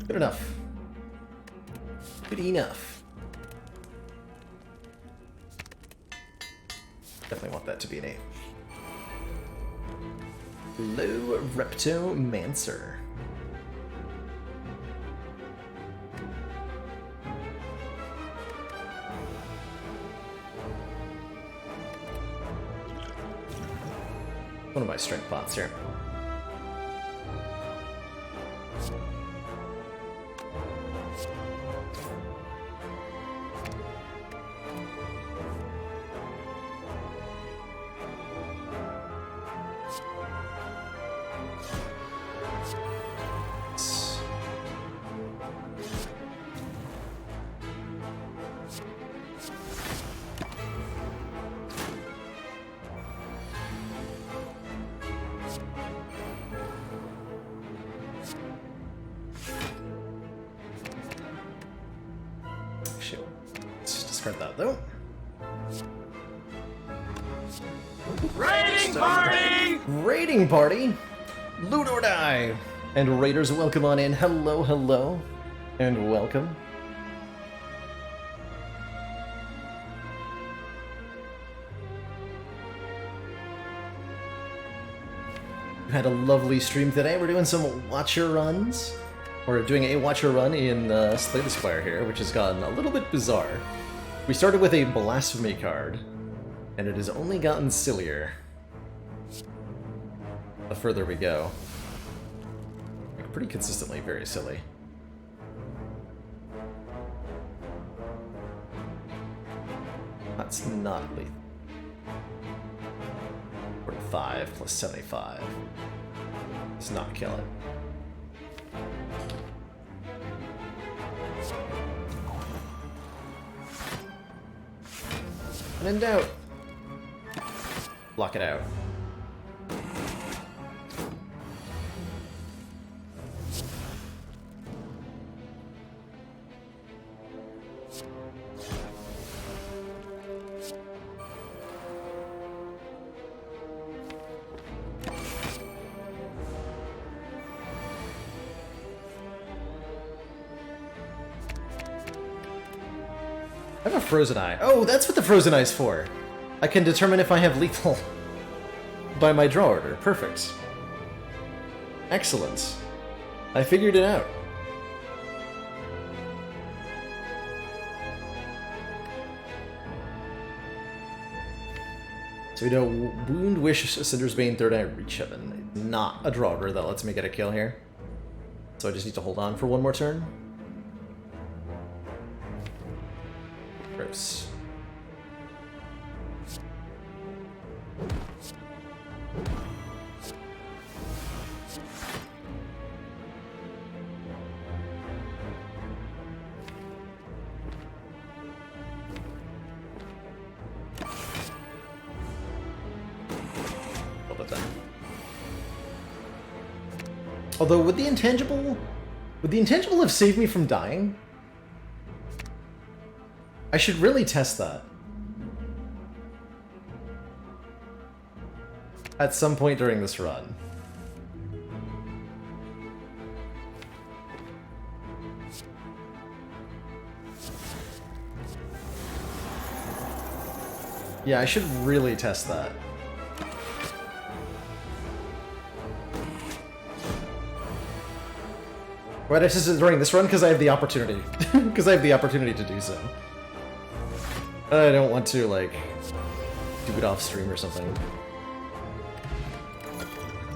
Good enough. Good enough. Definitely want that to be an 8. Low Reptomancer. One of my strength pots here. Let's discard that though. Raiding party! Raiding party! Loot or die! And raiders, welcome on in. Hello, hello, and welcome. We had a lovely stream today. We're doing some watcher runs. We're doing a watcher run in Slay the Spire here, which has gotten a little bit bizarre. We started with a blasphemy card, and it has only gotten sillier the further we go. Like, pretty consistently very silly. That's not lethal. 45 plus 75 does not kill it. When in doubt, block it out. I have a frozen eye. Oh, that's what the frozen eye's for. I can determine if I have lethal by my draw order. Perfect. Excellent. I figured it out. So we know Wound, Wish, Cinder's Bane, Third Eye, Reach Heaven. Not a draw order that lets me get a kill here. So I just need to hold on for one more turn. Gross. Although, would the intangible have saved me from dying? I should really test that. At some point during this run. Yeah, I should really test that. Why did I test it during this run? Because I have the opportunity. Because I have the opportunity to do so. I don't want to, like, do it off stream or something.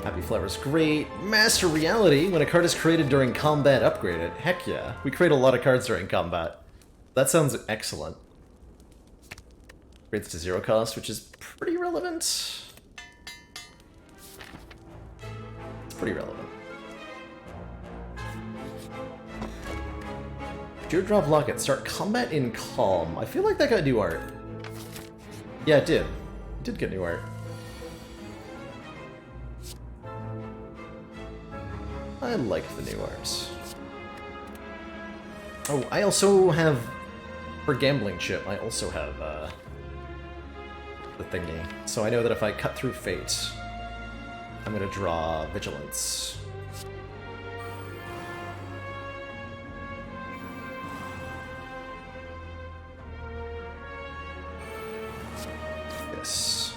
Happy Flower's great. Master Reality, when a card is created during combat, upgrade it. Heck yeah. We create a lot of cards during combat. That sounds excellent. Grades to 0 cost, which is pretty relevant. It's pretty relevant. Teardrop Locket, start combat in calm. I feel like that got new art. Yeah, it did. It did get new art. I like the new art. Oh, I also have, for gambling chip, I also have the thingy. So I know that if I cut through Fate, I'm gonna draw Vigilance. this.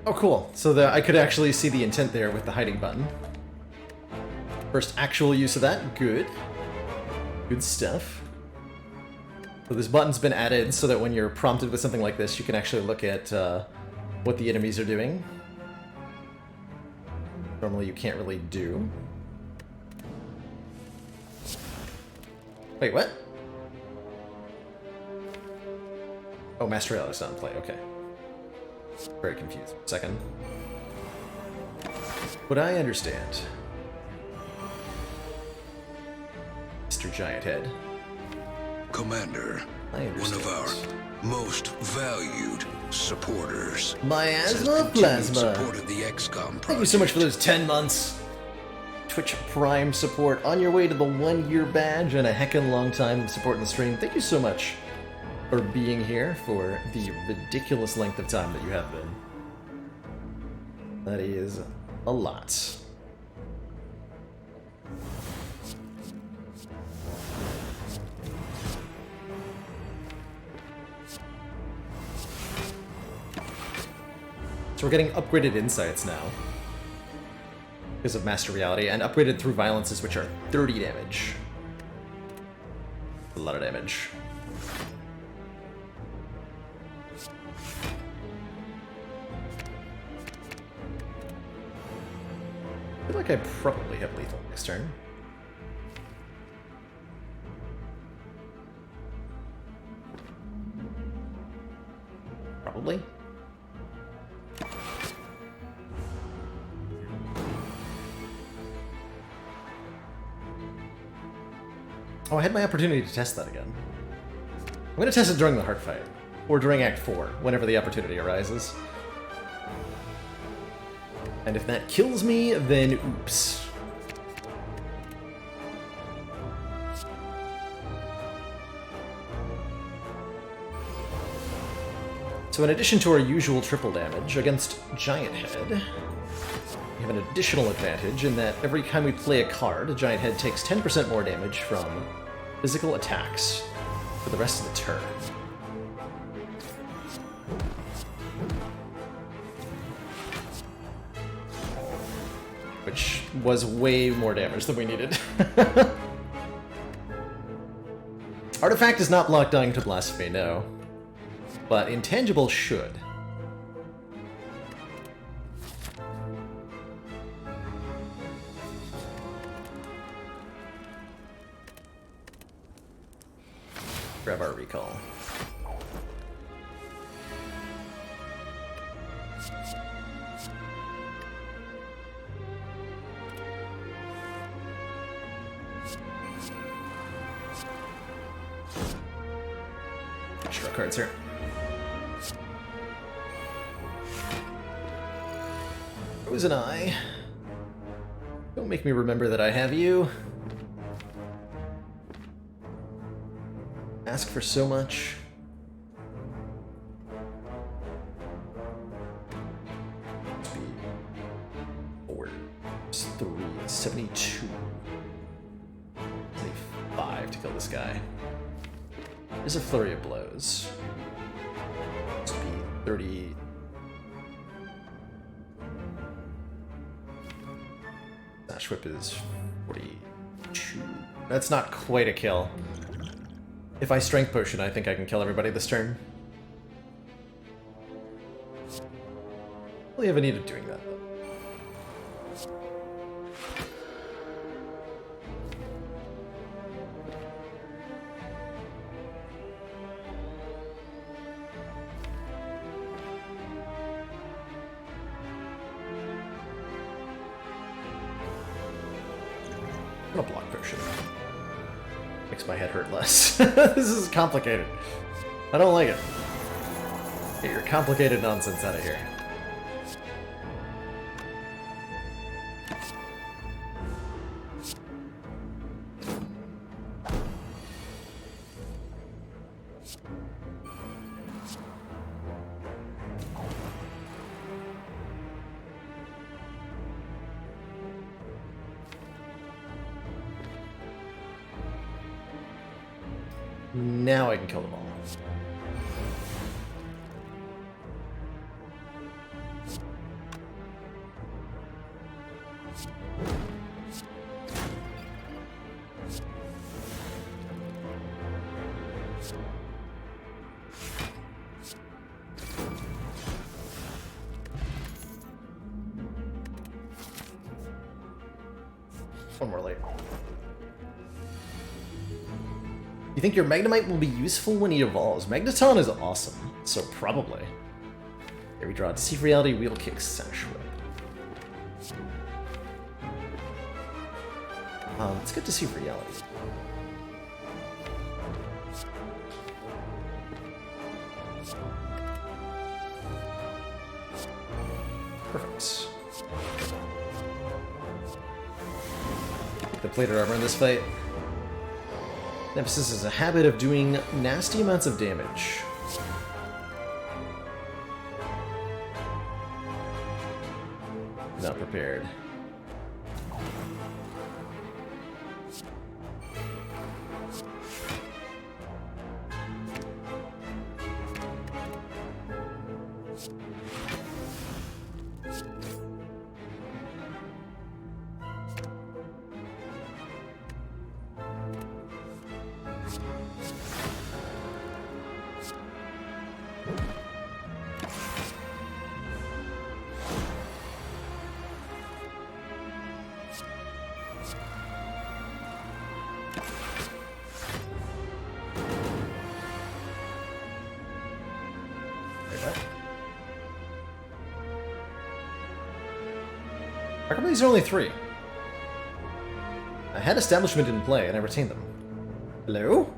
Oh, cool. So I could actually see the intent there with the hiding button. First actual use of that. Good. Good stuff. So this button's been added so that when you're prompted with something like this, you can actually look at what the enemies are doing. Normally you can't really do. Wait, what? Oh, Master Rail is not in play. Okay. Very confused. Second. But I understand. Mr. Giant Head. Commander, I one understand. of our most valued supporters. Miasma Plasma. Support of the XCOM project. Thank you so much for those 10 months. Twitch Prime support. On your way to the 1-year badge and a heckin' long time of support in the stream. Thank you so much for being here for the ridiculous length of time that you have been. That is a lot. So we're getting upgraded insights now because of Master Reality, and upgraded through violences, which are 30 damage. A lot of damage. I feel like I probably have lethal next turn. Probably. Oh, I had my opportunity to test that again. I'm going to test it during the heart fight, or during Act 4, whenever the opportunity arises. And if that kills me, then oops. So in addition to our usual triple damage against Giant Head, we have an additional advantage in that every time we play a card, a Giant Head takes 10% more damage from physical attacks for the rest of the turn. Which was way more damage than we needed. Artifact is not blocked dying to Blasphemy, no. But Intangible should. Grab our recall. Draw cards here. Rose and I. Don't make me remember that I have you. Ask for so much. Speed. 4, 3, 72. 5 to kill this guy. There's a flurry of blows. Speed 30. Slash whip is 42. That's not quite a kill. If I strength potion, I think I can kill everybody this turn. Really have a need of doing that, though. I'm gonna block potion. Makes my head hurt less. This is complicated. I don't like it. Get your complicated nonsense out of here. Now I can kill them all. One more later. You think your Magnemite will be useful when he evolves? Magneton is awesome, so probably. Here we draw Deceive Reality, Wheel Kick, Sash Whip. Let's get Deceive Reality. Perfect. The plated armor in this fight. Nemesis has a habit of doing nasty amounts of damage. Not prepared. How come these are only 3? I had Establishment in play, and I retained them. Hello?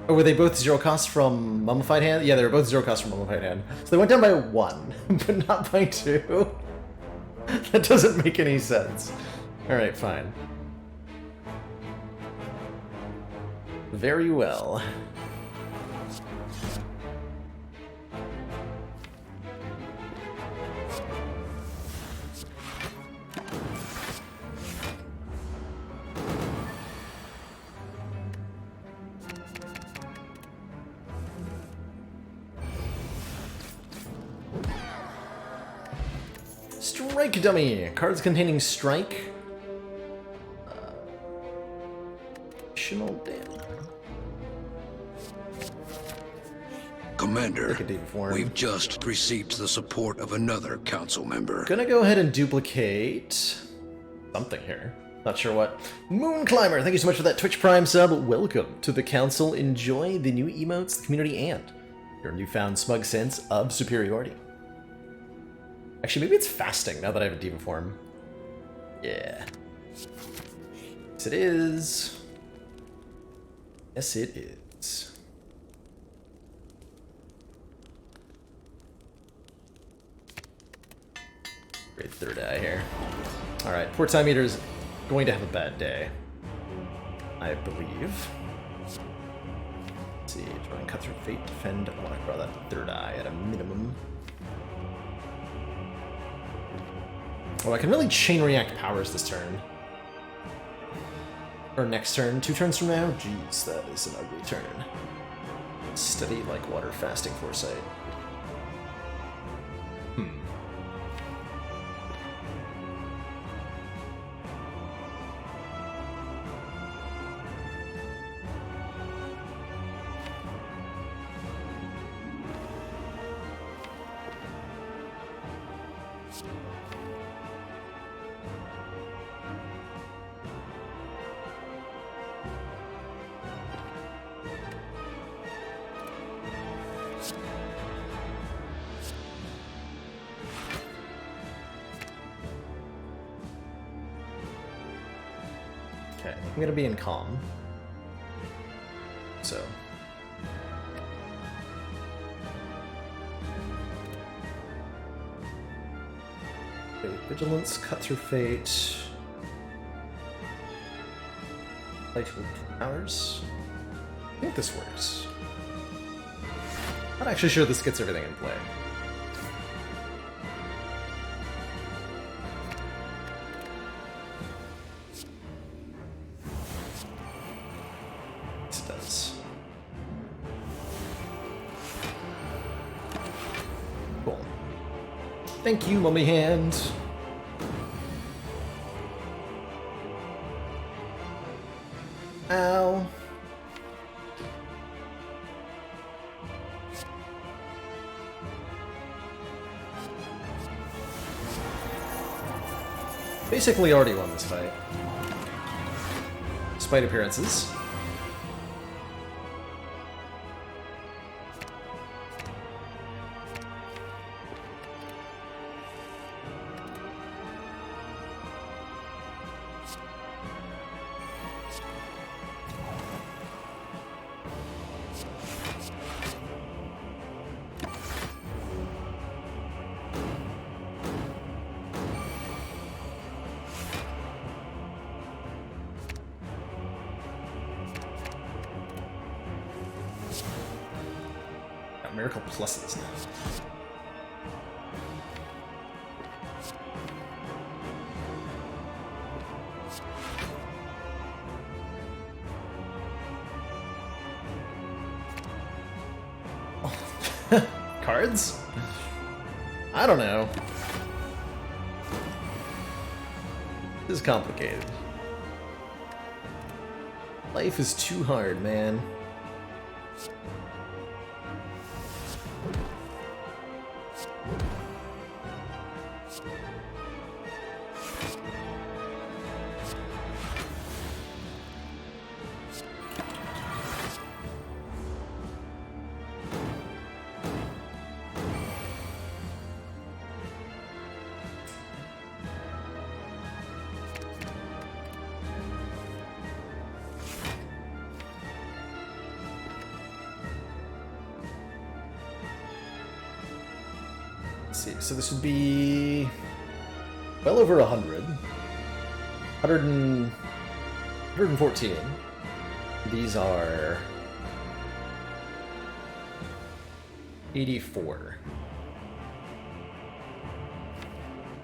Oh, were they both 0 cost from Mummified Hand? Yeah, they were both 0 cost from Mummified Hand. So they went down by 1, but not by 2. That doesn't make any sense. Alright, fine. Very well. Strike Dummy! Cards containing strike. Additional damage. Commander, we've just received the support of another council member. Gonna go ahead and duplicate something here. Not sure what. Moon Climber, thank you so much for that Twitch Prime sub. Welcome to the council. Enjoy the new emotes, the community, and your newfound smug sense of superiority. Actually, maybe it's fasting now that I have a diva form. Yeah. Yes, it is. Yes, it is. Great third eye here. Alright, poor Time Eater's going to have a bad day, I believe. Let's see, drawing Cut Through Fate, defend. I want to draw that third eye at a minimum. Oh, I can really chain react powers this turn. Or next turn, 2 turns from now? Jeez, that is an ugly turn. Steady like water, fasting foresight. Okay, I'm gonna be in calm. So. Okay, Vigilance, Cut Through Fate. Light Powers. I think this works. Not actually sure this gets everything in play. it does. Cool. Thank you, mummy hand. Ow. Basically already won this fight. Despite appearances. Miracle pluses now. Oh. Cards? I don't know. This is complicated. Life is too hard, man. So this would be well over 100. 114. These are 84.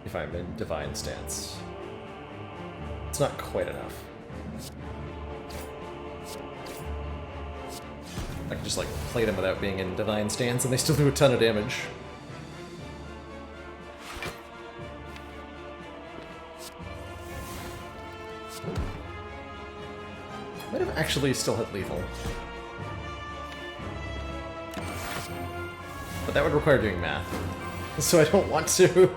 If I'm in Divine Stance. It's not quite enough. I can just like play them without being in Divine Stance and they still do a ton of damage. Might have actually still hit lethal. But that would require doing math. So I don't want to.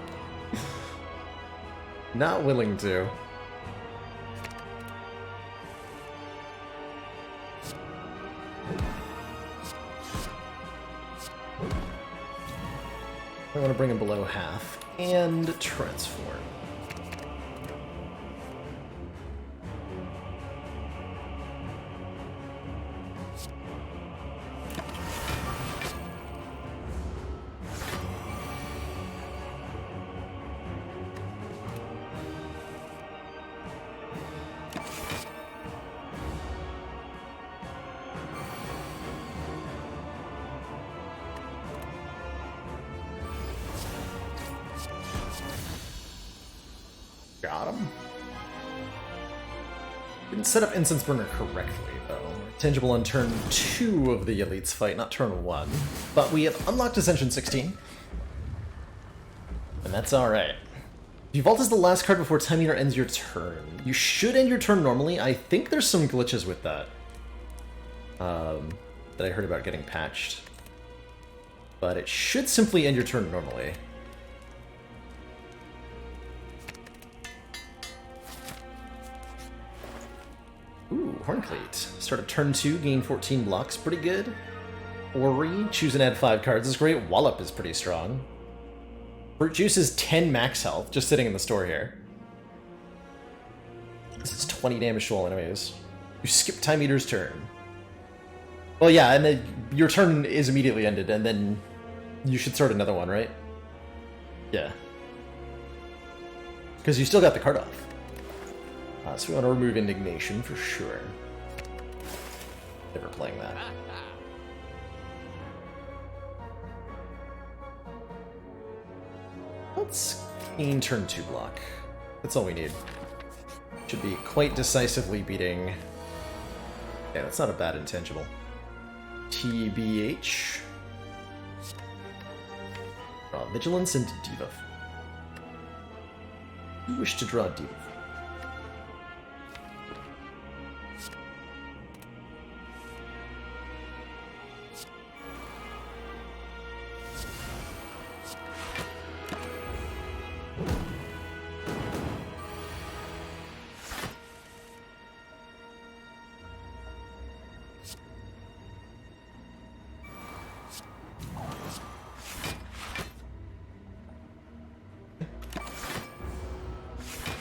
Not willing to. I want to bring him below half and transform. Got him. Didn't set up Incense Burner correctly, though. Tangible on turn 2 of the Elites fight, not turn 1. But we have unlocked Ascension 16. And that's alright. If you vault as the last card before time meter ends your turn. You should end your turn normally. I think there's some glitches with that. That I heard about getting patched. But it should simply end your turn normally. Ooh, Horncleat. Start at turn 2, gain 14 blocks, pretty good. Ori, choose and add 5 cards is great. Wallop is pretty strong. Fruit Juice is 10 max health, just sitting in the store here. This is 20 damage to all enemies. You skip Time Eater's turn. Well, yeah, and then your turn is immediately ended, and then you should start another one, right? Yeah. Because you still got the card off. So we want to remove Indignation for sure. Never playing that. Let's gain turn 2 block. That's all we need. Should be quite decisively beating Yeah, that's not a bad intangible. TBH. Draw Vigilance and Diva. You wish to draw Diva.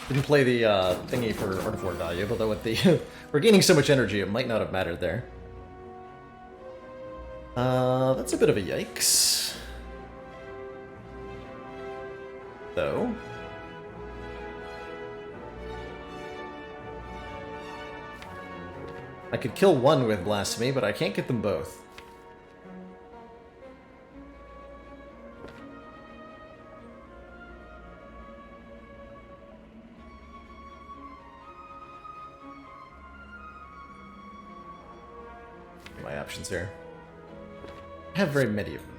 Didn't play the thingy for Artifact value, although with the we're gaining so much energy, it might not have mattered there. That's a bit of a yikes. Though. I could kill one with Blasphemy, but I can't get them both. My options here. I have very many of them.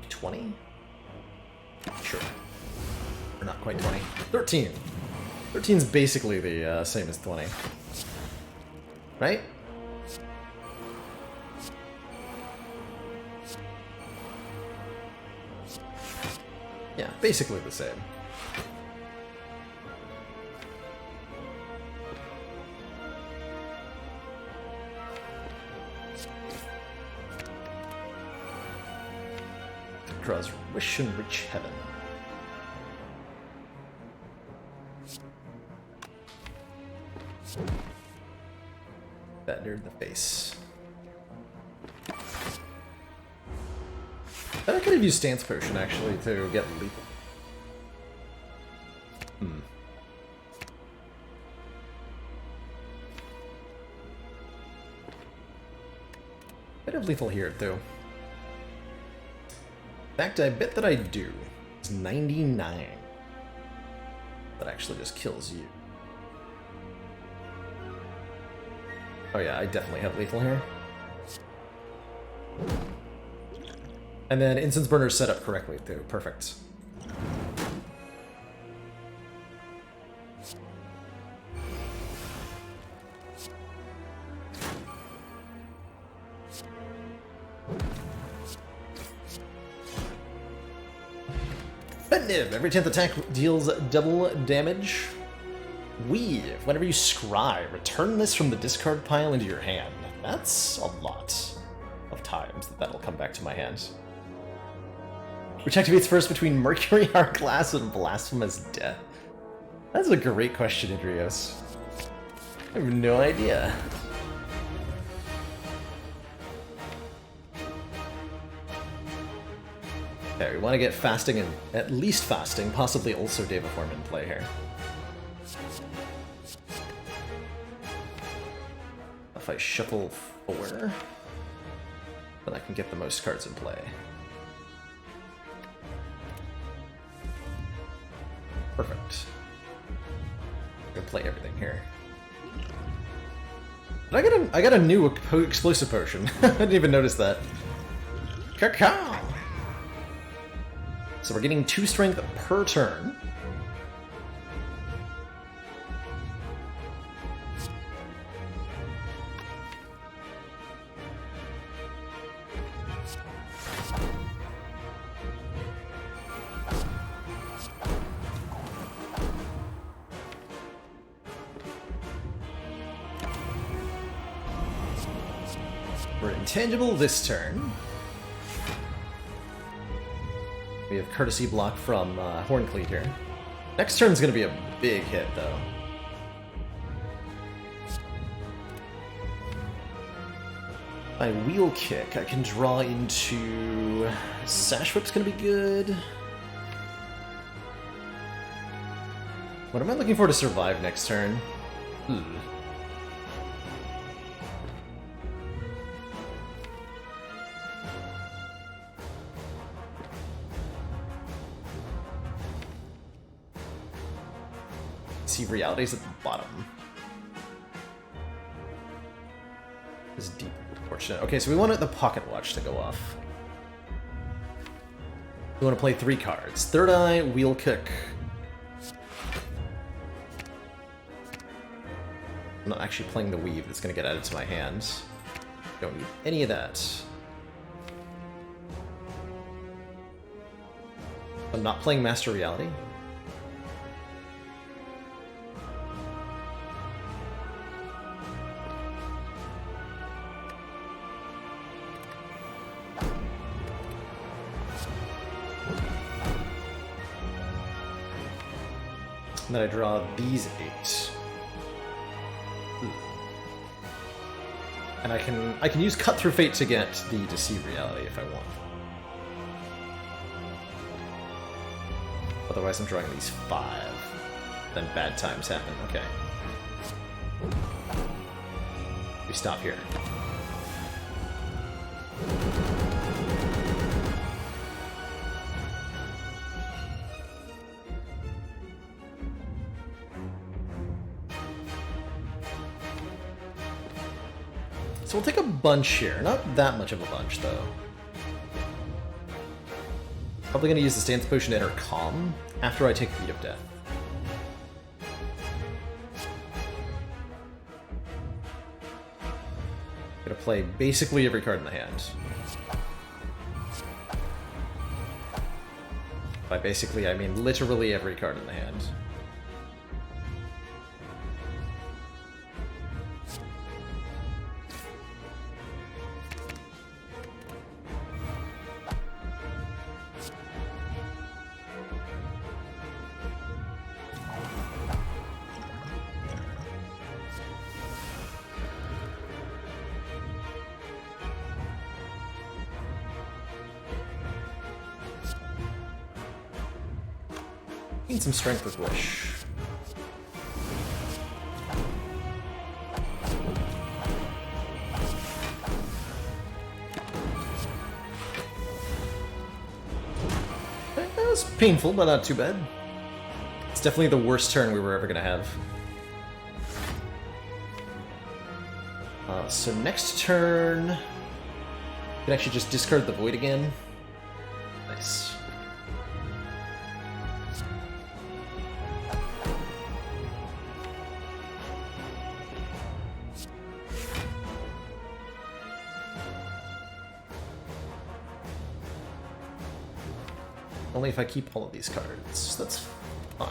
$20? Sure. Or not quite 20. 13. 13's basically the same as 20. Right? Yeah, basically the same. Draws Wish and Reach Heaven. That near the face. I could have used Stance Potion, actually, to get lethal. I'd have lethal here, too. In fact, I bet that I do. It's 99. That actually just kills you. Oh yeah, I definitely have lethal here. And then Incense Burner's set up correctly, too. Perfect. Nib. Every 10th attack deals double damage. Weave. Whenever you scry, return this from the discard pile into your hand. That's a lot of times that'll come back to my hand. Which activates first between Mercury Hourglass and Blasphemous Death? That's a great question, Idrios. I have no idea. Okay, we want to get fasting and at least fasting, possibly also Devaform in play here. If I shuffle 4, then I can get the most cards in play. Perfect. I'm gonna play everything here. But I got a new explosive potion. I didn't even notice that. Cacao! So we're getting 2 strength per turn. We're intangible this turn. We have Courtesy Block from Horncleat here. Next turn's gonna be a big hit, though. My Wheel Kick, I can draw into... Sash Whip's gonna be good. What am I looking for to survive next turn? See, reality's at the bottom. This is deep unfortunate. Okay, so we want the pocket watch to go off. We want to play 3 cards. Third Eye, Wheel Kick. I'm not actually playing the Weave that's going to get added to my hands. Don't need any of that. I'm not playing Master Reality. And then I draw these 8. And I can use Cut Through Fate to get the Deceive Reality if I want. Otherwise I'm drawing these 5. Then bad times happen. Okay. We stop here. So we'll take a bunch here. Not that much of a bunch, though. Probably going to use the Stance Potion to enter Calm after I take Feet of Death. Gonna play basically every card in the hand. By basically, I mean literally every card in the hand. Need some strength with Wish. That was painful, but not too bad. It's definitely the worst turn we were ever gonna have. So next turn, we can actually just discard the Void again. Nice. Only if I keep all of these cards. That's fine.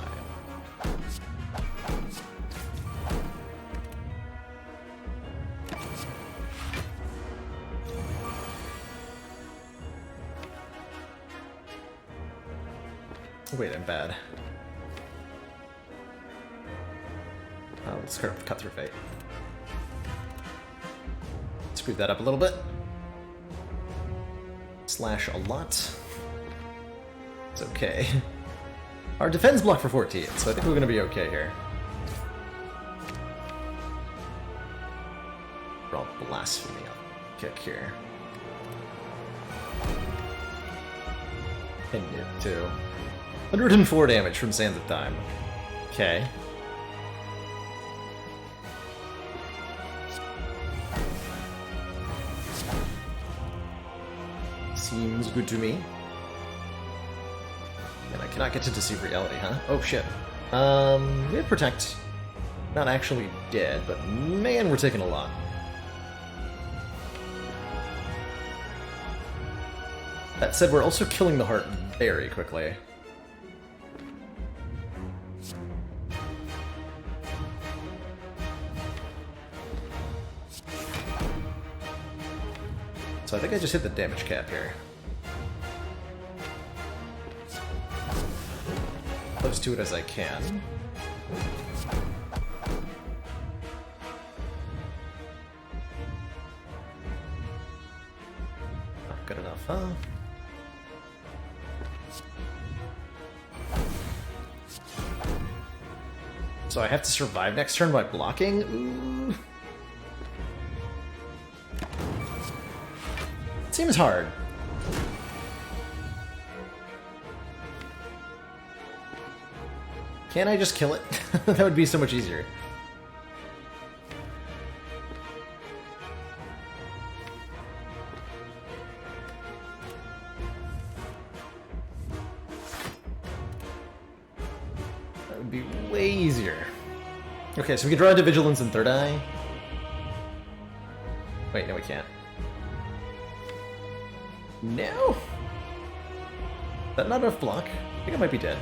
Wait, I'm bad. Let's Cut Through Fate. Screw that up a little bit. Slash a lot. It's okay. Our defense block for 14, so I think we're gonna be okay here. Draw Blasphemy up. Kick here. And it too. 104 damage from Sands of Time. Okay. Seems good to me. And I cannot get to Deceive Reality, huh? Oh shit. We have Protect. Not actually dead, but man, we're taking a lot. That said, we're also killing the heart very quickly. So I think I just hit the damage cap here. Close to it as I can. Not good enough, huh? So I have to survive next turn by blocking? Ooh. Seems hard. Can't I just kill it? That would be so much easier. That would be way easier. Okay, so we can draw into Vigilance and Third Eye. Wait, no we can't. No! Is that not enough block? I think I might be dead.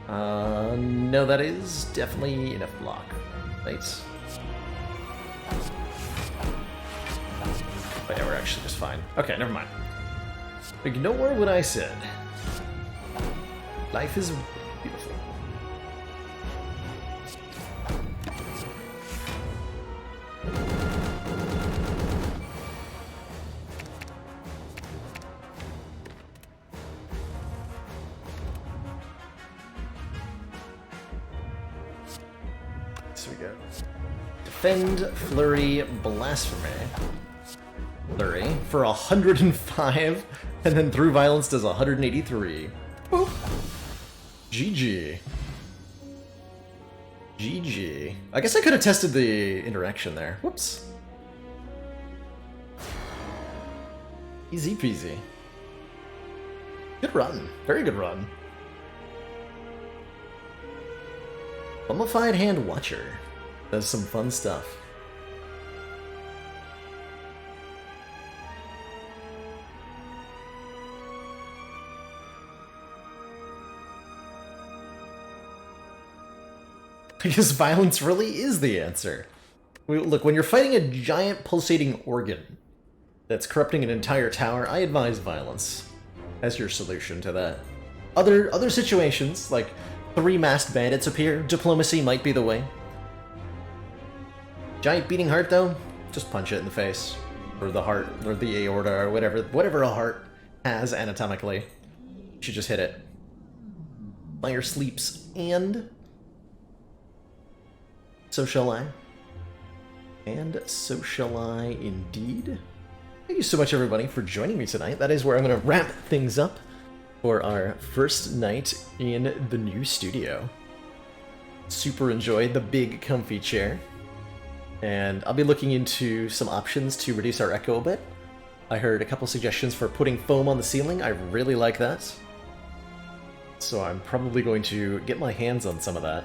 No, that is definitely enough block. Right? But yeah, we're actually just fine. Okay, never mind. Ignore what I said. Life is beautiful. So we go. Defend, Flurry, Blasphemy. Flurry for 105, and then through Violence does 183. Boop. GG. GG. I guess I could have tested the interaction there. Whoops. Easy peasy. Good run. Very good run. Mummified Hand Watcher. Does some fun stuff. Because violence really is the answer. Look, when you're fighting a giant pulsating organ that's corrupting an entire tower, I advise violence as your solution to that. Other situations, like 3 masked bandits appear, diplomacy might be the way. Giant beating heart, though, just punch it in the face. Or the heart, or the aorta, or whatever a heart has anatomically. You should just hit it. Fire sleeps, and so shall I. And so shall I indeed. Thank you so much, everybody, for joining me tonight. That is where I'm going to wrap things up for our first night in the new studio. Super enjoyed the big comfy chair. And I'll be looking into some options to reduce our echo a bit. I heard a couple suggestions for putting foam on the ceiling. I really like that. So I'm probably going to get my hands on some of that.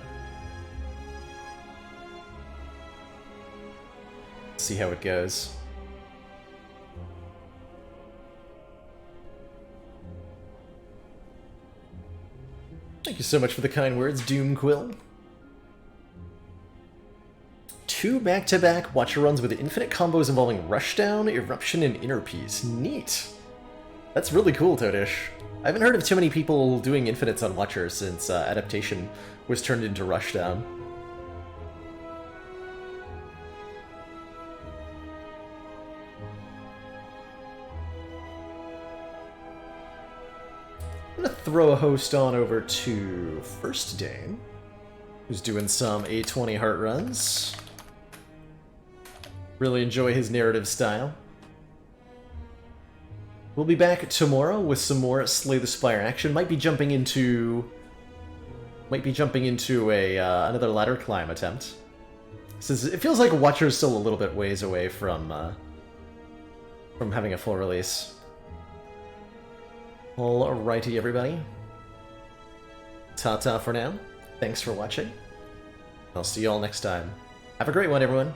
See how it goes. Thank you so much for the kind words, Doomquill. 2 back-to-back Watcher runs with infinite combos involving Rushdown, Eruption, and Inner Peace. Neat. That's really cool, Toadish. I haven't heard of too many people doing infinites on Watcher since Adaptation was turned into Rushdown. I'm gonna throw a host on over to First Dame, who's doing some A20 heart runs. Really enjoy his narrative style. We'll be back tomorrow with some more Slay the Spire action. Might be jumping into a another ladder climb attempt. Since it feels like Watcher's still a little bit ways away from having a full release. Alrighty, everybody. Ta-ta for now. Thanks for watching. I'll see you all next time. Have a great one, everyone.